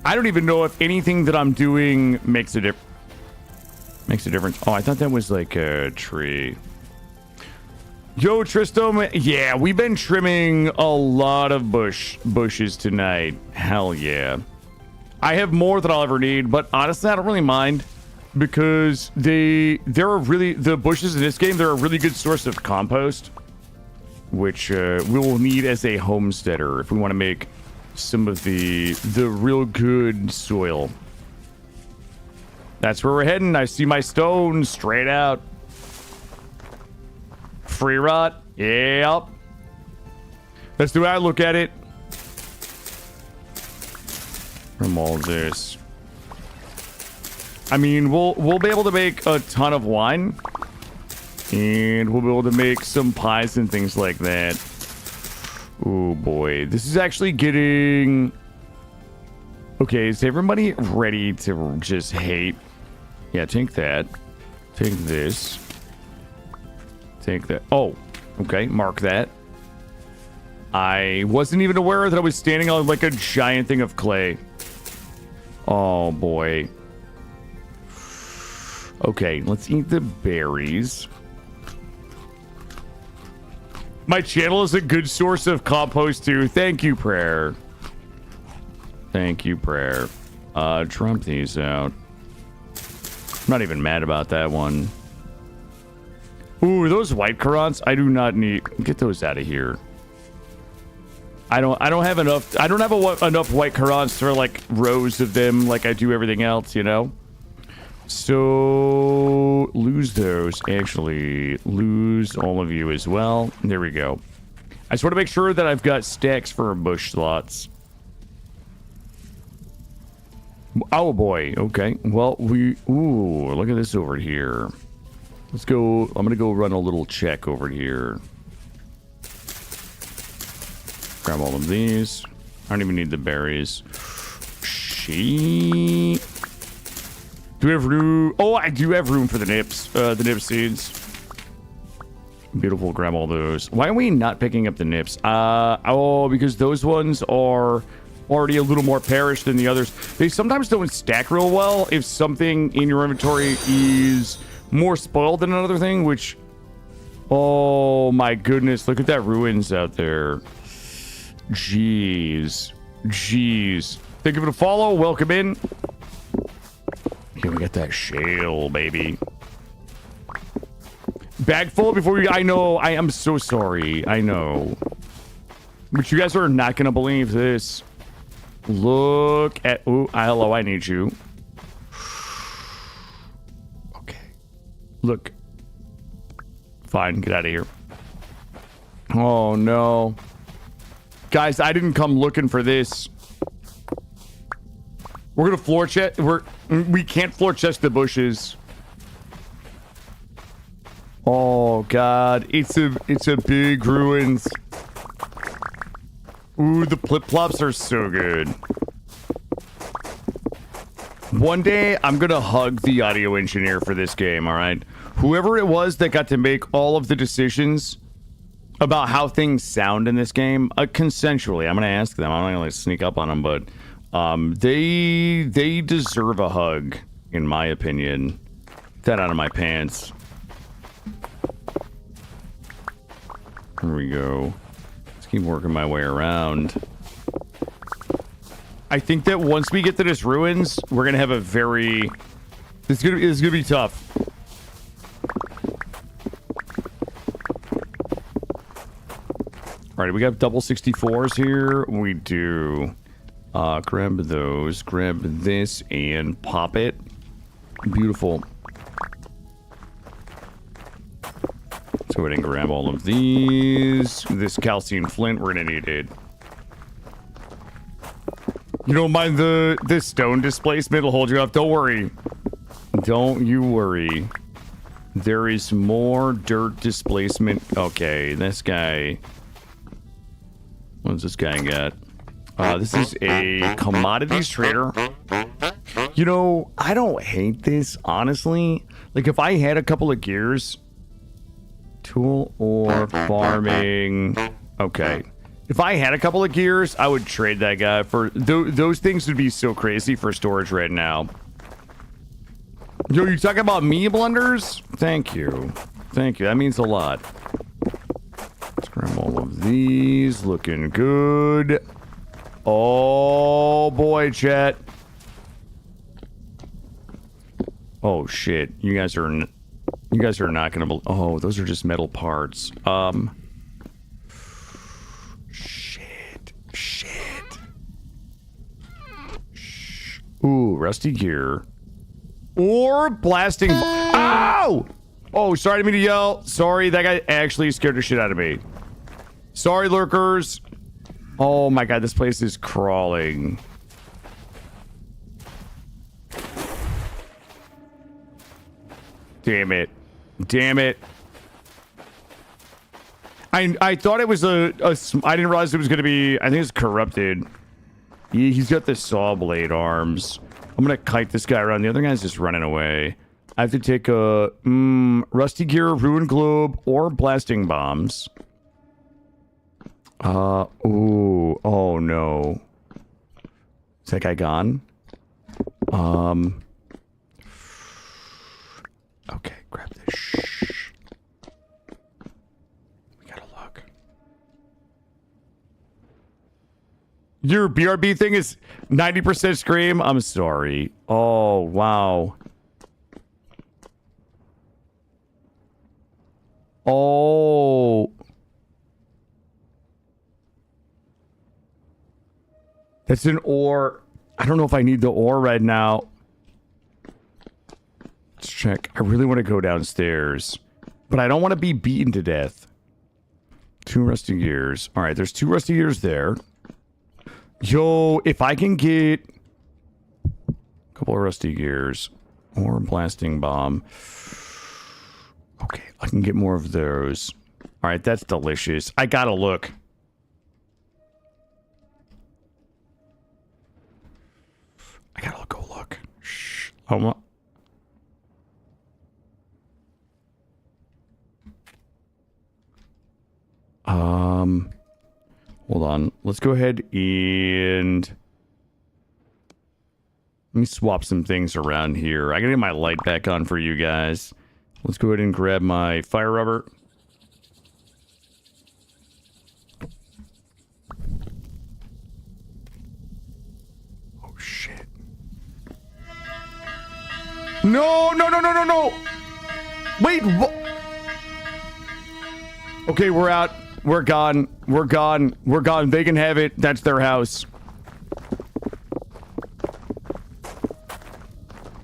I don't even know if anything that I'm doing makes a difference. Oh, I thought that was like a tree. Yo, Tristram. Yeah, we've been trimming a lot of bushes tonight. Hell yeah. I have more than I'll ever need, but honestly, I don't really mind. Because the bushes in this game, they're a really good source of compost, which we will need as a homesteader if we want to make some of the real good soil. That's where we're heading. I see my stone straight out. Free rot. Yep. That's the way I look at it. From all this. I mean, we'll be able to make a ton of wine, and we'll be able to make some pies and things like that. Oh boy, this is actually getting... Okay, is everybody ready to just hate? Yeah, take that. Take this. Take that. Oh, okay, mark that. I wasn't even aware that I was standing on like a giant thing of clay. Oh boy. Okay, let's eat the berries. My channel is a good source of compost too. Thank you, Prayer. Thank you, Prayer. Trump these out. I'm not even mad about that one. Ooh, those white currants? I do not need... Get those out of here. I don't have enough... I don't have enough white currants for, like, rows of them like I do everything else, you know? So lose those. Actually, lose all of you as well. There we go. I just want to make sure that I've got stacks for bush slots. Oh boy. Okay. Well, ooh, look at this over here. Let's go. I'm gonna go run a little check over here. Grab all of these. I don't even need the berries. Do we have room? Oh, I do have room for the nips. The nip seeds. Beautiful. Grab all those. Why are we not picking up the nips? Oh, because those ones are already a little more perished than the others. They sometimes don't stack real well if something in your inventory is more spoiled than another thing, which... Oh, my goodness. Look at that ruins out there. Jeez. Jeez. Thank you for the follow. Welcome in. Okay, we got that shale, baby. Bag full before we... I know. I am so sorry. I know. But you guys are not going to believe this. Look at... Oh, hello. I need you. Look. Fine, get out of here. Oh, no. Guys, I didn't come looking for this. We're gonna floor chest. We can't floor chest the bushes. Oh God, it's a big ruins. Ooh, the flip flops are so good. One day I'm gonna hug the audio engineer for this game. All right, whoever it was that got to make all of the decisions about how things sound in this game, consensually. I'm gonna ask them. I'm not gonna sneak up on them, but. They deserve a hug, in my opinion. Get that out of my pants. Here we go. Let's keep working my way around. I think that once we get to this ruins, we're gonna have a very... It's gonna be tough. Alright, we got double 64s here. We do... grab those, grab this, and pop it. Beautiful. Let's go ahead and grab all of these. This calcium flint, we're gonna need it. You don't mind the stone displacement? It'll hold you up. Don't worry. Don't you worry. There is more dirt displacement. Okay, this guy... What's this guy got? This is a commodities trader. You know, I don't hate this, honestly. Like, if I had a couple of gears... Tool or farming... Okay. If I had a couple of gears, I would trade that guy for... Those things would be so crazy for storage right now. Yo, you talking about me blunders? Thank you. Thank you. That means a lot. Let's grab all of these. Looking good. Oh boy, chat. Oh shit. You guys are not gonna oh, those are just metal parts. Shit. Ooh, rusty gear. Or blasting. Ow! Oh, sorry, I didn't mean to yell. Sorry, that guy actually scared the shit out of me. Sorry, lurkers. Oh my god, this place is crawling. Damn it. Damn it. I thought it was I didn't realize it was going to be... I think it's corrupted. He's got the saw blade arms. I'm going to kite this guy around. The other guy's just running away. I have to take a... rusty gear, ruined globe, or blasting bombs. Ooh. Oh, no. Is that guy gone? Okay, grab this. Shh. We gotta look. Your BRB thing is 90% scream? I'm sorry. Oh, wow. Oh. That's an ore. I don't know if I need the ore right now. Let's check. I really want to go downstairs, but I don't want to be beaten to death. 2 rusty gears. All right, there's 2 rusty gears there. Yo, if I can get a couple of rusty gears or a blasting bomb. Okay, I can get more of those. All right, that's delicious. I gotta look. I gotta go look. Shh. Hold on. Let's go ahead and let me swap some things around here. I gotta get my light back on for you guys. Let's go ahead and grab my fire rubber. Oh shit. No. Wait, what? Okay, we're out. We're gone. They can have it. That's their house.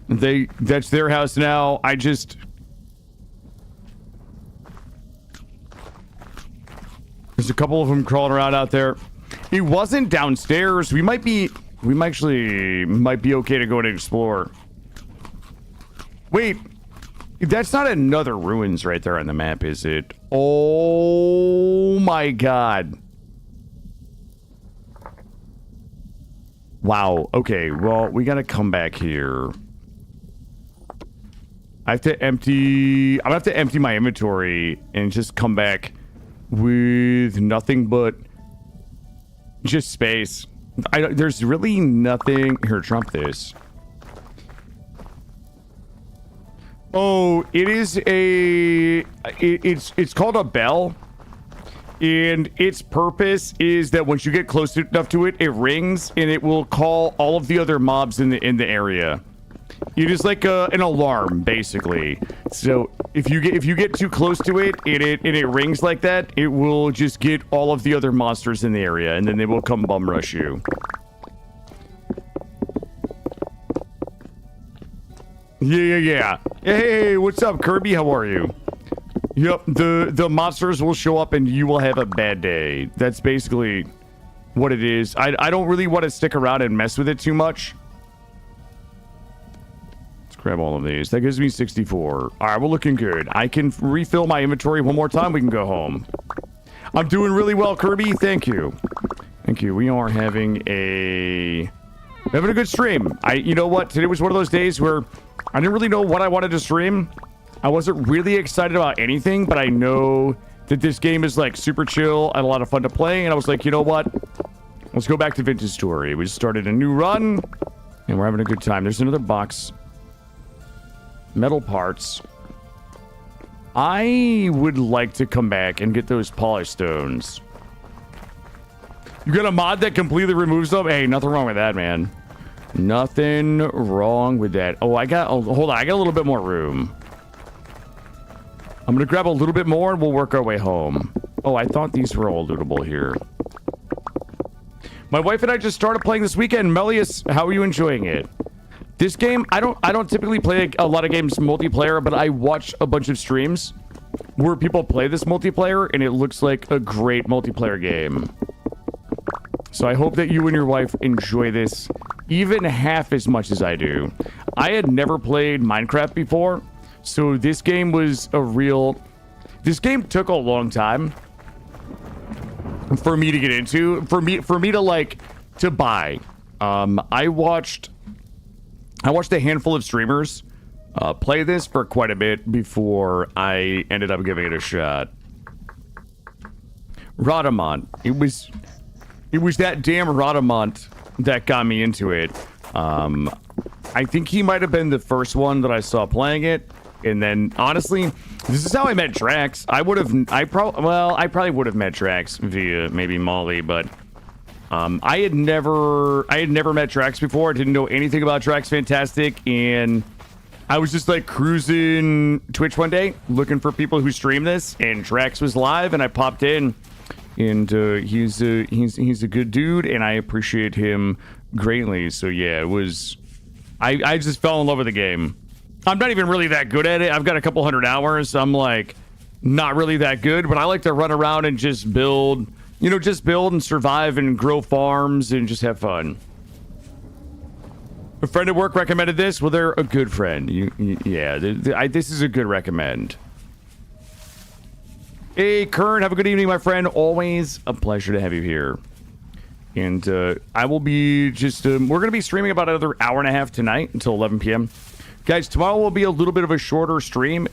That's their house now. There's a couple of them crawling around out there. It wasn't downstairs. We might be okay to go and explore. Wait, that's not another ruins right there on the map, is it? Oh my god. Wow. Okay, well, we gotta come back here. I'm gonna have to empty my inventory and just come back with nothing but just space. There's really nothing. Here, trump this. Oh, it is it's called a bell, and its purpose is that once you get close enough to it, it rings and it will call all of the other mobs in the area. It is like an alarm, basically. So if you get too close to it and it rings like that, it will just get all of the other monsters in the area, and then they will come bum rush you. Yeah. Hey, what's up, Kirby? How are you? Yep, the monsters will show up and you will have a bad day. That's basically what it is. I don't really want to stick around and mess with it too much. Let's grab all of these. That gives me 64. All right, we're looking good. I can refill my inventory one more time. We can go home. I'm doing really well, Kirby. Thank you. Thank you. We are having a good stream. You know what? Today was one of those days where I didn't really know what I wanted to stream. I wasn't really excited about anything, but I know that this game is like super chill and a lot of fun to play. And I was like, you know what? Let's go back to Vintage Story. We just started a new run and we're having a good time. There's another box. Metal parts. I would like to come back and get those polished stones. You got a mod that completely removes them? Hey, nothing wrong with that, man. Nothing wrong with that. Oh, hold on. I got a little bit more room. I'm going to grab a little bit more and we'll work our way home. Oh, I thought these were all lootable here. My wife and I just started playing this weekend. Melius, how are you enjoying it? This game, I don't typically play a lot of games multiplayer, but I watch a bunch of streams where people play this multiplayer and it looks like a great multiplayer game. So I hope that you and your wife enjoy this even half as much as I do. I had never played Minecraft before, so this game was this game took a long time for me to get into, for me to buy. I watched a handful of streamers play this for quite a bit before I ended up giving it a shot. Rodamont. It was that damn Rodamont that got me into it. I think he might have been the first one that I saw playing it. And then, honestly, this is how I met Drax. I probably would have met Drax via maybe Molly, but I had never met Drax before. I didn't know anything about Drax Fantastic, and I was just like cruising Twitch one day looking for people who stream this, and Drax was live, and I popped in, and he's a good dude, and I appreciate him greatly. So yeah, I just fell in love with the game. I'm not even really that good at it. I've got a couple hundred hours. I'm like not really that good, but I like to run around and just build. Just build and survive and grow farms and just have fun. A friend at work recommended this. Well, they're a good friend. This is a good recommend. Hey, Kern, have a good evening, my friend. Always a pleasure to have you here. And I will be we're going to be streaming about another hour and a half tonight until 11 p.m. Guys, tomorrow will be a little bit of a shorter stream.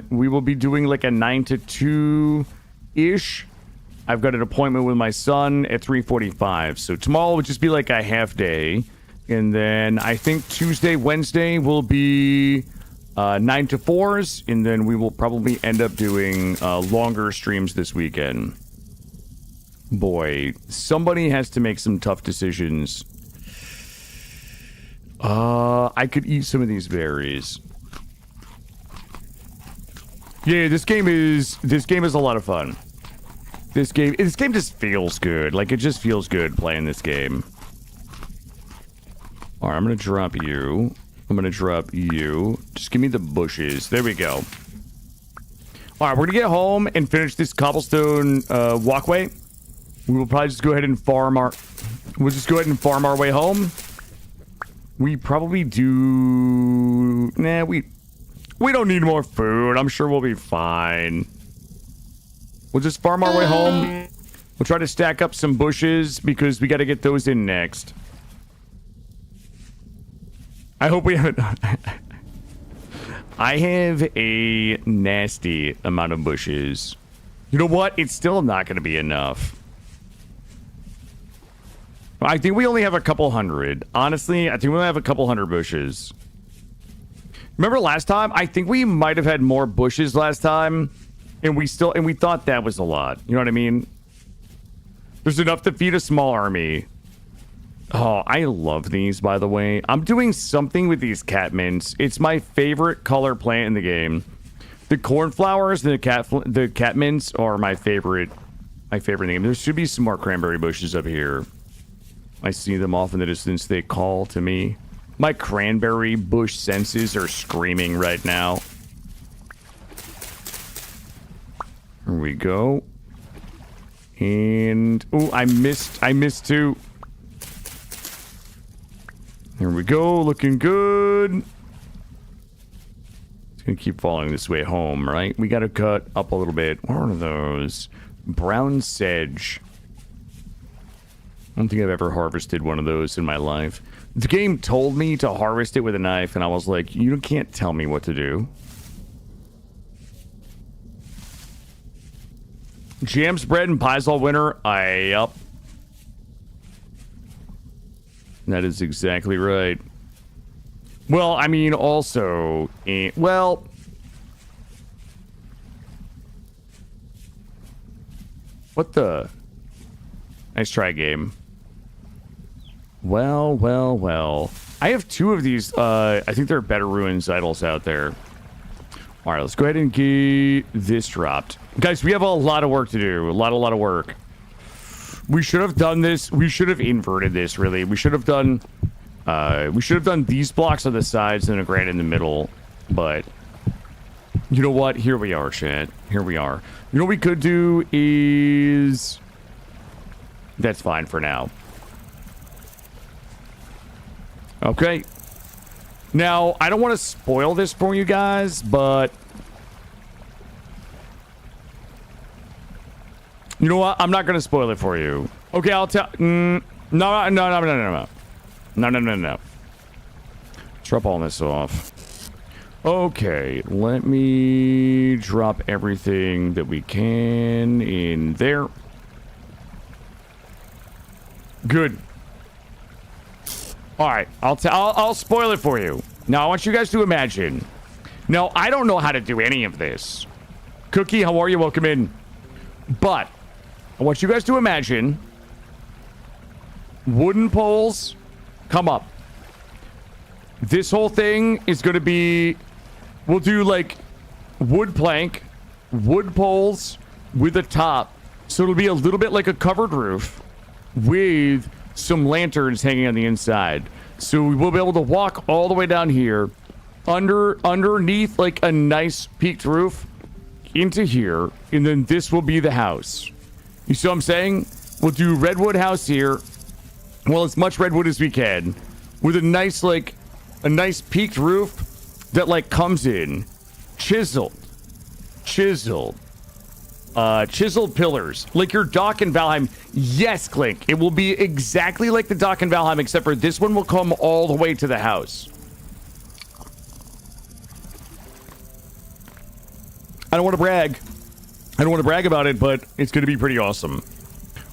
We will be doing like a 9 to 2-ish. I've got an appointment with my son at 3:45. So tomorrow will just be like a half day. And then I think Tuesday, Wednesday will be 9 to 4s. And then we will probably end up doing longer streams this weekend. Boy, somebody has to make some tough decisions. I could eat some of these berries. Yeah, this game is a lot of fun. This game just feels good. Like, it just feels good playing this game. All right, I'm gonna drop you. Just give me the bushes. There we go. All right, we're gonna get home and finish this cobblestone walkway. We will probably just go ahead and farm our... We'll just go ahead and farm our way home. We probably do... Nah, we don't need more food. I'm sure we'll be fine. We'll just farm our way home. We'll try to stack up some bushes because we got to get those in next. I hope we have... I have a nasty amount of bushes. You know what? It's still not going to be enough. I think we only have a couple hundred. Honestly, I think we only have a couple hundred bushes. Remember last time? I think we might have had more bushes last time, and we thought that was a lot. You know what I mean? There's enough to feed a small army. Oh, I love these, by the way. I'm doing something with these cat mints. It's my favorite color plant in the game. The cornflowers and the cat mints are my favorite thing. There should be some more cranberry bushes up here. I see them off in the distance. They call to me. My cranberry bush senses are screaming right now. Here we go. And... oh, I missed too. Here we go. Looking good. It's going to keep following this way home, right? We got to cut up a little bit. What are those? Brown sedge. I don't think I've ever harvested one of those in my life. The game told me to harvest it with a knife, and I was like, you can't tell me what to do. Jams, bread, and pies all winter. Yup. That is exactly right. Well, I mean, also... well... what the... Nice try, game. Well. I have two of these. I think there are better ruins idols out there. All right, let's go ahead and get this dropped. Guys, we have a lot of work to do. A lot of work. We should have done this. We should have inverted this, really. We should have done these blocks on the sides and a granite in the middle. But you know what? Here we are, chat. Here we are. You know what we could do is... that's fine for now. Okay. Now, I don't want to spoil this for you guys, but... you know what? I'm not going to spoil it for you. Okay, I'll tell... no. Drop all this off. Okay, let me drop everything that we can in there. Good. All right, I'll spoil it for you. Now, I want you guys to imagine. Now, I don't know how to do any of this. Cookie, how are you? Welcome in. But I want you guys to imagine wooden poles come up. This whole thing is going to be... we'll do, like, wood plank, wood poles with a top. So it'll be a little bit like a covered roof with some lanterns hanging on the inside. So we will be able to walk all the way down here underneath like a nice peaked roof into here, and then this will be the house. You see what I'm saying? We'll do redwood house here. Well, as much redwood as we can with a nice peaked roof that like comes in chiseled pillars, like your dock in Valheim. Yes, Clink, it will be exactly like the dock in Valheim, except for this one will come all the way to the house. I don't want to brag about it, but it's going to be pretty awesome.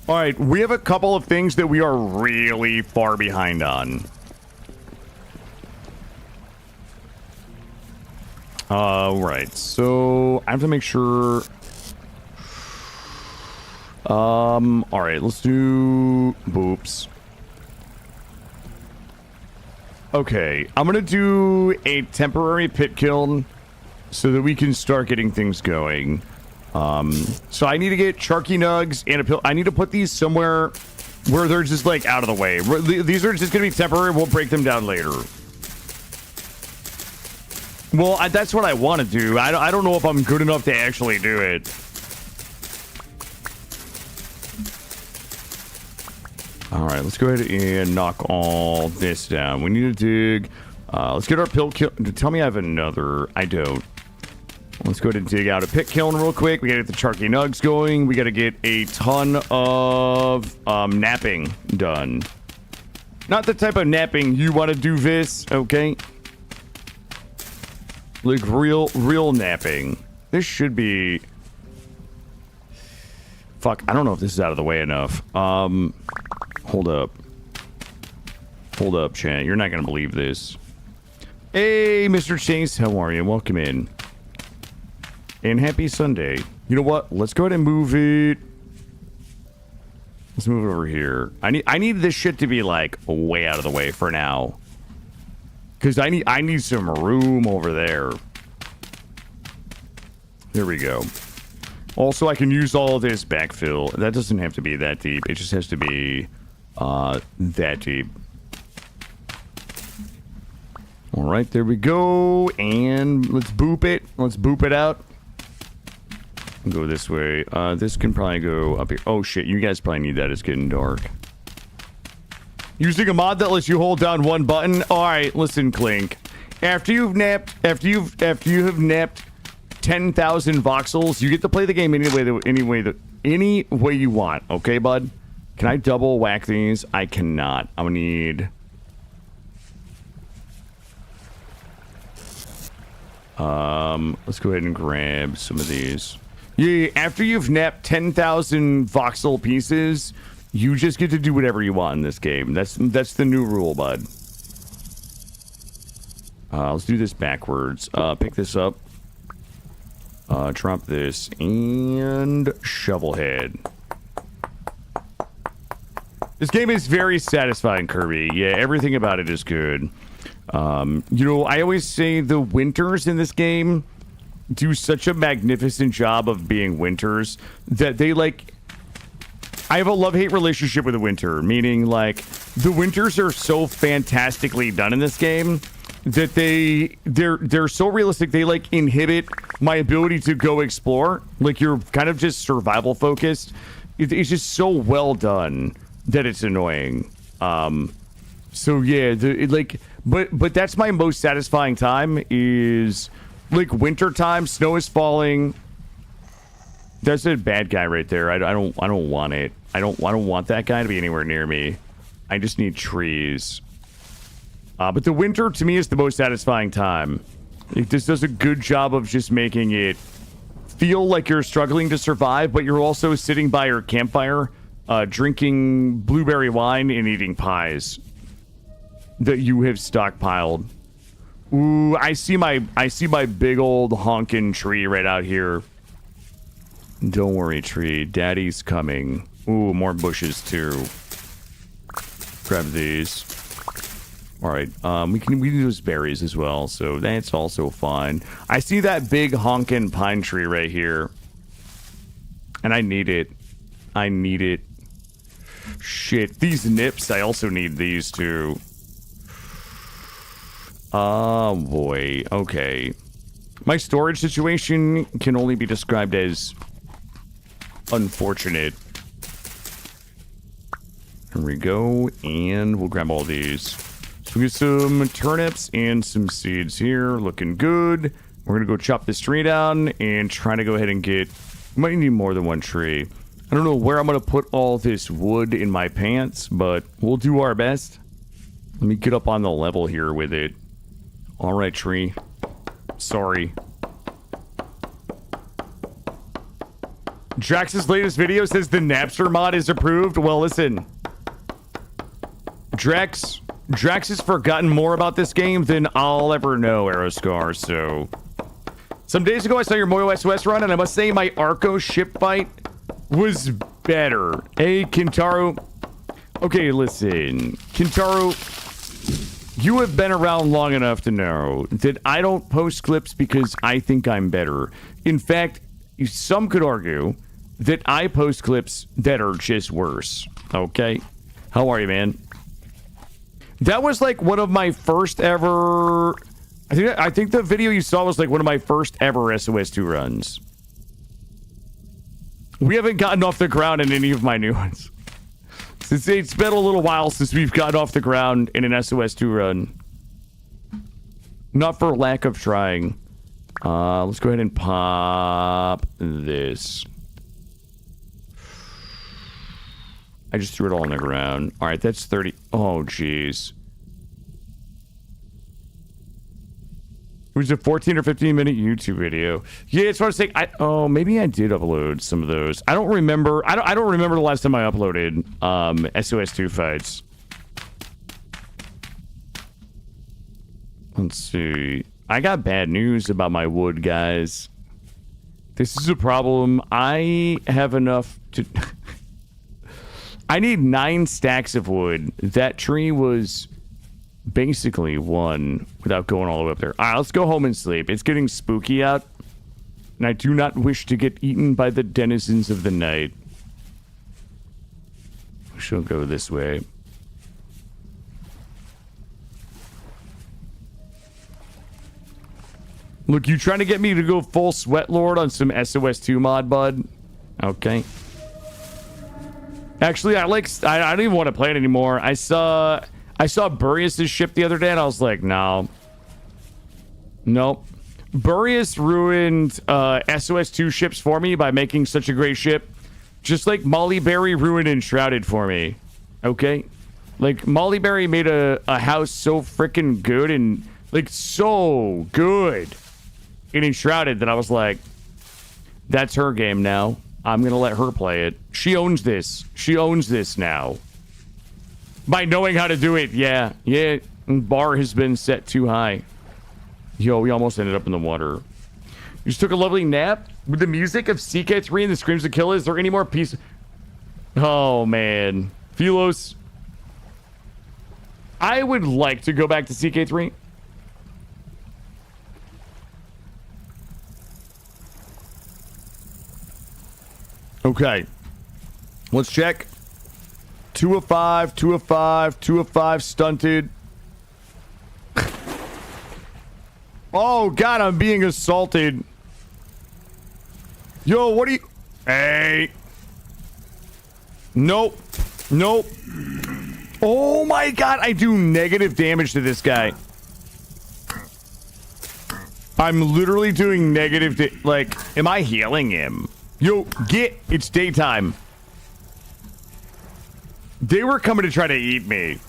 All right, we have a couple of things that we are really far behind on. Right, so I have to make sure... all right, let's do boops. Okay, I'm gonna do a temporary pit kiln so that we can start getting things going. So I need to get Charky Nugs and a pill. I need to put these somewhere where they're just like out of the way. These are just gonna be temporary. We'll break them down later. Well, that's what I want to do. I don't know if I'm good enough to actually do it. All right, let's go ahead and knock all this down. We need to dig. Let's get our pill kill. Tell me I have another. I don't. Let's go ahead and dig out a pit kiln real quick. We gotta get the Charky Nugs going. We gotta get a ton of napping done. Not the type of napping you want to do this, okay? Like real napping. This should be... Fuck, I don't know if this is out of the way enough. Hold up. Hold up, chat. You're not gonna believe this. Hey, Mr. Chase, how are you? Welcome in. And happy Sunday. You know what? Let's go ahead and move it. Let's move it over here. I need this shit to be like way out of the way for now. Cause I need some room over there. There we go. Also, I can use all of this backfill. That doesn't have to be that deep. It just has to be that deep. All right, there we go. And let's boop it. Let's boop it out. Go this way. This can probably go up here. Oh shit, you guys probably need that. It's getting dark. Using a mod that lets you hold down one button. All right, listen, Clink. After you have napped 10,000 voxels, you get to play the game any way you want. Okay, bud? Can I double whack these? I cannot. I'm gonna need. Let's go ahead and grab some of these. Yeah, after you've napped 10,000 voxel pieces, you just get to do whatever you want in this game. That's the new rule, bud. Let's do this backwards. Pick this up. Drop this. And shovelhead. This game is very satisfying, Kirby. Yeah, everything about it is good. You know, I always say the winters in this game do such a magnificent job of being winters that they like... I have a love-hate relationship with the winter, meaning like the winters are so fantastically done in this game that they're so realistic they like inhibit my ability to go explore. Like you're kind of just survival focused. It's just so well done that it's annoying. So yeah, but that's my most satisfying time is like winter time. Snow is falling. There's a bad guy right there. I don't want it. I don't want that guy to be anywhere near me. I just need trees. But the winter to me is the most satisfying time. This does a good job of just making it feel like you're struggling to survive, but you're also sitting by your campfire, drinking blueberry wine and eating pies that you have stockpiled. Ooh, I see my big old honkin' tree right out here. Don't worry, tree. Daddy's coming. Ooh, more bushes too. Grab these. All right. We can use berries as well, so that's also fine. I see that big honkin' pine tree right here, and I need it. I need it. Shit, these nips. I also need these too. Oh boy. Okay. My storage situation can only be described as unfortunate. Here we go, and we'll grab all these. So we get some turnips and some seeds here, looking good. We're gonna go chop this tree down and try to go ahead and get. We might need more than one tree. I don't know where I'm gonna put all this wood in my pants, but we'll do our best. Let me get up on the level here with it. All right, tree. Sorry. Drax's latest video says the Napster mod is approved. Well, listen. Drax has forgotten more about this game than I'll ever know, Aeroscar, so... Some days ago, I saw your Moyo SOS run, and I must say my Arco ship fight was better. Hey, Kintaro. Okay, listen. Kintaro, you have been around long enough to know that I don't post clips because I think I'm better. In fact, some could argue that I post clips that are just worse. Okay? How are you, man? That was like one of my first ever I think the video you saw was like one of my first ever SOS2 runs. We haven't gotten off the ground in any of my new ones. It's been a little while since we've gotten off the ground in an SOS2 run. Not for lack of trying. Let's go ahead and pop this. I just threw it all on the ground. All right, that's 30. Oh, jeez. It was a 14 or 15 minute YouTube video. Yeah, it's what I was saying. Oh, maybe I did upload some of those. I don't remember. I don't remember the last time I uploaded SOS2 fights. Let's see. I got bad news about my wood, guys. This is a problem. I have enough to... I need 9 stacks of wood. That tree was basically one without going all the way up there. All right, let's go home and sleep. It's getting spooky out, and I do not wish to get eaten by the denizens of the night. We shall go this way. Look, you trying to get me to go full Sweat Lord on some SOS2 mod, bud? Okay. Actually, I don't even want to play it anymore. I saw Burius' ship the other day, and I was like, no. Nope. Burius ruined SOS2 ships for me by making such a great ship. Just like Molly Berry ruined Enshrouded for me. Okay? Like, Molly Berry made a house so freaking good and, like, so good in Enshrouded that I was like, that's her game now. I'm going to let her play it. She owns this. She owns this now. By knowing how to do it, yeah. Yeah, bar has been set too high. Yo, we almost ended up in the water. You just took a lovely nap? With the music of CK3 and the screams of Killa, is there any more peace? Oh, man. Philos. I would like to go back to CK3. Okay. Let's check. 2 of 5, 2 of 5, 2 of 5 stunted. Oh, God, I'm being assaulted. Yo, what are you... Hey. Nope. Nope. Oh, my God, I do negative damage to this guy. I'm literally doing negative... Like, am I healing him? Yo, get... It's daytime. They were coming to try to eat me.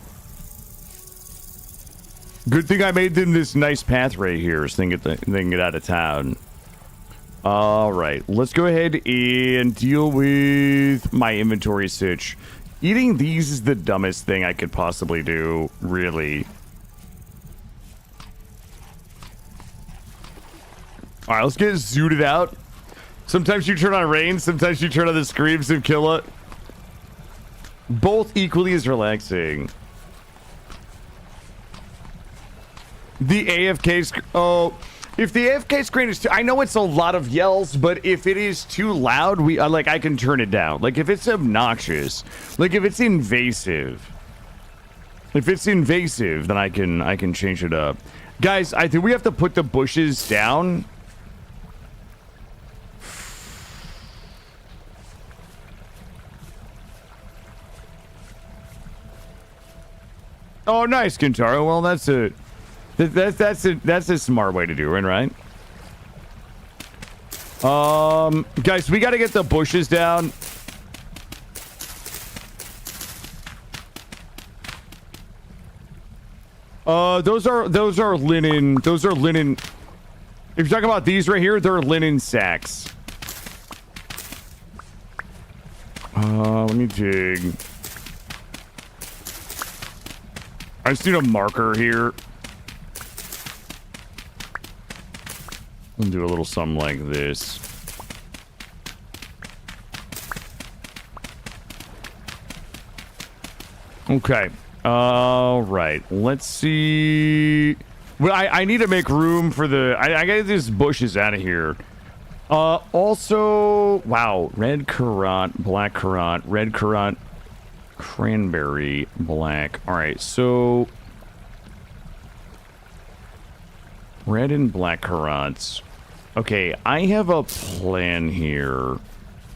Good thing I made them this nice path right here so they can get out of town. Alright, let's go ahead and deal with my inventory sitch. Eating these is the dumbest thing I could possibly do, really. Alright, let's get zooted out. Sometimes you turn on rain, sometimes you turn on the screams of Killa. Both equally as relaxing. The AFK oh, if the AFK screen is too, I know it's a lot of yells, but if it is too loud, I can turn it down. Like if it's obnoxious, like if it's invasive. If it's invasive, then I can change it up. Guys, I think we have to put the bushes down. Oh, nice, Kintaro. Well, that's a smart way to do it, right? Guys, we got to get the bushes down. Those are linen. Those are linen. If you're talking about these right here, they're linen sacks. Let me dig. I just need a marker here. I'll do a little something like this. Okay. All right. Let's see. Well, I need to make room for the... I gotta get these bushes out of here. Also... Wow. Red currant, black currant, red currant, cranberry, black. All right. So... Red and black currants. Okay, I have a plan here.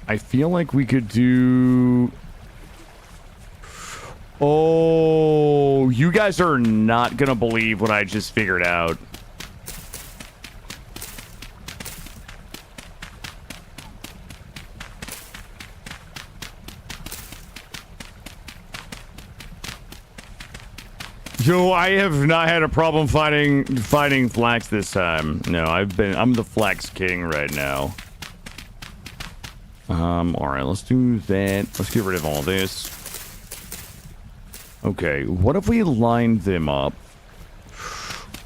I feel like we could do... Oh, you guys are not gonna believe what I just figured out. Yo, I have not had a problem fighting flax this time. No, I'm the flax king right now. Alright, let's do that. Let's get rid of all this. Okay, what if we lined them up?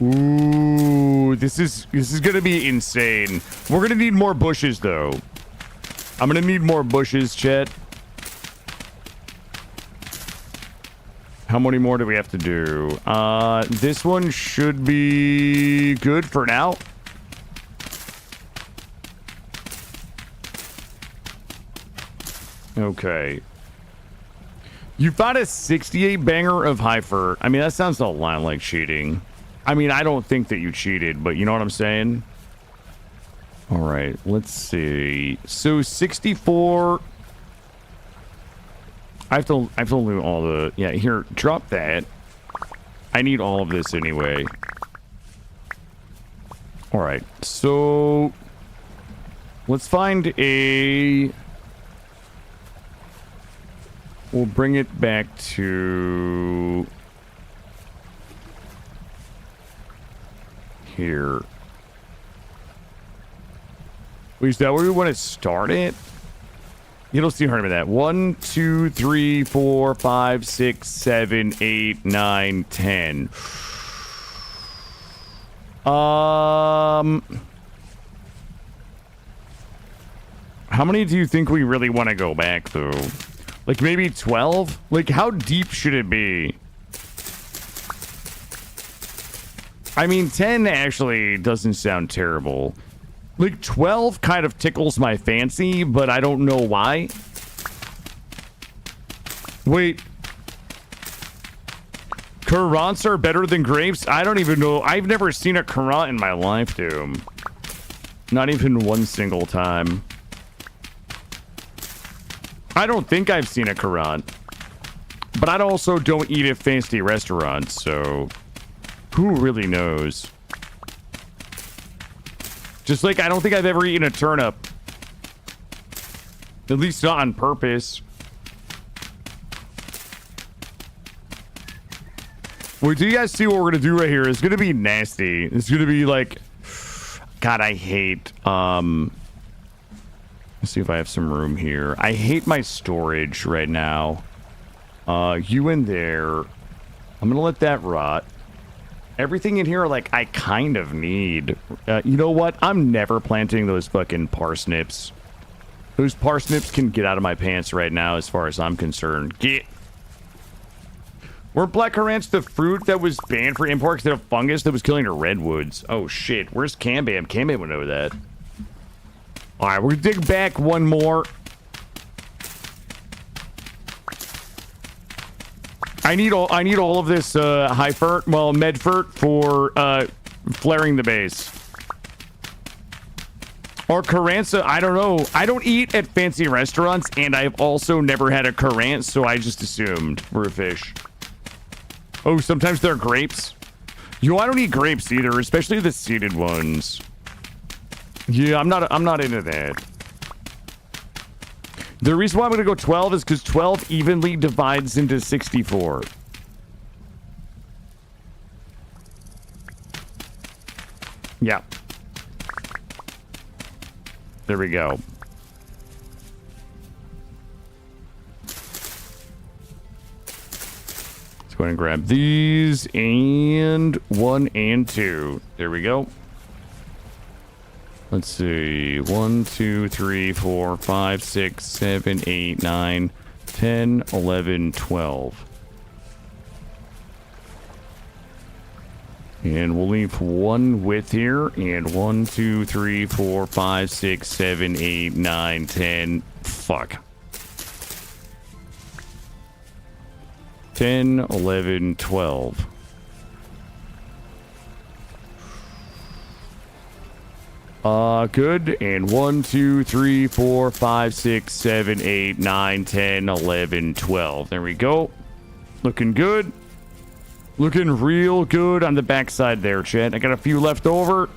Ooh, this is gonna be insane. We're gonna need more bushes though. I'm gonna need more bushes, chat. How many more do we have to do? This one should be good for now. Okay. You found a 68 banger of Heifer. I mean, that sounds a lot like cheating. I mean, I don't think that you cheated, but you know what I'm saying? All right, let's see. So 64... I have to loot all the... Yeah, here, drop that. I need all of this anyway. All right, so... Let's find a... We'll bring it back to... Here. Wait, is that where we want to start it? You don't see hard of that. 1, 2, 3, 4, 5, 6, 7, 8, 9, 10. How many do you think we really want to go back though? Like maybe 12? Like how deep should it be? I mean 10 actually doesn't sound terrible. Like 12 kind of tickles my fancy, but I don't know why. Wait. Currants are better than grapes? I don't even know. I've never seen a currant in my life, dude. Not even one single time. I don't think I've seen a currant. But I also don't eat at fancy restaurants, so... Who really knows? Just like, I don't think I've ever eaten a turnip. At least not on purpose. Wait, do you guys see what we're gonna do right here? It's gonna be nasty. It's gonna be like... God, I hate... Let's see if I have some room here. I hate my storage right now. You in there. I'm gonna let that rot. Everything in here, like, I kind of need. You know what? I'm never planting those fucking parsnips. Those parsnips can get out of my pants right now as far as I'm concerned. Get. Were black currants the fruit that was banned for import because of fungus that was killing the redwoods? Oh, shit. Where's Cambam? Cambam would know that. All right, we're gonna dig back one more. I need all of this Hyfert, well, Medfert for flaring the base. Or Carranza, I don't know. I don't eat at fancy restaurants, and I've also never had a Carrant, so I just assumed we're a fish. Oh, sometimes they're grapes. Yo, I don't eat grapes either, especially the seeded ones. Yeah, I'm not into that. The reason why I'm gonna go 12 is because 12 evenly divides into 64. Yeah. There we go. Let's go ahead and grab these and 1 and 2. There we go. Let's see. 1, 2, 3, 4, 5, 6, 7, 8, 9, 10, 11, 12. And we'll leave 1 width here. And 1, 2, 3, 4, 5, 6, 7, 8, 9, 10. Fuck. 10, 11, 12. Good. And 1, 2, 3, 4, 5, 6, 7, 8, 9, 10, 11, 12. There we go. Looking good. Looking real good on the backside there, chat. I got a few left over.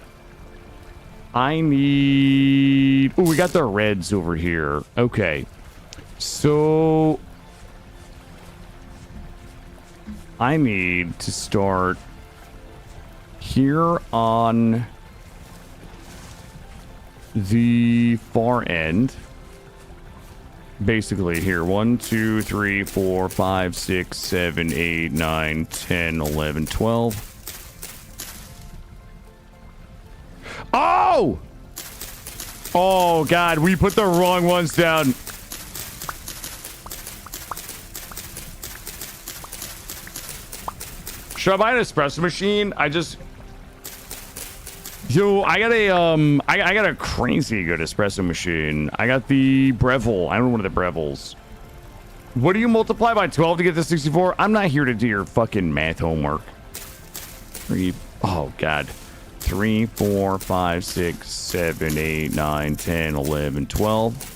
I need... Oh, we got the reds over here. Okay. So... I need to start here on the far end. Basically here. 1, 2, 3, 4, 5, 6, 7, 8, 9, 10, 11, 12. Oh! Oh, God. We put the wrong ones down. Should I buy an espresso machine? Yo, I got a I got a crazy good espresso machine. I got the Breville. I don't know one of the Brevils. What do you multiply by 12 to get to 64? I'm not here to do your fucking math homework. Oh God. 3, 4, 5, 6, 7, 8, 9, 10, 11, 12.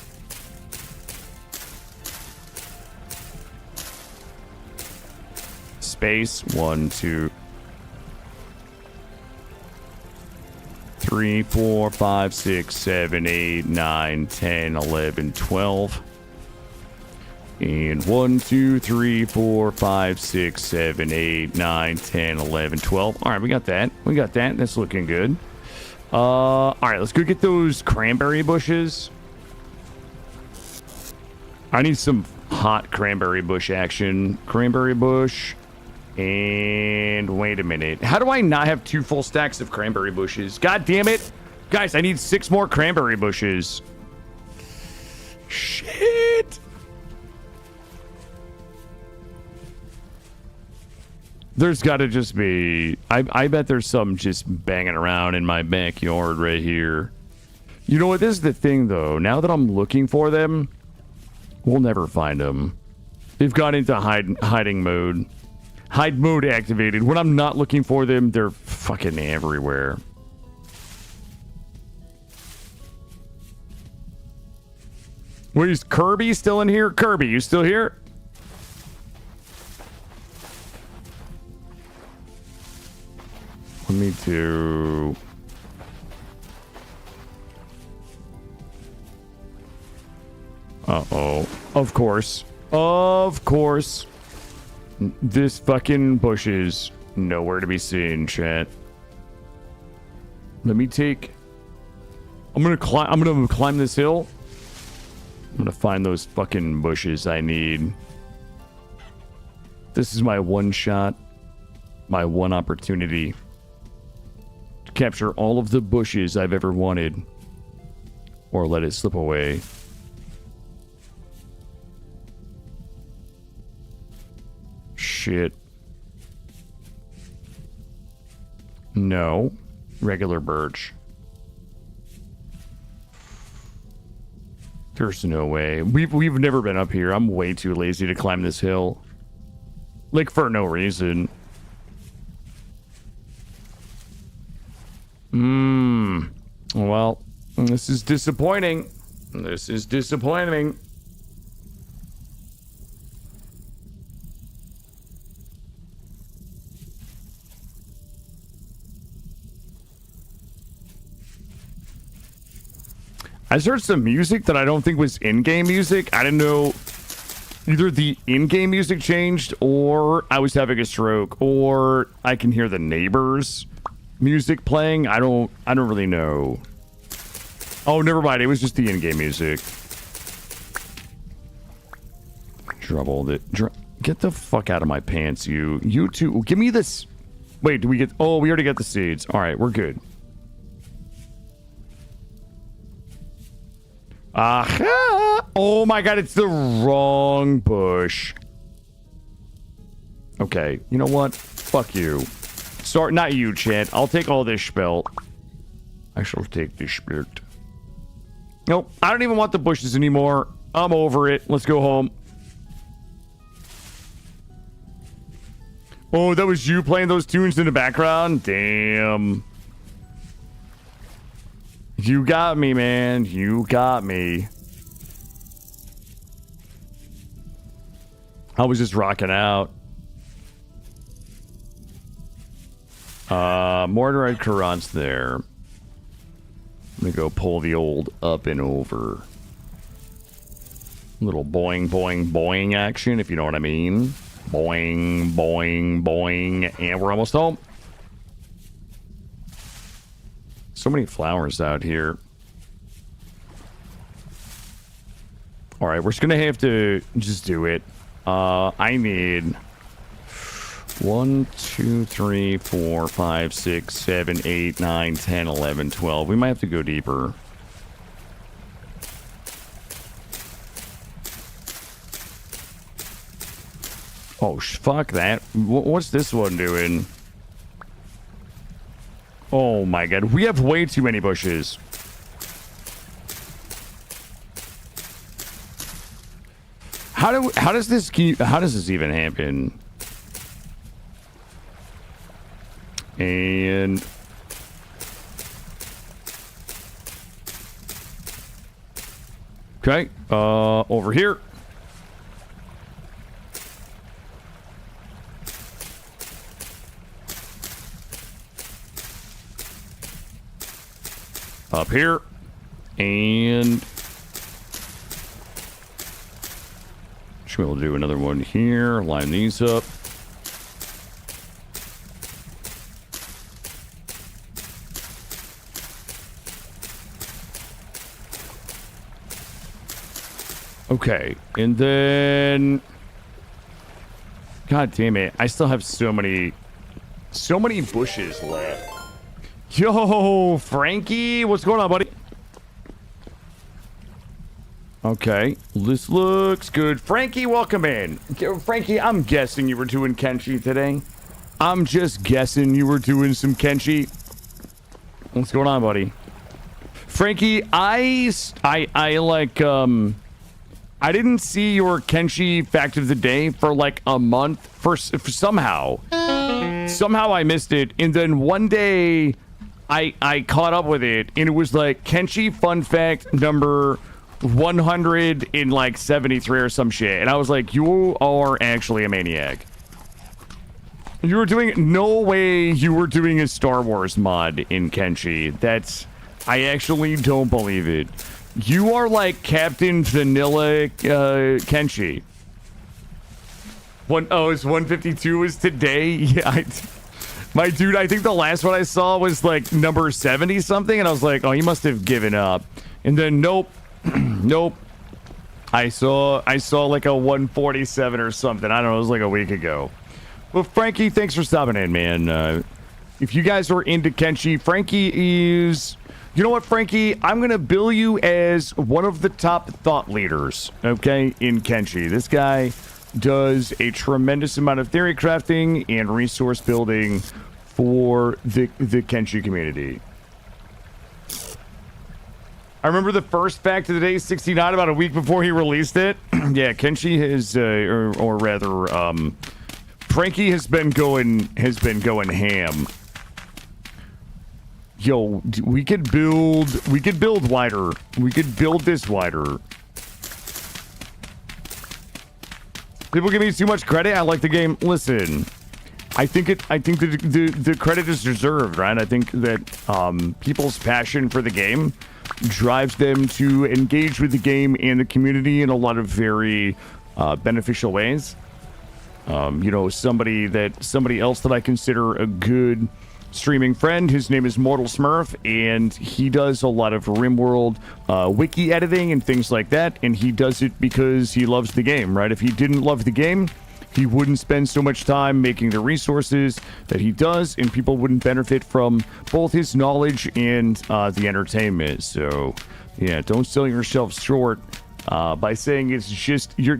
Space 1, 2, 3, 4, 5, 6, 7, 8, 9, 10, 11, 12. And 1, 2, 3, 4, 5, 6, 7, 8, 9, 10, 11, 12. All right, we got that. We got that. That's looking good. All right, let's go get those cranberry bushes. I need some hot cranberry bush action. Cranberry bush. And wait a minute. How do I not have 2 full stacks of cranberry bushes? God damn it. Guys, I need 6 more cranberry bushes. Shit. There's got to just be... I bet there's some just banging around in my backyard right here. You know what? This is the thing, though. Now that I'm looking for them, we'll never find them. They've gone into hiding mode. Hide mode activated. When I'm not looking for them, they're fucking everywhere. Wait, is Kirby still in here? Kirby, you still here? Let me do... Uh-oh. Of course. Of course. This fucking bush is nowhere to be seen, chat. Let me take... I'm gonna climb this hill. I'm gonna find those fucking bushes I need. This is my one shot. My one opportunity. To capture all of the bushes I've ever wanted. Or let it slip away. Shit. No. Regular birch. There's no way. We've never been up here. I'm way too lazy to climb this hill. Like, for no reason. Well, this is disappointing. This is disappointing. I heard some music that I don't think was in-game music. I didn't know either the in-game music changed or I was having a stroke or I can hear the neighbors' music playing. I don't really know. Oh, never mind. It was just the in-game music. Trouble that get the fuck out of my pants, you. You two, give me this. Wait, do we get? Oh, we already got the seeds. All right, we're good. Aha! Oh my god, it's the wrong bush. Okay, you know what? Fuck you. Sorry, not you, Chad. I'll take all this spelt. I shall take this spelt. Nope, I don't even want the bushes anymore. I'm over it. Let's go home. Oh, that was you playing those tunes in the background? Damn. You got me, man. You got me. I was just rocking out. Mordred Current's there. I'm gonna go pull the old up and over. Little boing, boing, boing action, if you know what I mean. Boing, boing, boing. And we're almost home. So many flowers out here. Alright, we're just gonna have to just do it. I need 1, 2, 3, 4, 5, 6, 7, 8, 9, 10, 11, 12. We might have to go deeper. Oh, fuck that. What's this one doing? Oh my god, we have way too many bushes. How does this even happen? And okay, over here. Up here. And we'll do another one here. Line these up. Okay, and then god damn it, I still have so many bushes left. Yo, Frankie, what's going on, buddy? Okay, this looks good. Frankie, welcome in. Frankie, I'm guessing you were doing Kenshi today. I'm just guessing you were doing some Kenshi. What's going on, buddy? Frankie, I didn't see your Kenshi fact of the day for like a month. For somehow I missed it, and then one day I caught up with it, and it was like Kenshi fun fact number 173 or some shit, and I was like, you are actually a maniac. You were doing, no way you were doing a Star Wars mod in Kenshi. I actually don't believe it. You are like Captain Vanilla Kenshi. It's 152 is today? Yeah, my dude, I think the last one I saw was like number 70 something, and I was like, oh, he must have given up. And then nope. Nope. I saw like a 147 or something. I don't know, it was like a week ago. Well, Frankie, thanks for stopping in, man. If you guys are into Kenshi, Frankie is... You know what, Frankie? I'm going to bill you as one of the top thought leaders, okay, in Kenshi. This guy does a tremendous amount of theory crafting and resource building for the Kenshi community. I remember the first fact of the day, 69, about a week before he released it. Yeah, Kenshi has, or rather, Frankie has been going ham. Yo, we could build wider. We could build this wider. People give me too much credit. I like the game. Listen, I think the credit is deserved, right? I think that people's passion for the game drives them to engage with the game and the community in a lot of very beneficial ways. You know, somebody else that I consider a good streaming friend, his name is Mortal Smurf, and he does a lot of RimWorld wiki editing and things like that, and he does it because he loves the game, right? If he didn't love the game, he wouldn't spend so much time making the resources that he does, and people wouldn't benefit from both his knowledge and the entertainment. So, yeah, don't sell yourself short by saying it's just your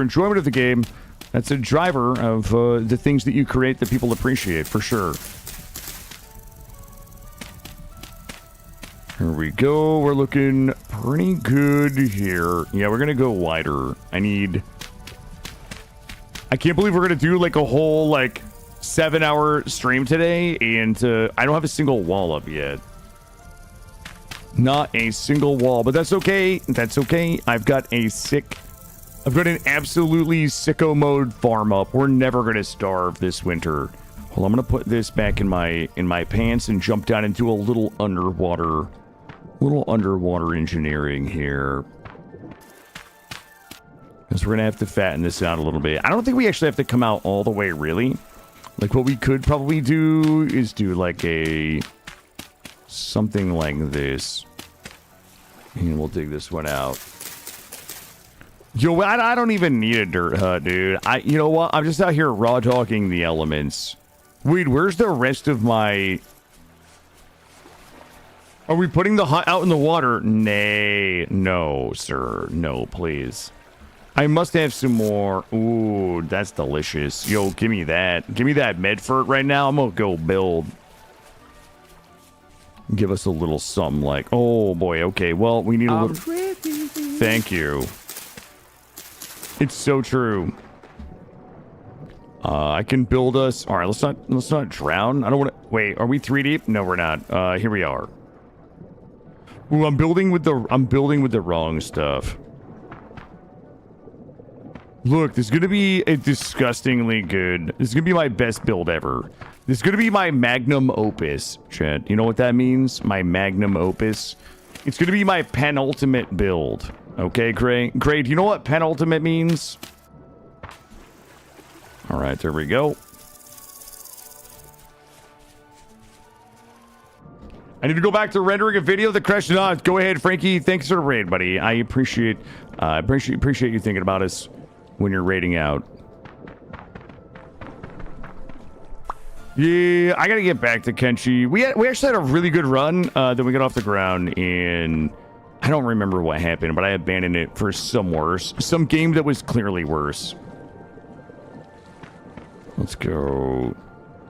enjoyment of the game. That's a driver of the things that you create that people appreciate, for sure. Here we go. We're looking pretty good here. Yeah, we're going to go wider. I can't believe we're going to do like a whole like 7-hour stream today, and I don't have a single wall up yet. Not a single wall, but that's okay. That's okay. I've got an absolutely sicko mode farm up. We're never gonna starve this winter. Well, I'm gonna put this back in my pants and jump down into a little underwater engineering here. Because we're gonna have to fatten this out a little bit. I don't think we actually have to come out all the way, really. Like, what we could probably do is do like something like this. And we'll dig this one out. Yo, I don't even need a dirt hut, dude. You know what? I'm just out here raw talking the elements. Wait, where's the rest of my... Are we putting the hut out in the water? Nay. No, sir. No, please. I must have some more. Ooh, that's delicious. Yo, give me that. Give me that Medfort right now. I'm gonna go build. Give us a little something like... Oh, boy. Okay, well, we need a little... Thank you. It's so true. I can build us... All right, let's not drown. I don't want to... Wait, are we 3 deep? No, we're not. Here we are. Ooh, I'm building with the wrong stuff. Look, this is going to be a disgustingly good... This is going to be my best build ever. This is going to be my magnum opus, chat. You know what that means? My magnum opus? It's going to be my penultimate build. Okay, Gray? Gray, do you know what penultimate means? All right, there we go. I need to go back to rendering a video that crashed it on. Go ahead, Frankie. Thanks for the raid, buddy. I appreciate you thinking about us when you're raiding out. Yeah, I gotta get back to Kenshi. We actually had a really good run. Then we got off the ground and I don't remember what happened, but I abandoned it for some game that was clearly worse. Let's go.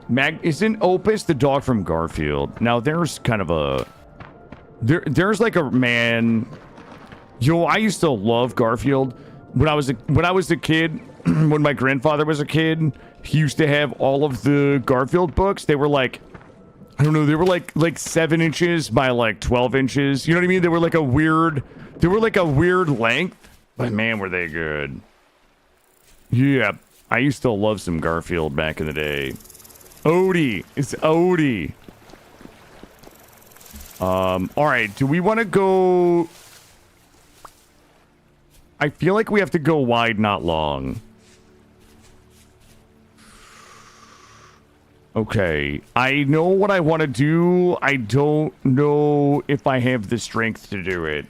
Isn't Opus the dog from Garfield? Now there's kind of a there's like a man. Yo, I used to love Garfield when I was a kid. When my grandfather was a kid, he used to have all of the Garfield books. They were like, I don't know, they were like 7 inches by like 12 inches. You know what I mean? They were like a weird length. But man, were they good. Yeah, I used to love some Garfield back in the day. Odie. It's Odie. All right, do we want to go... I feel like we have to go wide, not long. Okay, I know what I want to do. I don't know if I have the strength to do it.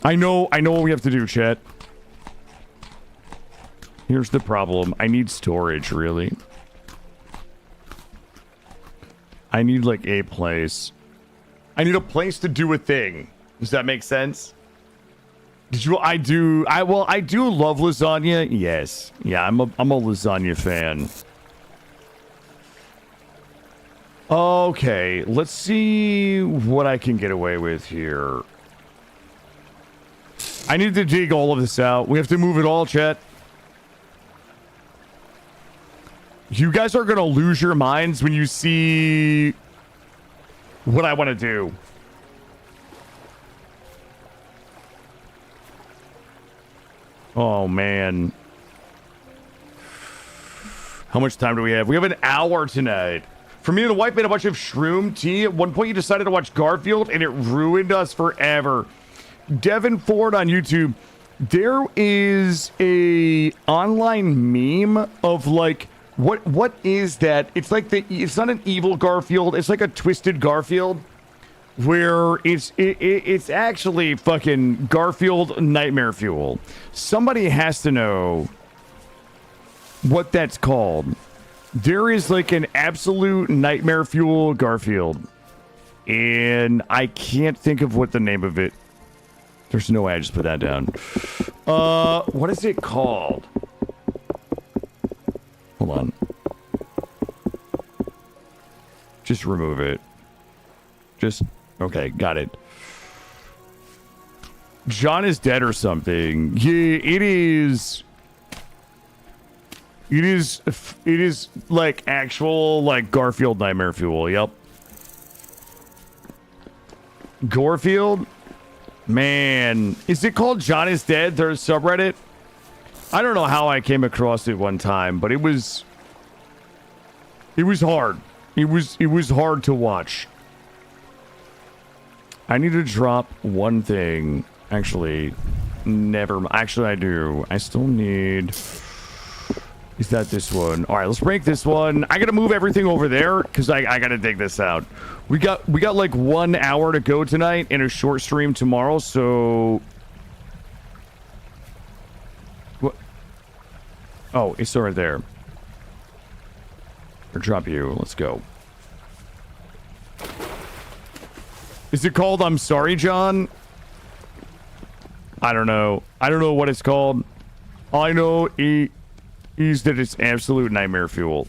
I know what we have to do, chat. Here's the problem. I need storage, really. I need, like, a place. I need a place to do a thing. Does that make sense? I do love lasagna. Yes. Yeah, I'm a lasagna fan. Okay, let's see what I can get away with here. I need to dig all of this out. We have to move it all, chat. You guys are gonna lose your minds when you see what I want to do. Oh, man. How much time do we have? We have an hour tonight. For me and the wife made a bunch of shroom tea. At one point, you decided to watch Garfield, and it ruined us forever. Devin Ford on YouTube. There is a online meme of, like, what is that? It's like it's not an evil Garfield. It's like a twisted Garfield. Where it's actually fucking Garfield nightmare fuel. Somebody has to know what that's called. There is like an absolute nightmare fuel Garfield. And I can't think of what the name of it. There's no way I just put that down. What is it called? Hold on. Just remove it. Okay, got it. John is dead or something. Yeah, it is like actual like Garfield nightmare fuel. Yep. Gorefield? Man, is it called John is Dead? There's a subreddit. I don't know how I came across it one time, but it was hard. It was hard to watch. I need to drop one thing. Actually, actually, I do. I still need. Is that this one? All right, let's break this one. I gotta move everything over there because I gotta dig this out. We got like 1 hour to go tonight and a short stream tomorrow. So, what? Oh, it's still right there. Or drop you. Let's go. Is it called I'm Sorry, John? I don't know. I don't know what it's called. All I know is that it's absolute nightmare fuel.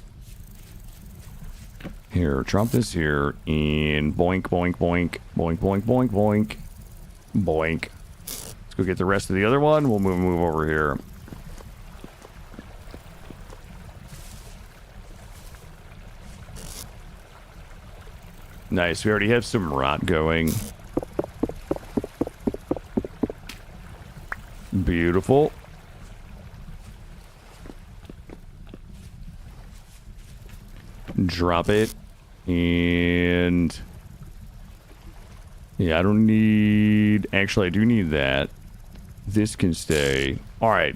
Here, drop this here and boink, boink, boink, boink, boink, boink, boink, boink. Let's go get the rest of the other one. We'll move over here. Nice. We already have some rot going. Beautiful. Drop it. And yeah, I don't need, actually I do need that. This can stay. All right.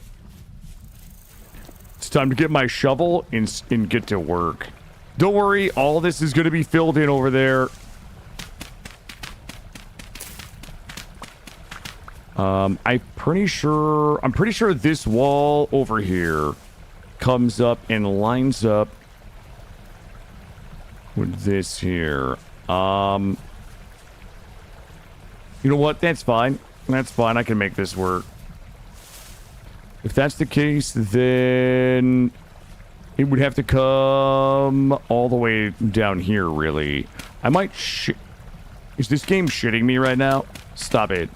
It's time to get my shovel and get to work. Don't worry, all this is going to be filled in over there. I'm pretty sure this wall over here comes up and lines up with this here. You know what? That's fine. That's fine. I can make this work. If that's the case, then it would have to come all the way down here, really. I might Is this game shitting me right now? Stop it.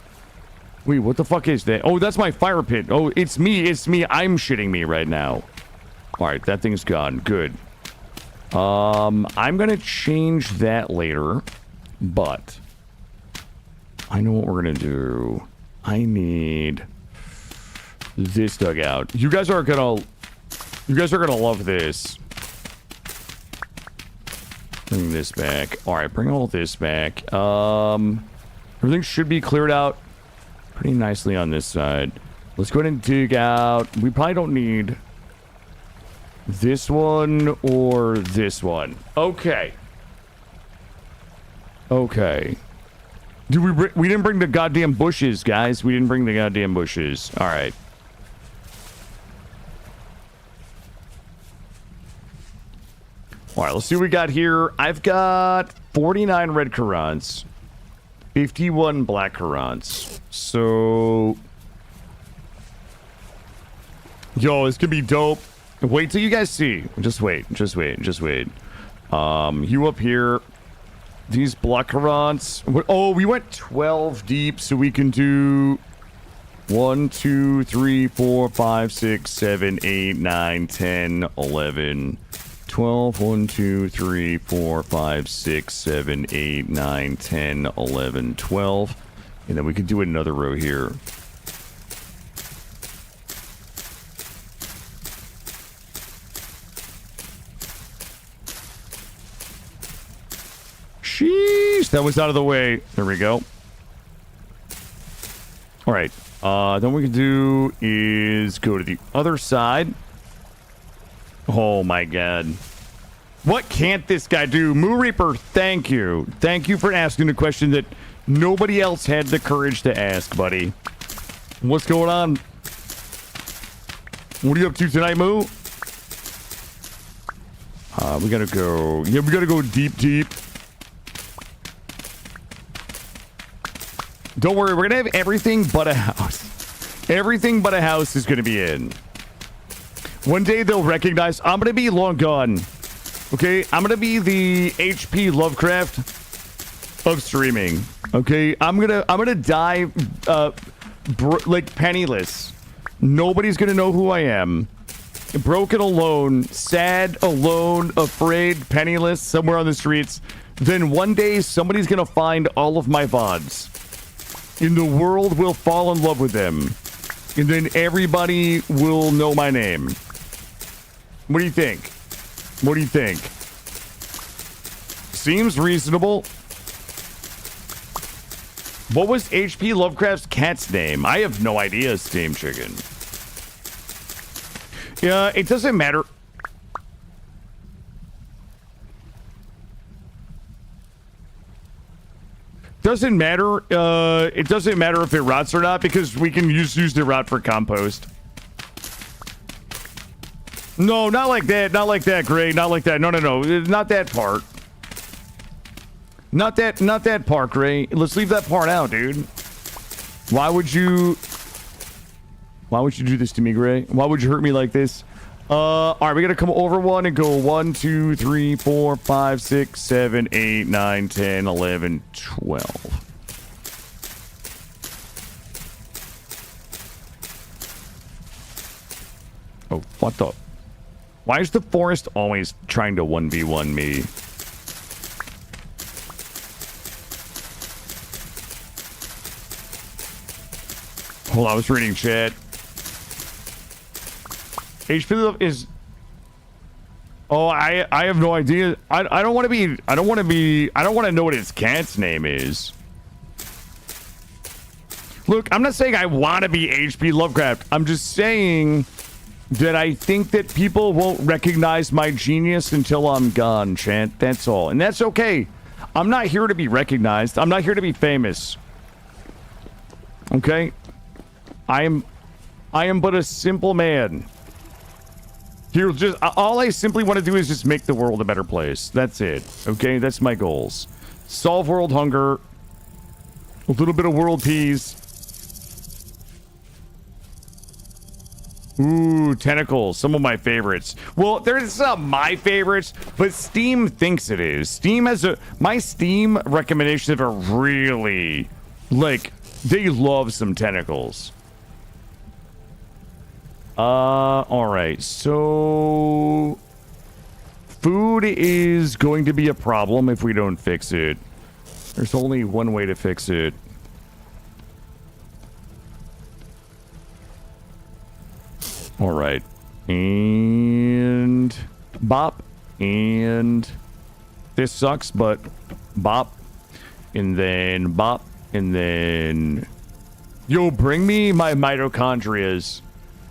Wait, what the fuck is that? Oh, that's my fire pit. Oh, it's me. It's me. I'm shitting me right now. All right, that thing's gone. Good. I'm gonna change that later, but I know what we're gonna do. I need this dugout. You guys are gonna love this. Bring this back. All right, bring all this back. Everything should be cleared out pretty nicely on this side. Let's go ahead and dig out. We probably don't need this one or this one. Okay. Okay. We didn't bring the goddamn bushes, guys. We didn't bring the goddamn bushes. All right. All right, let's see what we got here. I've got 49 red currants, 51 black currants. So, yo, this could be dope. Wait till you guys see. Just wait. Just wait. Just wait. You up here. These black currants. Oh, we went 12 deep, so we can do 1, 2, 3, 4, 5, 6, 7, 8, 9, 10, 11, 12. 1, 2, 3, 4, 5, 6, 7, 8, 9, 10, 11, 12. And then we can do another row here. Sheesh, that was out of the way. There we go. All right. Then what we can do is go to the other side. Oh my god. What can't this guy do? Moo Reaper, thank you. Thank you for asking a question that nobody else had the courage to ask, buddy. What's going on? What are you up to tonight, Moo? We gotta go. Yeah, we gotta go deep, deep. Don't worry, we're gonna have everything but a house. Everything but a house is gonna be in. One day they'll recognize I'm gonna be long gone. Okay, I'm gonna be the HP Lovecraft of streaming. Okay, I'm gonna die like penniless. Nobody's gonna know who I am. Broken, alone, sad, alone, afraid, penniless, somewhere on the streets. then one day somebody's gonna find all of my VODs. And the world will fall in love with them. And then everybody will know my name. What do you think? What do you think? Seems reasonable. What was H.P. Lovecraft's cat's name? I have no idea, Steam Chicken. Yeah, it doesn't matter. Doesn't matter. It doesn't matter if it rots or not because we can use the rot for compost. No, not like that. Not like that, Gray. Not like that. No, no, no. Not that part. Not that part, Gray. Let's leave that part out, dude. Why would you do this to me, Gray? Why would you hurt me like this? All right, we gotta come over one and go 1, 2, 3, 4, 5, 6, 7, 8, 9, 10, 11, 12. Oh, what the? Why is the forest always trying to 1v1 me? Hold on, I was reading chat. HP is... Oh, I have no idea. I don't want to know what his cat's name is. Look, I'm not saying I want to be HP Lovecraft. I'm just saying that I think that people won't recognize my genius until I'm gone, chat. That's all. And that's okay. I'm not here to be recognized. I'm not here to be famous. Okay? I am but a simple man. Here, just all I simply want to do is just make the world a better place. That's it. Okay, that's my goals. Solve world hunger. A little bit of world peace. Ooh, tentacles. Some of my favorites. Well, there's not my favorites, but Steam thinks it is. Steam has my Steam recommendations are really like they love some tentacles. All right, so food is going to be a problem if we don't fix it. There's only one way to fix it. All right, and bop, and this sucks, but bop, and then bop, and then yo, bring me my mitochondrias.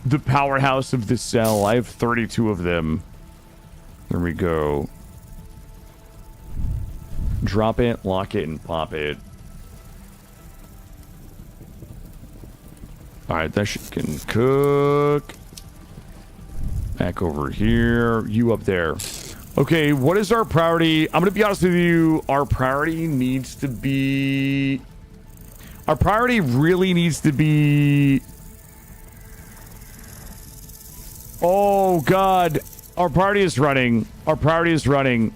The powerhouse of the cell. I have 32 of them. There we go. Drop it, lock it, and pop it. Alright, that shit can cook. Back over here. You up there. Okay, what is our priority? I'm gonna be honest with you. Our priority needs to be... Our priority really needs to be... Oh, God. Our party is running. Our party is running.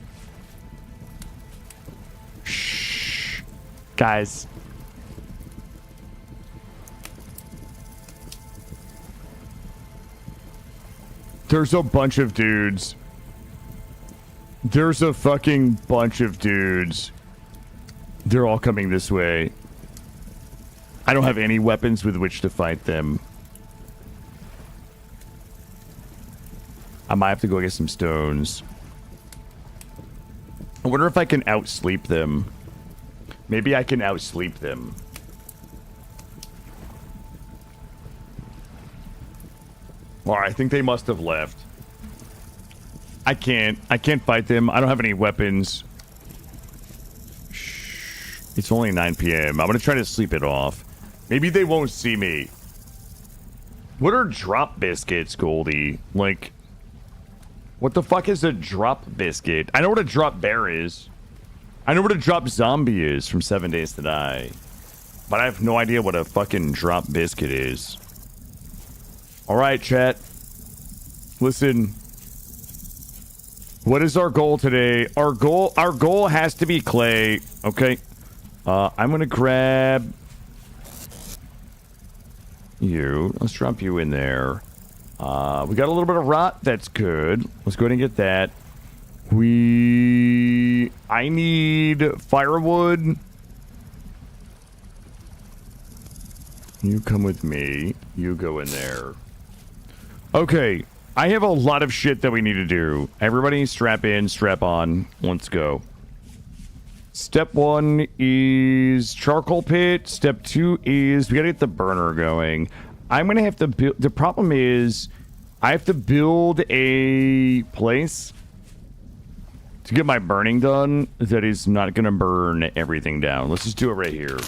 Shh. Guys. There's a bunch of dudes. There's a fucking bunch of dudes. They're all coming this way. I don't have any weapons with which to fight them. I might have to go get some stones. I wonder if I can outsleep them. Maybe I can outsleep them. Alright, I think they must have left. I can't fight them. I don't have any weapons. Shh. It's only 9 p.m. I'm gonna try to sleep it off. Maybe they won't see me. What are drop biscuits, Goldie? Like... What the fuck is a drop biscuit? I know what a drop bear is. I know what a drop zombie is from 7 Days to Die. But I have no idea what a fucking drop biscuit is. Alright, chat. Listen. What is our goal today? Our goal has to be clay. Okay. I'm gonna grab you. Let's drop you in there. We got a little bit of rot. That's good. Let's go ahead and get that. We I need firewood. You come with me. You go in there. Okay. I have a lot of shit that we need to do. Everybody strap in, strap on. Let's go. Step 1 is charcoal pit. Step 2 is we gotta get the burner going. I'm gonna have to build. The problem is I have to build a place to get my burning done that is not gonna burn everything down. Let's just do it right here.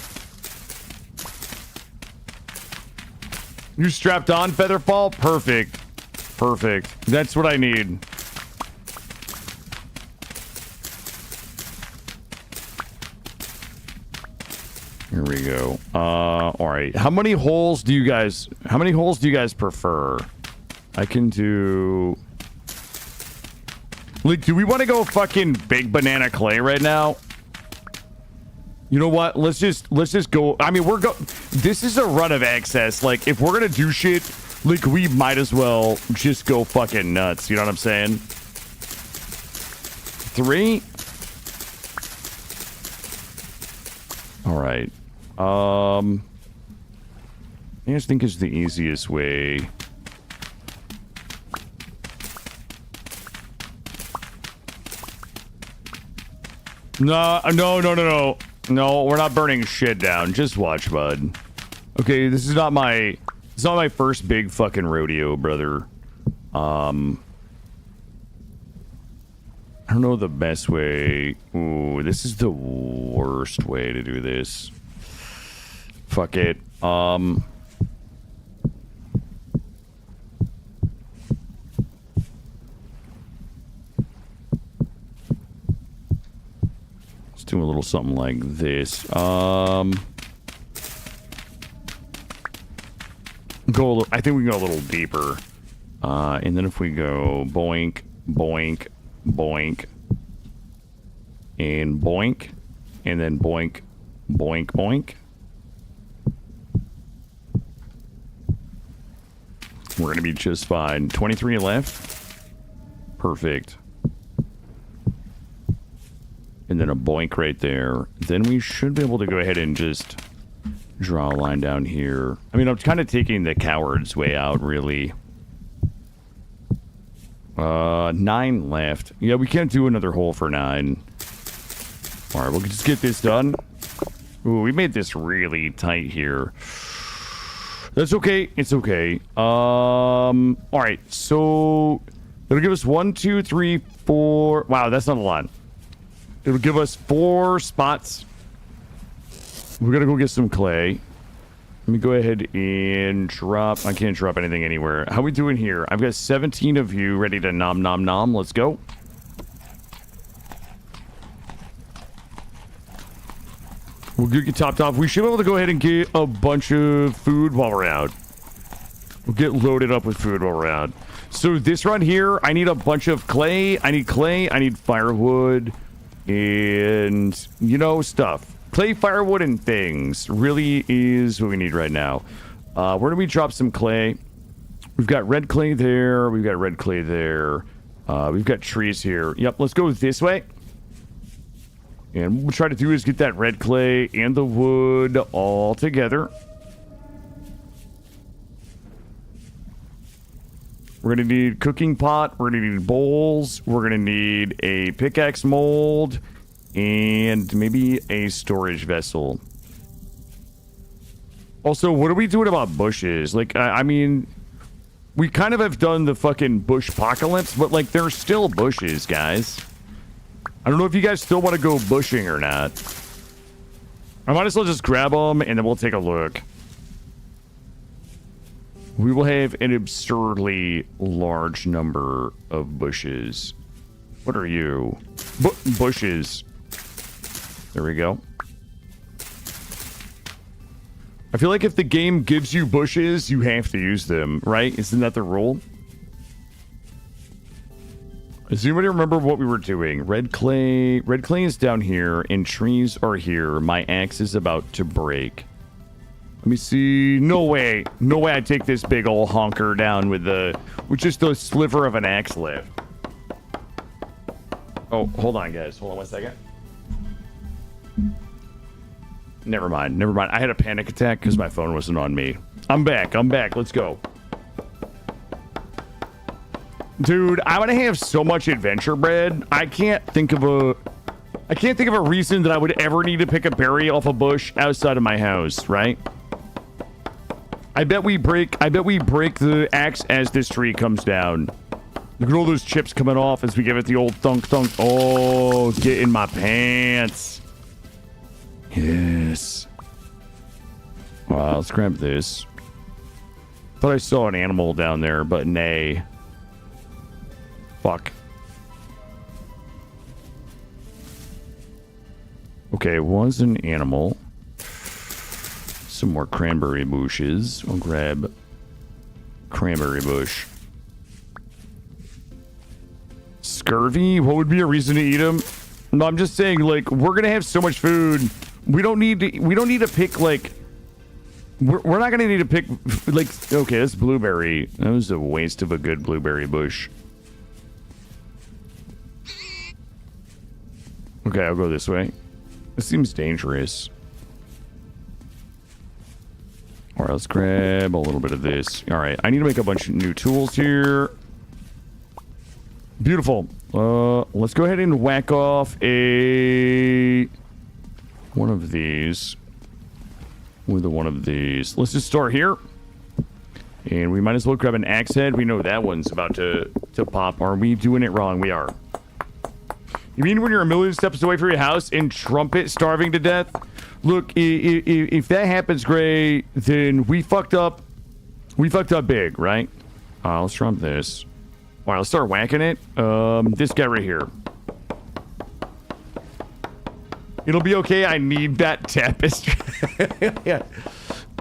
You strapped on, Featherfall? Perfect. Perfect. That's what I need. Here we go. All right. How many holes do you guys prefer? I can do... Like, do we want to go fucking big banana clay right now? You know what? Let's just go. I mean, this is a run of excess. Like, if we're gonna do shit, like, we might as well just go fucking nuts. You know what I'm saying? 3. All right. I just think it's the easiest way. No, we're not burning shit down. Just watch, bud. Okay, this is not my first big fucking rodeo, brother. I don't know the best way. Ooh, this is the worst way to do this. Fuck it. Let's do a little something like this. I think we can go a little deeper. And then if we go boink, boink, boink, and boink, and then boink, boink, boink. We're going to be just fine. 23 left. Perfect. And then a boink right there. Then we should be able to go ahead and just draw a line down here. I mean, I'm kind of taking the coward's way out, really. 9 left. Yeah, we can't do another hole for 9. All right, we'll just get this done. Ooh, we made this really tight here. That's okay. It's okay. All right, so it'll give us 1, 2, 3, 4. Wow, that's not a lot. It'll give us 4 spots. We're gonna go get some clay. Let me go ahead and drop. I can't drop anything anywhere. How we doing here? I've got 17 of you ready to nom nom nom. Let's go. We'll get topped off. We should be able to go ahead and get a bunch of food while we're out. We'll get loaded up with food while we're out. So this run here, I need a bunch of clay. I need clay. I need firewood. And, you know, stuff. Clay, firewood, and things really is what we need right now. Where do we drop some clay? We've got red clay there. We've got red clay there. We've got trees here. Yep, let's go this way. And what we'll try to do is get that red clay and the wood all together. We're going to need cooking pot. We're going to need bowls. We're going to need a pickaxe mold. And maybe a storage vessel. Also, what are we doing about bushes? Like, I mean, we kind of have done the fucking bush apocalypse, but, like, there's still bushes, guys. I don't know if you guys still want to go bushing or not. I might as well just grab them, and then we'll take a look. We will have an absurdly large number of bushes. What are you? Bushes. There we go. I feel like if the game gives you bushes, you have to use them, right? Isn't that the rule? Does anybody remember what we were doing? Red clay is down here, and trees are here. My axe is about to break. Let me see. No way I take this big old honker down with just a sliver of an axe left. Oh, hold on, guys. Hold on 1 second. Never mind. Never mind. I had a panic attack because my phone wasn't on me. I'm back. I'm back. Let's go. Dude, I'm gonna have so much adventure bread. I can't think of a reason that I would ever need to pick a berry off a bush outside of my house, right? I bet we break the axe as this tree comes down. Look at all those chips coming off as we give it the old thunk thunk. Oh, get in my pants. Yes. Let's grab this. Thought I saw an animal down there, but nay. Fuck. Okay, it was an animal. Some more cranberry bushes. I'll grab cranberry bush. Scurvy? What would be a reason to eat them? No, I'm just saying, like, we're gonna have so much food. We don't need to pick, like, we're not gonna need to pick, like, okay, this blueberry. That was a waste of a good blueberry bush. Okay, I'll go this way. This seems dangerous. All right, let's grab a little bit of this. All right, I need to make a bunch of new tools here. Beautiful. Let's go ahead and whack off one of these with one of these. Let's just start here. And we might as well grab an axe head. We know that one's about to pop. Are we doing it wrong? We are. You mean when you're a million steps away from your house and trumpet starving to death? Look, if that happens, Gray, then we fucked up. We fucked up big, right? Let's trump this. All right, let's start whacking it. This guy right here. It'll be okay. I need that tapestry. Yeah.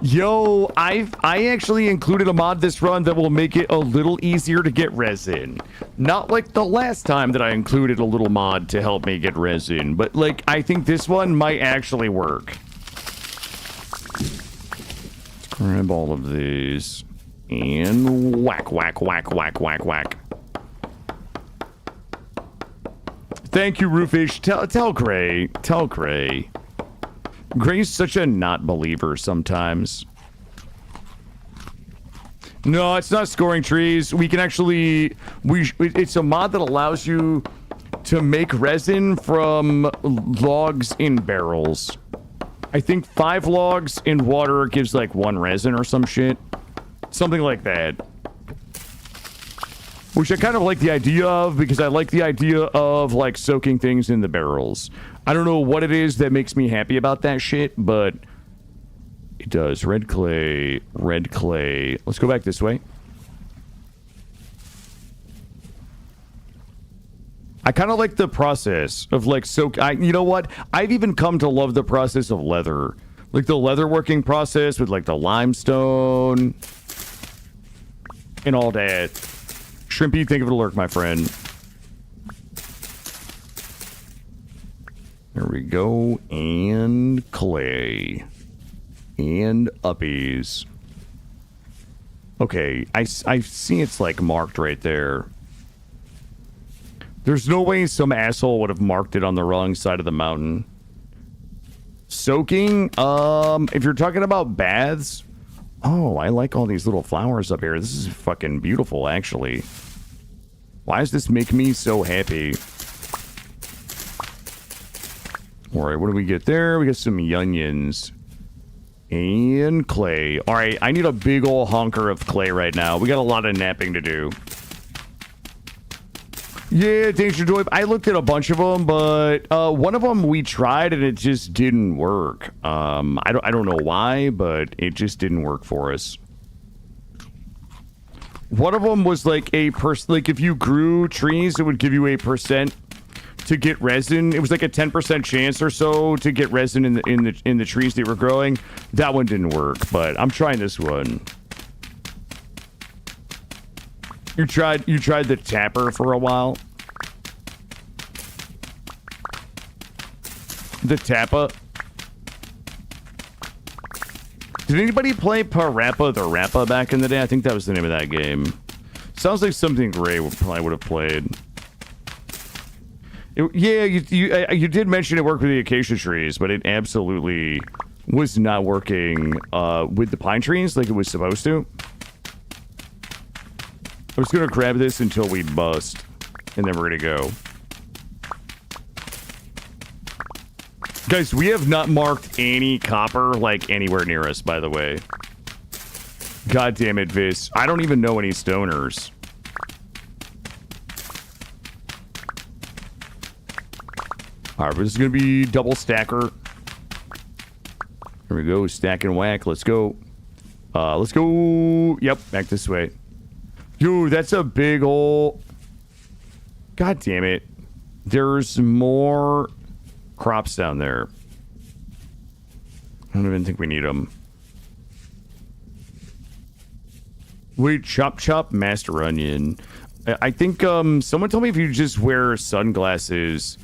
Yo, I actually included a mod this run that will make it a little easier to get resin. Not like the last time that I included a little mod to help me get resin, but like I think this one might actually work. Let's grab all of these and whack, whack, whack, whack, whack, whack. Thank you, Roofish. Tell Gray. Tell Gray. Gray's such a not believer sometimes. No, it's not scoring trees. We can actually... it's a mod that allows you to make resin from logs in barrels. I think 5 logs in water gives like 1 resin or some shit. Something like that. Which I kind of like the idea of, because I like the idea of like soaking things in the barrels. I don't know what it is that makes me happy about that shit, but it does. Red clay, red clay. Let's go back this way. I kind of like the process of like you know what? I've even come to love the process of leather. Like the leather working process with like the limestone and all that. Shrimpy, think of it alert, my friend. There we go. And clay. And uppies. Okay, I see it's like marked right there. There's no way some asshole would have marked it on the wrong side of the mountain. Soaking? If you're talking about baths... Oh, I like all these little flowers up here. This is fucking beautiful, actually. Why does this make me so happy? Alright, what do we get there? We got some onions. And clay. Alright, I need a big ol' honker of clay right now. We got a lot of napping to do. Yeah, Danger Joy. I looked at a bunch of them, but one of them we tried and it just didn't work. I don't know why, but it just didn't work for us. One of them was like like if you grew trees, it would give you a % to get resin. It was like a 10% chance or so to get resin in the trees that were growing. That one didn't work, but I'm trying this one. You tried the tapper for a while? The Tappa? Did anybody play Parappa the Rappa back in the day? I think that was the name of that game. Sounds like something Gray probably would have played. Yeah, you did mention it worked with the acacia trees, but it absolutely was not working with the pine trees like it was supposed to. I'm just gonna grab this until we bust, and then we're gonna go. Guys, we have not marked any copper, like, anywhere near us, by the way. God damn it, Vis. I don't even know any stoners. Alright, this is gonna be double stacker. Here we go, stack and whack. Let's go. Let's go. Yep, back this way. Dude, that's a big ol'... God damn it. There's more crops down there. I don't even think we need them. Wait, chop, master onion. I think someone told me if you just wear sunglasses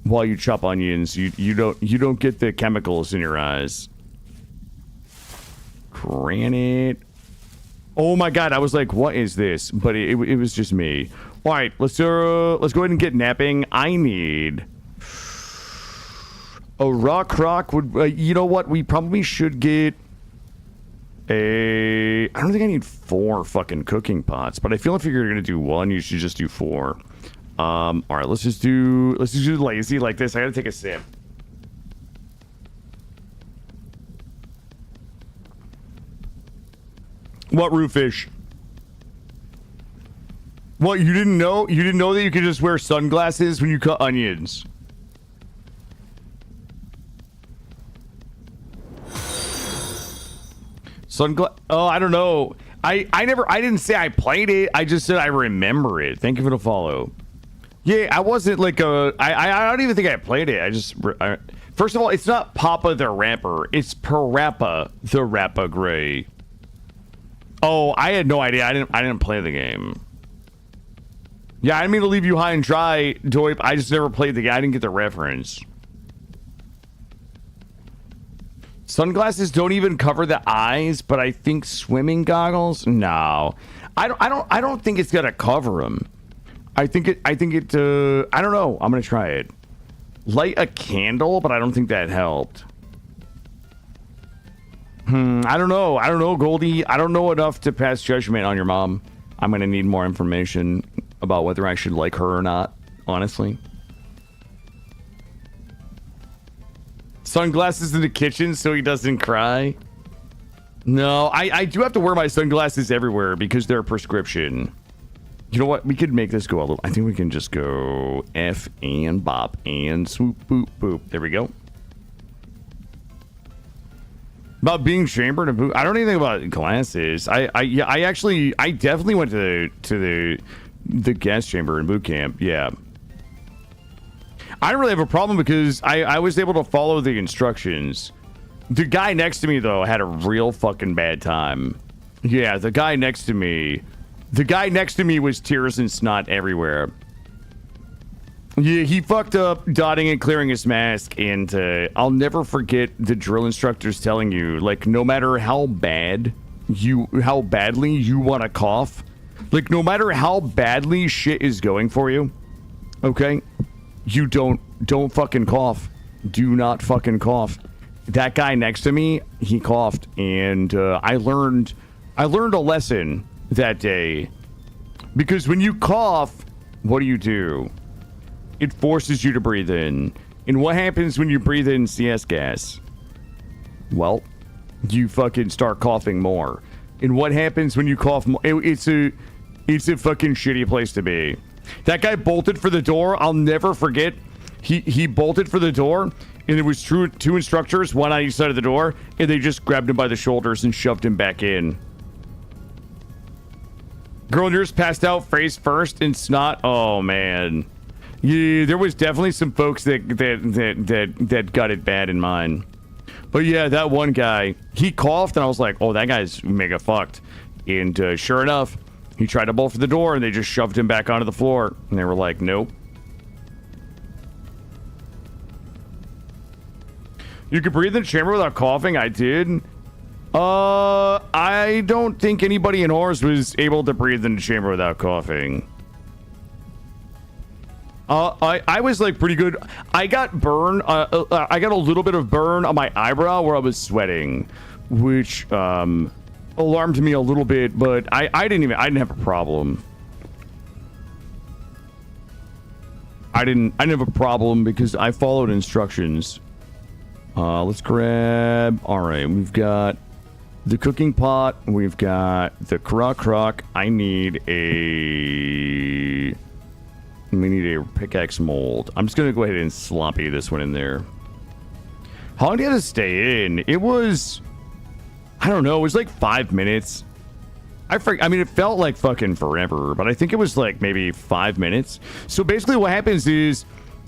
while you chop onions, you don't get the chemicals in your eyes. Granite. Oh my god, I was like, what is this? But it was just me. All right, let's go ahead and get napping. I need a rock would, you know what? We probably should get I don't think I need 4 fucking cooking pots, but I feel if you're gonna do 1, you should just do 4. All right, let's just do lazy like this. I gotta take a sip. What, Roofish? What, you didn't know? You didn't know that you could just wear sunglasses when you cut onions? Oh, I don't know. I didn't say I played it. I just said I remember it. Thank you for the follow. Yeah, I wasn't like I don't even think I played it. First of all, it's not Papa the Rapper. It's Parappa the Rappa Gray. Oh, I had no idea. I didn't play the game. Yeah, I didn't mean to leave you high and dry, Doip. I just never played the game. I didn't get the reference. Sunglasses don't even cover the eyes, but I think swimming goggles? No. I don't think it's gonna cover them. I think it I don't know. I'm gonna try it. Light a candle, but I don't think that helped. I don't know, Goldie. I don't know enough to pass judgment on your mom. I'm gonna need more information about whether I should like her or not, honestly. Sunglasses in the kitchen so he doesn't cry. No, I do have to wear my sunglasses everywhere because they're a prescription. You know what? We could make this go a little... I think we can just go F and bop and swoop, boop, boop. There we go. About being chambered and boop. I don't know anything about glasses. I definitely went to the gas chamber in boot camp. Yeah. I don't really have a problem because I was able to follow the instructions. The guy next to me, though, had a real fucking bad time. Yeah, the guy next to me was tears and snot everywhere. Yeah, he fucked up dotting and clearing his mask, and I'll never forget the drill instructors telling you, like, no matter how badly you want to cough, like, no matter how badly shit is going for you, okay, you don't fucking cough. Do not fucking cough. That guy next to me, he coughed, and I learned a lesson that day, because when you cough, what do? It forces you to breathe in. And what happens when you breathe in CS gas? Well, you fucking start coughing more. And what happens when you cough more? It's a fucking shitty place to be. That guy bolted for the door. I'll never forget. He bolted for the door, and there was two instructors, one on each side of the door, and they just grabbed him by the shoulders and shoved him back in. Girl yours passed out face first and snot. Oh man. Yeah, there was definitely some folks that got it bad in mine. But yeah, that one guy, he coughed, and I was like, oh, that guy's mega fucked. And sure enough, he tried to bolt for the door, and they just shoved him back onto the floor. And they were like, nope. You could breathe in the chamber without coughing? I did. I don't think anybody in Horrors was able to breathe in the chamber without coughing. I was like pretty good. I got burn. I got a little bit of burn on my eyebrow where I was sweating, which alarmed me a little bit. But I didn't have a problem. I didn't have a problem because I followed instructions. Let's grab. All right, we've got the cooking pot. We've got the crock. We need a pickaxe mold. I'm just gonna go ahead and sloppy this one in there. How long did it stay in? It was, I don't know. It was like 5 minutes. I mean, it felt like fucking forever, but I think it was like maybe 5 minutes. So basically what happens is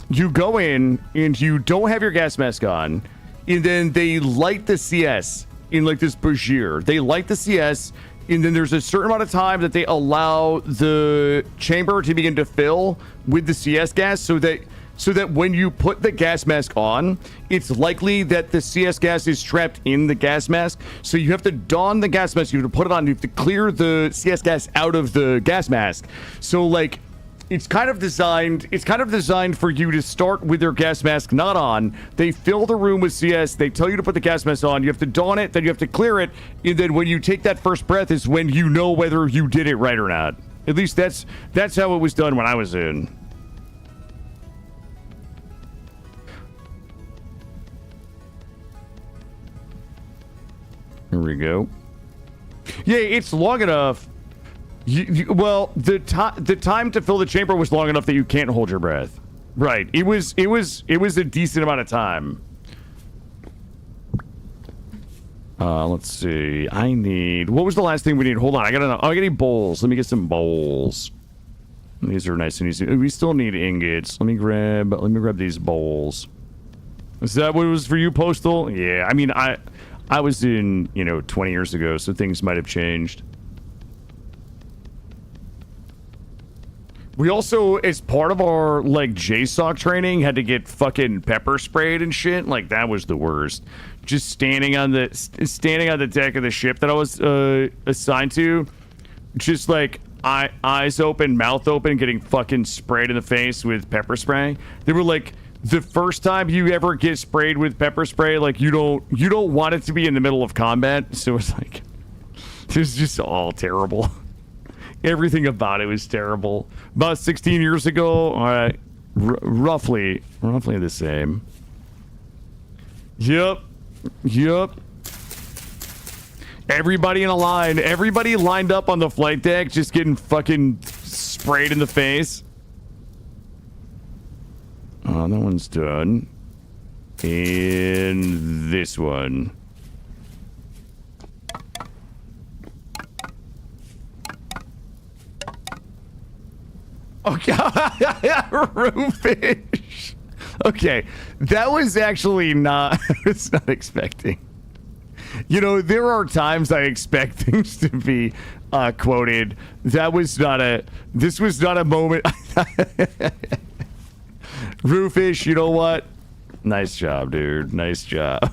you go in and you don't have your gas mask on, and then they light the CS in like this bougier. They light the CS, and then there's a certain amount of time that they allow the chamber to begin to fill with the CS gas so that when you put the gas mask on, it's likely that the CS gas is trapped in the gas mask. So you have to don the gas mask, you have to put it on, you have to clear the CS gas out of the gas mask. So like, it's kind of designed for you to start with your gas mask not on. They fill the room with CS, they tell you to put the gas mask on, you have to don it, then you have to clear it, and then when you take that first breath is when you know whether you did it right or not. At least that's how it was done when I was in. Here we go. Yeah, it's long enough. Well, the time to fill the chamber was long enough that you can't hold your breath. Right. It was a decent amount of time. Let's see. What was the last thing we need? Hold on. I gotta bowls. Let me get some bowls. These are nice and easy. We still need ingots. Let me grab these bowls. Is that what it was for you, Postal? Yeah. I mean, I was in, 20 years ago, so things might have changed. We also, as part of our, like, JSOC training, had to get fucking pepper sprayed and shit. Like, that was the worst. Just standing on the deck of the ship that I was assigned to, just, like, eyes open, mouth open, getting fucking sprayed in the face with pepper spray. They were like, the first time you ever get sprayed with pepper spray, like, you don't want it to be in the middle of combat. So it's like, it was just all terrible. Everything about it was terrible. About 16 years ago, all right, roughly the same. Yep. Everybody in a line. Everybody lined up on the flight deck, just getting fucking sprayed in the face. Oh, that one's done. And this one. Okay, Roofish. Okay, that was actually not. I was not expecting. There are times I expect things to be quoted. This was not a moment. Roofish, you know what? Nice job, dude. Nice job.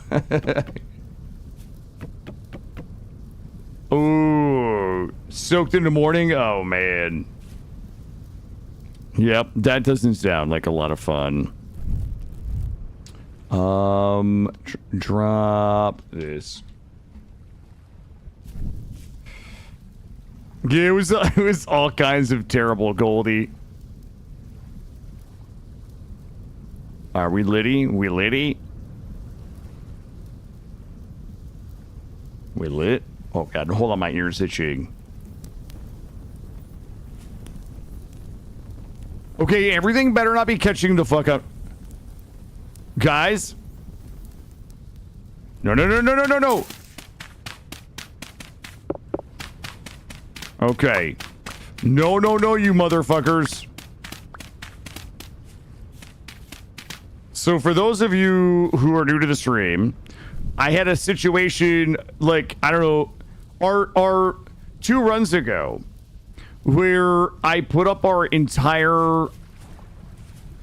Ooh, soaked in the morning. Oh man. Yep, that doesn't sound like a lot of fun. Drop this. Yeah, it was all kinds of terrible, Goldie. Are we litty? We litty? We lit? Oh god, hold on, my ear's itching. Okay, everything better not be catching the fuck up. Guys? No. Okay. No, you motherfuckers. So for those of you who are new to the stream, I had a situation, like, I don't know, our 2 runs ago, where I put up our entire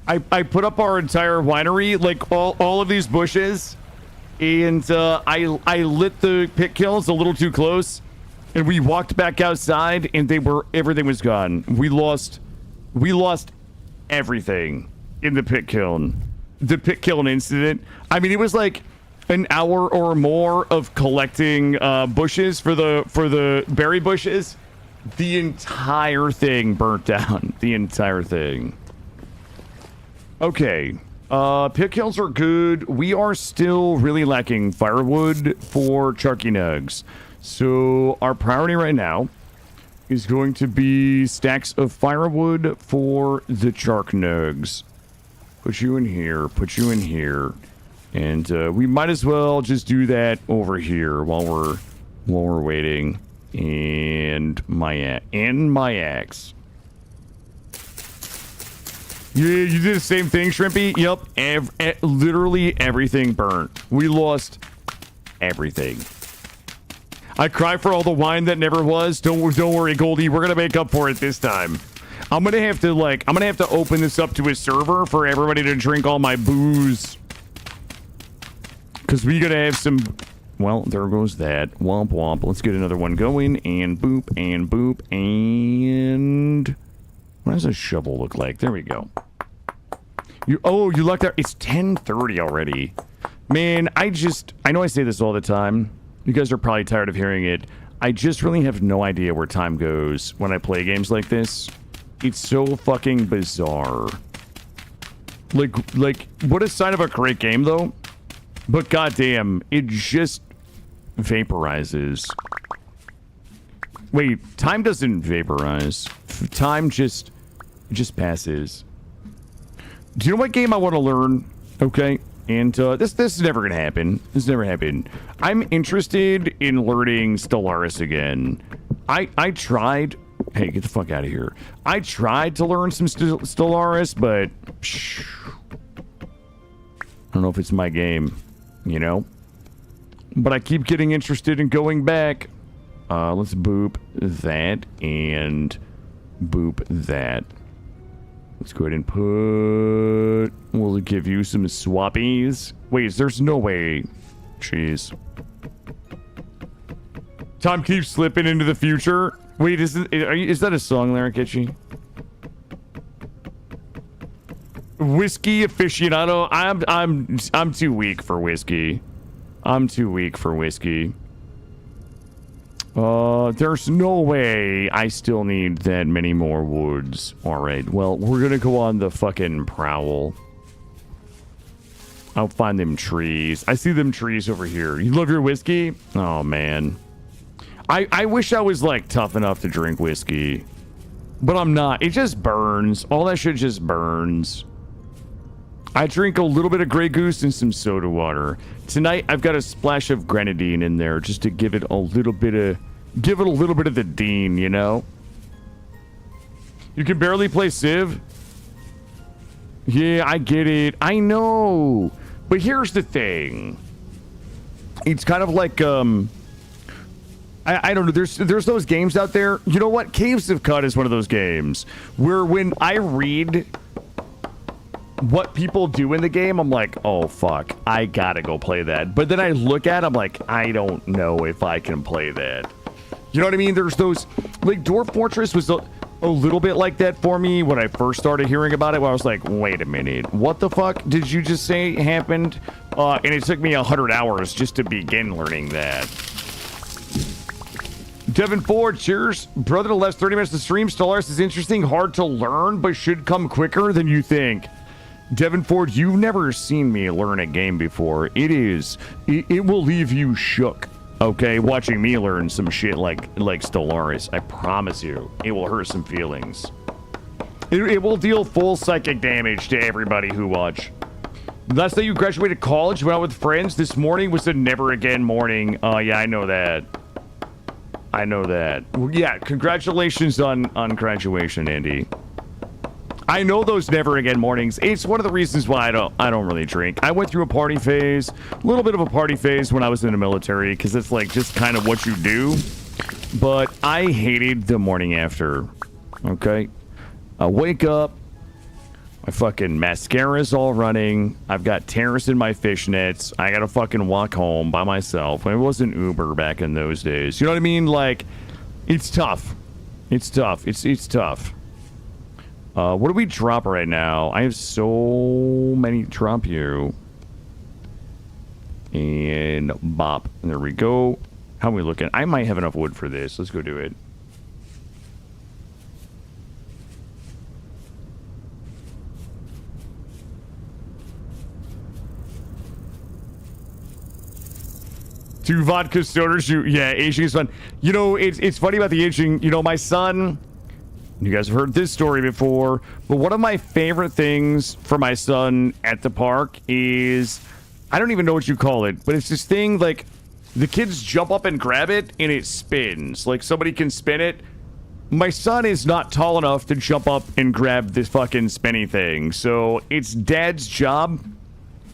winery, like all of these bushes, and I lit the pit kills a little too close, and we walked back outside, and everything was gone. We lost everything in the pit kiln. The pit kiln incident. I mean, it was like an hour or more of collecting bushes for the berry bushes. The entire thing burnt down. The entire thing. Okay. Pit kilns are good. We are still really lacking firewood for Chucky Nugs. So our priority right now is going to be stacks of firewood for the Shark Nugs. Put you in here. Put you in here. And we might as well just do that over here while we're waiting. And my axe. Yeah, you did the same thing, Shrimpy. Yep, literally everything burnt. We lost everything. I cry for all the wine that never was. Don't worry, Goldie. We're gonna make up for it this time. I'm gonna have to open this up to a server for everybody to drink all my booze. Cause we gotta have some. Well, there goes that. Womp womp. Let's get another one going. And boop and boop and. What does a shovel look like? There we go. You lucked out. It's 10:30 already. Man, I know I say this all the time. You guys are probably tired of hearing it. I just really have no idea where time goes when I play games like this. It's so fucking bizarre. Like, what a sign of a great game, though. But goddamn, it just vaporizes. Wait, time doesn't vaporize. Time just passes. Do you know what game I want to learn? Okay, and this is never gonna happen. This never happened. I'm interested in learning Stellaris again. I tried. Hey, get the fuck out of here. I tried to learn some Stellaris, but I don't know if it's my game, you know. But I keep getting interested in going back. Let's boop that and boop that. Let's go ahead and put... We'll give you some swappies. Wait, there's no way. Jeez. Time keeps slipping into the future. Wait, is that a song lyric, Itchy? Whiskey aficionado. I'm too weak for whiskey. I'm too weak for whiskey. There's no way I still need that many more woods. Alright, well, we're gonna go on the fucking prowl. I'll find them trees. I see them trees over here. You love your whiskey? Oh, man. I wish I was, like, tough enough to drink whiskey. But I'm not. It just burns. All that shit just burns. I drink a little bit of Grey Goose and some soda water. Tonight, I've got a splash of grenadine in there just to give it a little bit of... Give it a little bit of the Dean, you know? You can barely play Civ? Yeah, I get it. I know. But here's the thing. It's kind of like, I don't know. There's those games out there. You know what? Caves of Cut is one of those games where when I read what people do in the game, I'm like, oh, fuck. I gotta go play that. But then I look at it, I'm like, I don't know if I can play that. You know what I mean? There's those... Like, Dwarf Fortress was a little bit like that for me when I first started hearing about it, where I was like, wait a minute. What the fuck did you just say happened? And it took me 100 hours just to begin learning that. Devin Ford, cheers. Brother, the last 30 minutes of the stream, Stellaris is interesting, hard to learn, but should come quicker than you think. Devin Ford, you've never seen me learn a game before. It will leave you shook. Okay, watching me learn some shit like Stellaris. I promise you, it will hurt some feelings. It will deal full psychic damage to everybody who watch. Last day you graduated college, went out with friends. This morning was a never again morning. Yeah, I know that. I know that. Yeah, congratulations on graduation, Andy. I know those never again mornings. It's one of the reasons why I don't really drink. I went through a party phase, a little bit of a party phase when I was in the military, because it's like just kind of what you do. But I hated the morning after. Okay, I wake up, my fucking mascara's all running. I've got tears in my fishnets. I gotta fucking walk home by myself. It wasn't Uber back in those days. You know what I mean? Like, it's tough. It's tough. It's tough. What do we drop right now? I have so many drop you. And bop. There we go. How are we looking? I might have enough wood for this. Let's go do it. Two vodka stoners. Yeah, aging is fun. You know, it's funny about the aging. You know, my son, you guys have heard this story before, but one of my favorite things for my son at the park is, I don't even know what you call it, but it's this thing like the kids jump up and grab it and it spins. Like somebody can spin it. My son is not tall enough to jump up and grab this fucking spinny thing. So it's dad's job.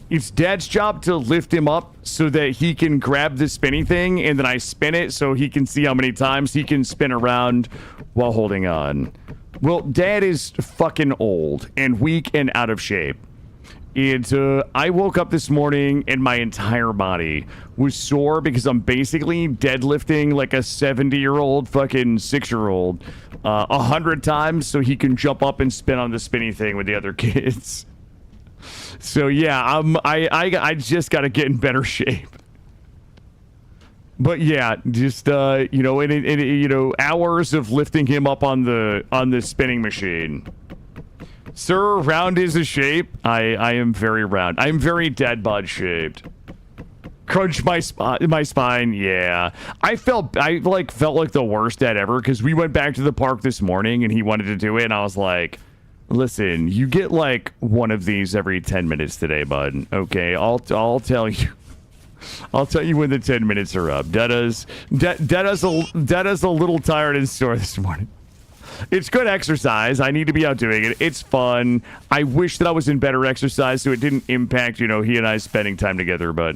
It's dad's job to lift him up so that he can grab this spinny thing, and then I spin it so he can see how many times he can spin around while holding on. Well, dad is fucking old and weak and out of shape. And I woke up this morning and my entire body was sore because I'm basically deadlifting like a 70-year-old fucking 6-year-old 100 times so he can jump up and spin on the spinny thing with the other kids. So yeah, I just got to get in better shape. But yeah, just you know, you know, hours of lifting him up on the spinning machine. Sir, round is a shape. I am very round. I'm very dad bod shaped. Crunch my spine. Yeah, I felt like the worst dad ever because we went back to the park this morning and he wanted to do it and I was like, listen, you get like one of these every 10 minutes today, bud. Okay, I'll tell you. I'll tell you when the 10 minutes are up. Dada's a little tired and sore this morning. It's good exercise. I need to be out doing it. It's fun. I wish that I was in better exercise so it didn't impact, you know, he and I spending time together. But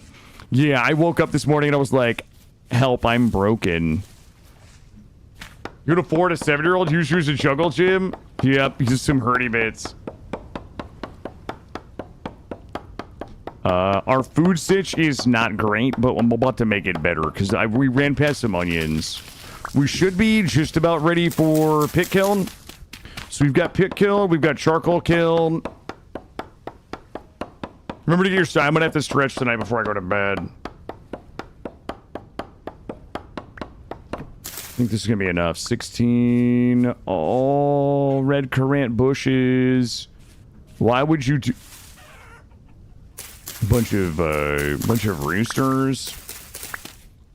yeah, I woke up this morning and I was like, help, I'm broken. You're a 4 to 7-year-old who shoes a jungle gym? Yep, just some hurdy bits. Our food stitch is not great, but I'm about to make it better because we ran past some onions. We should be just about ready for pit kiln. So we've got pit kiln, we've got charcoal kiln. Remember to get your side. I'm gonna have to stretch tonight before I go to bed. I think this is gonna be enough. 16 all red currant bushes. Why would you do bunch of roosters,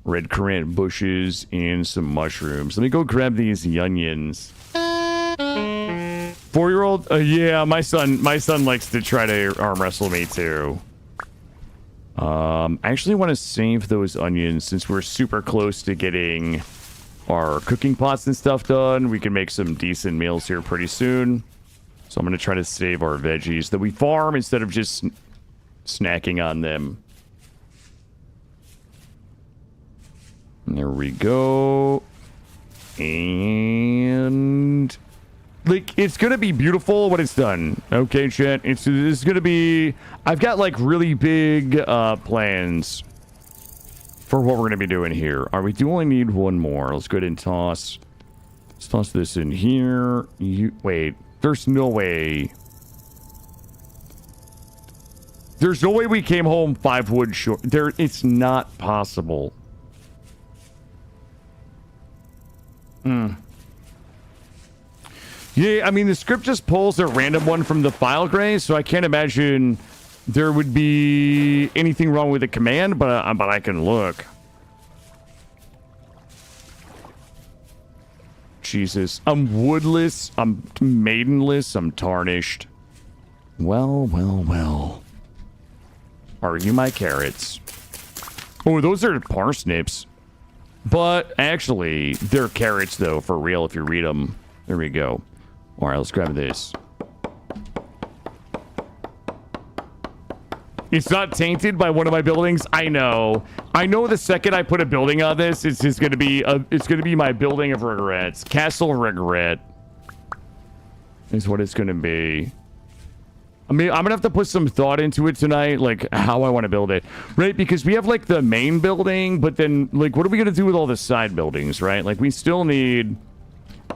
red currant bushes, and some mushrooms? Let me go grab these onions. 4-year-old? Yeah, my son likes to try to arm wrestle me too. I actually want to save those onions since we're super close to getting our cooking pots and stuff done. We can make some decent meals here pretty soon. So I'm going to try to save our veggies that we farm instead of just snacking on them. And there we go. And like, it's going to be beautiful when it's done. Okay, chat. It's going to be... I've got like really big plans for what we're going to be doing here. We do only need one more. Let's go ahead and toss. Let's toss this in here. Wait. There's no way. There's no way we came home 5 wood short. It's not possible. Yeah, I mean, the script just pulls a random one from the file, Gray, so I can't imagine there would be anything wrong with the command, but I can look. Jesus. I'm woodless. I'm maidenless. I'm tarnished. Well. Are you my carrots? Oh, those are parsnips. But actually, they're carrots, though, for real, if you read them. There we go. All right, let's grab this. It's not tainted by one of my buildings. I know. I know the second I put a building on this, it's just going to be it's going to be my building of regrets. Castle Regret is what it's going to be. I mean, I'm going to have to put some thought into it tonight, like how I want to build it, right? Because we have like the main building, but then like what are we going to do with all the side buildings, right? Like we still need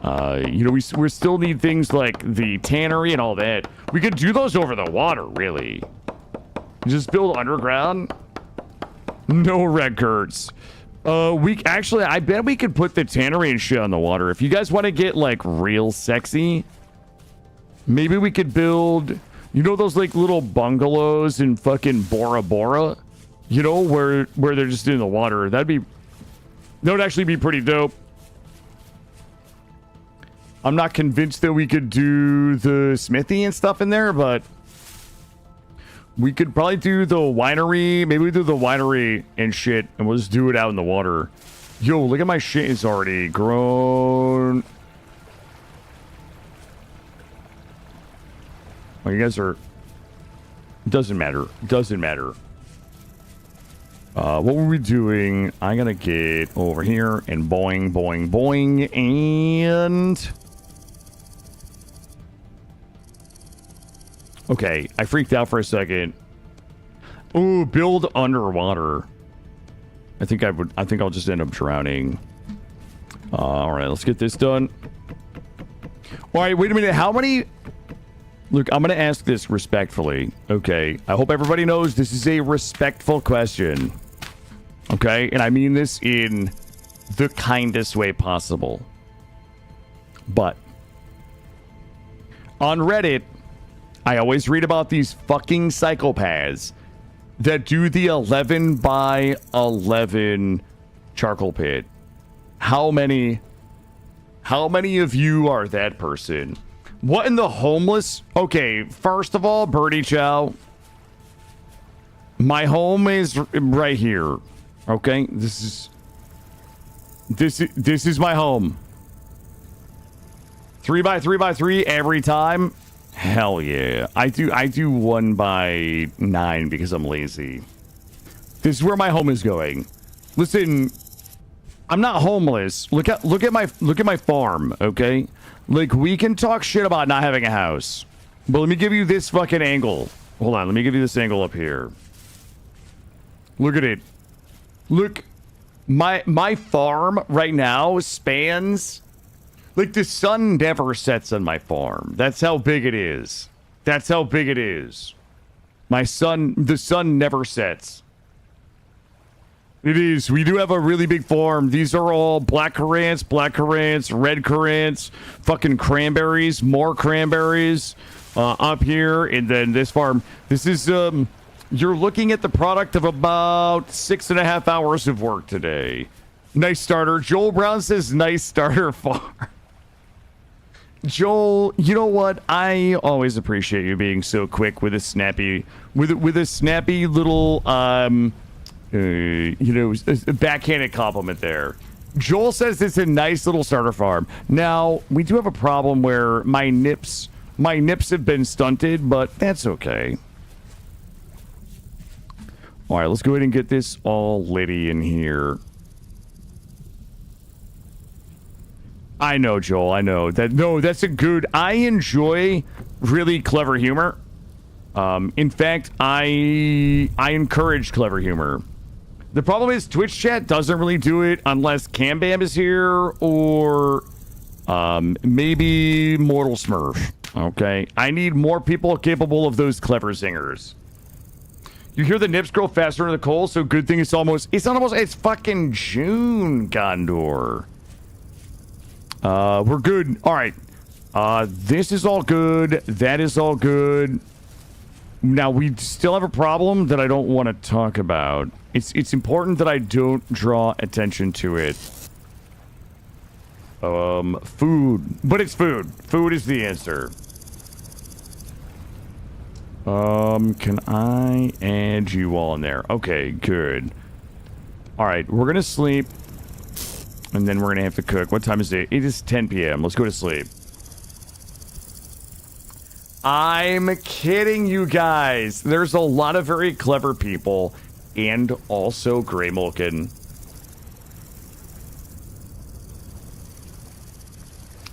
You know, we still need things like the tannery and all that. We could do those over the water, really. Just build underground. No red curds. Actually, I bet we could put the tannery and shit on the water. If you guys want to get, like, real sexy, maybe we could build, you know, those, like, little bungalows in fucking Bora Bora? You know, where they're just in the water. That would actually be pretty dope. I'm not convinced that we could do the smithy and stuff in there, but we could probably do the winery. Maybe we do the winery and shit, and we'll just do it out in the water. Yo, look at my shit. It's already grown. Oh, you guys are... Doesn't matter. Doesn't matter. What were we doing? I'm gonna get over here and boing, boing, boing, and... Okay, I freaked out for a second. Ooh, build underwater. I think I'll just end up drowning. All right, let's get this done. All right, wait a minute. How many... Look, I'm going to ask this respectfully. Okay, I hope everybody knows this is a respectful question. Okay, and I mean this in the kindest way possible. But on Reddit, I always read about these fucking psychopaths that do the 11 by 11 charcoal pit. How many of you are that person? What in the homeless? Okay, first of all, Birdie Chow, my home is right here. Okay, this is my home. 3 by 3 by 3 every time. Hell yeah. I do 1 by 9 because I'm lazy. This is where my home is going. Listen, I'm not homeless. Look at my farm, okay? Like, we can talk shit about not having a house. But let me give you this fucking angle. Hold on, let me give you this angle up here. Look at it. Look, my farm right now spans... Like, the sun never sets on my farm. That's how big it is. That's how big it is. The sun never sets. It is. We do have a really big farm. These are all black currants, red currants, fucking cranberries, more cranberries up here. And then this farm, this is, you're looking at the product of about 6.5 hours of work today. Nice starter. Joel Brown says nice starter farm. Joel, you know what? I always appreciate you being so quick with a snappy, with a snappy little, you know, a backhanded compliment there. Joel says it's a nice little starter farm. Now, we do have a problem where my nips have been stunted, but that's okay. All right, let's go ahead and get this all litty in here. I know, Joel. I know that. No, that's a good. I enjoy really clever humor. In fact, I encourage clever humor. The problem is Twitch chat doesn't really do it unless Cam Bam is here or maybe Mortal Smurf. Okay, I need more people capable of those clever zingers. You hear the nips grow faster in the coal, so good thing it's fucking June, Gondor. We're good. All right. This is all good. That is all good. Now, we still have a problem that I don't want to talk about. It's important that I don't draw attention to it. Food. But it's food. Food is the answer. Can I add you all in there? Okay, good. All right, we're going to sleep. And then we're going to have to cook. What time is it? It is 10 p.m. Let's go to sleep. I'm kidding you guys. There's a lot of very clever people and also Grey Mulkin.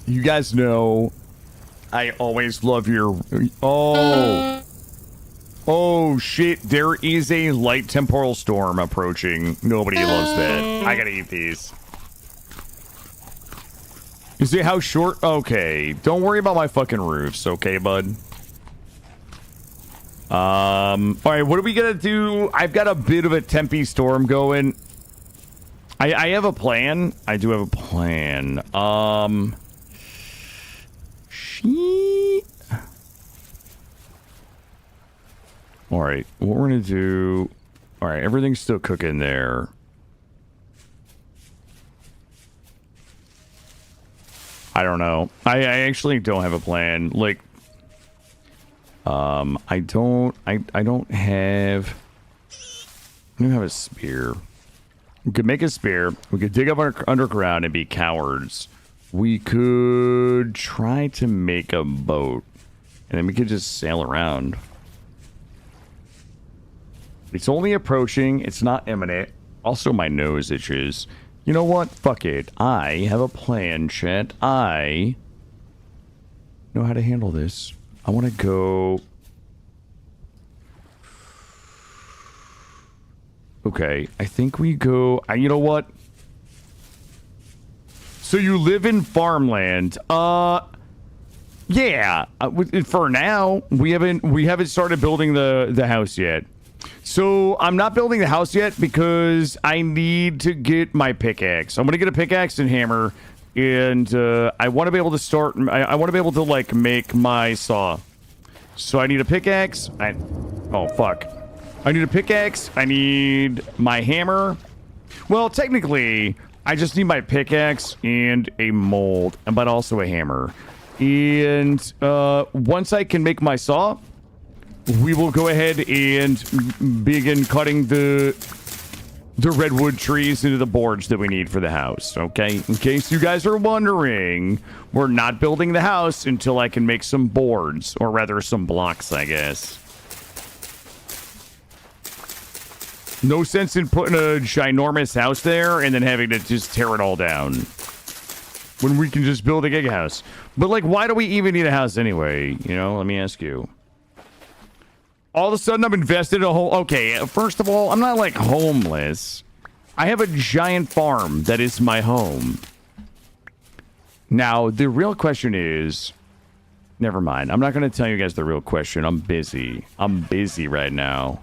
You guys know I always love your... Oh, shit. There is a light temporal storm approaching. Nobody loves that. I gotta eat these. Is it how short? Okay. Don't worry about my fucking roofs, okay, bud? All right, what are we gonna do? I've got a bit of a Tempe storm going. I have a plan. I do have a plan. Shit. All right, what we're gonna do... All right, everything's still cooking there. I don't know. I actually don't have a plan. Like, I don't have a spear. We could make a spear. We could dig up underground and be cowards. We could try to make a boat, and then we could just sail around. It's only approaching. It's not imminent. Also, my nose itches. You know what? Fuck it. I have a plan, chat. I know how to handle this. I want to go... Okay, I think we go... you know what? So you live in farmland. Yeah. For now, we haven't started building the house yet. So I'm not building the house yet because I need to get my pickaxe. I'm gonna get a pickaxe and hammer, and I want to be able to start. I want to be able to like make my saw. So I need a pickaxe. Oh fuck! I need a pickaxe. I need my hammer. Well, technically, I just need my pickaxe and a mold, but also a hammer. And once I can make my saw, we will go ahead and begin cutting the redwood trees into the boards that we need for the house, okay? In case you guys are wondering, we're not building the house until I can make some boards, or rather some blocks, I guess. No sense in putting a ginormous house there and then having to just tear it all down when we can just build a gig house. But, like, why do we even need a house anyway? You know, let me ask you. All of a sudden, I'm invested in a whole... Okay, first of all, I'm not, like, homeless. I have a giant farm that is my home. Now, the real question is... Never mind. I'm not going to tell you guys the real question. I'm busy. I'm busy right now.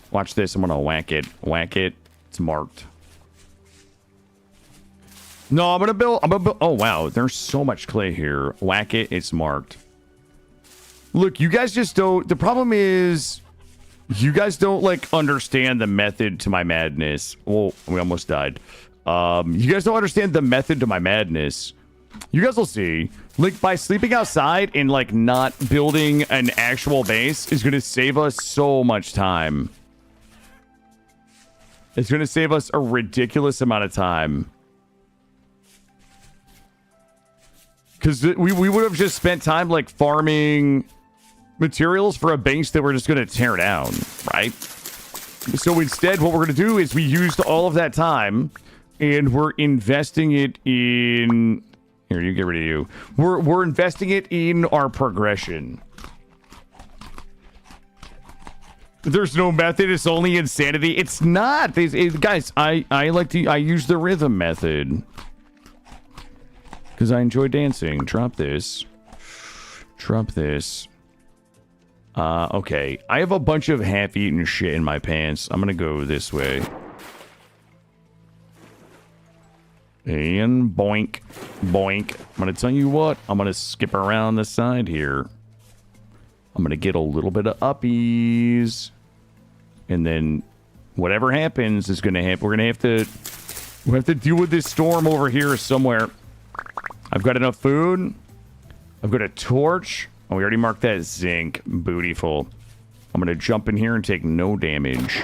Watch this. I'm going to whack it. Whack it. It's marked. No, I'm going to build... Oh, wow. There's so much clay here. Whack it. It's marked. Look, you guys just don't... The problem is... You guys don't, like, understand the method to my madness. Well, we almost died. You guys don't understand the method to my madness. You guys will see. Like, by sleeping outside and, like, not building an actual base is going to save us so much time. It's going to save us a ridiculous amount of time. Because we would have just spent time, like, farming... materials for a base that we're just going to tear down, right? So instead, what we're going to do is we used all of that time and we're investing it in... Here, you get rid of you. We're investing it in our progression. There's no method. It's only insanity. It's not. Guys, I use the rhythm method. Because I enjoy dancing. Drop this. Drop this. Okay. I have a bunch of half-eaten shit in my pants. I'm gonna go this way. And boink. Boink. I'm gonna tell you what. I'm gonna skip around the side here. I'm gonna get a little bit of uppies. And then whatever happens is gonna happen. We're gonna have to deal with this storm over here somewhere. I've got enough food. I've got a torch. Oh, we already marked that zinc. Bootyful. I'm going to jump in here and take no damage.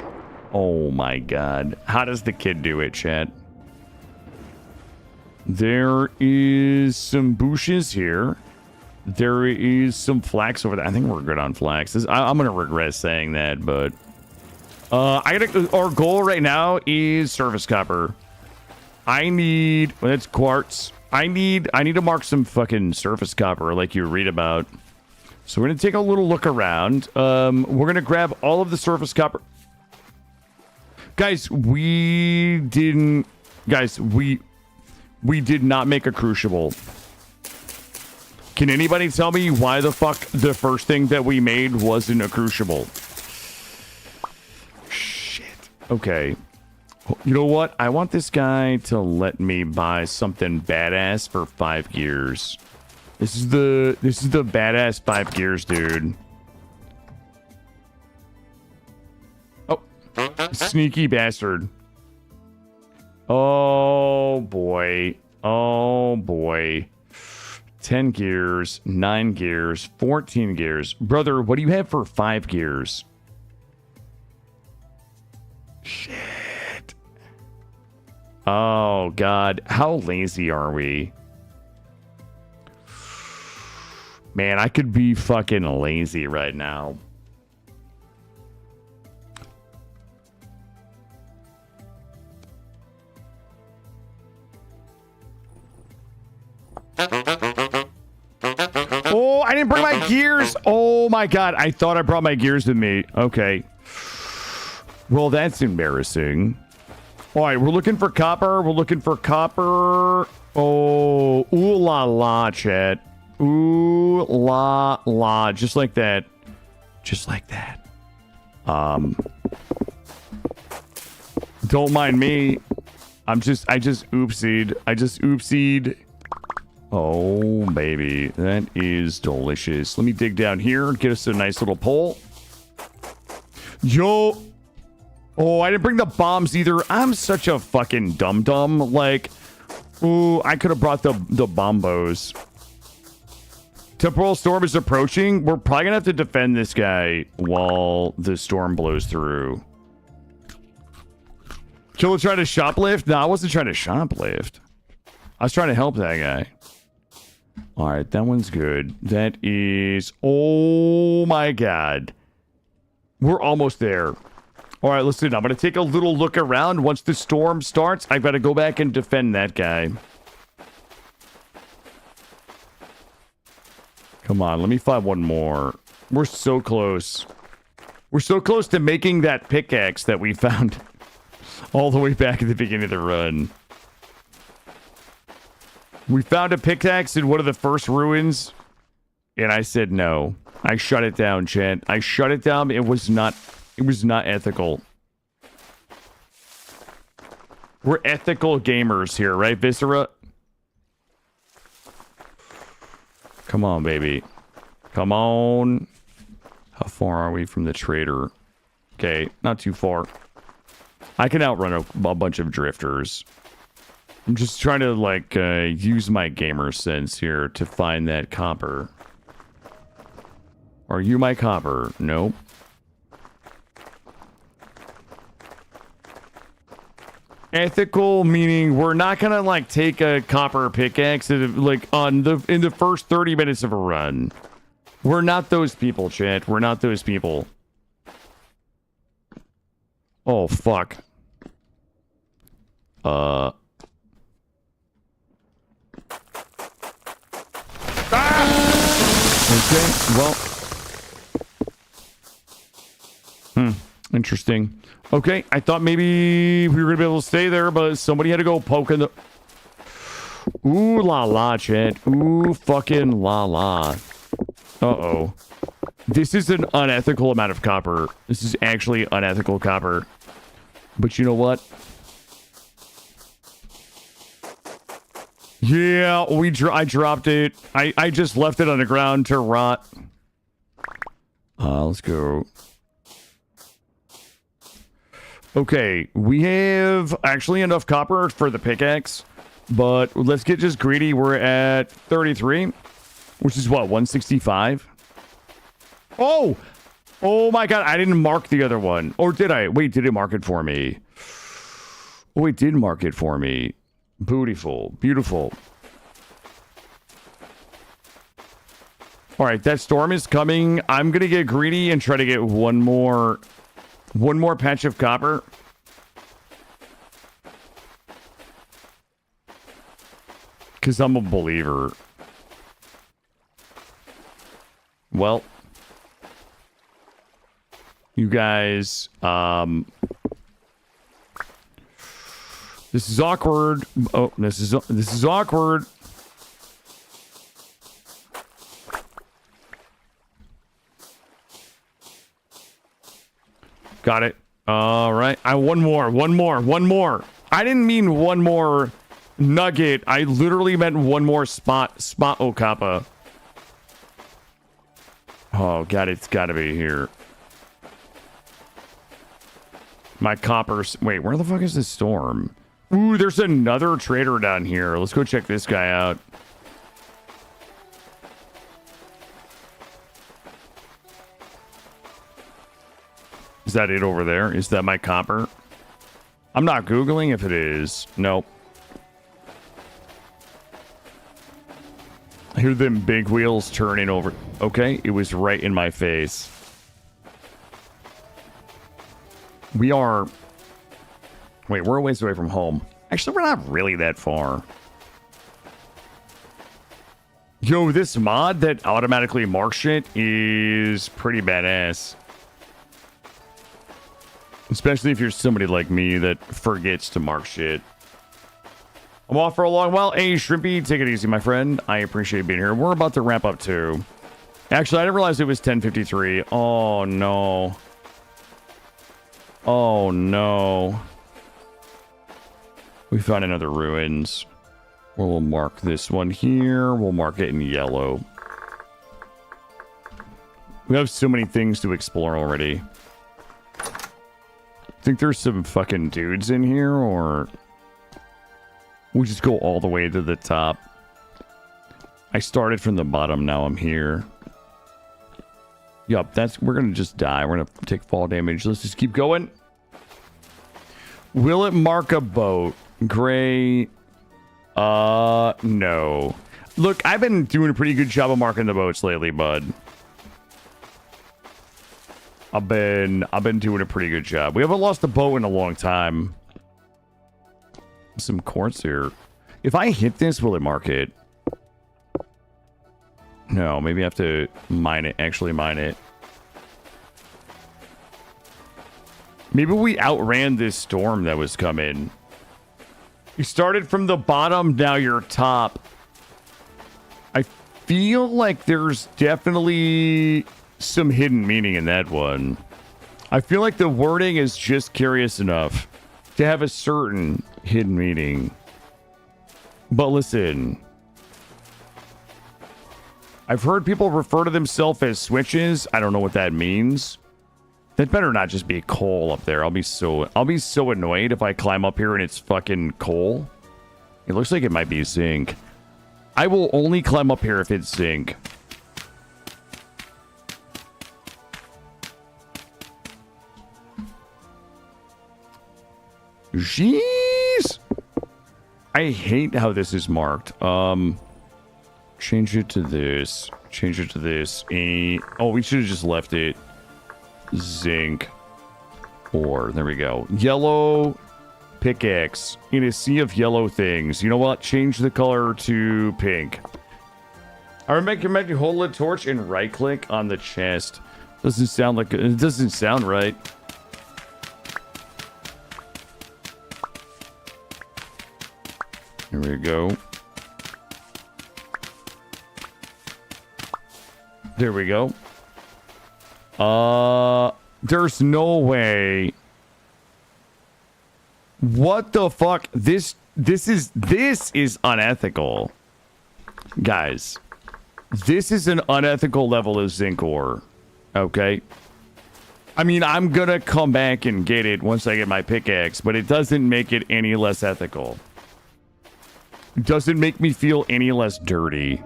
Oh my god. How does the kid do it, chat? There is some bushes here. There is some flax over there. I think we're good on flax. I'm going to regret saying that, but... our goal right now is surface copper. I need... Well, that's quartz. I need to mark some fucking surface copper like you read about. So we're going to take a little look around. We're going to grab all of the surface copper. Guys, we We did not make a crucible. Can anybody tell me why the fuck the first thing that we made wasn't a crucible? Shit. Okay. You know what? I want this guy to let me buy something badass for 5 gears. This is the badass 5 gears, dude. Oh, sneaky bastard. Oh boy. Oh boy. 10 gears, 9 gears, 14 gears. Brother, what do you have for 5 gears? Shit. Oh, God. How lazy are we? Man, I could be fucking lazy right now. Oh, I didn't bring my gears. Oh my God. I thought I brought my gears with me. Okay. Well, that's embarrassing. All right. We're looking for copper. We're looking for copper. Oh, ooh la la, chat. Ooh la la. Just like that. Just like that. Don't mind me. I just oopsied. I just oopsied. Oh, baby. That is delicious. Let me dig down here and get us a nice little pole. Yo. Oh, I didn't bring the bombs either. I'm such a fucking dum-dum. Like, ooh, I could have brought the bombos. Temporal storm is approaching. We're probably going to have to defend this guy while the storm blows through. Killer trying to shoplift? No, I wasn't trying to shoplift. I was trying to help that guy. All right, that one's good. That is... Oh, my God. We're almost there. All right, listen, I'm going to take a little look around. Once the storm starts, I've got to go back and defend that guy. Come on, let me find one more. We're so close. We're so close to making that pickaxe that we found all the way back at the beginning of the run. We found a pickaxe in one of the first ruins, and I said no. I shut it down, chat. I shut it down. It was not ethical. We're ethical gamers here, right, Viscera? Come on, baby. Come on. How far are we from the trader? Okay, not too far. I can outrun a bunch of drifters. I'm just trying to, like, use my gamer sense here to find that copper. Are you my copper? Nope. Ethical meaning we're not gonna like take a copper pickaxe like in the first 30 minutes of a run. We're not those people, chat. We're not those people. Oh fuck. Ah! Okay, well. Interesting. Okay, I thought maybe we were gonna be able to stay there, but somebody had to go poke in the... Ooh la la, chat. Ooh fucking la la. Uh-oh. This is an unethical amount of copper. This is actually unethical copper. But you know what? Yeah, I dropped it. I just left it on the ground to rot. Let's go. Okay, we have actually enough copper for the pickaxe, but let's get just greedy. We're at 33, which is what, 165? Oh! Oh my god, I didn't mark the other one. Or did I? Wait, did it mark it for me? Oh, it did mark it for me. Beautiful. Beautiful. Alright, that storm is coming. I'm gonna get greedy and try to get one more patch of copper. Because I'm a believer. Well. You guys, This is awkward. Oh, this is awkward. Got it. All right. One more. I didn't mean one more nugget. I literally meant one more spot Okapa. Oh, God, it's got to be here. My coppers. Wait, where the fuck is this storm? Ooh, there's another trader down here. Let's go check this guy out. Is that it over there? Is that my copper? I'm not Googling if it is. Nope. I hear them big wheels turning over. Okay, it was right in my face. We are... Wait, we're a ways away from home. Actually, we're not really that far. Yo, this mod that automatically marks shit is pretty badass. Especially if you're somebody like me that forgets to mark shit. I'm off for a long while. Hey, Shrimpy, take it easy, my friend. I appreciate being here. We're about to wrap up, too. Actually, I didn't realize it was 10:53. Oh, no. Oh, no. We found another ruins. We'll mark this one here. We'll mark it in yellow. We have so many things to explore already. Think there's some fucking dudes in here, or we just go all the way to the top? I started from the bottom, now I'm here. Yup, we're gonna just die. We're gonna take fall damage. Let's just keep going. Will it mark a boat? Gray. No. Look, I've been doing a pretty good job of marking the boats lately, bud. I've been doing a pretty good job. We haven't lost a boat in a long time. Some quartz here. If I hit this, will it mark it? No, maybe I have to mine it. Actually mine it. Maybe we outran this storm that was coming. You started from the bottom, now you're top. I feel like there's definitely some hidden meaning in that one. I feel like the wording is just curious enough to have a certain hidden meaning. But listen, I've heard people refer to themselves as switches. I don't know what that means. That better not just be coal up there. I'll be so annoyed if I climb up here and it's fucking coal. It looks like it might be zinc. I will only climb up here if it's zinc. Jeez! I hate how this is marked. Change it to this. Change it to this. Oh, we should have just left it. Zinc. Ore. There we go. Yellow pickaxe. In a sea of yellow things. You know what? Change the color to pink. I remember you hold a torch and right click on the chest. Doesn't sound like it. Doesn't sound right. Here we go. There we go. There's no way. What the fuck? This is unethical. Guys, this is an unethical level of zinc ore. Okay? I mean, I'm gonna come back and get it once I get my pickaxe, but it doesn't make it any less ethical. It doesn't make me feel any less dirty.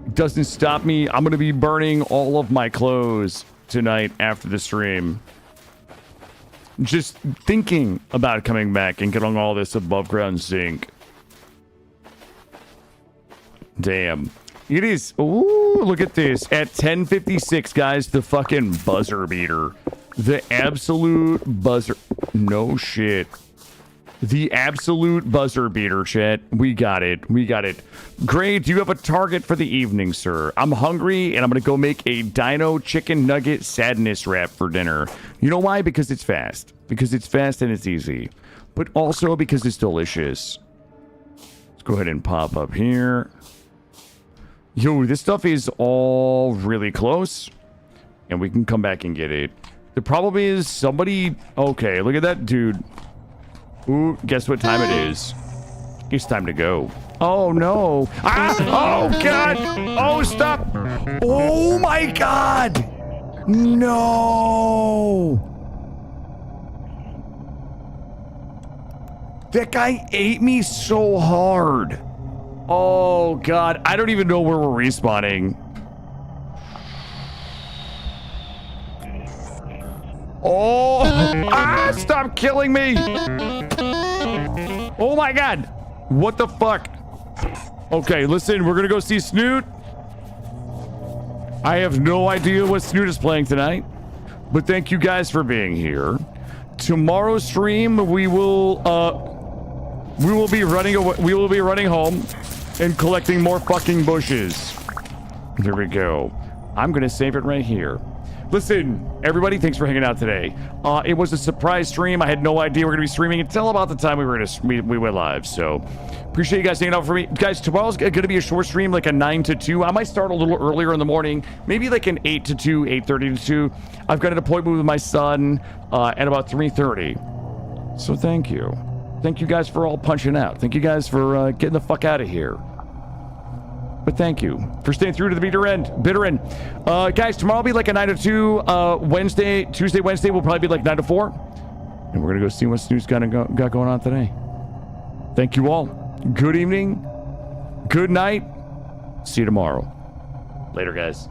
It doesn't stop me. I'm gonna be burning all of my clothes tonight after the stream. Just thinking about coming back and getting all this above ground zinc. Damn. It is. Ooh, look at this. At 10:56, guys, the fucking buzzer beater. The absolute buzzer. No shit. The absolute buzzer beater, chat. We got it. We got it. Gray, do you have a target for the evening, sir? I'm hungry, and I'm going to go make a dino chicken nugget sadness wrap for dinner. You know why? Because it's fast. Because it's fast and it's easy. but also because it's delicious. Let's go ahead and pop up here. Yo, this stuff is all really close, and we can come back and get it. The problem is somebody... Okay, look at that dude. Ooh, guess what time it is? It's time to go. Oh, no. Ah! Oh, God! Oh, stop! Oh, my God! No! That guy ate me so hard. Oh, God. I don't even know where we're respawning. Oh! Ah! Stop killing me! Oh, my God! What the fuck? Okay, listen, we're gonna go see Snoot. I have no idea what Snoot is playing tonight, but thank you guys for being here. Tomorrow's stream, we will be running home and collecting more fucking bushes. There we go. I'm gonna save it right here. Listen, everybody, thanks for hanging out today. It was a surprise stream. I had no idea we were going to be streaming until about the time we went live. So, appreciate you guys hanging out for me. Guys, tomorrow's going to be a short stream, like a 9 to 2. I might start a little earlier in the morning, maybe like an 8 to 2, 8:30 to 2. I've got an appointment with my son at about 3:30. So, thank you. Thank you guys for all punching out. Thank you guys for getting the fuck out of here. But thank you for staying through to the bitter end. Guys, tomorrow will be like a 9 to 2. Tuesday, Wednesday will probably be like 9 to 4. And we're going to go see what Snoot's got going on today. Thank you all. Good evening. Good night. See you tomorrow. Later, guys.